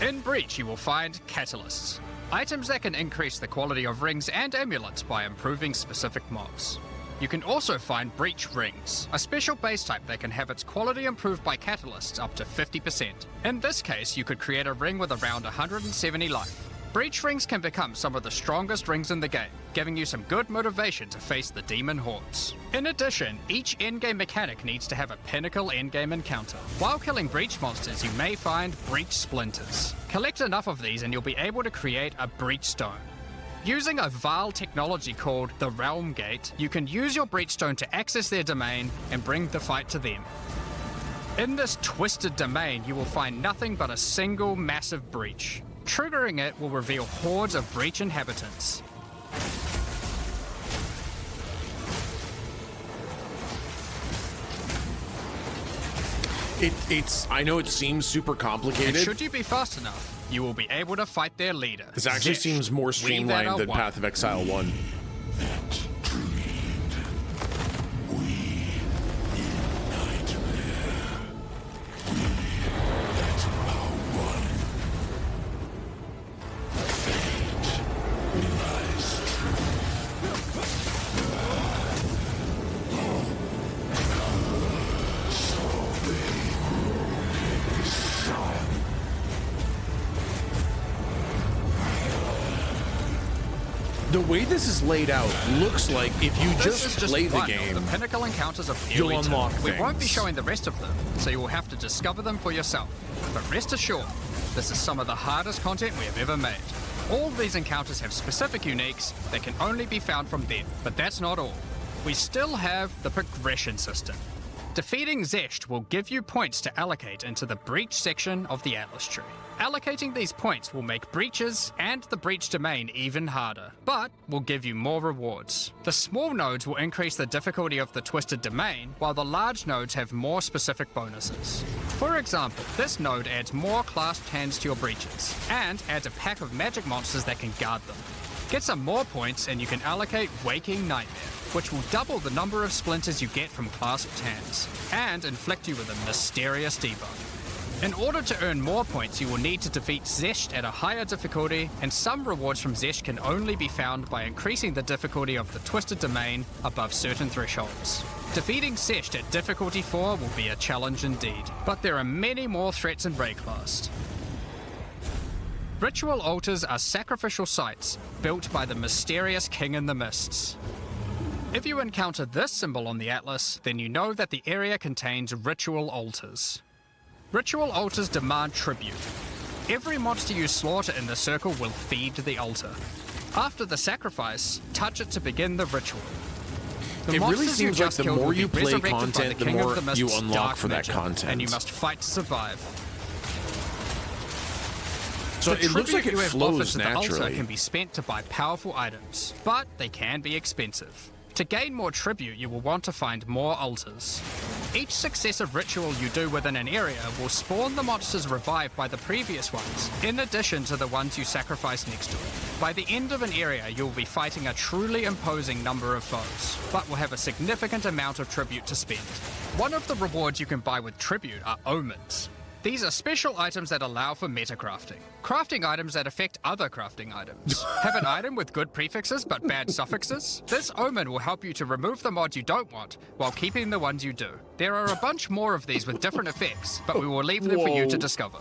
In Breach, you will find catalysts, items that can increase the quality of rings and amulets by improving specific mobs. You can also find Breach Rings, a special base type that can have its quality improved by catalysts up to 50%. In this case, you could create a ring with around 170 life. Breach Rings can become some of the strongest rings in the game, giving you some good motivation to face the demon hordes. In addition, each endgame mechanic needs to have a pinnacle endgame encounter. While killing Breach monsters, you may find Breach Splinters. Collect enough of these and you'll be able to create a Breach Stone. Using a Vaal technology called the Realm Gate, you can use your Breachstone to access their domain and bring the fight to them. In this twisted domain, you will find nothing but a single massive breach. Triggering it will reveal hordes of Breach inhabitants. I know it seems super complicated. And should you be fast enough, you will be able to fight their leader. This actually seems more streamlined than Path of Exile 1. The way this is laid out looks like if you just play the game, the pinnacle encounters of PoE you'll unlock things. We won't be showing the rest of them, so you will have to discover them for yourself. But rest assured, this is some of the hardest content we have ever made. All of these encounters have specific uniques that can only be found from them, but that's not all. We still have the progression system. Defeating Zesht will give you points to allocate into the breach section of the Atlas tree. Allocating these points will make breaches and the breach domain even harder, but will give you more rewards. The small nodes will increase the difficulty of the twisted domain, while the large nodes have more specific bonuses. For example, this node adds more clasped hands to your breaches, and adds a pack of magic monsters that can guard them. Get some more points and you can allocate Waking Nightmare, which will double the number of splinters you get from clasped hands, and inflict you with a mysterious debuff. In order to earn more points, you will need to defeat Zesht at a higher difficulty, and some rewards from Zesht can only be found by increasing the difficulty of the Twisted Domain above certain thresholds. Defeating Zesht at difficulty 4 will be a challenge indeed, but there are many more threats in Rayclast. Ritual altars are sacrificial sites built by the mysterious King in the Mists. If you encounter this symbol on the Atlas, then you know that the area contains ritual altars. Ritual altars demand tribute. Every monster you slaughter in the circle will feed the altar. After the sacrifice, touch it to begin the ritual. The It really monsters you seems like just the killed more will you be play resurrected by content, the King more of the Mist's you unlock dark for that magic, content. and you must fight to survive. So The it looks like tribute it you have flows offered to the altar naturally. can be spent to buy powerful items, but they can be expensive. To gain more tribute, you will want to find more altars. Each successive ritual you do within an area will spawn the monsters revived by the previous ones, in addition to the ones you sacrifice next to it. By the end of an area, you will be fighting a truly imposing number of foes, but will have a significant amount of tribute to spend. One of the rewards you can buy with tribute are omens. These are special items that allow for metacrafting. Crafting items that affect other crafting items. Have an item with good prefixes but bad suffixes? This omen will help you to remove the mods you don't want while keeping the ones you do. There are a bunch more of these with different effects, but we will leave them for you to discover.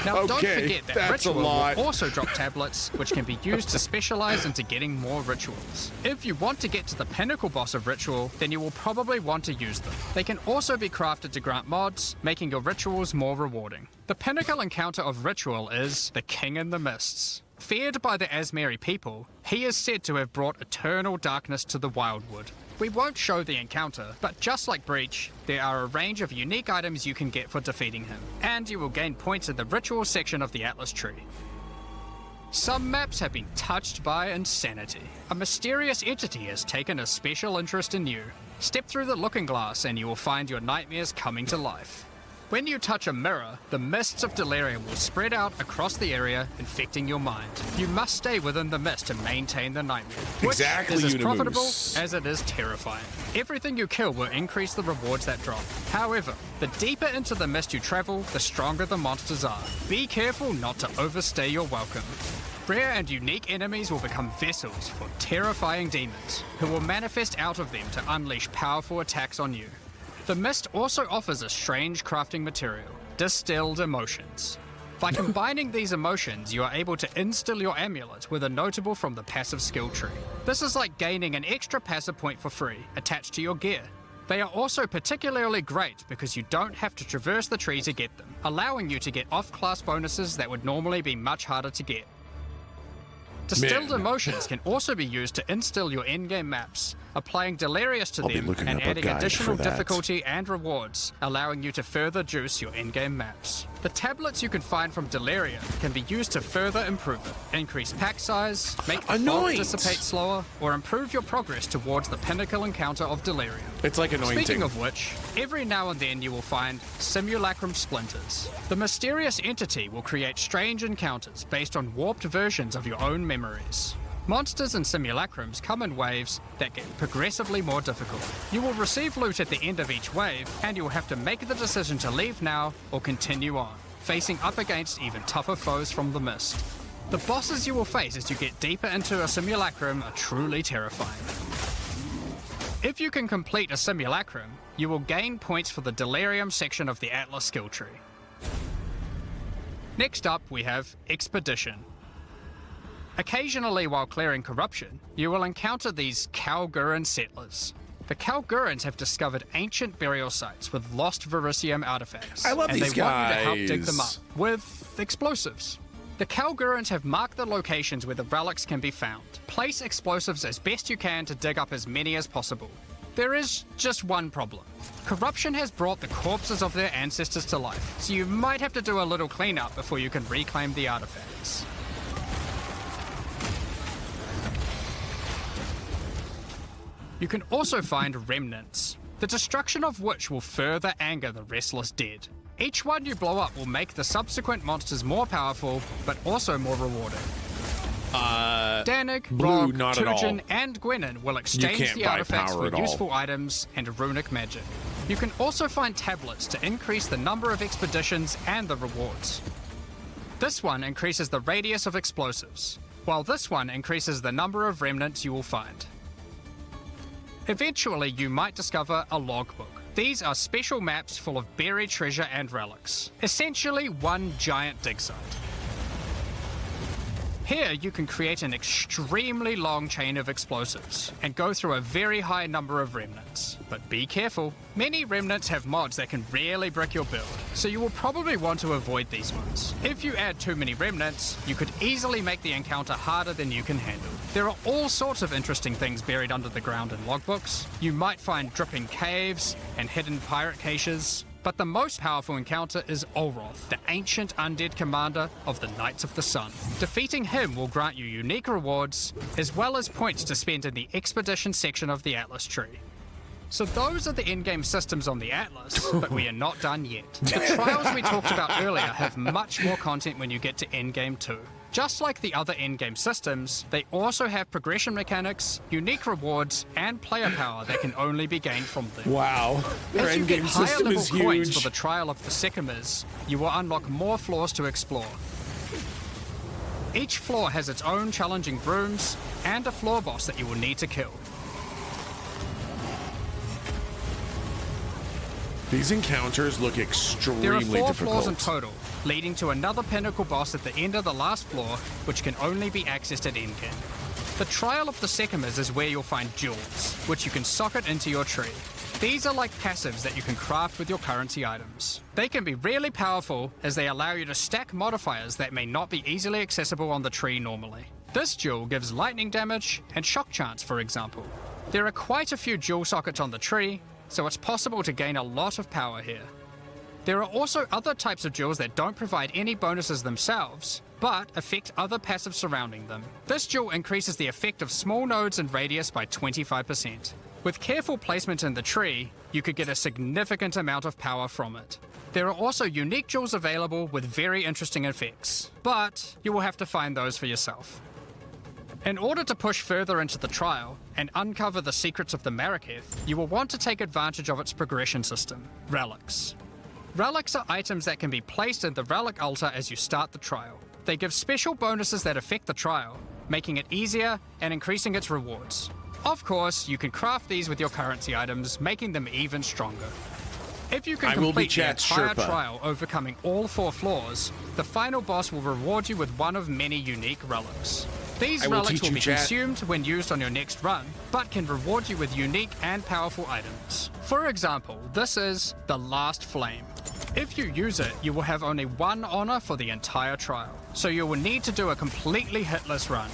Now, don't Okay, forget that that's a Ritual lot. will also drop tablets, which can be used to specialize into getting more rituals. If you want to get to the pinnacle boss of Ritual, then you will probably want to use them. They can also be crafted to grant mods, making your rituals more rewarding. The pinnacle encounter of Ritual is the King in the Mists. Feared by the Asmeri people, he is said to have brought eternal darkness to the Wildwood. We won't show the encounter, but just like Breach, there are a range of unique items you can get for defeating him, and you will gain points in the ritual section of the Atlas tree. Some maps have been touched by insanity. A mysterious entity has taken a special interest in you. Step through the looking glass and you will find your nightmares coming to life. When you touch a mirror, the mists of delirium will spread out across the area, infecting your mind. You must stay within the mist to maintain the nightmare, which Exactly, is as Unimoose. profitable as it is terrifying. Everything you kill will increase the rewards that drop. However, the deeper into the mist you travel, the stronger the monsters are. Be careful not to overstay your welcome. Rare and unique enemies will become vessels for terrifying demons, who will manifest out of them to unleash powerful attacks on you. The mist also offers a strange crafting material, distilled emotions. By combining these emotions, you are able to instill your amulet with a notable from the passive skill tree. This is like gaining an extra passive point for free, attached to your gear. They are also particularly great because you don't have to traverse the tree to get them, allowing you to get off-class bonuses that would normally be much harder to get. Distilled emotions can also be used to instill your in-game maps, applying Delirious to I'll be them looking and up a adding guide additional for that. difficulty and rewards, allowing you to further juice your in-game maps. The tablets you can find from Deliria can be used to further improve it, increase pack size, make the fog Anoint! dissipate slower, or improve your progress towards the pinnacle encounter of Delirium. It's like anointing. Speaking of which, every now and then you will find simulacrum splinters. The mysterious entity will create strange encounters based on warped versions of your own memories. Monsters and simulacrums come in waves that get progressively more difficult. You will receive loot at the end of each wave, and you will have to make the decision to leave now or continue on, facing up against even tougher foes from the mist. The bosses you will face as you get deeper into a simulacrum are truly terrifying. If you can complete a simulacrum, you will gain points for the Delirium section of the Atlas skill tree. Next up, we have Expedition. Occasionally, while clearing corruption, you will encounter these Kalguran settlers. The Kalgurans have discovered ancient burial sites with lost Verisium artifacts. I love and these they want you to help dig guys. them up with explosives. The Kalgurans have marked the locations where the relics can be found. Place explosives as best you can to dig up as many as possible. There is just one problem. Corruption has brought the corpses of their ancestors to life, so you might have to do a little cleanup before you can reclaim the artifacts. You can also find remnants, the destruction of which will further anger the restless dead. Each one you blow up will make the subsequent monsters more powerful, but also more rewarding. Danig, Blue, Rog, not at all. Turgeon, and Gwenin will exchange can't the buy artifacts power for at all. useful items and runic magic. You can also find tablets to increase the number of expeditions and the rewards. This one increases the radius of explosives, while this one increases the number of remnants you will find. Eventually, you might discover a logbook. These are special maps full of buried treasure and relics, essentially one giant dig site. Here, you can create an extremely long chain of explosives and go through a very high number of remnants. But be careful, many remnants have mods that can really brick your build, so you will probably want to avoid these ones. If you add too many remnants, you could easily make the encounter harder than you can handle. There are all sorts of interesting things buried under the ground in logbooks. You might find dripping caves and hidden pirate caches. But the most powerful encounter is Olroth, the ancient undead commander of the Knights of the Sun. Defeating him will grant you unique rewards, as well as points to spend in the expedition section of the Atlas tree. So those are the in-game systems on the Atlas, but we are not done yet. The trials we talked about earlier have much more content when you get to endgame 2. Just like the other endgame systems, they also have progression mechanics, unique rewards, and player power that can only be gained from them. Wow, their As you get endgame higher system level is coins huge. for the Trial of the Sycamores, you will unlock more floors to explore. Each floor has its own challenging rooms and a floor boss that you will need to kill. These encounters look extremely There are 4 difficult. floors in total, leading to another pinnacle boss at the end of the last floor, which can only be accessed at endgame. The Trial of the Sycamores is where you'll find jewels, which you can socket into your tree. These are like passives that you can craft with your currency items. They can be really powerful as they allow you to stack modifiers that may not be easily accessible on the tree normally. This jewel gives lightning damage and shock chance, for example. There are quite a few jewel sockets on the tree, so it's possible to gain a lot of power here. There are also other types of jewels that don't provide any bonuses themselves, but affect other passives surrounding them. This jewel increases the effect of small nodes and radius by 25%. With careful placement in the tree, you could get a significant amount of power from it. There are also unique jewels available with very interesting effects, but you will have to find those for yourself. In order to push further into the trial and uncover the secrets of the Maraketh, you will want to take advantage of its progression system, relics. Relics are items that can be placed in the relic altar as you start the trial. They give special bonuses that affect the trial, making it easier and increasing its rewards. Of course, you can craft these with your currency items, making them even stronger. If you can I will be complete the Chat's entire Sherpa. trial overcoming all 4 floors, the final boss will reward you with one of many unique relics. These I will relics teach will you, be Chat. consumed when used on your next run, but can reward you with unique and powerful items. For example, this is the Last Flame. If you use it, you will have only 1 honor for the entire trial, so you will need to do a completely hitless run.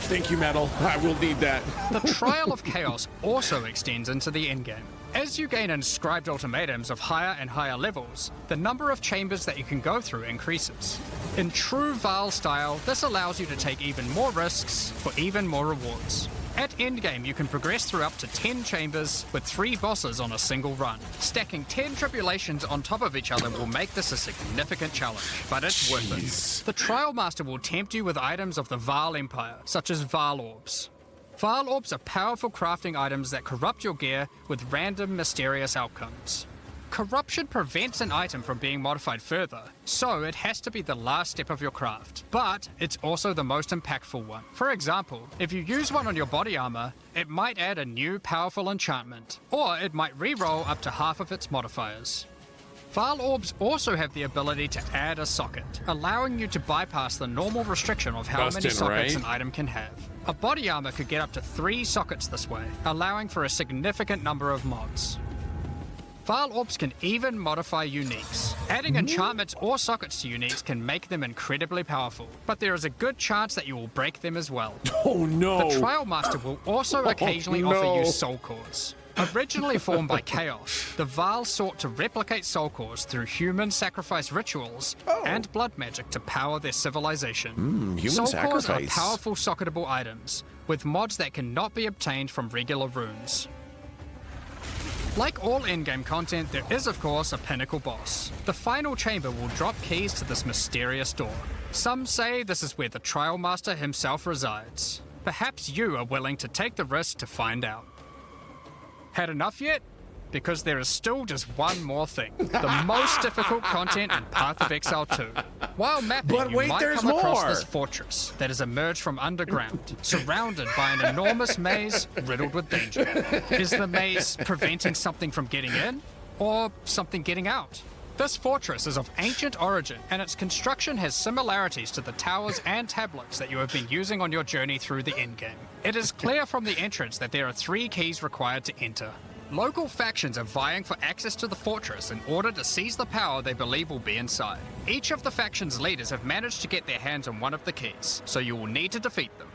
Thank you, Metal. I will need that. The Trial of Chaos also extends into the endgame. As you gain inscribed ultimatums of higher and higher levels, the number of chambers that you can go through increases. In true Val style, this allows you to take even more risks for even more rewards. At endgame, you can progress through up to 10 chambers with 3 bosses on a single run. Stacking 10 tribulations on top of each other will make this a significant challenge, but it's worth it. The Trial Master will tempt you with items of the Val Empire, such as Val Orbs. Val Orbs are powerful crafting items that corrupt your gear with random mysterious outcomes. Corruption prevents an item from being modified further, so it has to be the last step of your craft. But it's also the most impactful one. For example, if you use one on your body armor, it might add a new powerful enchantment, or it might re-roll up to half of its modifiers. Val Orbs also have the ability to add a socket, allowing you to bypass the normal restriction of how many sockets right? an item can have. A body armor could get up to 3 sockets this way, allowing for a significant number of mods. Vile Orbs can even modify uniques. Adding enchantments or sockets to uniques can make them incredibly powerful, but there is a good chance that you will break them as well. Oh no! The Trail Master will also occasionally offer you soul cores. Originally formed by Chaos, the Vile sought to replicate soul cores through human sacrifice rituals and blood magic to power their civilization. Human soul sacrifice. cores are powerful socketable items, with mods that cannot be obtained from regular runes. Like all in-game content, there is of course a pinnacle boss. The final chamber will drop keys to this mysterious door. Some say this is where the Trail Master himself resides. Perhaps you are willing to take the risk to find out. Had enough yet? Because there is still just one more thing. The most difficult content in Path of Exile 2. While mapping, But you wait, might there's come across more. this fortress that has emerged from underground, surrounded by an enormous maze riddled with danger. Is the maze preventing something from getting in, or something getting out? This fortress is of ancient origin, and its construction has similarities to the towers and tablets that you have been using on your journey through the endgame. It is clear from the entrance that there are 3 keys required to enter. Local factions are vying for access to the fortress in order to seize the power they believe will be inside. Each of the faction's leaders have managed to get their hands on one of the keys, so you will need to defeat them.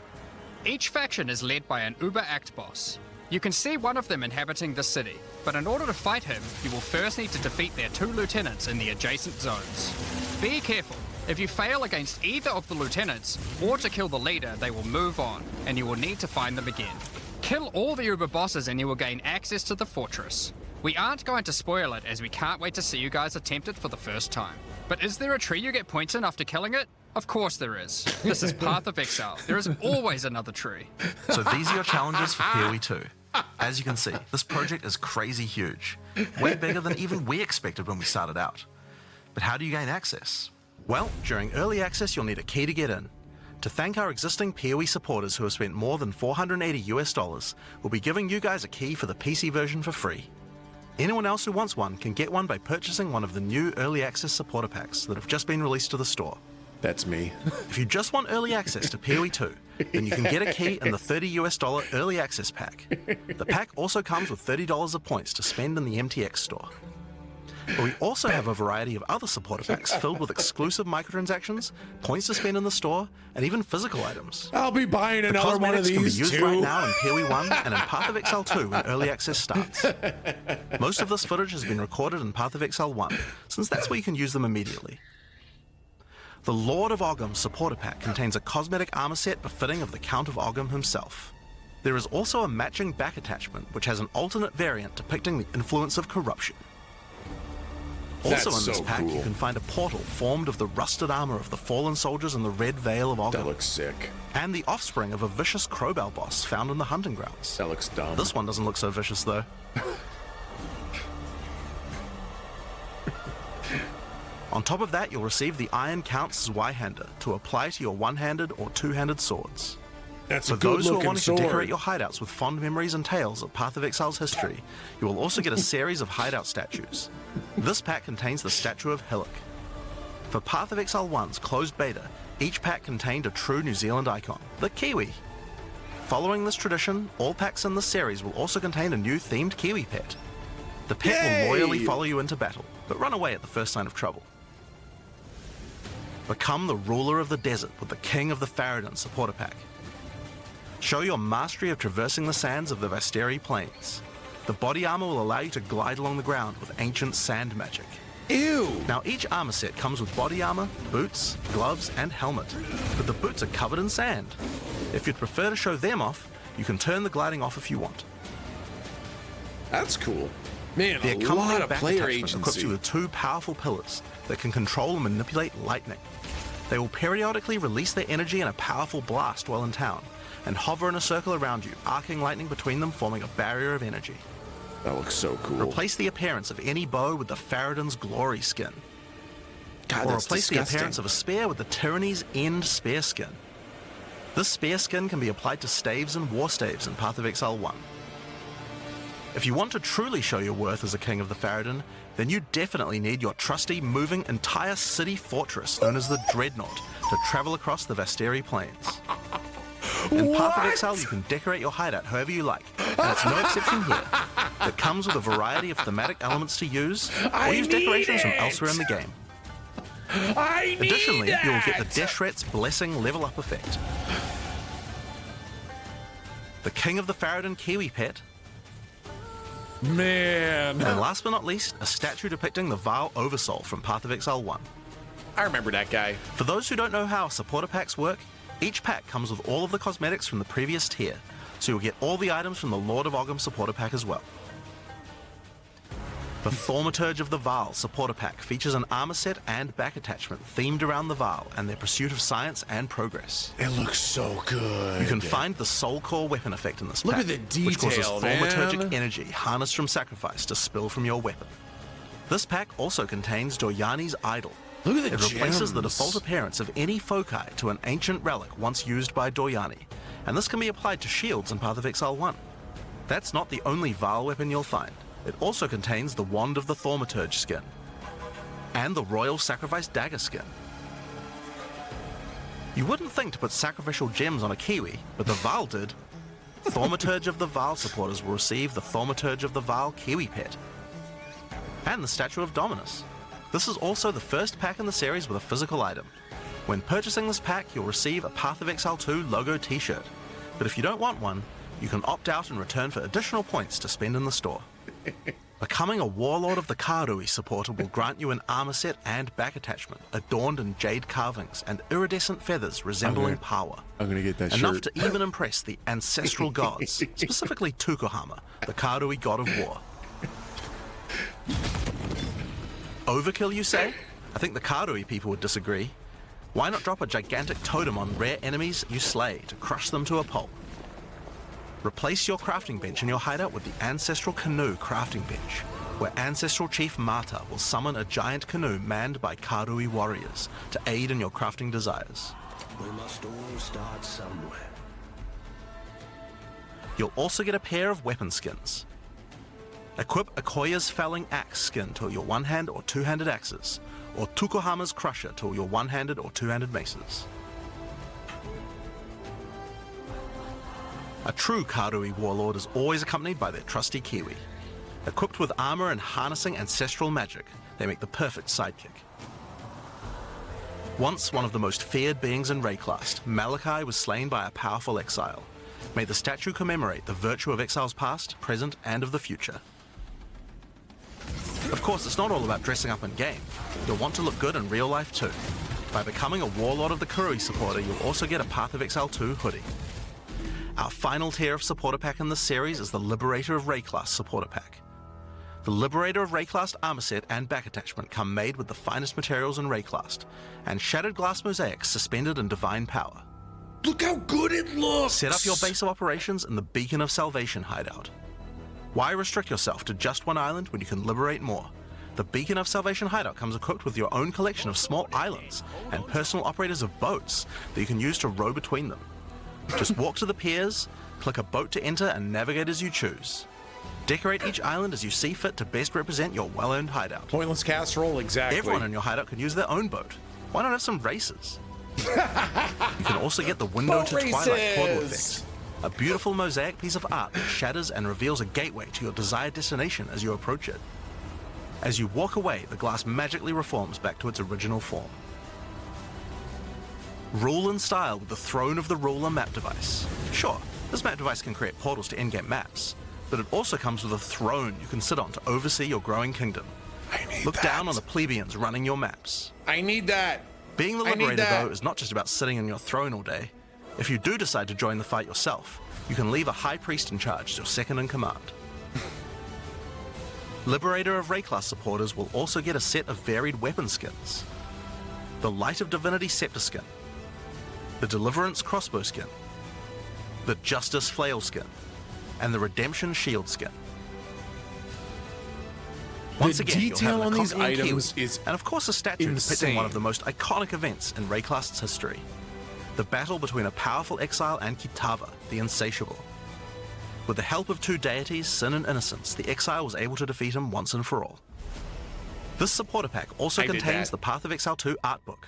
Each faction is led by an Uber-Act boss. You can see one of them inhabiting the city, but in order to fight him, you will first need to defeat their 2 lieutenants in the adjacent zones. Be careful. If you fail against either of the lieutenants, or to kill the leader, they will move on, and you will need to find them again. Kill all the Uber bosses and you will gain access to the fortress. We aren't going to spoil it as we can't wait to see you guys attempt it for the first time. But is there a tree you get points in after killing it? Of course there is. This is Path of Exile. There is always another tree. So these are your challenges for PoE 2. As you can see, this project is crazy huge. Way bigger than even we expected when we started out. But how do you gain access? Well, during early access you'll need a key to get in. To thank our existing PoE supporters who have spent more than $480, we'll be giving you guys a key for the PC version for free. Anyone else who wants one can get one by purchasing one of the new early access supporter packs that have just been released to the store. That's me. If you just want early access to PoE 2, then you can get a key in the $30 early access pack. The pack also comes with $30 of points to spend in the MTX store. But we also have a variety of other supporter packs filled with exclusive microtransactions, points to spend in the store, and even physical items. I'll be buying another one of these The cosmetics can be used too. right now in PoE 1 and in Path of Exile 2 when early access starts. Most of this footage has been recorded in Path of Exile 1, since that's where you can use them immediately. The Lord of Ogham supporter pack contains a cosmetic armor set befitting of the Count of Ogham himself. There is also a matching back attachment which has an alternate variant depicting the influence of corruption. Also That's in this so pack, cool. you can find a portal formed of the rusted armor of the fallen soldiers in the Red Veil of Ogham. That looks sick. And the offspring of a vicious crowbell boss found in the hunting grounds. That looks dumb. This one doesn't look so vicious though. On top of that, you'll receive the Iron Count's Y-hander to apply to your one-handed or two-handed swords. That's For a good those who are looking wanting sword. to decorate your hideouts with fond memories and tales of Path of Exile's history, you will also get a series of hideout statues. This pack contains the statue of Hillock. For Path of Exile 1's closed beta, each pack contained a true New Zealand icon, the Kiwi. Following this tradition, all packs in this series will also contain a new themed Kiwi pet. The pet Yay! will loyally follow you into battle, but run away at the first sign of trouble. Become the ruler of the desert with the King of the Faradin supporter pack. Show your mastery of traversing the sands of the Vasteri Plains. The body armor will allow you to glide along the ground with ancient sand magic. Ew! Now each armor set comes with body armor, boots, gloves, and helmet, but the boots are covered in sand. If you'd prefer to show them off, you can turn the gliding off if you want. That's cool. Man, The a lot accompanying of back player attachment equips agency. you with two powerful pillars that can control and manipulate lightning. They will periodically release their energy in a powerful blast while in town, and hover in a circle around you, arcing lightning between them, forming a barrier of energy. That looks so cool. Replace the appearance of any bow with the Faradin's Glory skin. God, Or that's replace disgusting. the appearance of a spear with the Tyranny's End spear skin. This spear skin can be applied to staves and war staves in Path of Exile 1. If you want to truly show your worth as a King of the Faradin, then you definitely need your trusty, moving, entire city fortress known as the Dreadnought to travel across the Vasteri Plains. In Path of Exile, you can decorate your hideout however you like, and it's no exception here. that comes with a variety of thematic elements to use, I or use decorations from need it! elsewhere in the game. I need Additionally, that! you'll get the Deshret's Blessing level up effect. The King of the Farad'n Kiwi pet. Man. And last but not least, a statue depicting the Vaal Oversoul from Path of Exile 1. I remember that guy. For those who don't know how supporter packs work, each pack comes with all of the cosmetics from the previous tier, so you'll get all the items from the Lord of Ogham supporter pack as well. The Thaumaturge of the Vaal supporter pack features an armor set and back attachment themed around the Vaal and their pursuit of science and progress. It looks so good. You can find the Soul Core weapon effect in this pack, Look at the which causes detail, thaumaturgic man. energy harnessed from sacrifice to spill from your weapon. This pack also contains Doryani's Idol. Look at the It replaces the gems. default appearance of any foci to an ancient relic once used by Doryani, and this can be applied to shields in Path of Exile 1. That's not the only Vaal weapon you'll find. It also contains the Wand of the Thaumaturge skin, and the Royal Sacrifice Dagger skin. You wouldn't think to put sacrificial gems on a Kiwi, but the Vaal did. Thaumaturge of the Vaal supporters will receive the Thaumaturge of the Vaal Kiwi pet, and the Statue of Dominus. This is also the first pack in the series with a physical item. When purchasing this pack, you'll receive a Path of Exile 2 logo t-shirt, but if you don't want one, you can opt out and return for additional points to spend in the store. Becoming a Warlord of the Karui supporter will grant you an armor set and back attachment adorned in jade carvings and iridescent feathers resembling power. I'm gonna get that Enough shirt. to even impress the ancestral gods, specifically Tukohama, the Karui god of war. Overkill, you say? I think the Karui people would disagree. Why not drop a gigantic totem on rare enemies you slay to crush them to a pulp? Replace your crafting bench in your hideout with the Ancestral Canoe crafting bench, where Ancestral Chief Mata will summon a giant canoe manned by Karui warriors to aid in your crafting desires. We must all start somewhere. You'll also get a pair of weapon skins. Equip Akoya's Felling Axe skin to your one-hand or two-handed axes, or Tukohama's Crusher to your one-handed or two-handed maces. A true Karui warlord is always accompanied by their trusty Kiwi. Equipped with armor and harnessing ancestral magic, they make the perfect sidekick. Once one of the most feared beings in Rayclast, Malachi was slain by a powerful exile. May the statue commemorate the virtue of exiles past, present, and of the future. Of course, it's not all about dressing up in game. You'll want to look good in real life too. By becoming a Warlord of the Karui supporter, you'll also get a Path of Exile 2 hoodie. Our final tier of supporter pack in this series is the Liberator of Rayclast supporter pack. The Liberator of Rayclast armor set and back attachment come made with the finest materials in Rayclast, and shattered glass mosaics suspended in divine power. Look how good it looks! Set up your base of operations in the Beacon of Salvation hideout. Why restrict yourself to just one island when you can liberate more? The Beacon of Salvation hideout comes equipped with your own collection of small islands and personal operators of boats that you can use to row between them. Just walk to the piers, click a boat to enter, and navigate as you choose. Decorate each island as you see fit to best represent your well-earned hideout. Pointless casserole, exactly. Everyone in your hideout can use their own boat. Why not have some races? You can also get the Window Boat to Twilight portal races! effect. A beautiful mosaic piece of art that shatters and reveals a gateway to your desired destination as you approach it. As you walk away, the glass magically reforms back to its original form. Rule in style with the Throne of the Ruler map device. Sure, this map device can create portals to in-game maps, but it also comes with a throne you can sit on to oversee your growing kingdom. Look down on the plebeians running your maps. I need that. Being the I need Liberator, that. though, is not just about sitting on your throne all day. If you do decide to join the fight yourself, you can leave a High Priest in charge as your second in command. Liberator of Rayclast supporters will also get a set of varied weapon skins. The Light of Divinity Scepter skin, the Deliverance Crossbow skin, the Justice Flail skin, and the Redemption Shield skin. Once The again, you'll detail have an on these accompanying items Kiwi, is and of course a statue insane. depicting one of the most iconic events in Rayclast's history. The battle between a powerful exile and Kitava, the Insatiable. With the help of two deities, Sin and Innocence, the exile was able to defeat him once and for all. This supporter pack also I did contains that. the Path of Exile 2 art book.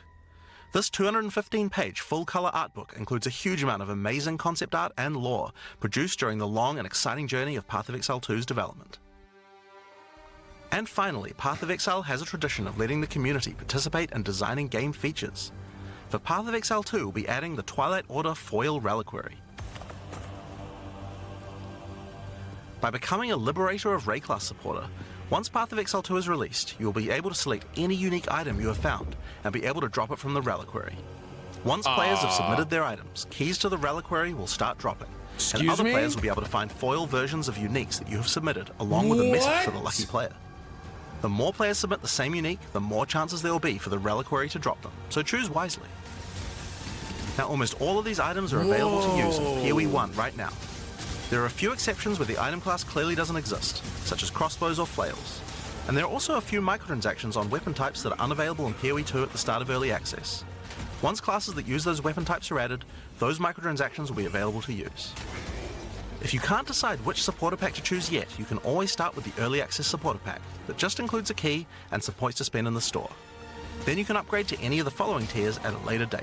This 215-page full-color art book includes a huge amount of amazing concept art and lore produced during the long and exciting journey of Path of Exile 2's development. And finally, Path of Exile has a tradition of letting the community participate in designing game features. For Path of Exile 2, we'll be adding the Twilight Order Foil Reliquary. By becoming a Liberator of Ray class supporter, once Path of Exile 2 is released, you will be able to select any unique item you have found and be able to drop it from the Reliquary. Once players have submitted their items, keys to the Reliquary will start dropping. And other players will be able to find foil versions of uniques that you have submitted, along with a message for the lucky player. The more players submit the same unique, the more chances there will be for the Reliquary to drop them, so choose wisely. Now, almost all of these items are available to use in PoE 1 right now. There are a few exceptions where the item class clearly doesn't exist, such as crossbows or flails. And there are also a few microtransactions on weapon types that are unavailable in PoE 2 at the start of early access. Once classes that use those weapon types are added, those microtransactions will be available to use. If you can't decide which supporter pack to choose yet, you can always start with the early access supporter pack that just includes a key and some points to spend in the store. Then you can upgrade to any of the following tiers at a later date.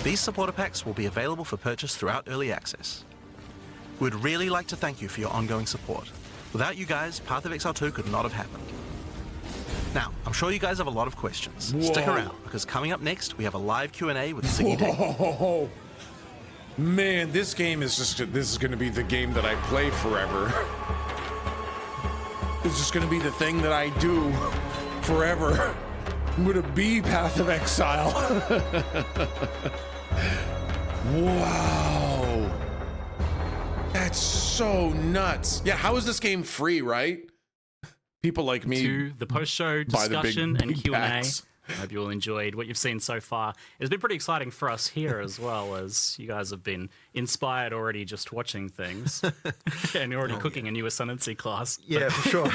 These supporter packs will be available for purchase throughout early access. We'd really like to thank you for your ongoing support. Without you guys, Path of Exile 2 could not have happened. Now, I'm sure you guys have a lot of questions. Stick around, because coming up next, we have a live Q&A with Ziggy D. Man, this game is this is going to be the game that I play forever. It's just going to be the thing that I do forever. I'm going to be Path of Exile. Wow. That's so nuts. Yeah, how is this game free, right? People like me to the post-show discussion and Q&A. I hope you all enjoyed what you've seen so far. It's been pretty exciting for us here as well, as you guys have been inspired already just watching things. And you're already cooking a new ascendancy class. Yeah, for sure.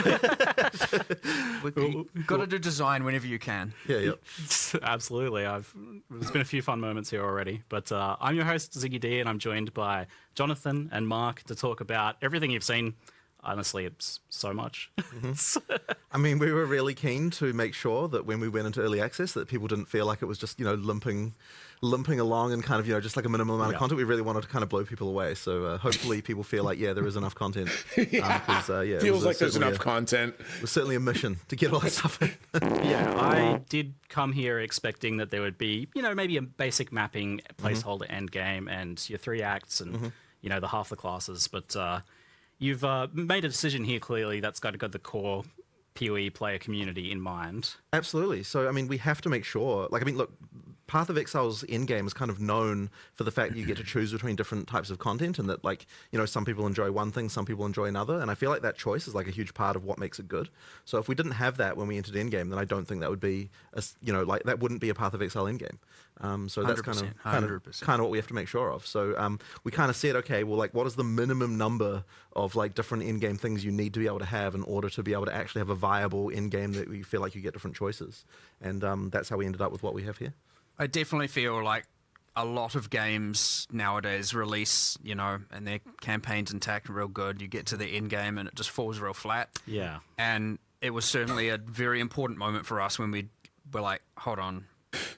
You've got to do design whenever you can. Yeah. Absolutely. There's been a few fun moments here already. But I'm your host, Ziggy D, and I'm joined by Jonathan and Mark to talk about everything you've seen. Honestly, it's so much. I mean, we were really keen to make sure that when we went into early access that people didn't feel like it was just, limping along and kind of, just like a minimum amount of content. We really wanted to kind of blow people away. So hopefully people feel like, there is enough content. Feels like there's enough content. It was certainly a mission to get all that stuff in. I did come here expecting that there would be, maybe a basic mapping, placeholder end game, and your 3 acts and, the half the classes. But you've made a decision here, clearly, that's got to got the core PoE player community in mind. Absolutely. So, I mean, we have to make sure, look, Path of Exile's endgame is kind of known for the fact that you get to choose between different types of content, and that, some people enjoy one thing, some people enjoy another, and I feel like that choice is, a huge part of what makes it good. So if we didn't have that when we entered endgame, then I don't think that would be, that wouldn't be a Path of Exile endgame. So that's kind of what we have to make sure of. So we kind of said, okay, well, what is the minimum number of different in-game things you need to be able to have in order to be able to actually have a viable in-game that we feel like you get different choices, and that's how we ended up with what we have here. I definitely feel like a lot of games nowadays release, and their campaigns intact and real good. You get to the end game and it just falls real flat. Yeah. And it was certainly a very important moment for us when we were like, hold on.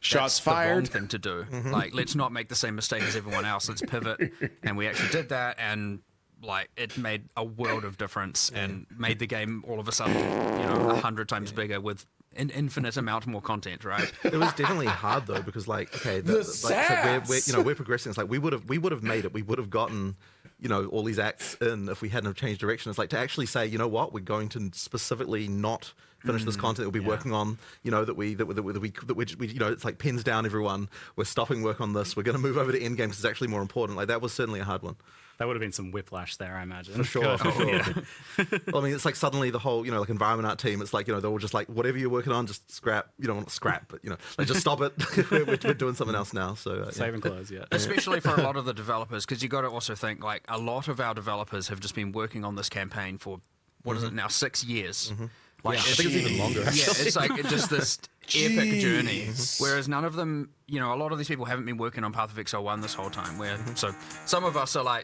Shots that's fired. The wrong thing to do. Let's not make the same mistake as everyone else. Let's pivot. And we actually did that, and it made a world of difference and made the game all of a sudden, 100 times bigger with an infinite amount more content, right? It was definitely hard though, because we're progressing. It's we would have made it. We would have gotten, all these acts in if we hadn't have changed direction. It's to actually say, you know what, we're going to specifically not finish this content that we'll be working on, that we it's pins down everyone. We're stopping work on this. We're going to move over to endgame because it's actually more important. That was certainly a hard one. That would have been some whiplash there, I imagine. For sure. Well, I mean, it's suddenly the whole, environment art team, it's they're all just whatever you're working on, just scrap. You don't want to scrap, but, just stop it. we're doing something else now. So saving clothes, yeah. Especially for a lot of the developers, because you got to also think, a lot of our developers have just been working on this campaign for, what is it now, 6 years. I think it's even longer. Yeah, it's just this epic journey. Whereas none of them, a lot of these people haven't been working on Path of Exile 1 this whole time. So some of us are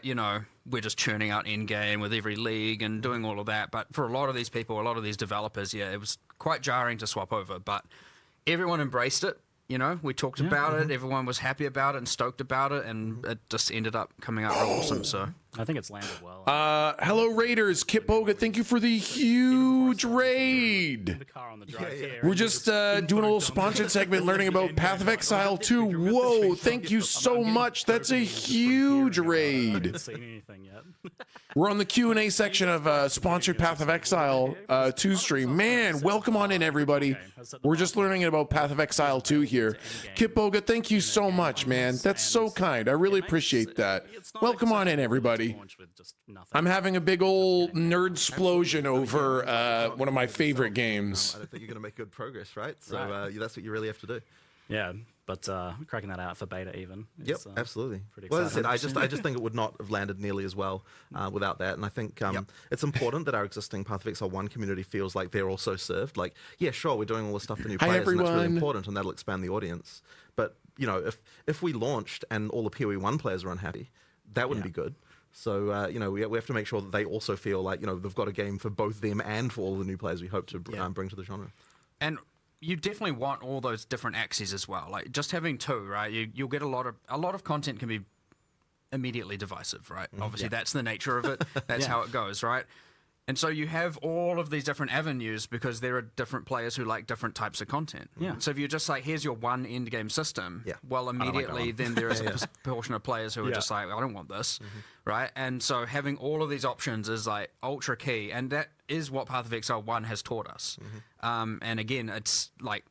we're just churning out in-game with every league and doing all of that. But for a lot of these people, a lot of these developers, it was quite jarring to swap over. But everyone embraced it. We talked about it. Everyone was happy about it and stoked about it. And it just ended up coming out real awesome. So I think it's landed well. Hello, Raiders. Kip Boga, thank you for the huge raid. We're just doing a little sponsored segment learning about Path of Exile 2. Whoa, thank you so much. That's a huge raid. I haven't seen anything yet. We're on the Q&A section of sponsored Path of Exile 2 stream. Man, welcome on in, everybody. We're just learning about Path of Exile 2 here. Kip Boga, thank you so much, man. That's so kind. I really appreciate that. Welcome on in, everybody. I'm having a big old nerd explosion over one of my favorite games. I don't think you're going to make good progress, right? So that's what you really have to do. Yeah, but cracking that out for beta even. Yep, absolutely. Well, as I said, I just think it would not have landed nearly as well without that. And I think it's important that our existing Path of Exile 1 community feels like they're also served. Like, yeah, sure, we're doing all this stuff for new players, and that's really important, and that'll expand the audience. But, you know, if we launched and all the PoE 1 players are unhappy, that wouldn't be good. So, you know, we have to make sure that they also feel like, you know, they've got a game for both them and for all the new players we hope to bring to the genre. And you definitely want all those different axes as well. Like just having two, right? You'll get a lot of content can be immediately divisive, right? Obviously, that's the nature of it. That's how it goes, right? And so you have all of these different avenues because there are different players who like different types of content. Yeah. So if you're just like, here's your one end game system, well, immediately then there is a portion of players who are just like, I don't want this, right? And so having all of these options is like ultra key, and that is what Path of Exile 1 has taught us. And again, it's like,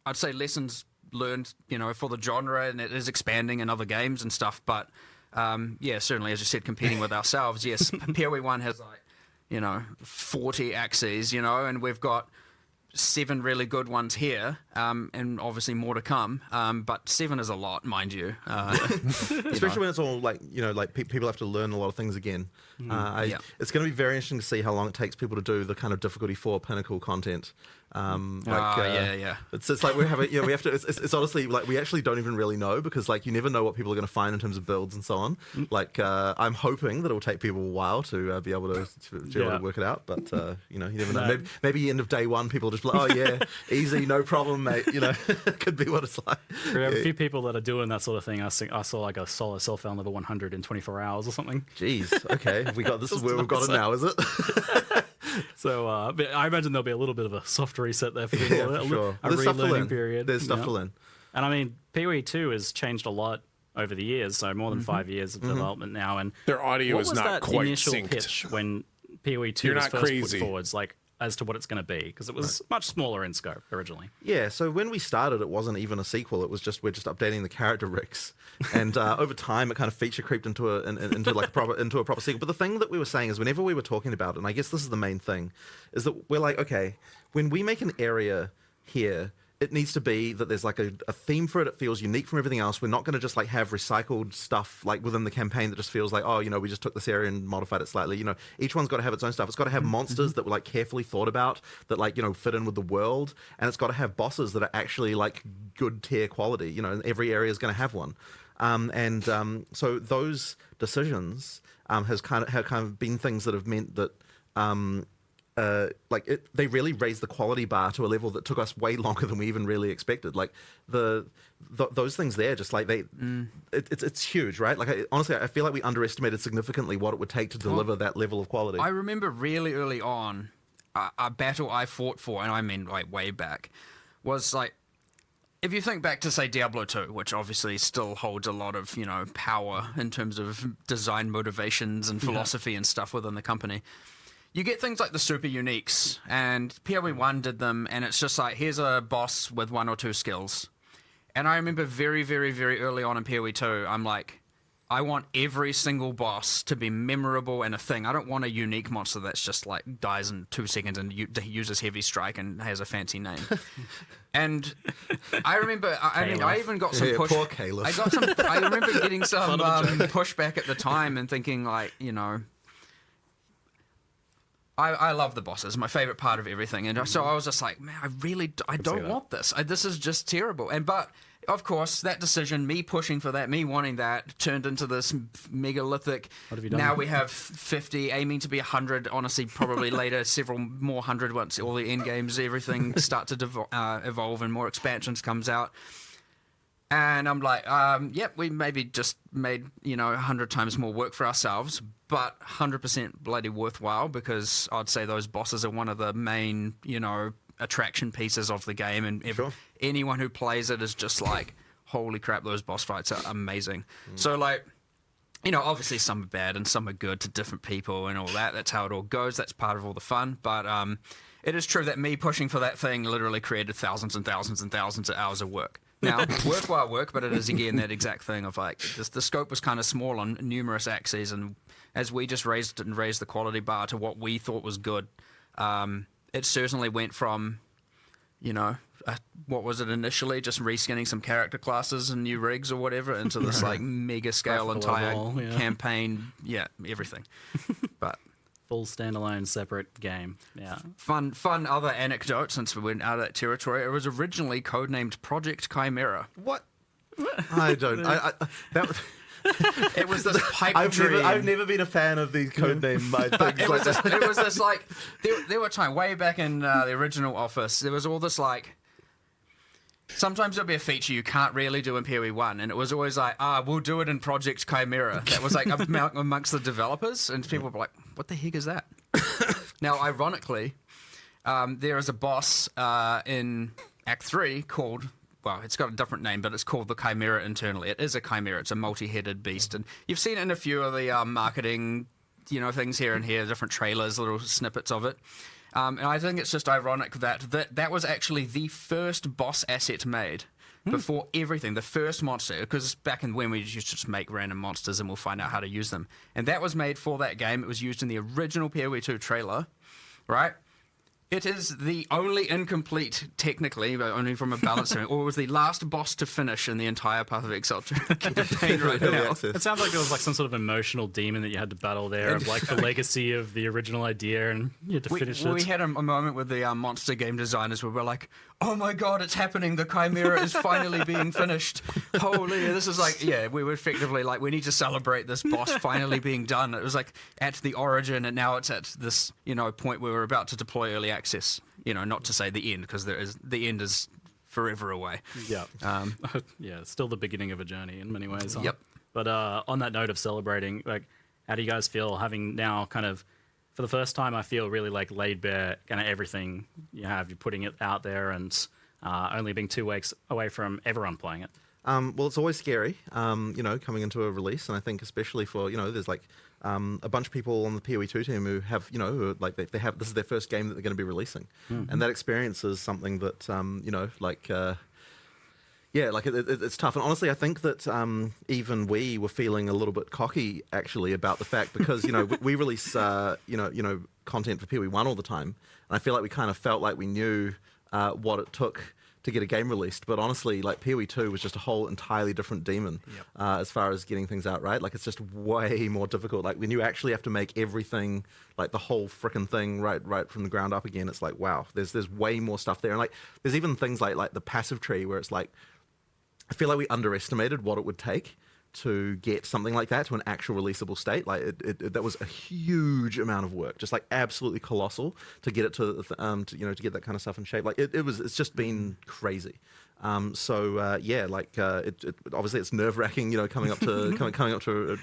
I'd say lessons learned, you know, for the genre, and it is expanding in other games and stuff. But yeah, certainly, as you said, competing with ourselves, yes, PoE 1 has like, you know, 40 axes, you know, and we've got 7 really good ones here, and obviously more to come. But 7 is a lot, mind you. Especially when it's all like, you know, like people have to learn a lot of things again. It's going to be very interesting to see how long it takes people to do the kind of difficulty 4 pinnacle content. It's like we have a, you know, we have to. It's honestly like we actually don't even really know, because like you never know what people are going to find in terms of builds and so on. Like I'm hoping that it will take people a while to be able to work it out, but you know, you never know. Maybe end of day 1, people just be like, oh yeah, easy, no problem, mate. You know, it could be what it's like. We have a few people that are doing that sort of thing. I saw like a solo self found level 100 in 24 hours or something. Jeez, okay, we got this is where we've got it now, is it? So but I imagine there'll be a little bit of a soft reset there for people. For sure. A relearning period. There's stuff to learn. And I mean, PoE 2 has changed a lot over the years, so more than 5 years of development now. And their audio is not quite initial synced. Pitch when PoE 2 was first put forwards, like as to what it's going to be, because it was much smaller in scope originally. Yeah, so when we started, it wasn't even a sequel. It was just we're just updating the character rigs, and over time, it kind of feature creeped into a proper sequel. But the thing that we were saying is, whenever we were talking about it, and I guess this is the main thing, is that we're like, okay, when we make an area here, it needs to be that there's like a theme for it. It feels unique from everything else. We're not going to just like have recycled stuff like within the campaign that just feels like, oh, you know, we just took this area and modified it slightly. You know, each one's got to have its own stuff. It's got to have monsters that were like carefully thought about, that like, you know, fit in with the world. And it's got to have bosses that are actually like good tier quality. You know, and every area is going to have one. So those decisions have kind of been things that have meant that they really raised the quality bar to a level that took us way longer than we even really expected. Like those things there, just like it's huge, right? Like honestly, I feel like we underestimated significantly what it would take to deliver that level of quality. I remember really early on, a battle I fought for, and I mean like way back, was like, if you think back to, say, Diablo 2, which obviously still holds a lot of, you know, power in terms of design motivations and philosophy and stuff within the company, you get things like the super uniques, and PoE 1 did them, and it's just like, here's a boss with 1 or 2 skills. And I remember very, very, very early on in PoE 2, I'm like, I want every single boss to be memorable and a thing. I don't want a unique monster that's just like dies in 2 seconds and uses heavy strike and has a fancy name. And I remember, I even got some push. Poor Caliph. I remember getting some pushback at the time and thinking like, you know, I love the bosses, my favorite part of everything, and so I was just like, man, I don't want this. This is just terrible. But of course, that decision, me pushing for that, me wanting that, turned into this megalithic. What have you done? Now we have 50, aiming to be 100. Honestly, probably later, several more 100 once all the end games, everything start to evolve and more expansions comes out. And I'm like, yep, we maybe just made, 100 times more work for ourselves, but 100% bloody worthwhile, because I'd say those bosses are one of the main, attraction pieces of the game. And anyone who plays it is just like, holy crap, those boss fights are amazing. So, like, obviously some are bad and some are good to different people and all that. That's how it all goes. That's part of all the fun. But it is true that me pushing for that thing literally created thousands and thousands and thousands of hours of work. Now, worthwhile work, but it is, again, that exact thing of, like, the scope was kind of small on numerous axes, and as we just raised the quality bar to what we thought was good, it certainly went from, what was it initially, just reskinning some character classes and new rigs or whatever, into this, like, mega scale entire campaign, everything. But full standalone separate game. Yeah. Fun other anecdote, since we went out of that territory. It was originally codenamed Project Chimera. What? I don't. It was this pipe dream. I've never been a fan of the codename things it like that. It was this, like, there were times way back in the original Office, there was all this, like, sometimes there'll be a feature you can't really do in PoE 1, and it was always like, we'll do it in Project Chimera. That was like amongst the developers, and people were like, what the heck is that? Now, ironically, there is a boss in Act 3 called, well, it's got a different name, but it's called the Chimera internally. It is a chimera. It's a multi-headed beast, and you've seen it in a few of the marketing, things here and here, different trailers, little snippets of it. And I think it's just ironic that was actually the first boss asset made before everything, the first monster, because back in when we used to just make random monsters and we'll find out how to use them. And that was made for that game. It was used in the original PoE 2 trailer, right? It is the only incomplete, technically, but only from a balance standpoint, or it was the last boss to finish in the entire Path of Exile campaign right now. It sounds like there was like some sort of emotional demon that you had to battle there, of like the legacy of the original idea, and you had to finish it. We had a moment with the monster game designers where we're like, oh my god, it's happening, the Chimera is finally being finished. Holy, this is like, we were effectively like, we need to celebrate this boss finally being done. It was like at the origin, and now it's at this, point where we're about to deploy early access. Not to say the end, because the end is forever away. Yeah. It's still the beginning of a journey in many ways. Huh? Yep. But on that note of celebrating, like, how do you guys feel having now kind of, for the first time, I feel really like laid bare kind of everything you have, you're putting it out there, and only being 2 weeks away from everyone playing it? Well, it's always scary, coming into a release, and I think especially for, there's like a bunch of people on the PoE 2 team who have, they have, this is their first game that they're going to be releasing. Mm-hmm. And that experience is something that, it's tough. And honestly, I think that even we were feeling a little bit cocky, actually, about the fact, because, we release, content for PoE 1 all the time. And I feel like we kind of felt like we knew what it took to get a game released, but honestly, like, PoE 2 was just a whole entirely different demon as far as getting things out right. Like, it's just way more difficult. Like, when you actually have to make everything, like the whole frickin' thing right from the ground up again, it's like, wow, there's way more stuff there. And like, there's even things like the passive tree, where it's like, I feel like we underestimated what it would take to get something like that to an actual releasable state. Like, that was a huge amount of work, just like absolutely colossal, to get it to get that kind of stuff in shape. Like, it's just been crazy. Obviously it's nerve-wracking, coming up to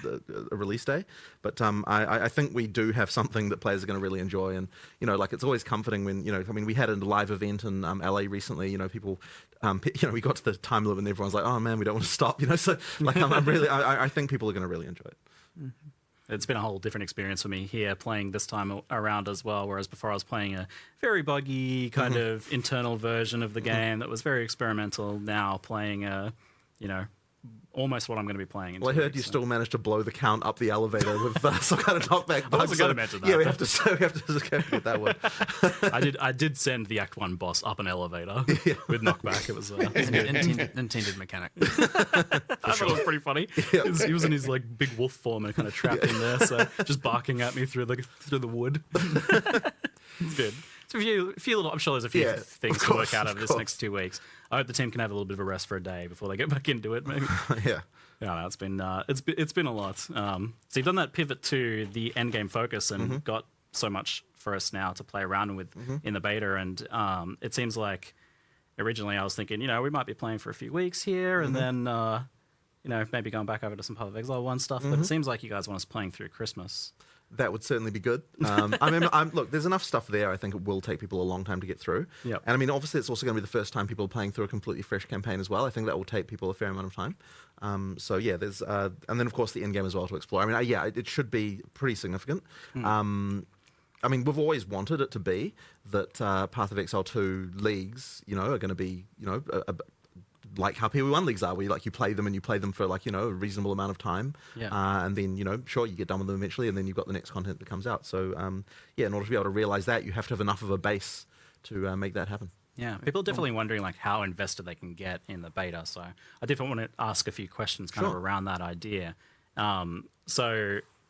a release day, but I think we do have something that players are going to really enjoy. And it's always comforting when we had a live event in LA recently. People, we got to the time limit and everyone's like, oh man, we don't want to stop. So like, I think people are going to really enjoy it. Mm-hmm. It's been a whole different experience for me here playing this time around as well, whereas before I was playing a very buggy kind of internal version of the game that was very experimental. Now playing almost what I'm going to be playing. Well, I heard you still managed to blow the count up the elevator with some kind of knockback bug. I was going to mention that. Yeah, we have to get that one. I did send the Act 1 boss up an elevator with knockback. It was intended mechanic. I thought it was pretty funny. He was in his like big wolf form and kind of trapped in there, so just barking at me through the wood. It's good. So a few little, I'm sure there's a few things to work out over this next 2 weeks. I hope the team can have a little bit of a rest for a day before they get back into it. Maybe. Yeah, it's been a lot. So you've done that pivot to the end game focus and got so much for us now to play around with in the beta, and it seems like originally I was thinking, we might be playing for a few weeks here, and then maybe going back over to some Path of Exile 1 stuff. But it seems like you guys want us playing through Christmas. That would certainly be good. Look, there's enough stuff there. I think it will take people a long time to get through. Yep. And I mean, obviously, it's also going to be the first time people are playing through a completely fresh campaign as well. I think that will take people a fair amount of time. There's and then of course the end game as well to explore. I mean, it should be pretty significant. I mean, we've always wanted it to be that Path of Exile 2 leagues, are going to be, like how PoE1 leagues are, where you play them and you play them for a reasonable amount of time. Yeah. And then, sure, you get done with them eventually, and then you've got the next content that comes out. So, in order to be able to realize that, you have to have enough of a base to make that happen. Yeah, people are definitely wondering how invested they can get in the beta. So I definitely want to ask a few questions kind of around that idea.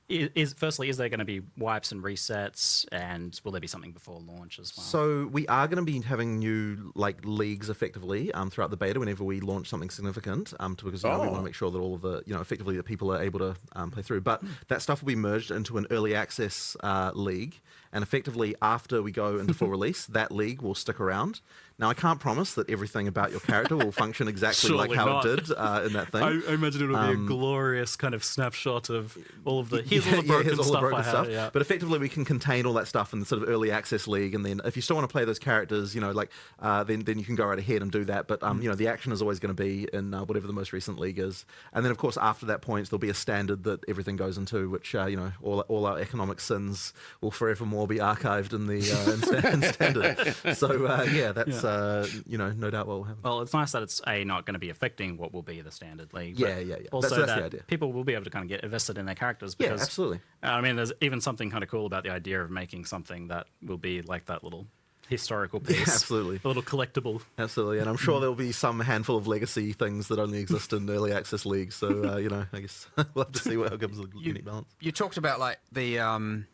Firstly, is there going to be wipes and resets, and will there be something before launch as well? So we are going to be having new leagues effectively throughout the beta whenever we launch something significant, because we want to make sure that all of the effectively that people are able to play through. But that stuff will be merged into an early access league, and effectively after we go into full release, that league will stick around. Now, I can't promise that everything about your character will function exactly like how it did in that thing. I imagine it'll be a glorious kind of snapshot of all of the here's all the broken stuff. Yeah. But effectively, we can contain all that stuff in the sort of early access league, and then if you still want to play those characters, then you can go right ahead and do that. But the action is always going to be in whatever the most recent league is, and then of course after that point there'll be a standard that everything goes into, which all our economic sins will forevermore be archived in the in standard. So that's. No doubt what will happen. Well, it's nice that it's not going to be affecting what will be the standard league. Yeah. Also, that's the idea. People will be able to kind of get invested in their characters. Because, absolutely. I mean, there's even something kind of cool about the idea of making something that will be like that little historical piece. Yeah, absolutely. A little collectible. Absolutely. And I'm sure there'll be some handful of legacy things that only exist in early access leagues. So, I guess we'll have to see what gives a unique balance. You talked about the,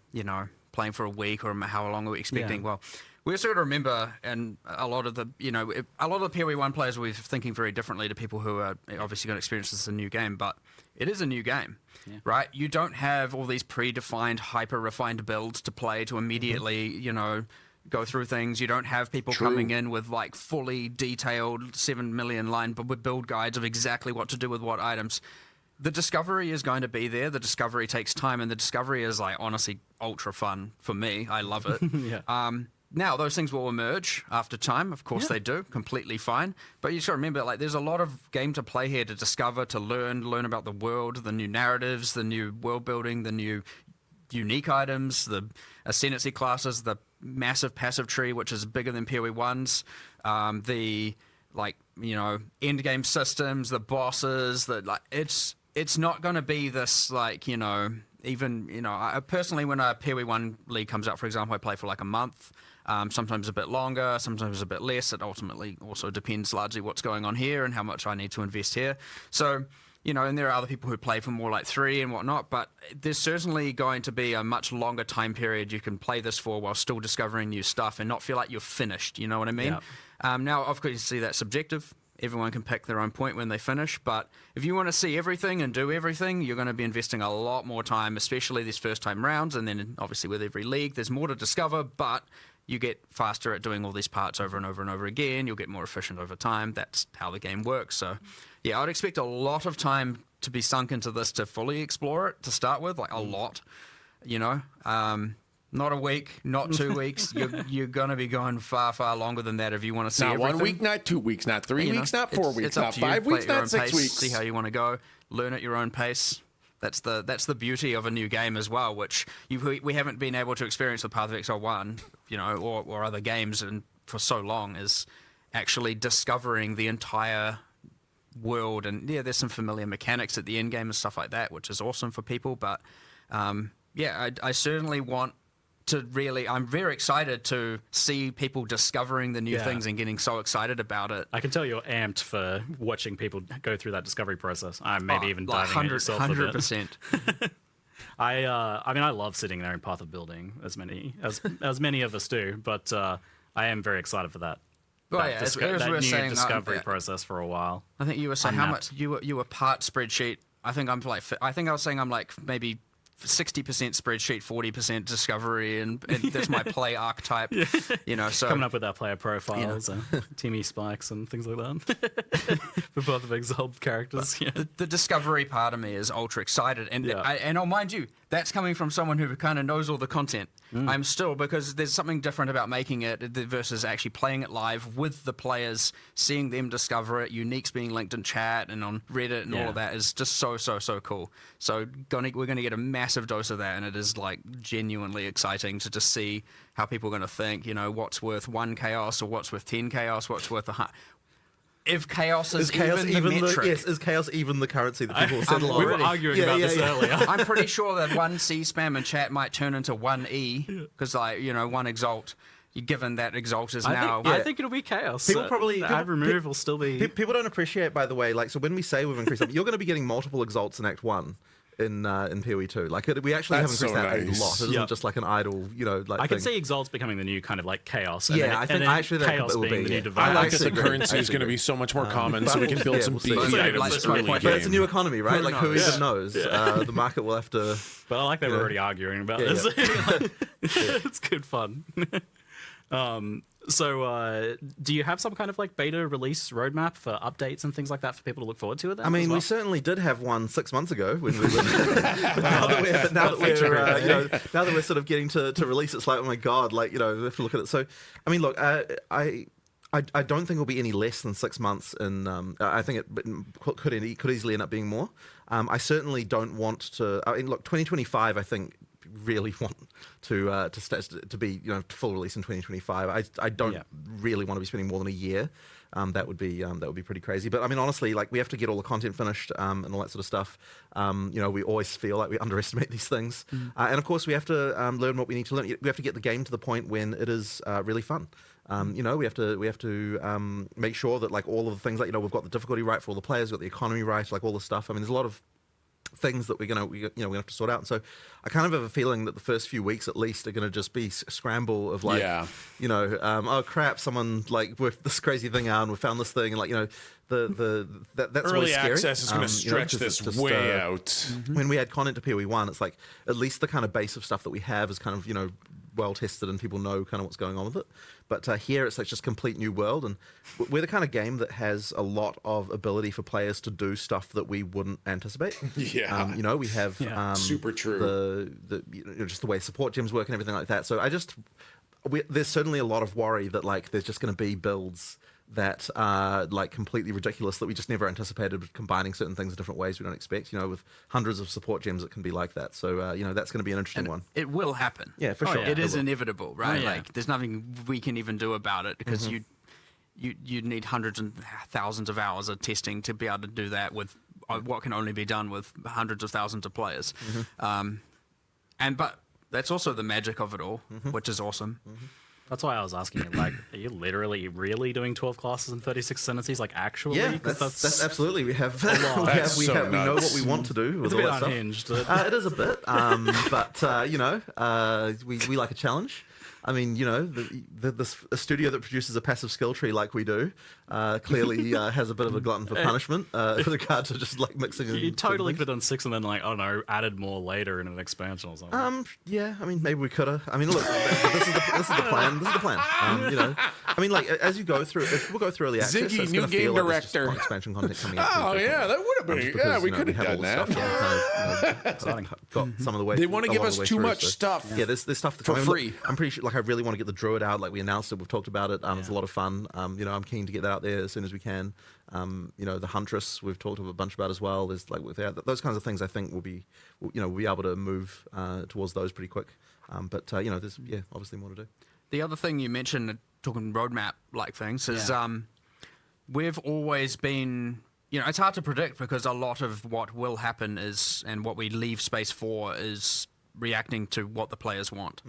playing for a week or how long are we expecting? Yeah. Well, we also got to remember, and a lot of the PoE1 players will be thinking very differently to people who are obviously going to experience this as a new game, but it is a new game, right? You don't have all these predefined, hyper-refined builds to play to immediately, go through things. You don't have people coming in with fully detailed 7 million line build guides of exactly what to do with what items. The discovery is going to be there. The discovery takes time, and the discovery is honestly ultra fun for me. I love it. Yeah. Now, those things will emerge after time. Of course they do. Completely fine. But you just got to remember, there's a lot of game to play here, to discover, to learn about the world, the new narratives, the new world building, the new unique items, the ascendancy classes, the massive passive tree, which is bigger than PoE1's, the, end game systems, the bosses, it's not going to be this, personally, when a PoE1 league comes out, for example, I play for a month, sometimes a bit longer, sometimes a bit less. It ultimately also depends largely what's going on here and how much I need to invest here. So, and there are other people who play for more 3 and whatnot, but there's certainly going to be a much longer time period you can play this for while still discovering new stuff and not feel like you're finished, you know what I mean? Yeah. Now, of course, you see that's subjective. Everyone can pick their own point when they finish, but if you want to see everything and do everything, you're going to be investing a lot more time, especially these first-time rounds, and then obviously with every league, there's more to discover, but you get faster at doing all these parts over and over and over again. You'll get more efficient over time. That's how the game works. So, I'd expect a lot of time to be sunk into this to fully explore it, to start with, a lot, Not a week, not 2 weeks. You're going to be going far, far longer than that if you want to see not everything. 1 week, not 2 weeks, not 3 weeks, not 4 weeks, not 5 weeks, not 6 weeks. See how you want to go. Learn at your own pace. That's the beauty of a new game as well, which we haven't been able to experience with Path of Exile 1, or other games and for so long, is actually discovering the entire world. And there's some familiar mechanics at the end game and stuff like that, which is awesome for people. But I certainly want to I'm very excited to see people discovering the new things and getting so excited about it. I can tell you're amped for watching people go through that discovery process. Maybe even diving in yourself 100%. I love sitting there in Path of Building, as many of us do, but I am very excited for that. That new discovery process for a while. I think you were saying how much you were part spreadsheet. I think I was saying I'm maybe 60% spreadsheet, 40% discovery, and that's my play archetype. You know, so coming up with our player profiles, Timmy spikes, and things like that for both of Exile characters. Yeah. The discovery part of me is ultra excited, and I'll mind you, that's coming from someone who kind of knows all the content. I'm still, because there's something different about making it versus actually playing it live with the players, seeing them discover it, uniques being linked in chat and on Reddit and all of that is just so cool. So we're gonna get a massive dose of that, and it is like genuinely exciting to just see how people are gonna think. You know, what's worth 1 chaos or what's worth 10 chaos, what's worth if chaos is even the metric. Is chaos even the currency that people settle on? We were arguing about this earlier. I'm pretty sure that 1 C spam in chat might turn into 1 E, because 1 Exalt, given that Exalt is now... I think it'll be chaos. People probably... Ad remove will still be... People don't appreciate, by the way, like, so when we say we've increased them, you're going to be getting multiple Exalts in Act 1. In PoE 2, like we actually have increased that a lot. It isn't just like an idle, like. I can see Exalts becoming the new kind of like chaos. I think actually chaos that being will the new be. divine. I like that the currency is going to be so much more common, so we can build some beefy items early game. But it's a new economy, right? Like who even knows? The market will have to. But I like that we're already arguing about this. It's good fun. So, do you have some kind of like beta release roadmap for updates and things like that for people to look forward to? I mean, we certainly did have one 6 months ago when we were. now that we're sort of getting to release, it's like, oh my god, like we have to look at it. So, I mean, look, I don't think it'll be any less than 6 months, and I think it could easily end up being more. I certainly don't want to. I mean, look, 2025, I think. Really want to be full release in 2025. I don't really want to be spending more than a year. That would be pretty crazy. But I mean, honestly, like we have to get all the content finished and all that sort of stuff. We always feel like we underestimate these things, and of course we have to learn what we need to learn. We have to get the game to the point when it is really fun. We have to make sure that like all of the things like we've got the difficulty right for all the players, we've got the economy right, like all the stuff. I mean, there's a lot of things that we're gonna have to sort out. And so I kind of have a feeling that the first few weeks at least are gonna just be a scramble of like oh crap, someone like worked this crazy thing out and we found this thing, and like that's early scary. access is gonna stretch this just, way out. When we add content to PoE 1, it's like at least the kind of base of stuff that we have is kind of well tested and people know kind of what's going on with it. But here it's like just complete new world, and we're the kind of game that has a lot of ability for players to do stuff that we wouldn't anticipate. We have super true. Just the way support gems work and everything like that. So there's certainly a lot of worry that like there's just going to be builds that are like completely ridiculous that we just never anticipated, combining certain things in different ways we don't expect. With hundreds of support gems, it can be like that. So that's going to be an interesting one. It will happen. Yeah, for sure. It is inevitable, right? Like there's nothing we can even do about it, because you need hundreds and thousands of hours of testing to be able to do that with what can only be done with hundreds of thousands of players. But that's also the magic of it all, which is awesome. That's why I was asking you, like, are you literally really doing 12 classes and 36 ascendancies, like actually? Yeah, that's absolutely. We have, we know what we want to do. It's a bit unhinged. It is a bit, but we like a challenge. I mean, a studio that produces a passive skill tree like we do clearly has a bit of a glutton for punishment with regard to just like mixing. You totally could have done 6 and then like, I don't know, added more later in an expansion or something. Yeah, I mean, maybe we could have. I mean, look, this is the plan. This is the plan. I mean, like as you go through, if we'll go through early access, Ziggy, new game director. Like expansion content coming out. Oh yeah, that would have been. Because, we could have done that. Got some of the way. They want to give us too much stuff. Yeah, there's stuff for free. I'm pretty sure. Like, I really want to get the Druid out. Like we announced it, we've talked about it. It's a lot of fun. I'm keen to get that out there as soon as we can. The Huntress we've talked a bunch about as well. There's like those kinds of things. I think we'll be able to move towards those pretty quick. But there's obviously more to do. The other thing you mentioned, talking roadmap like things, is we've always been. It's hard to predict because a lot of what will happen is, and what we leave space for is reacting to what the players want.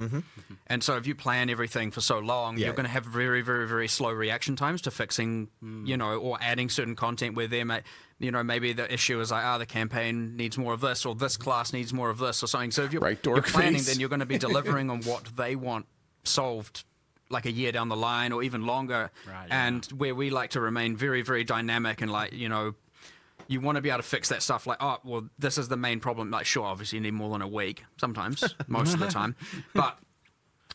And so if you plan everything for so long, you're going to have very, very, very slow reaction times to fixing, or adding certain content where there may, maybe the issue is like, the campaign needs more of this, or this class needs more of this, or something. So if you're planning, then you're going to be delivering on what they want solved like a year down the line or even longer. And where we like to remain very, very dynamic and like, you want to be able to fix that stuff like, oh, well, this is the main problem. Like, sure, obviously you need more than a week sometimes, most of the time. But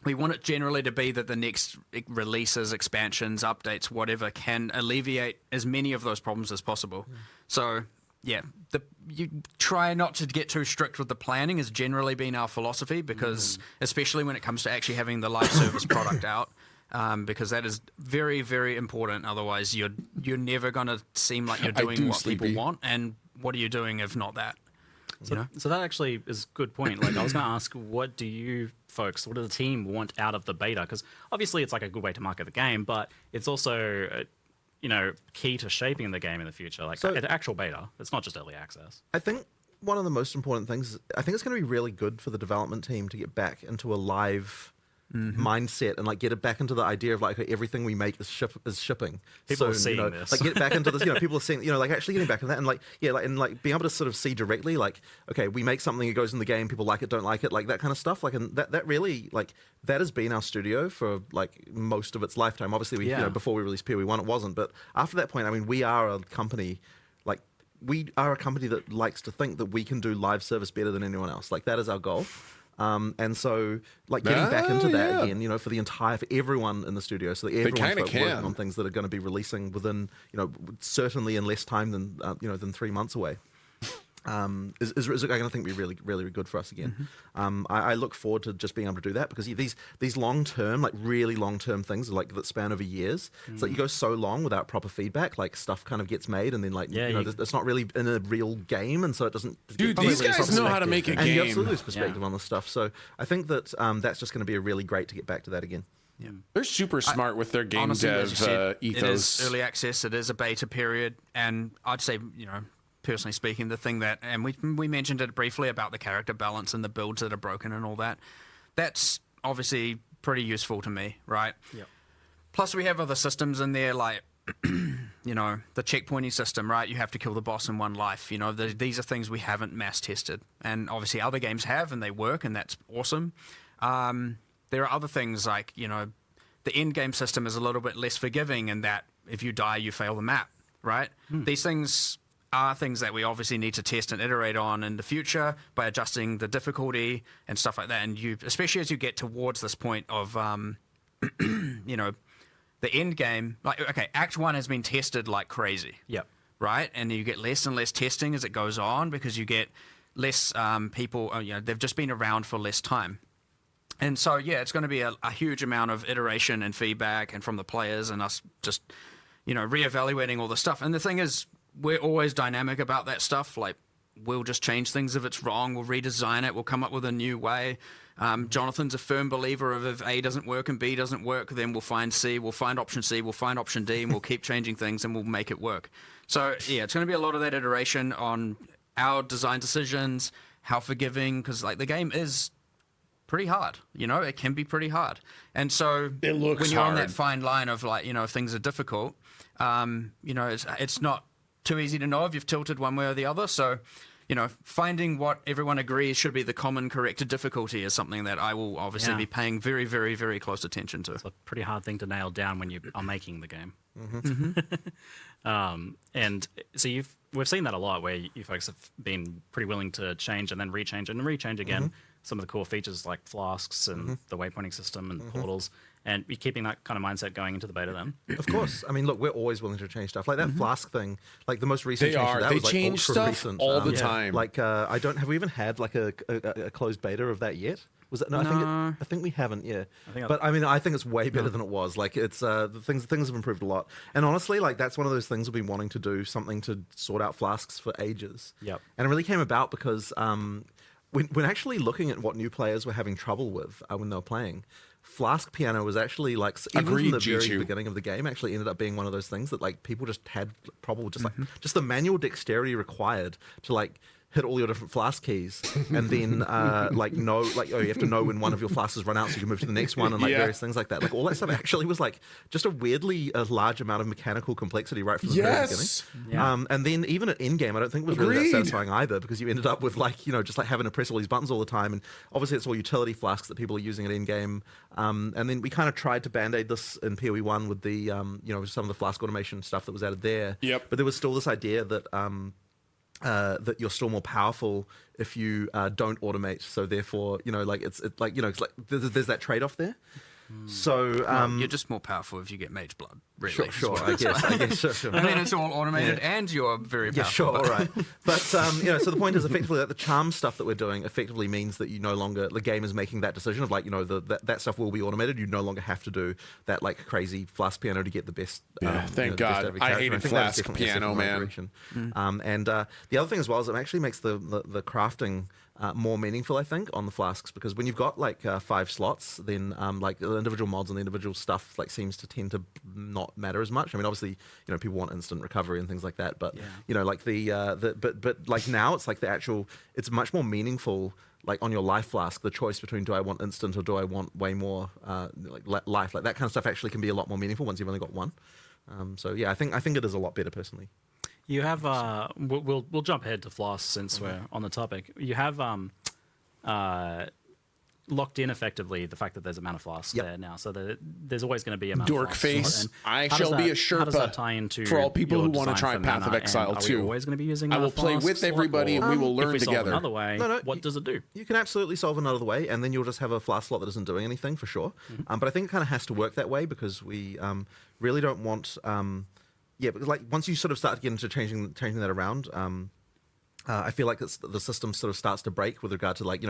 we want it generally to be that the next releases, expansions, updates, whatever, can alleviate as many of those problems as possible. So, yeah, you try not to get too strict with the planning has generally been our philosophy, because especially when it comes to actually having the live service product out, because that is very, very important. Otherwise, you're never going to seem like you're doing what people want. And what are you doing if not that? So that actually is a good point. Like, I was going to ask, what do you folks, what do the team want out of the beta? Because obviously it's like a good way to market the game, but it's also, key to shaping the game in the future. Like, the actual beta, it's not just early access. I think one of the most important things, I think it's going to be really good for the development team to get back into a live mindset and like get it back into the idea of like everything we make is shipping. People are seeing this. Like get back into this. People are seeing. Like actually getting back into that and like being able to sort of see directly like, okay, we make something, it goes in the game, people like it, don't like it, like that kind of stuff. Like, and that really like that has been our studio for like most of its lifetime. Obviously, before we released PoE1, it wasn't, but after that point, I mean, we are a company. We are a company that likes to think that we can do live service better than anyone else. Like that is our goal. And so, like getting back into that again, for everyone in the studio, so that everyone's working on things that are going to be releasing within, certainly in less time than 3 months away. Is going to think be really, really good for us again. I look forward to just being able to do that, because these long term, like really long term things, like that span over years. It's like you go so long without proper feedback, like stuff kind of gets made, and then it's not really in a real game, and so it doesn't. Dude, these guys know how to make a game. And you absolutely lose perspective on this stuff. So I think that that's just going to be a really great to get back to that again. Yeah. They're super smart with their game honestly, dev as you said, ethos. It is early access. It is a beta period, and I'd say personally speaking, the thing that, and we mentioned it briefly about the character balance and the builds that are broken and all that, that's obviously pretty useful to me, right? Yep. Plus we have other systems in there, like, the checkpointing system, right? You have to kill the boss in one life. These are things we haven't mass tested, and obviously other games have, and they work, and that's awesome. There are other things like, the end game system is a little bit less forgiving in that if you die, you fail the map, right? These things are things that we obviously need to test and iterate on in the future by adjusting the difficulty and stuff like that. And especially as you get towards this point of, the end game, like, okay, Act 1 has been tested like crazy. Yep. Right? And you get less and less testing as it goes on, because you get less people, they've just been around for less time. And so, it's going to be a huge amount of iteration and feedback, and from the players and us just, reevaluating all the stuff. And the thing is, we're always dynamic about that stuff. Like, we'll just change things if it's wrong. We'll redesign it. We'll come up with a new way. Jonathan's a firm believer of if A doesn't work and B doesn't work, then we'll find C, we'll find option C, we'll find option D, and we'll keep changing things and we'll make it work. So, it's going to be a lot of that iteration on our design decisions, how forgiving, because, like, the game is pretty hard. It can be pretty hard. And so it looks when you're hard on that fine line of, like, if things are difficult, it's not too easy to know if you've tilted one way or the other. So, finding what everyone agrees should be the common corrected difficulty is something that I will obviously be paying very, very, very close attention to. It's a pretty hard thing to nail down when you are making the game. And so we've seen that a lot, where you folks have been pretty willing to change and then rechange and rechange again some of the core features like flasks and the waypointing system and portals. And you're keeping that kind of mindset going into the beta then? Of course. I mean, look, we're always willing to change stuff. Like that flask thing, like the most recent change to that was like change stuff recent. all the time. Like, have we even had like a closed beta of that yet? Was it? No, I think we haven't. Yeah, but I mean, I think it's way better than it was. Like, it's the things have improved a lot. And honestly, like that's one of those things we've been wanting to do, something to sort out flasks for ages. Yep. And it really came about because when actually looking at what new players were having trouble with when they were playing, Flask Piano was actually like, even from the very beginning of the game, actually ended up being one of those things that like people just had trouble, just like just the manual dexterity required to like hit all your different flask keys, and then you have to know when one of your flasks has run out so you can move to the next one, and like various things like that. Like all that stuff actually was like just a large amount of mechanical complexity right from the very beginning. Yeah. And then even at in game, I don't think it was really that satisfying either, because you ended up with like just like having to press all these buttons all the time, and obviously it's all utility flasks that people are using at in game. And then we kind of tried to band-aid this in PoE1 with the some of the flask automation stuff that was added there. Yep. But there was still this idea that that you're still more powerful if you don't automate. So therefore, it's like there's that trade-off there. So you're just more powerful if you get mage blood. Really, sure. I guess. Sure. And then it's all automated, and you're very powerful. Yeah, sure, all right. But so the point is effectively that the charm stuff that we're doing effectively means that you no longer the game is making that decision of that stuff will be automated. You no longer have to do that like crazy flask piano to get the best. Thank God. I hated flask piano, man. And the other thing as well is it actually makes the crafting more meaningful, I think, on the flasks, because when you've got like 5 slots, then like the individual mods and the individual stuff like seems to tend to not matter as much. I mean, obviously, people want instant recovery and things like that, but like but like now it's like it's much more meaningful. Like on your life flask, the choice between do I want instant or do I want way more life, like that kind of stuff actually can be a lot more meaningful once you've only got one. So yeah, I think it is a lot better personally. You have we'll jump ahead to Floss since we're on the topic. You have locked in effectively the fact that there's a mana flask there now, so there's always going to be a mana dork flask. face. I shall be a Sherpa. How does that tie into for all people who want to design try for Path of mana, Exile and are too? we always going to be using I will play flasks, with everybody and we will learn if we together. Solve another way, what does it do? You can absolutely solve another way, and then you'll just have a flask slot that isn't doing anything for sure. But I think it kind of has to work that way because we really don't want. Because like once you sort of start to get into changing that around. I feel like the system sort of starts to break with regard to like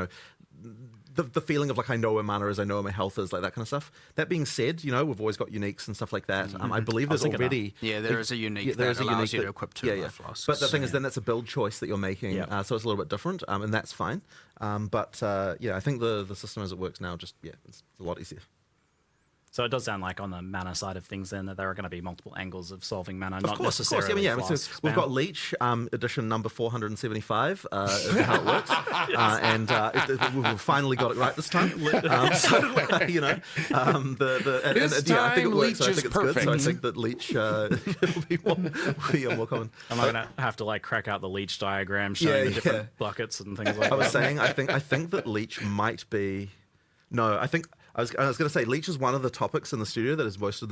the feeling of like I know where mana is, I know where my health is, like that kind of stuff. That being said, we've always got uniques and stuff like that. I believe there's already there is a unique that allows you to equip 2 life flasks. But the thing is, then that's a build choice that you're making, so it's a little bit different, and that's fine. But I think the system as it works now it's a lot easier. So it does sound like on the mana side of things then that there are going to be multiple angles of solving mana, not necessarily flasks. So we've got Leech edition number 475 is how it works. We've finally got it right this time. I think it works. I think it's perfect. good. So I think that Leech will be more common. Am I going to have to like crack out the Leech diagram showing the different buckets and things like that? I was saying I think that Leech might be I was going to say Leech is one of the topics in the studio that has wasted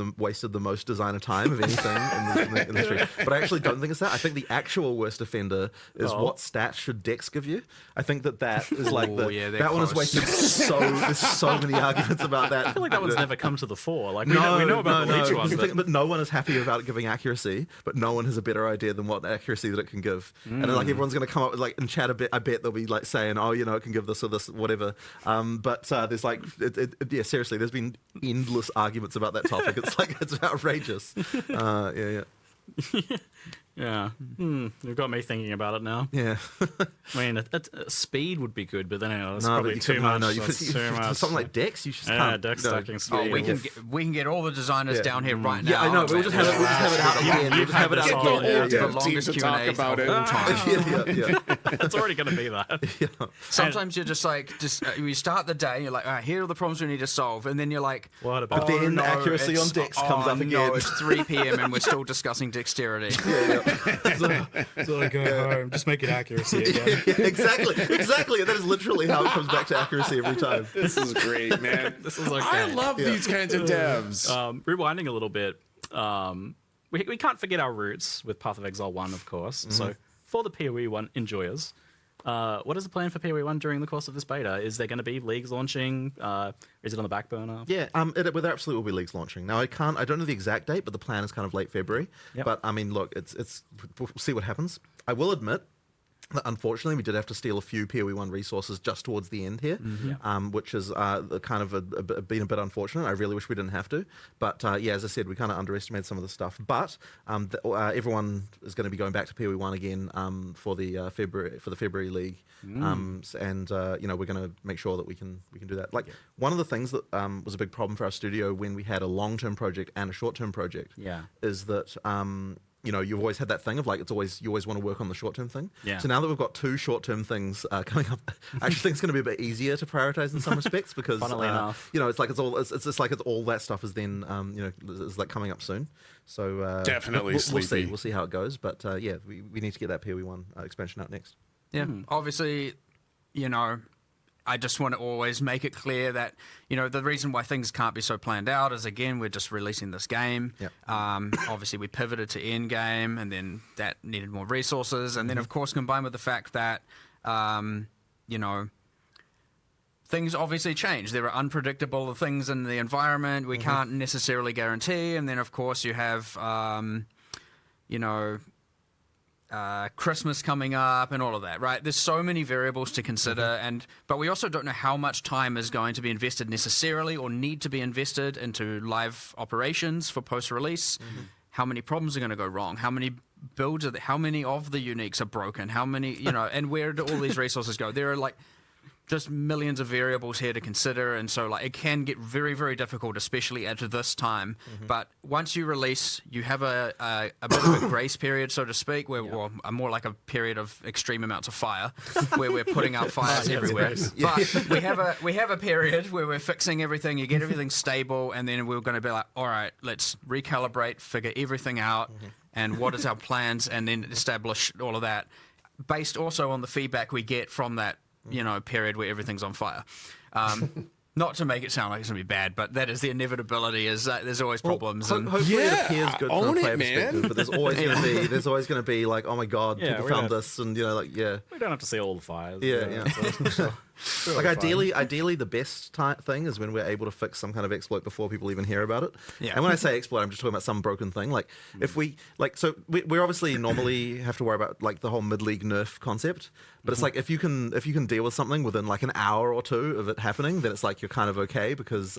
the most designer time of anything in the industry. But I actually don't think it's that. I think the actual worst offender is what stats should Dex give you. I think that is like that one has wasted there's so many arguments about that. I feel like that one's never come to the fore. Like we know about the Leech one, but no one is happy about it giving accuracy. But no one has a better idea than what accuracy that it can give. And then, like everyone's going to come up with like in chat a bit. I bet they'll be like saying, it can give this or this whatever. But there's like seriously, there's been endless arguments about that topic. It's like it's outrageous. Yeah. You've got me thinking about it now. Yeah. I mean, speed would be good, but then that's probably too much. Something like Dex, you just can't. Dex stacking speed. We can get all the designers down here right now. Yeah, I know. We'll just have it out again. We'll just have it out again. The longest Q&A about it. It's already going to be that. Sometimes you're just you start the day, you're like, all right, here are the problems we need to solve, and then you're like, what about? But then accuracy on Dex comes up again. No, it's 3 p.m. and we're still discussing dexterity. So I go home, just make it accuracy again. Exactly. That is literally how it comes back to accuracy every time. This is great, man. This is okay. I love these kinds of devs. Rewinding a little bit, we can't forget our roots with Path of Exile 1, of course. So for the PoE 1 enjoyers, what is the plan for PoE 1 during the course of this beta? Is there going to be leagues launching? Is it on the back burner? Yeah, there absolutely will be leagues launching. Now, I don't know the exact date, but the plan is kind of late February. Yep. But I mean, look, we'll see what happens. I will admit that unfortunately we did have to steal a few PoE 1 resources just towards the end here, which is kind of been a bit unfortunate. I really wish we didn't have to. But as I said, we kind of underestimated some of the stuff. But everyone is going to be going back to PoE 1 again for the February league, and we're going to make sure that we can do that. Like one of the things that was a big problem for our studio when we had a long-term project and a short-term project, is that. You've always had that thing of like you always want to work on the short-term thing. Yeah. So now that we've got 2 short-term things coming up, I actually think it's going to be a bit easier to prioritize in some respects because funnily enough, it's just like all that stuff is then is like coming up soon. So definitely we'll see how it goes. But we need to get that PoE 1 expansion out next. Yeah, obviously, I just want to always make it clear that, you know, the reason why things can't be so planned out is, again, we're just releasing this game. Yep. Obviously, we pivoted to endgame, and then that needed more resources. And then, of course, combined with the fact that, you know, things obviously change. There are unpredictable things in the environment we can't necessarily guarantee. And then, of course, you have, you know, Christmas coming up and all of that, right? There's so many variables to consider, but we also don't know how much time is going to be invested necessarily or need to be invested into live operations for post-release. How many problems are going to go wrong? How many builds how many of the uniques are broken? How many, you know, and where do all these resources go? There are like just millions of variables here to consider, and so like it can get very, very difficult, especially at this time. But once you release, you have a bit of a grace period, so to speak, where well, more like a period of extreme amounts of fire, where we're putting out fires everywhere. But we have a period where we're fixing everything. You get everything stable, and then we're going to be like, all right, let's recalibrate, figure everything out, and what is our plans, and then establish all of that, based also on the feedback we get from that, you know, period where everything's on fire. Not to make it sound like it's going to be bad, but that is the inevitability, is that there's always problems. Well, hopefully it appears good from a player perspective, but there's always going to be like, oh my god, people found this, and you know, like, we don't have to see all the fires. Like ideally, the best thing is when we're able to fix some kind of exploit before people even hear about it. And when I say exploit, I'm just talking about some broken thing. Like if we we obviously normally have to worry about like the whole mid-league nerf concept, but it's like if you can deal with something within like an hour or two of it happening, then it's like you're kind of okay, because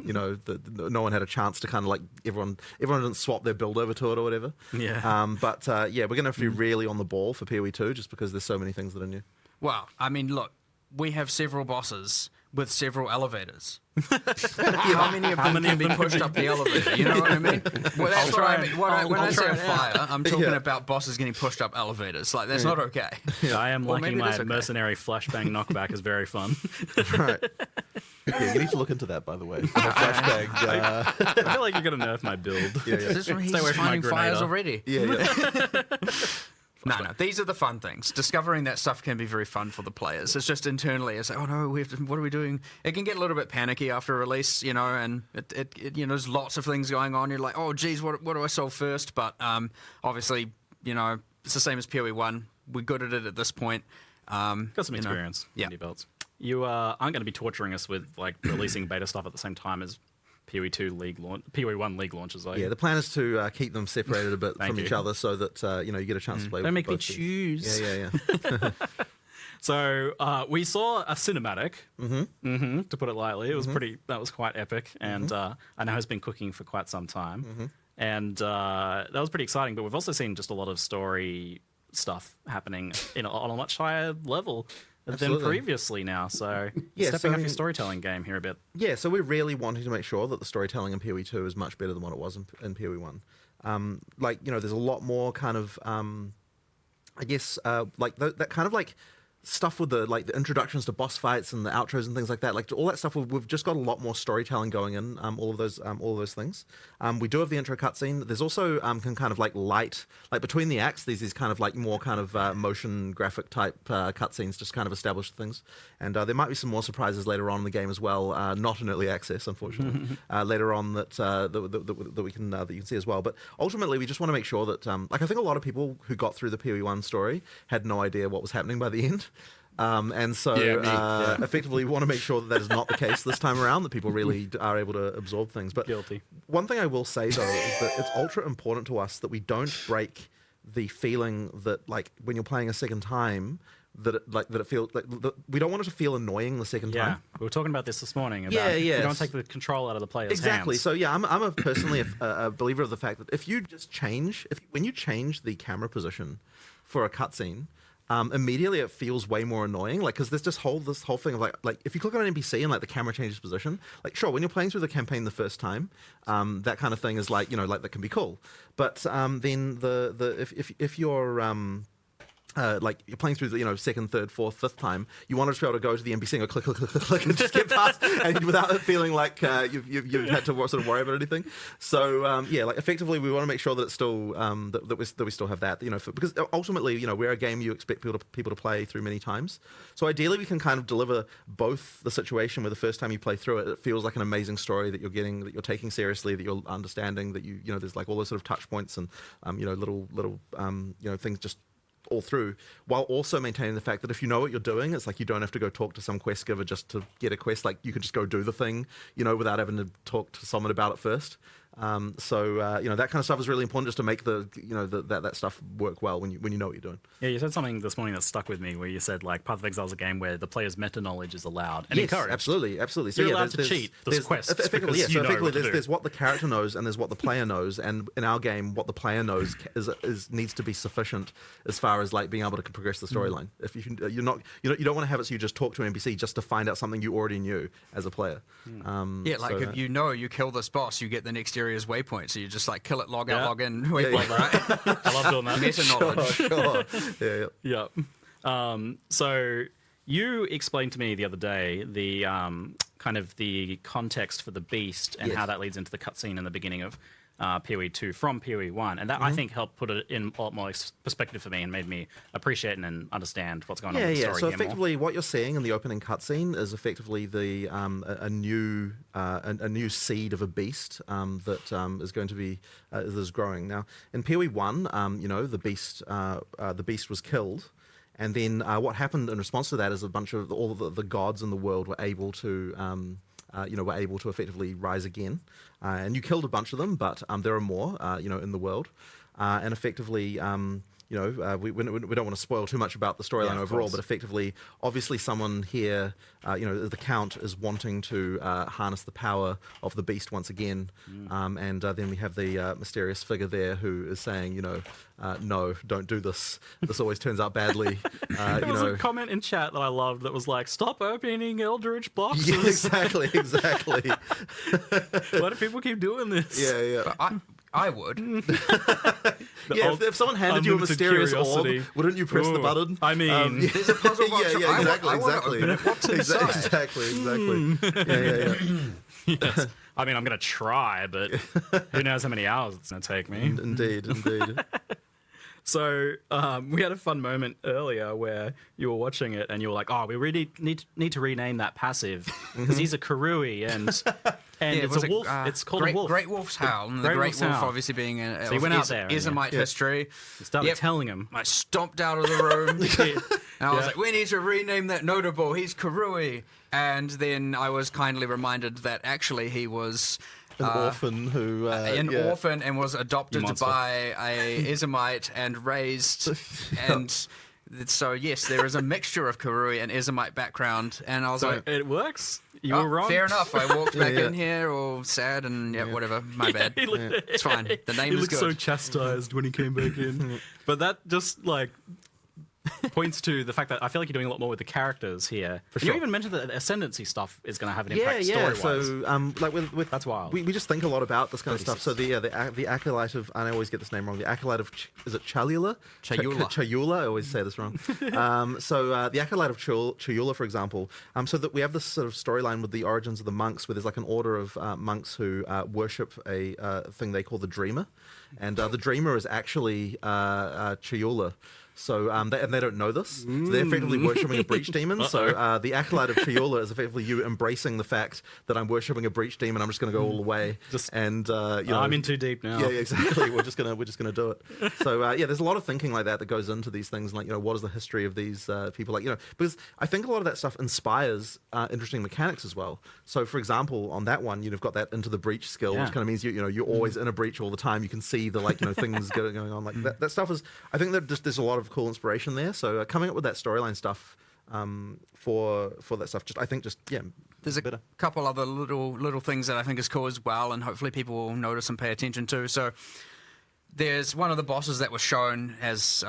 you know, no one had a chance to kind of like everyone didn't swap their build over to it or whatever. But we're gonna have to be really on the ball for PoE 2, just because there's so many things that are new. Well, I mean, look, we have several bosses with several elevators. How many of them can be pushed up the elevator? You know what I mean? Well, that's what I mean. When I say fire, I'm talking about bosses getting pushed up elevators. Like, that's not okay. I am liking my mercenary flashbang knockback is very fun. Right. You need to look into that, by the way. Flashbang. I feel like you're going to nerf my build. Stay away from my fires already. No, these are the fun things. Discovering that stuff can be very fun for the players. It's just internally, it's like, oh no, what are we doing? It can get a little bit panicky after release, you know, and it you know, there's lots of things going on. You're like, oh geez, what do I solve first? But obviously, you know, it's the same as PoE 1. We're good at it at this point. Got some experience. Under belts. You aren't going to be torturing us with like releasing beta stuff at the same time as PoE 1 league launches. The plan is to keep them separated a bit from each other, so that you know, you get a chance to play. Don't with make me both choose. Yeah. So we saw a cinematic, to put it lightly. It was that was quite epic, and I know has been cooking for quite some time, and that was pretty exciting. But we've also seen just a lot of story stuff happening on a much higher level than previously now. So stepping up your storytelling game here a bit. Yeah, so we're really wanting to make sure that the storytelling in PoE 2 is much better than what it was in PoE 1. Like, you know, there's a lot more kind of, I guess, like that kind of like stuff with the introductions to boss fights and the outros and things like that. Like all that stuff, we've just got a lot more storytelling going in. All of those things. We do have the intro cutscene. There's also kind of like light, like between the acts. There's these kind of like more kind of motion graphic type cutscenes, just kind of establish things. And there might be some more surprises later on in the game as well. Not in early access, unfortunately. Later on that we can see as well. But ultimately, we just want to make sure that like I think a lot of people who got through the PoE 1 story had no idea what was happening by the end. And so effectively we want to make sure that is not the case this time around, that people really are able to absorb things. But one thing I will say though is that it's ultra important to us that we don't break the feeling that like when you're playing a second time that it feels like we don't want it to feel annoying the second time. We were talking about this morning about you don't take the control out of the player's hands. So I'm personally a believer of the fact that if you just when you change the camera position for a cutscene, immediately it feels way more annoying, like because there's this whole thing of like if you click on an NPC and like the camera changes position, like sure, when you're playing through the campaign the first time, that kind of thing is like, you know, like that can be cool, but then if you're like you're playing through the second, third, fourth, fifth time, you want to be able to go to the NPC and go click, click, click, click, click, and just get past, and without it feeling like you've had to sort of worry about anything. So like effectively, we want to make sure that it's still that we still have that, because ultimately, we're a game you expect people to play through many times. So ideally, we can kind of deliver both the situation where the first time you play through it, it feels like an amazing story that you're getting, that you're taking seriously, that you're understanding, that there's like all those sort of touch points and little things just all through, while also maintaining the fact that if you know what you're doing, it's like you don't have to go talk to some quest giver just to get a quest. Like you can just go do the thing, without having to talk to someone about it first. That kind of stuff is really important, just to make that stuff work well when you know what you're doing. Yeah, you said something this morning that stuck with me, where you said like Path of Exile is a game where the player's meta knowledge is allowed and yes, encouraged. Absolutely. So you're allowed to cheat. There's quests. Effectively, there's what the character knows and there's what the player knows, and in our game, what the player knows needs to be sufficient as far as like being able to progress the storyline. If you don't want to have it so you just talk to an NPC just to find out something you already knew as a player. If you kill this boss, you get the next area's waypoint. So you just like kill it, log out, log in, waypoint, right? I love doing that. Meta knowledge. Yeah. So you explained to me the other day the kind of the context for the beast and how that leads into the cutscene in the beginning of PoE 2 from PoE 1, and that I think helped put it in a lot more perspective for me and made me appreciate and understand what's going on with the story. So effectively, what you're seeing in the opening cutscene is effectively a new seed of a beast that is going to be is growing. Now in PoE 1, the beast was killed. And then what happened in response to that is a bunch of all the gods in the world were able to effectively rise again. And you killed a bunch of them, but there are more, in the world. And effectively, we don't want to spoil too much about the storyline overall, but effectively, obviously someone here, the Count is wanting to harness the power of the beast once again. And then we have the mysterious figure there who is saying, no, don't do this. This always turns out badly. There was a comment in chat that I loved that was like, stop opening Eldritch boxes. Yeah, exactly. Why do people keep doing this? Yeah. But I would. If someone handed you a mysterious orb, wouldn't you press the button? I mean, there's a puzzle box. Exactly. Exactly. Yes. I mean, I'm going to try, but who knows how many hours it's going to take me. Indeed. So we had a fun moment earlier where you were watching it and you were like, "Oh, we really need to rename that passive because he's a Karui and it's a wolf. It's called a wolf. Great Wolf's Howl. And the Great Wolf obviously being so he went out there. Ismite history. He started telling him. I stomped out of the room and I was like, "We need to rename that notable. He's Karui." And then I was kindly reminded that actually he was an orphan who orphan and was adopted by a Ismite and raised and so yes, there is a mixture of Karui and Ismite background, and I was like, it works. You were wrong. Fair enough. I walked back in here all sad and whatever. My bad. It's fine. The name is good. He looked so chastised when he came back in, but that just like points to the fact that I feel like you're doing a lot more with the characters here. For sure. You even mentioned that ascendancy stuff is going to have an impact story-wise. So that's wild. We just think a lot about this kind of stuff. So the acolyte of, I always get this name wrong. The acolyte of is it Chalula? Chayula. I always say this wrong. The acolyte of Chayula, for example. So that we have this sort of storyline with the origins of the monks, where there's like an order of monks who worship a thing they call the Dreamer, and the Dreamer is actually Chayula. So they don't know this. So they're effectively worshipping a breach demon. So the acolyte of Chayula is effectively you embracing the fact that I'm worshipping a breach demon. I'm just going to go all the way. I'm in too deep now. Yeah, exactly. We're just gonna do it. So there's a lot of thinking like that goes into these things. Like what is the history of these people? Because I think a lot of that stuff inspires interesting mechanics as well. So for example, on that one, you've got that into the breach skill, which kind of means you're always in a breach all the time. You can see the things going on. Like that stuff is. I think that there's a lot of cool inspiration there. So coming up with that storyline stuff for that stuff, there's a couple other little things that I think is cool as well, and hopefully people will notice and pay attention to. So there's one of the bosses that was shown as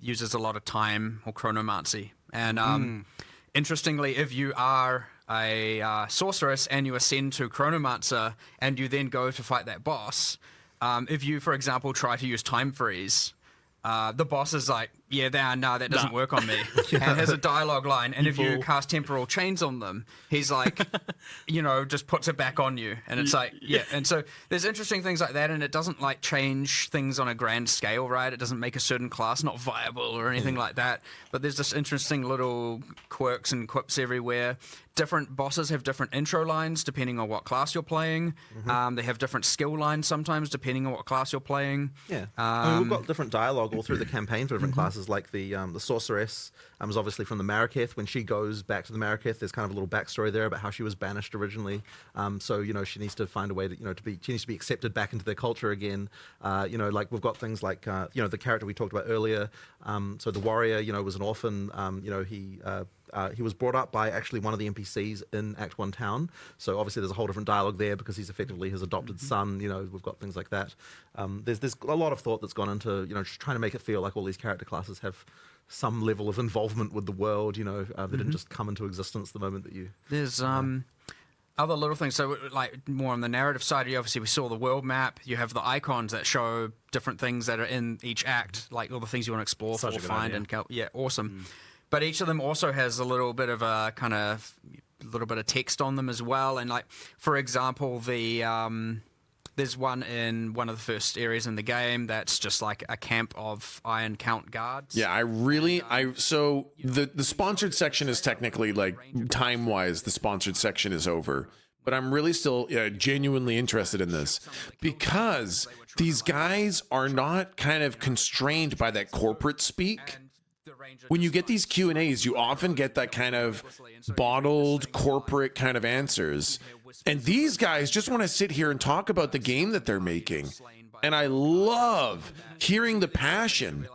uses a lot of time or chronomancy, and interestingly, if you are a sorceress and you ascend to chronomancer and you then go to fight that boss, if you, for example, try to use time freeze, the boss is like that doesn't work on me. And has a dialogue line, and if you cast temporal chains on them, he's like, just puts it back on you, and it's like, and so there's interesting things like that, and it doesn't like change things on a grand scale, right? It doesn't make a certain class not viable or anything like that, but there's just interesting little quirks and quips everywhere. Different bosses have different intro lines depending on what class you're playing. They have different skill lines sometimes depending on what class you're playing. Yeah, I mean, we've got different dialogue all through the campaign for different classes. Like the sorceress is obviously from the Maraketh. When she goes back to the Maraketh, there's kind of a little backstory there about how she was banished originally. So she needs to find a way to she needs to be accepted back into their culture again. Like we've got things like the character we talked about earlier. So the warrior, was an orphan. He was brought up by actually one of the NPCs in Act 1 town. So obviously there's a whole different dialogue there because he's effectively his adopted son. We've got things like that. There's a lot of thought that's gone into, just trying to make it feel like all these character classes have some level of involvement with the world, they didn't just come into existence the moment that you... There's other little things. So like more on the narrative side, obviously we saw the world map. You have the icons that show different things that are in each act, like all the things you want to explore, find, and awesome. But each of them also has a little bit of a kind of little bit of text on them as well. And like, for example, there's one in one of the first areas in the game that's just like a camp of Iron Count guards. Yeah, so the sponsored section is technically like time-wise, the sponsored section is over. But I'm really still genuinely interested in this because these guys are not kind of constrained by that corporate speak. When you get these Q&As, you often get that kind of bottled corporate kind of answers. And these guys just want to sit here and talk about the game that they're making. And I love hearing the passion.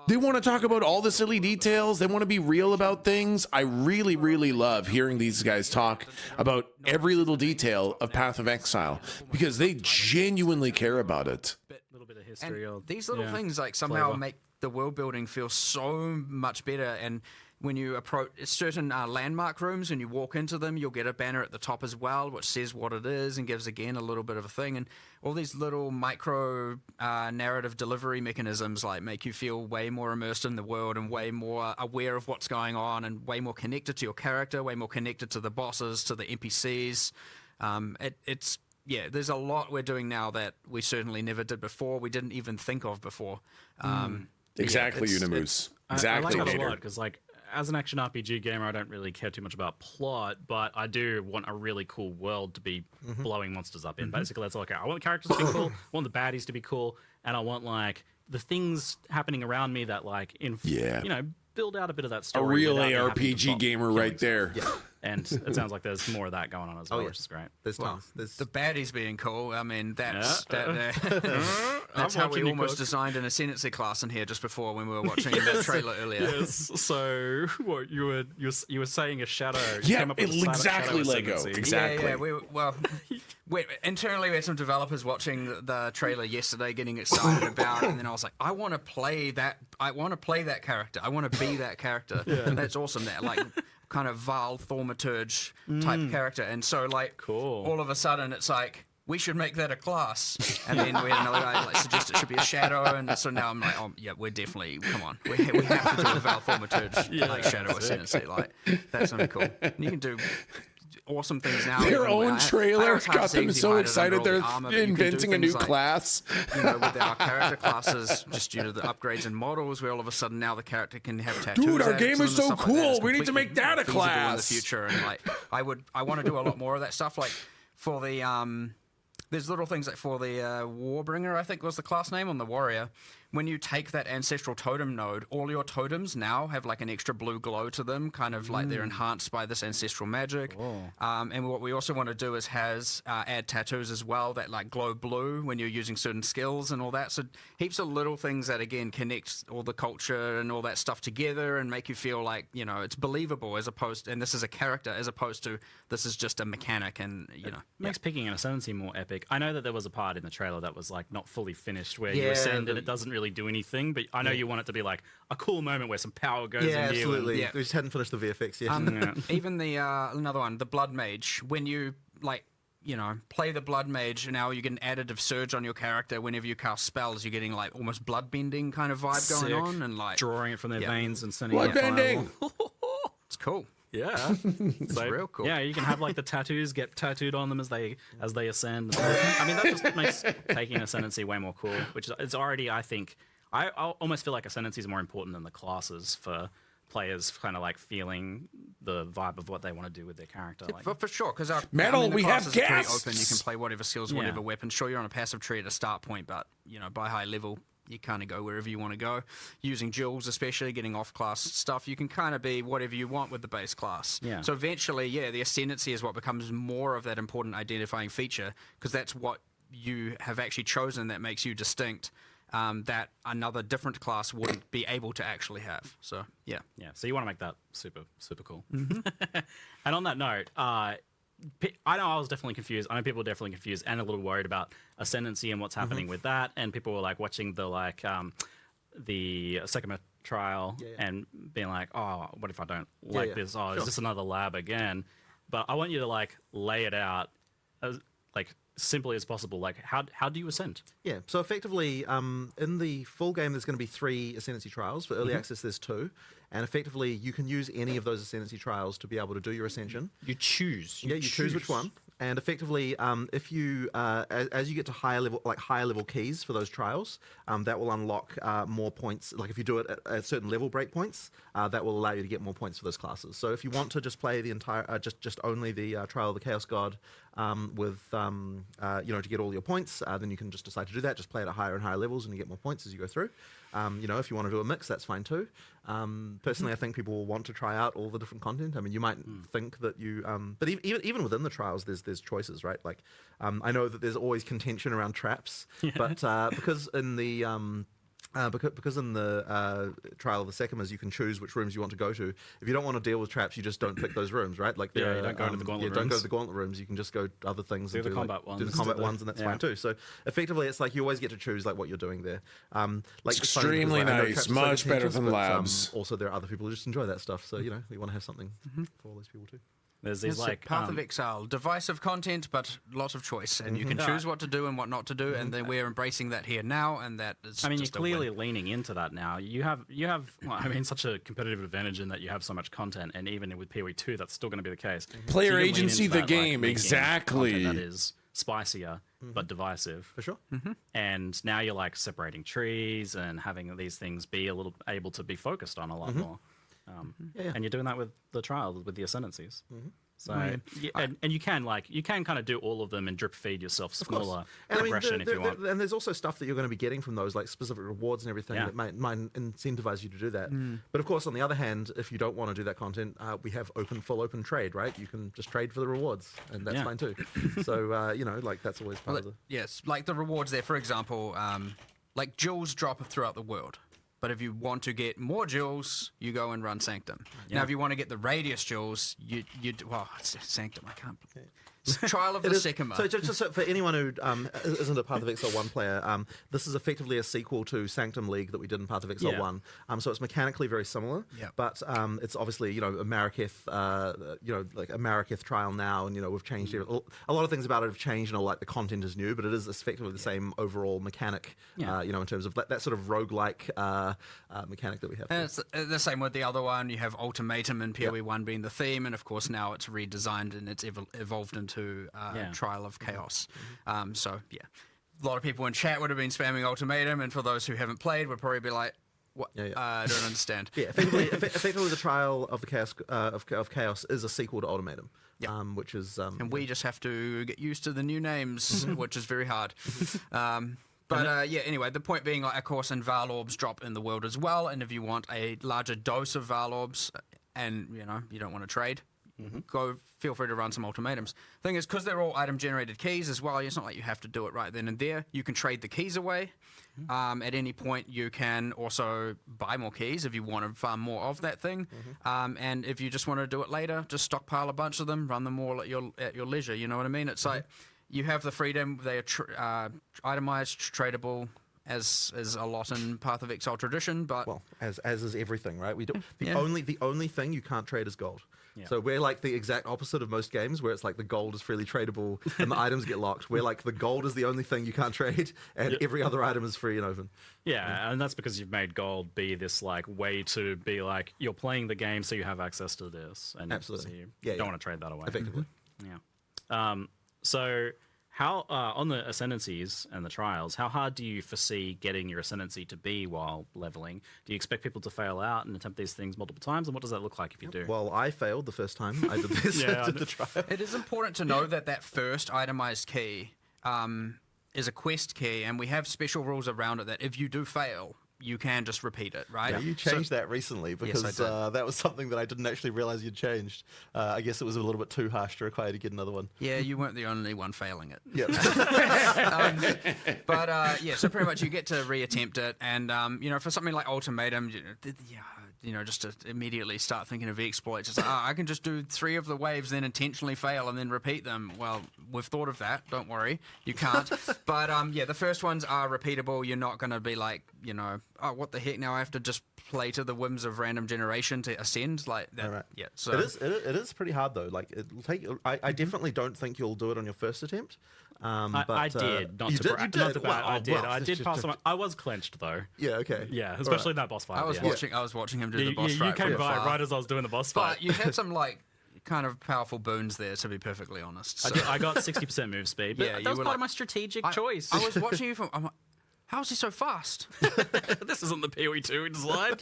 They want to talk about all the silly details. They want to be real about things. I really, really love hearing these guys talk about every little detail of Path of Exile because they genuinely care about it. And these little things like somehow make the world building feels so much better. And when you approach certain landmark rooms and you walk into them, you'll get a banner at the top as well, which says what it is and gives again a little bit of a thing. And all these little micro narrative delivery mechanisms like make you feel way more immersed in the world and way more aware of what's going on and way more connected to your character, way more connected to the bosses, to the NPCs. There's a lot we're doing now that we certainly never did before. We didn't even think of before. Exactly, Unimoose. Exactly. I like that a lot because, like, as an action RPG gamer, I don't really care too much about plot, but I do want a really cool world to be blowing monsters up in. Basically, that's all I care. I want the characters to be cool. I want the baddies to be cool, and I want like the things happening around me that like build out a bit of that story. A real ARPG gamer right there. Yeah. And it sounds like there's more of that going on as well, which is great. There's the baddies being cool. I mean, that's that's how we almost designed an ascendancy class in here just before when we were watching that trailer earlier. Yes. So what you were saying a shadow? Yeah, exactly Lego. Exactly. Internally we had some developers watching the trailer yesterday, getting excited about it, and then I was like, I want to play that. I want to play that character. I want to be that character. That's awesome. That like. Kind of Val Thaumaturge type character, and so like all of a sudden it's like we should make that a class, and then we had another guy like suggest it should be a shadow, and so now I'm like, oh yeah, we're definitely come on, we have to do a Val Thaumaturge like shadow ascendancy, like that's gonna be cool. And you can do awesome things now. Their own trailer got them so excited they're inventing a new class. With our character classes, just due to the upgrades and models, where all of a sudden now the character can have tattoos. Dude, our game is so cool. We need to make that a class in the future. And like, I want to do a lot more of that stuff. Like for the there's little things like for the Warbringer, I think was the class name on the warrior. When you take that ancestral totem node, all your totems now have like an extra blue glow to them, kind of like they're enhanced by this ancestral magic. And what we also want to do is add tattoos as well that like glow blue when you're using certain skills and all that. So heaps of little things that again connect all the culture and all that stuff together and make you feel like, it's believable as opposed to, and this is a character as opposed to this is just a mechanic and, Makes picking an ascendancy more epic. I know that there was a part in the trailer that was like not fully finished where you ascend and it doesn't really do anything, but I know you want it to be like a cool moment where some power goes in you. Absolutely. We just hadn't finished the VFX yet. Even the another one, the Blood Mage, when you like play the Blood Mage, and now you get an additive surge on your character whenever you cast spells. You're getting like almost bloodbending kind of vibe going on, and like drawing it from their veins and sending bloodbending. It's cool. Yeah, it's real cool. Yeah, you can have like the tattoos get tattooed on them as they ascend. I mean, that just makes taking Ascendancy way more cool. Which is already, I think, I almost feel like Ascendancy is more important than the classes for players, kind of like feeling the vibe of what they want to do with their character. Like, for sure, because Metal, we have classes are pretty guests. open. You can play whatever skills, whatever weapons. Sure, you're on a passive tree at a start point, but by high level, you kind of go wherever you want to go. Using jewels, especially getting off-class stuff, you can kind of be whatever you want with the base class. Yeah. So eventually, the Ascendancy is what becomes more of that important identifying feature, because that's what you have actually chosen that makes you distinct. That another different class wouldn't be able to actually have. So yeah. So you want to make that super cool. And on that note, I know I was definitely confused. I know people were definitely confused and a little worried about Ascendancy and what's happening with that. And people were like watching the Sekima trial and being like, oh, what if I don't like this? Oh, is this another lab again? But I want you to like lay it out as like simply as possible. Like how do you ascend? Yeah, so effectively, in the full game, there's going to be 3 Ascendancy trials. For early access, there's 2. And effectively, you can use any of those Ascendancy trials to be able to do your Ascension. You choose. You choose which one. And effectively, if you as you get to higher level keys for those trials, that will unlock more points. Like if you do it at certain level breakpoints, that will allow you to get more points for those classes. So if you want to just play the entire, just only the Trial of the Chaos God with to get all your points, then you can just decide to do that. Just play it at higher and higher levels, and you get more points as you go through. If you want to do a mix, that's fine too. Personally, I think people will want to try out all the different content. I mean, you might think that you, but even within the trials, there's choices, right? Like, I know that there's always contention around traps, but because in the because in the Trial of the Sekimas, you can choose which rooms you want to go to. If you don't want to deal with traps, you just don't pick those rooms, right? Like, you don't go to the gauntlet rooms. Don't go to the gauntlet rooms. You can just go to other things. Do the combat ones. Do the combat ones, and that's fine too. So effectively, it's like you always get to choose like what you're doing there. It's extremely nice, much better than labs. Also, there are other people who just enjoy that stuff. So we want to have something for all those people too. There's these Path of Exile, divisive content, but lots of choice, and you can choose what to do and what not to do, and then we're embracing that here now, and that is. I mean, you're clearly leaning into that now. You have such a competitive advantage in that you have so much content, and even with PoE 2, that's still going to be the case. Player so agency, the game, exactly. That is spicier but divisive for sure. And now you're like separating trees and having these things be able to be focused on a lot more. And you're doing that with the trials, with the Ascendancies. So, and you can kind of do all of them and drip feed yourself smaller progression if you want. And there's also stuff that you're going to be getting from those, like specific rewards and everything that might incentivize you to do that. But of course, on the other hand, if you don't want to do that content, we have full open trade, right? You can just trade for the rewards, and that's fine too. So that's always part of the. Yes, like the rewards there, for example, like jewels drop throughout the world. But if you want to get more jewels, you go and run Sanctum. Now, if you want to get the Radius jewels, it's Sanctum. I can't. Trial of the Sekima. So just for anyone who isn't a Path of Exile 1 player, this is effectively a sequel to Sanctum League that we did in Path of Exile 1. So it's mechanically very similar, but it's obviously a Mariketh, like a Mariketh trial now, and we've changed a lot of things about it have changed, and like the content is new, but it is effectively the same overall mechanic, in terms of that sort of roguelike mechanic that we have. And it's the same with the other one. You have Ultimatum and PoE 1 being the theme, and of course now it's redesigned and it's evolved into Trial of Chaos. A lot of people in chat would have been spamming Ultimatum, and for those who haven't played would probably be like, what? I don't understand. Effectively the Trial of the Chaos of Chaos is a sequel to Ultimatum. Which is and we just have to get used to the new names, which is very hard. Anyway, the point being, of course, and Varlorbs drop in the world as well, and if you want a larger dose of Varlorbs and you don't want to trade, feel free to run some ultimatums. Thing is, because they're all item generated keys as well, it's not like you have to do it right then and there. You can trade the keys away. At any point, you can also buy more keys if you want to farm more of that thing. And if you just want to do it later, just stockpile a bunch of them, run them all at your leisure. You know what I mean? It's like you have the freedom. They are itemized, tradable, as is a lot in Path of Exile tradition. But well, as is everything, right? We do the Yeah. only thing you can't trade is gold. Yeah. So we're like the exact opposite of most games, where it's like the gold is freely tradable and the items get locked. We're like the gold is the only thing you can't trade, and every other item is free and open. Yeah, and that's because you've made gold be this like way to be like you're playing the game, so you have access to this, and Absolutely. so you Yeah, don't yeah. want to trade that away. Effectively. Yeah. So how on the ascendancies and the trials, how hard do you foresee getting your ascendancy to be while leveling? Do you expect people to fail out and attempt these things multiple times, and what does that look like if you do? Well, I failed the first time I did this. Yeah, did the trial. It is important to know that first itemized key is a quest key, and we have special rules around it that if you do fail, you can just repeat it, right? Yeah, you changed that recently because Yes, I did. that was something that I didn't actually realize you'd changed. I guess it was a little bit too harsh to require to get another one. Yeah, you weren't the only one failing it. Yeah. Yeah, so pretty much you get to reattempt it, and for something like Ultimatum, just to immediately start thinking of exploits, it's like, I can just do 3 of the waves, then intentionally fail, and then repeat them. Well, we've thought of that. Don't worry, you can't. But the first ones are repeatable. You're not going to be like, oh, what the heck? Now I have to just play to the whims of random generation to ascend like that. Right. Yeah, so it is pretty hard though. Like it'll take. I definitely don't think you'll do it on your first attempt. I did. Not you to did. brag. You did. Not to brag. Wow, I did. well, I did pass on. I was clenched though. Yeah. Okay. Yeah, especially in that boss fight. I was yeah. watching him do the boss fight. You came from by afar. right as I was doing the boss fight. But you had some kind of powerful boons there, to be perfectly honest. So. I got 60% move speed. But Yeah, that was were part of my strategic choice. I was watching you from. I'm like, how is he so fast? This isn't the PoE2 design.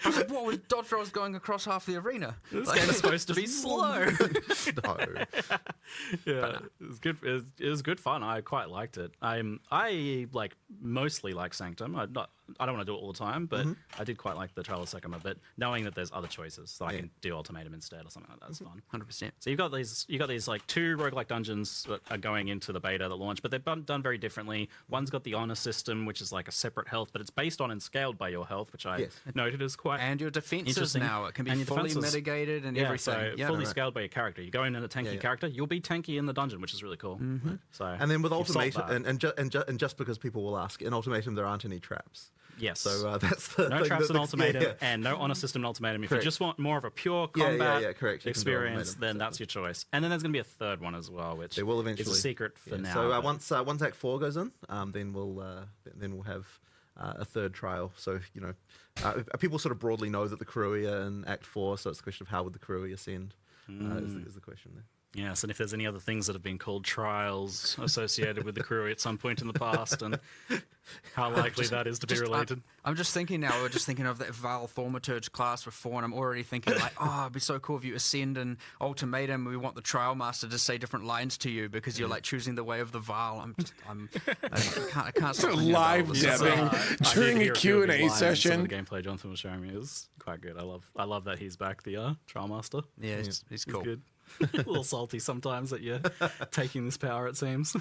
I was like, what was dodge rolls going across half the arena? This game's supposed to be slow. No. Yeah, it was good. It was good fun. I quite liked it. I mostly like Sanctum. I don't want to do it all the time, but I did quite like the Trial of Second, but knowing that there's other choices, so I can do Ultimatum instead or something like that is fun. 100%. So you've got these like 2 roguelike dungeons that are going into the beta that launch, but they're done very differently. One's got the honor system, which is like a separate health, but it's based on and scaled by your health, which I noted as quite and your defenses interesting. now. It can be And your fully defenses. mitigated and Yeah, everything. so fully scaled by your character. You go in as a tanky character, you'll be tanky in the dungeon, which is really cool. So And then with you've solved Ultimatum, that. and just because people will ask, in Ultimatum there aren't any traps. Yes. So that's the no thing traps that in Ultimatum yeah. and no honor system in Ultimatum. If Correct. you just want more of a pure Yeah, combat correct. You can do experience, Ultimatum, then that's your choice. And then there's going to be a third one as well, which They will eventually. is a secret for now. So but- once Act 4 goes in, then we'll have a third trial. So people sort of broadly know that the Kuruia in Act 4. So it's the question of how would the Kuruia ascend is the question there. Yes, and if there's any other things that have been called trials associated with the crew at some point in the past, and how likely that is to be related. I'm just thinking now, we're just thinking of that Val Thaumaturge class with 4, and I'm already thinking like, oh, it'd be so cool if you ascend and Ultimatum, we want the Trial Master to say different lines to you because you're like choosing the way of the Val. I can't stop thinking about all Live this. debbing during a Q&A session. Some of the gameplay Jonathan was showing me is quite good. I love that he's back, the Trial Master. Yeah, he's cool. Good. A little salty sometimes that you're taking this power, it seems.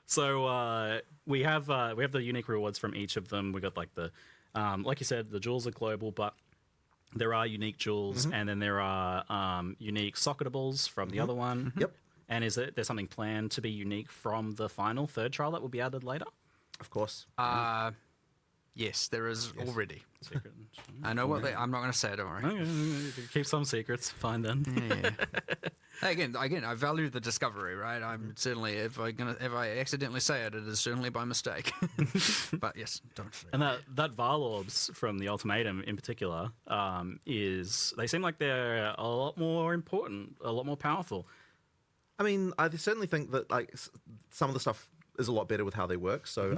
So we have the unique rewards from each of them. We got like the like you said, the jewels are global, but there are unique jewels, and then there are unique socketables from the other one. Yep. And there's something planned to be unique from the final third trial that will be added later? Of course. Yes, there is already. Secret. I know what I'm not going to say. Don't worry. Okay. Keep some secrets. Fine then. Yeah. Again, I value the discovery, right? I'm certainly if I accidentally say it, it is certainly by mistake. But yes, don't. And that Val orbs from the Ultimatum in particular they seem like they're a lot more important, a lot more powerful. I mean, I certainly think that like some of the stuff is a lot better with how they work. So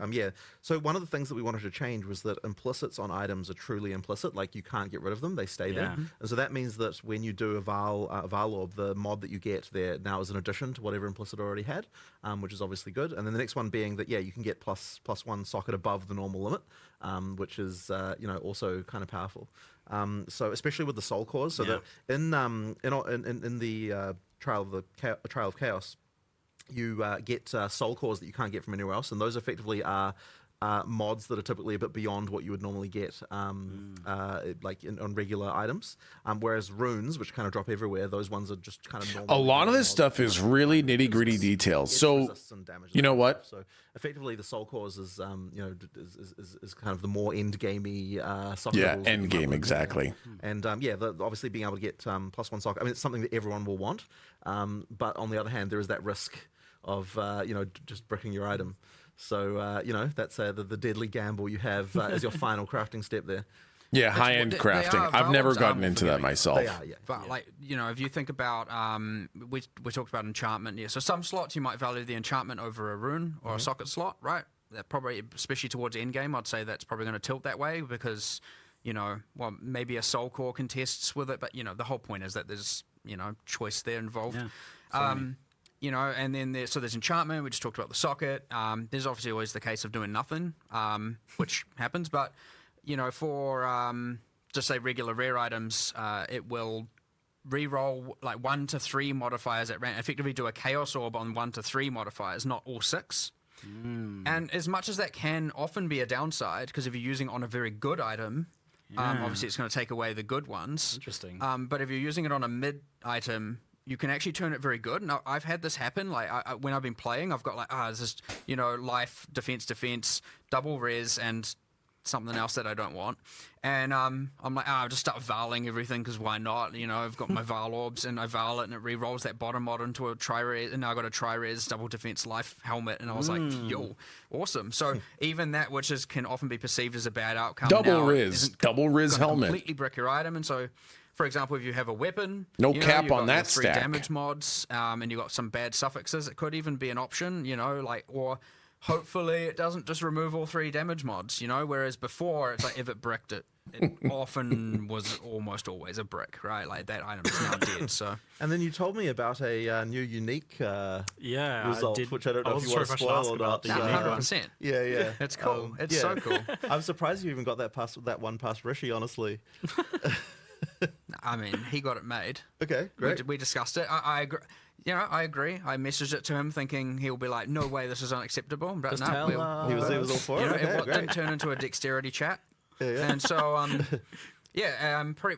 So one of the things that we wanted to change was that implicits on items are truly implicit. Like you can't get rid of them; they stay there. And so that means that when you do a Val orb, the mod that you get there now is an addition to whatever implicit already had, which is obviously good. And then the next one being that you can get plus 1 socket above the normal limit, which is also kind of powerful. So especially with the soul cores, so that in the Trial of Chaos, you get soul cores that you can't get from anywhere else, and those effectively are mods that are typically a bit beyond what you would normally get, like on regular items. Whereas runes, which kind of drop everywhere, those ones are just kind of normal. A lot of this stuff is really nitty gritty details. So, you know what? So effectively, the soul cores is is kind of the more end gamey socket. Yeah, levels that end you might game, want. exactly. And obviously being able to get +1 socket. I mean, it's something that everyone will want. But on the other hand, there is that risk of just bricking your item. So that's the deadly gamble you have as your final crafting step there. Yeah, high-end crafting. I've never gotten into that myself. They are, yeah. But if you think about, we talked about enchantment. Yeah, so some slots you might value the enchantment over a rune or a socket slot, right? That probably, especially towards end game, I'd say that's probably going to tilt that way because, maybe a soul core contests with it, but the whole point is that there's choice there involved. Yeah, and then there's enchantment. We just talked about the socket. There's obviously always the case of doing nothing, which happens. But for just say regular rare items, it will re-roll like 1 to 3 modifiers at random. Effectively, do a chaos orb on 1 to 3 modifiers, not all 6. And as much as that can often be a downside, because if you're using it on a very good item, obviously it's going to take away the good ones. Interesting. But if you're using it on a mid item, you can actually turn it very good. Now, I've had this happen. Like when I've been playing, I've got this is life, defense, double res, and something else that I don't want. And I'm like, I'll just start valing everything because why not? I've got my Val orbs and I Val it and it re-rolls that bottom mod into a tri-res, and now I got a tri-res double defense life helmet, and I was like, yo, awesome. So even that, which can often be perceived as a bad outcome, double res helmet, completely brick your item. And so, for example, if you have a weapon, no cap on that 3 stack, damage mods, and you've got some bad suffixes, it could even be an option, or hopefully it doesn't just remove all 3 damage mods, whereas before it's like if it bricked it often was almost always a brick, right? Like that item is now dead. So, and then you told me about a new unique result, which I don't know if you want to spoil or not. 100%. Yeah, it's cool. It's so cool. I'm surprised you even got that one past Rishi, honestly. I mean, he got it made. Okay, great. We discussed it. I agree. I agree. I messaged it to him thinking he'll be like, no way, this is unacceptable. But he was all for it. It didn't turn into a dexterity chat. Yeah. And so,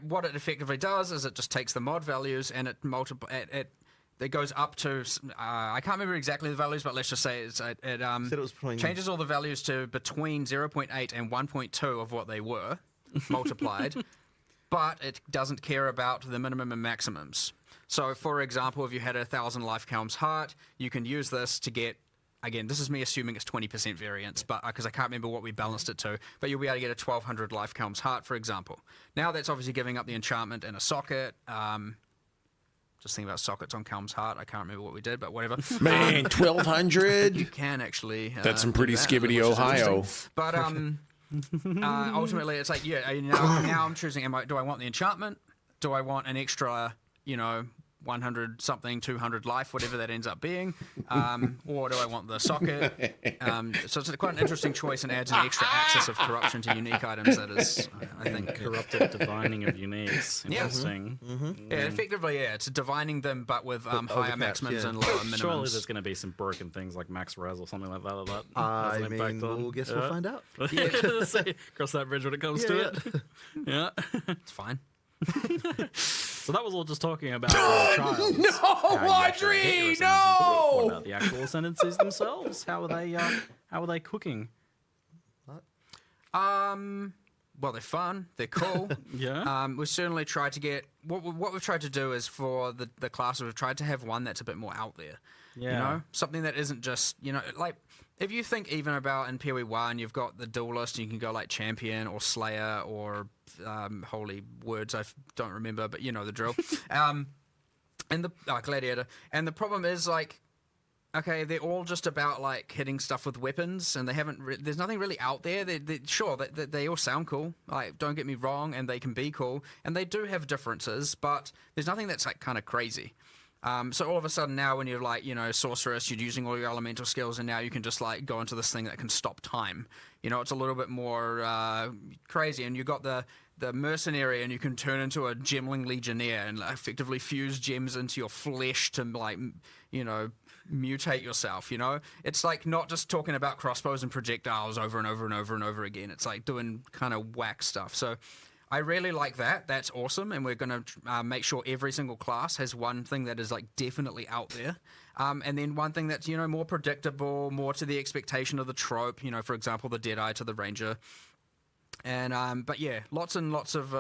what it effectively does is it just takes the mod values and it goes up to, I can't remember exactly the values, but let's just say it changes all the values to between 0.8 and 1.2 of what they were multiplied. But it doesn't care about the minimum and maximums. So, for example, if you had 1,000 life Calm's heart, you can use this to get, again, this is me assuming it's 20% variance, but because I can't remember what we balanced it to, but you'll be able to get a 1,200 life Calm's heart, for example. Now that's obviously giving up the enchantment and a socket. Just thinking about sockets on Calm's heart. I can't remember what we did, but whatever. Man, 1,200. You can actually. That's some pretty skibbity Ohio. But ultimately, it's like, now I'm choosing, do I want the enchantment? Do I want an extra, 100 something, 200 life, whatever that ends up being? Or do I want the socket? So it's quite an interesting choice and adds an extra axis of corruption to unique items that is, I think... Corrupted divining of uniques. Interesting. Yeah, effectively, it's divining them, but with higher maximums and lower minimums. Surely there's going to be some broken things like max res or something like that. We'll find out. Yeah, cross that bridge when it comes to it. Yeah. It's fine. So that was all just talking about trials. No, Audrey, no! What about the actual sentences themselves? How are they cooking? Well, they're fun. They're cool. Yeah. We've certainly tried to get... What we've tried to do is for the classes, we've tried to have one that's a bit more out there. Yeah. Something that isn't just, like... If you think even about in PoE 1, you've got the duelist, and you can go like champion or slayer or holy words, I don't remember, but you know the drill. And the gladiator. And the problem is like, okay, they're all just about like hitting stuff with weapons, and they haven't. There's nothing really out there. Sure, they all sound cool. Like, don't get me wrong, and they can be cool, and they do have differences, but there's nothing that's like kind of crazy. So all of a sudden now when you're like, sorceress, you're using all your elemental skills, and now you can just like go into this thing that can stop time. It's a little bit more crazy, and you got the mercenary, and you can turn into a gemling legionnaire and effectively fuse gems into your flesh to like, mutate yourself, you know? It's like not just talking about crossbows and projectiles over and over and over and over again. It's like doing kind of whack stuff. So I really like that. That's awesome. And we're going to make sure every single class has one thing that is like definitely out there. And then one thing that's, you know, more predictable, more to the expectation of the trope, you know, for example, the Deadeye to the Ranger. And, but yeah, lots and lots of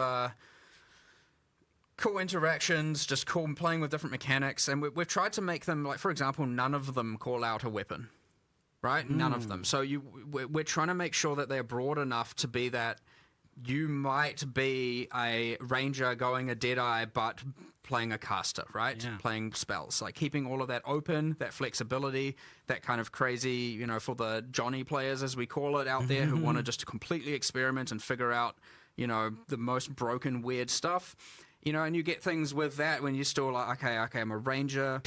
cool interactions, just cool playing with different mechanics. And we've tried to make them, like, for example, none of them call out a weapon, right? None of them. So we're trying to make sure that they're broad enough to be that you might be a ranger going a Deadeye, but playing a caster, right? Yeah. Playing spells, like keeping all of that open, that flexibility, that kind of crazy, you know, for the Johnny players, as we call it out there, who want to just completely experiment and figure out, you know, the most broken, weird stuff, you know, and you get things with that when you're still like, okay, I'm a ranger,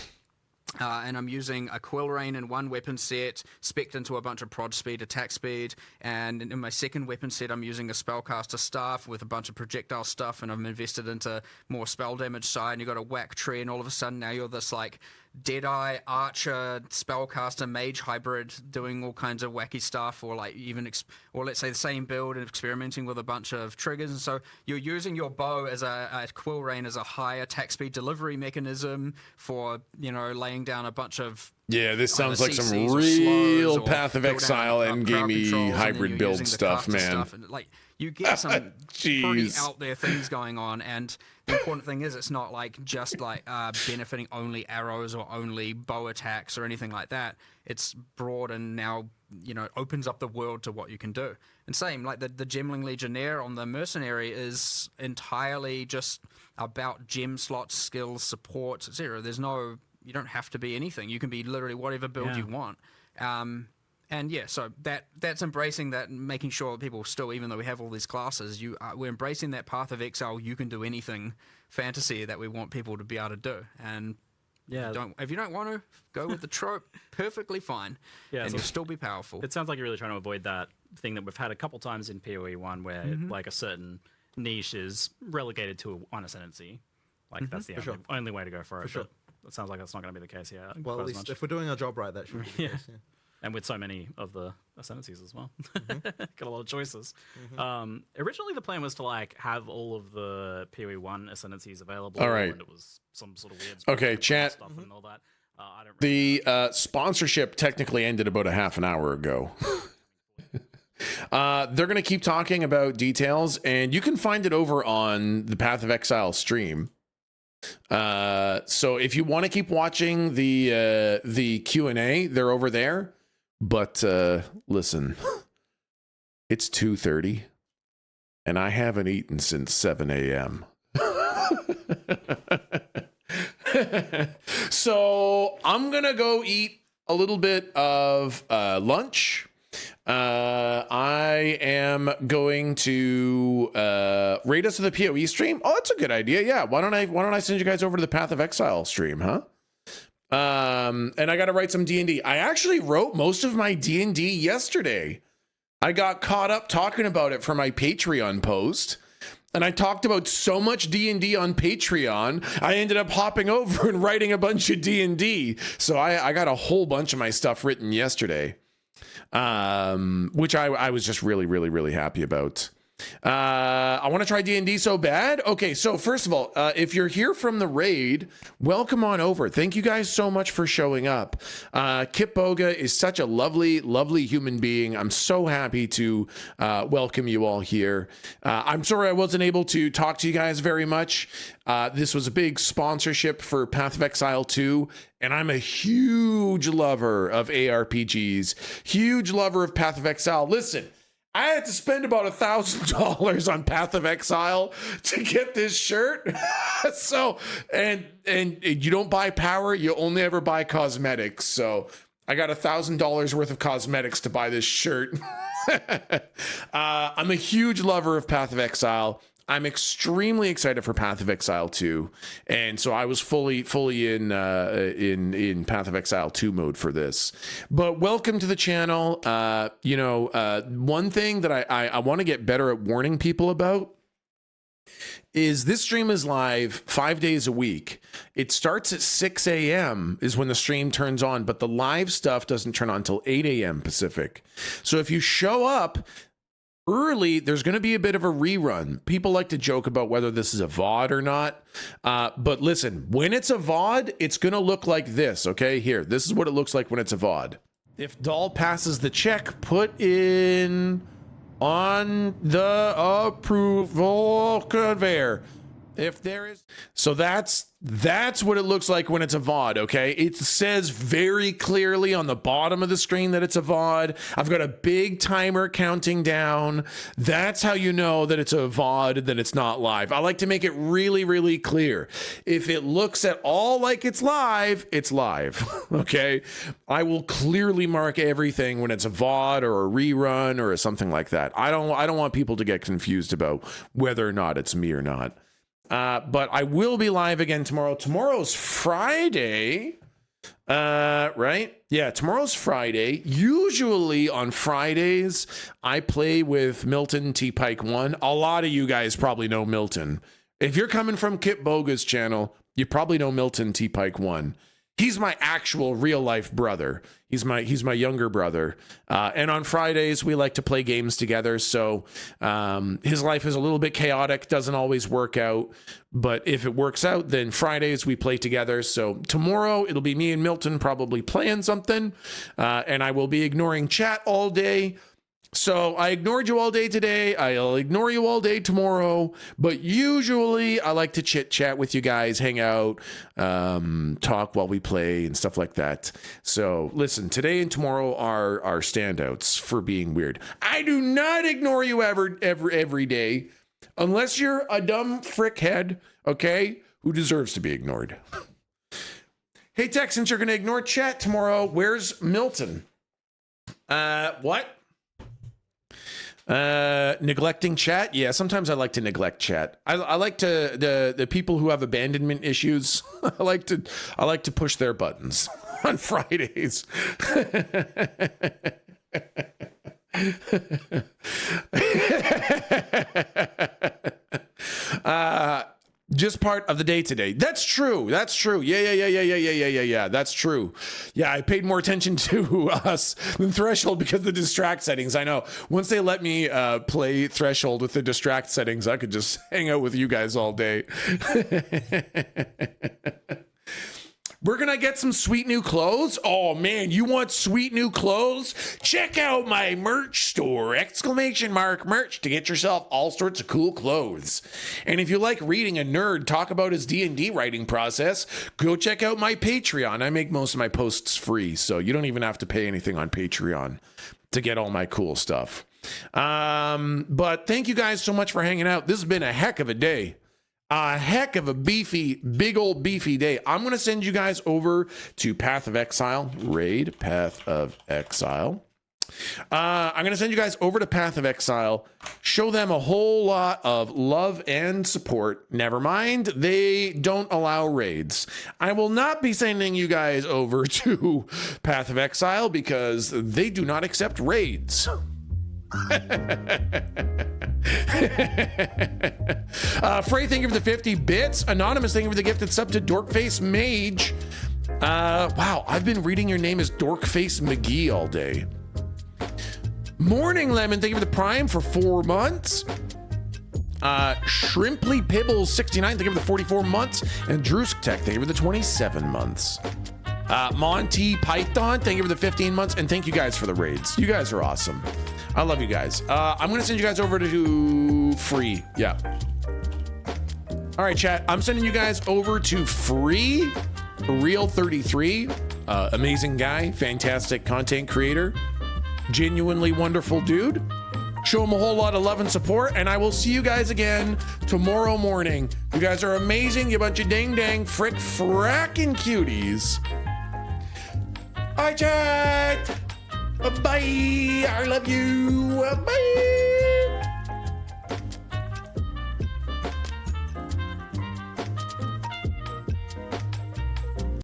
and I'm using a Quill Rain in one weapon set, spec'd into a bunch of prod speed, attack speed, and in my second weapon set I'm using a Spellcaster Staff with a bunch of projectile stuff, and I'm invested into more spell damage side, and you got a whack tree, and all of a sudden now you're this like Deadeye, Archer, Spellcaster, Mage hybrid doing all kinds of wacky stuff, or like even, or let's say the same build and experimenting with a bunch of triggers. And so you're using your bow as a Quill Rain as a high attack speed delivery mechanism for, you know, laying down a bunch of this sounds like some CCs or real slows, or Path of build Exile out, and crowd gamey controls, and then hybrid you're build using the stuff, caster man. stuff, and like you get some pretty out there things going on. And the important thing is it's not like just like benefiting only arrows or only bow attacks or anything like that. It's broad and now, you know, opens up the world to what you can do. And same, like the Gemling Legionnaire on the Mercenary is entirely just about gem slots, skills, support, etc. There's no, you don't have to be anything. You can be literally whatever build you want. And yeah, so that's embracing that and making sure that people still, even though we have all these classes, we're embracing that Path of Exile. You can do anything fantasy that we want people to be able to do. And yeah, if you don't want to, go with the trope, perfectly fine. Yeah, and so you'll still be powerful. It sounds like you're really trying to avoid that thing that we've had a couple times in PoE 1 where like a certain niche is relegated to one ascendancy. Like that's the only way to go for it. Sure. But it sounds like that's not going to be the case here. Well, at least if we're doing our job right, that should be the case. Yeah. And with so many of the ascendancies as well. Got a lot of choices. Originally the plan was to like have all of the PoE 1 ascendancies available. All right. And it was some sort of weird Okay, chat. stuff and all that. I don't The sponsorship technically ended about a half an hour ago. They're going to keep talking about details, and you can find it over on the Path of Exile stream. So if you want to keep watching the Q&A, they're over there. But listen, it's 2:30, and I haven't eaten since 7 a.m. So I'm going to go eat a little bit of lunch. I am going to raid us to the PoE stream. Oh, that's a good idea. Yeah, why don't I send you guys over to the Path of Exile stream, huh? And I got to write some D&D. I actually wrote most of my D&D yesterday. I got caught up talking about it for my Patreon post. And I talked about so much D&D on Patreon, I ended up hopping over and writing a bunch of D&D. So I got a whole bunch of my stuff written yesterday, which I was just really, really, really happy about. I want to try D&D so bad. Okay, so first of all, if you're here from the raid, welcome on over. Thank you guys so much for showing up. Kip Boga is such a lovely, lovely human being. I'm so happy to welcome you all here. I'm sorry I wasn't able to talk to you guys very much. This was a big sponsorship for Path of Exile 2, and I'm a huge lover of ARPGs, huge lover of Path of Exile. Listen, I had to spend about $1,000 on Path of Exile to get this shirt. So, and you don't buy power, you only ever buy cosmetics. So I got $1,000 worth of cosmetics to buy this shirt. I'm a huge lover of Path of Exile. I'm extremely excited for Path of Exile 2, and so I was fully in Path of Exile 2 mode for this. But welcome to the channel. One thing that I want to get better at warning people about is this stream is live 5 days a week. It starts at 6 a.m. is when the stream turns on, but the live stuff doesn't turn on until 8 a.m. Pacific. So if you show up early, there's going to be a bit of a rerun. People like to joke about whether this is a VOD or not. But listen, when it's a VOD, it's going to look like this. Okay, here, this is what it looks like when it's a VOD. If Doll passes the check, put in on the approval conveyor. If there is, so that's what it looks like when it's a VOD, okay? It says very clearly on the bottom of the screen that it's a VOD. I've got a big timer counting down. That's how you know that it's a VOD, that it's not live. I like to make it really, really clear. If it looks at all like it's live, okay? I will clearly mark everything when it's a VOD or a rerun or something like that. I don't want people to get confused about whether or not it's me or not. But I will be live again tomorrow. Tomorrow's Friday, right? Yeah, tomorrow's Friday. Usually on Fridays, I play with Milton T. Pike 1. A lot of you guys probably know Milton. If you're coming from Kip Boga's channel, you probably know Milton T. Pike 1. He's my actual real life brother. He's my younger brother. And on Fridays, we like to play games together. So his life is a little bit chaotic, doesn't always work out. But if it works out, then Fridays we play together. So tomorrow it'll be me and Milton probably playing something. And I will be ignoring chat all day. So I ignored you all day today. I'll ignore you all day tomorrow. But usually I like to chit chat with you guys, hang out, talk while we play and stuff like that. So listen, today and tomorrow are standouts for being weird. I do not ignore you every day, unless you're a dumb frickhead, okay, who deserves to be ignored. Hey, Tech, since you're going to ignore chat tomorrow, where's Milton? What? Neglecting chat. Yeah, sometimes I like to neglect chat. I like to the people who have abandonment issues. I like to push their buttons on Fridays. Just part of the day today. That's true. Yeah. That's true. Yeah, I paid more attention to us than Threshold because of the distract settings. I know. Once they let me play Threshold with the distract settings, I could just hang out with you guys all day. We're gonna get some sweet new clothes. Oh man, you want sweet new clothes? Check out my merch store, ! Merch, to get yourself all sorts of cool clothes. And if you like reading a nerd talk about his D&D writing process, go check out my Patreon. I make most of my posts free, so you don't even have to pay anything on Patreon to get all my cool stuff. But thank you guys so much for hanging out. This has been a heck of a day. A heck of a big old beefy day. I'm going to send you guys over to Path of Exile, raid Path of Exile. I'm going to send you guys over to Path of Exile, show them a whole lot of love and support. Never mind, they don't allow raids. I will not be sending you guys over to Path of Exile because they do not accept raids. Frey, thank you for the 50 bits. Anonymous, thank you for the gifted sub to Dorkface Mage. Wow, I've been reading your name as Dorkface McGee all day. Morning Lemon, thank you for the Prime for 4 months. Shrimply Pibbles 69, thank you for the 44 months. And Drusk Tech, thank you for the 27 months. Monty Python, thank you for the 15 months. And thank you guys for the raids. You guys are awesome. I love you guys. I'm going to send you guys over to Free. Yeah. All right, chat. I'm sending you guys over to Free. Real 33. Amazing guy. Fantastic content creator. Genuinely wonderful dude. Show him a whole lot of love and support. And I will see you guys again tomorrow morning. You guys are amazing. You bunch of dang frackin' cuties. Bye, chat. Bye. I love you. Bye.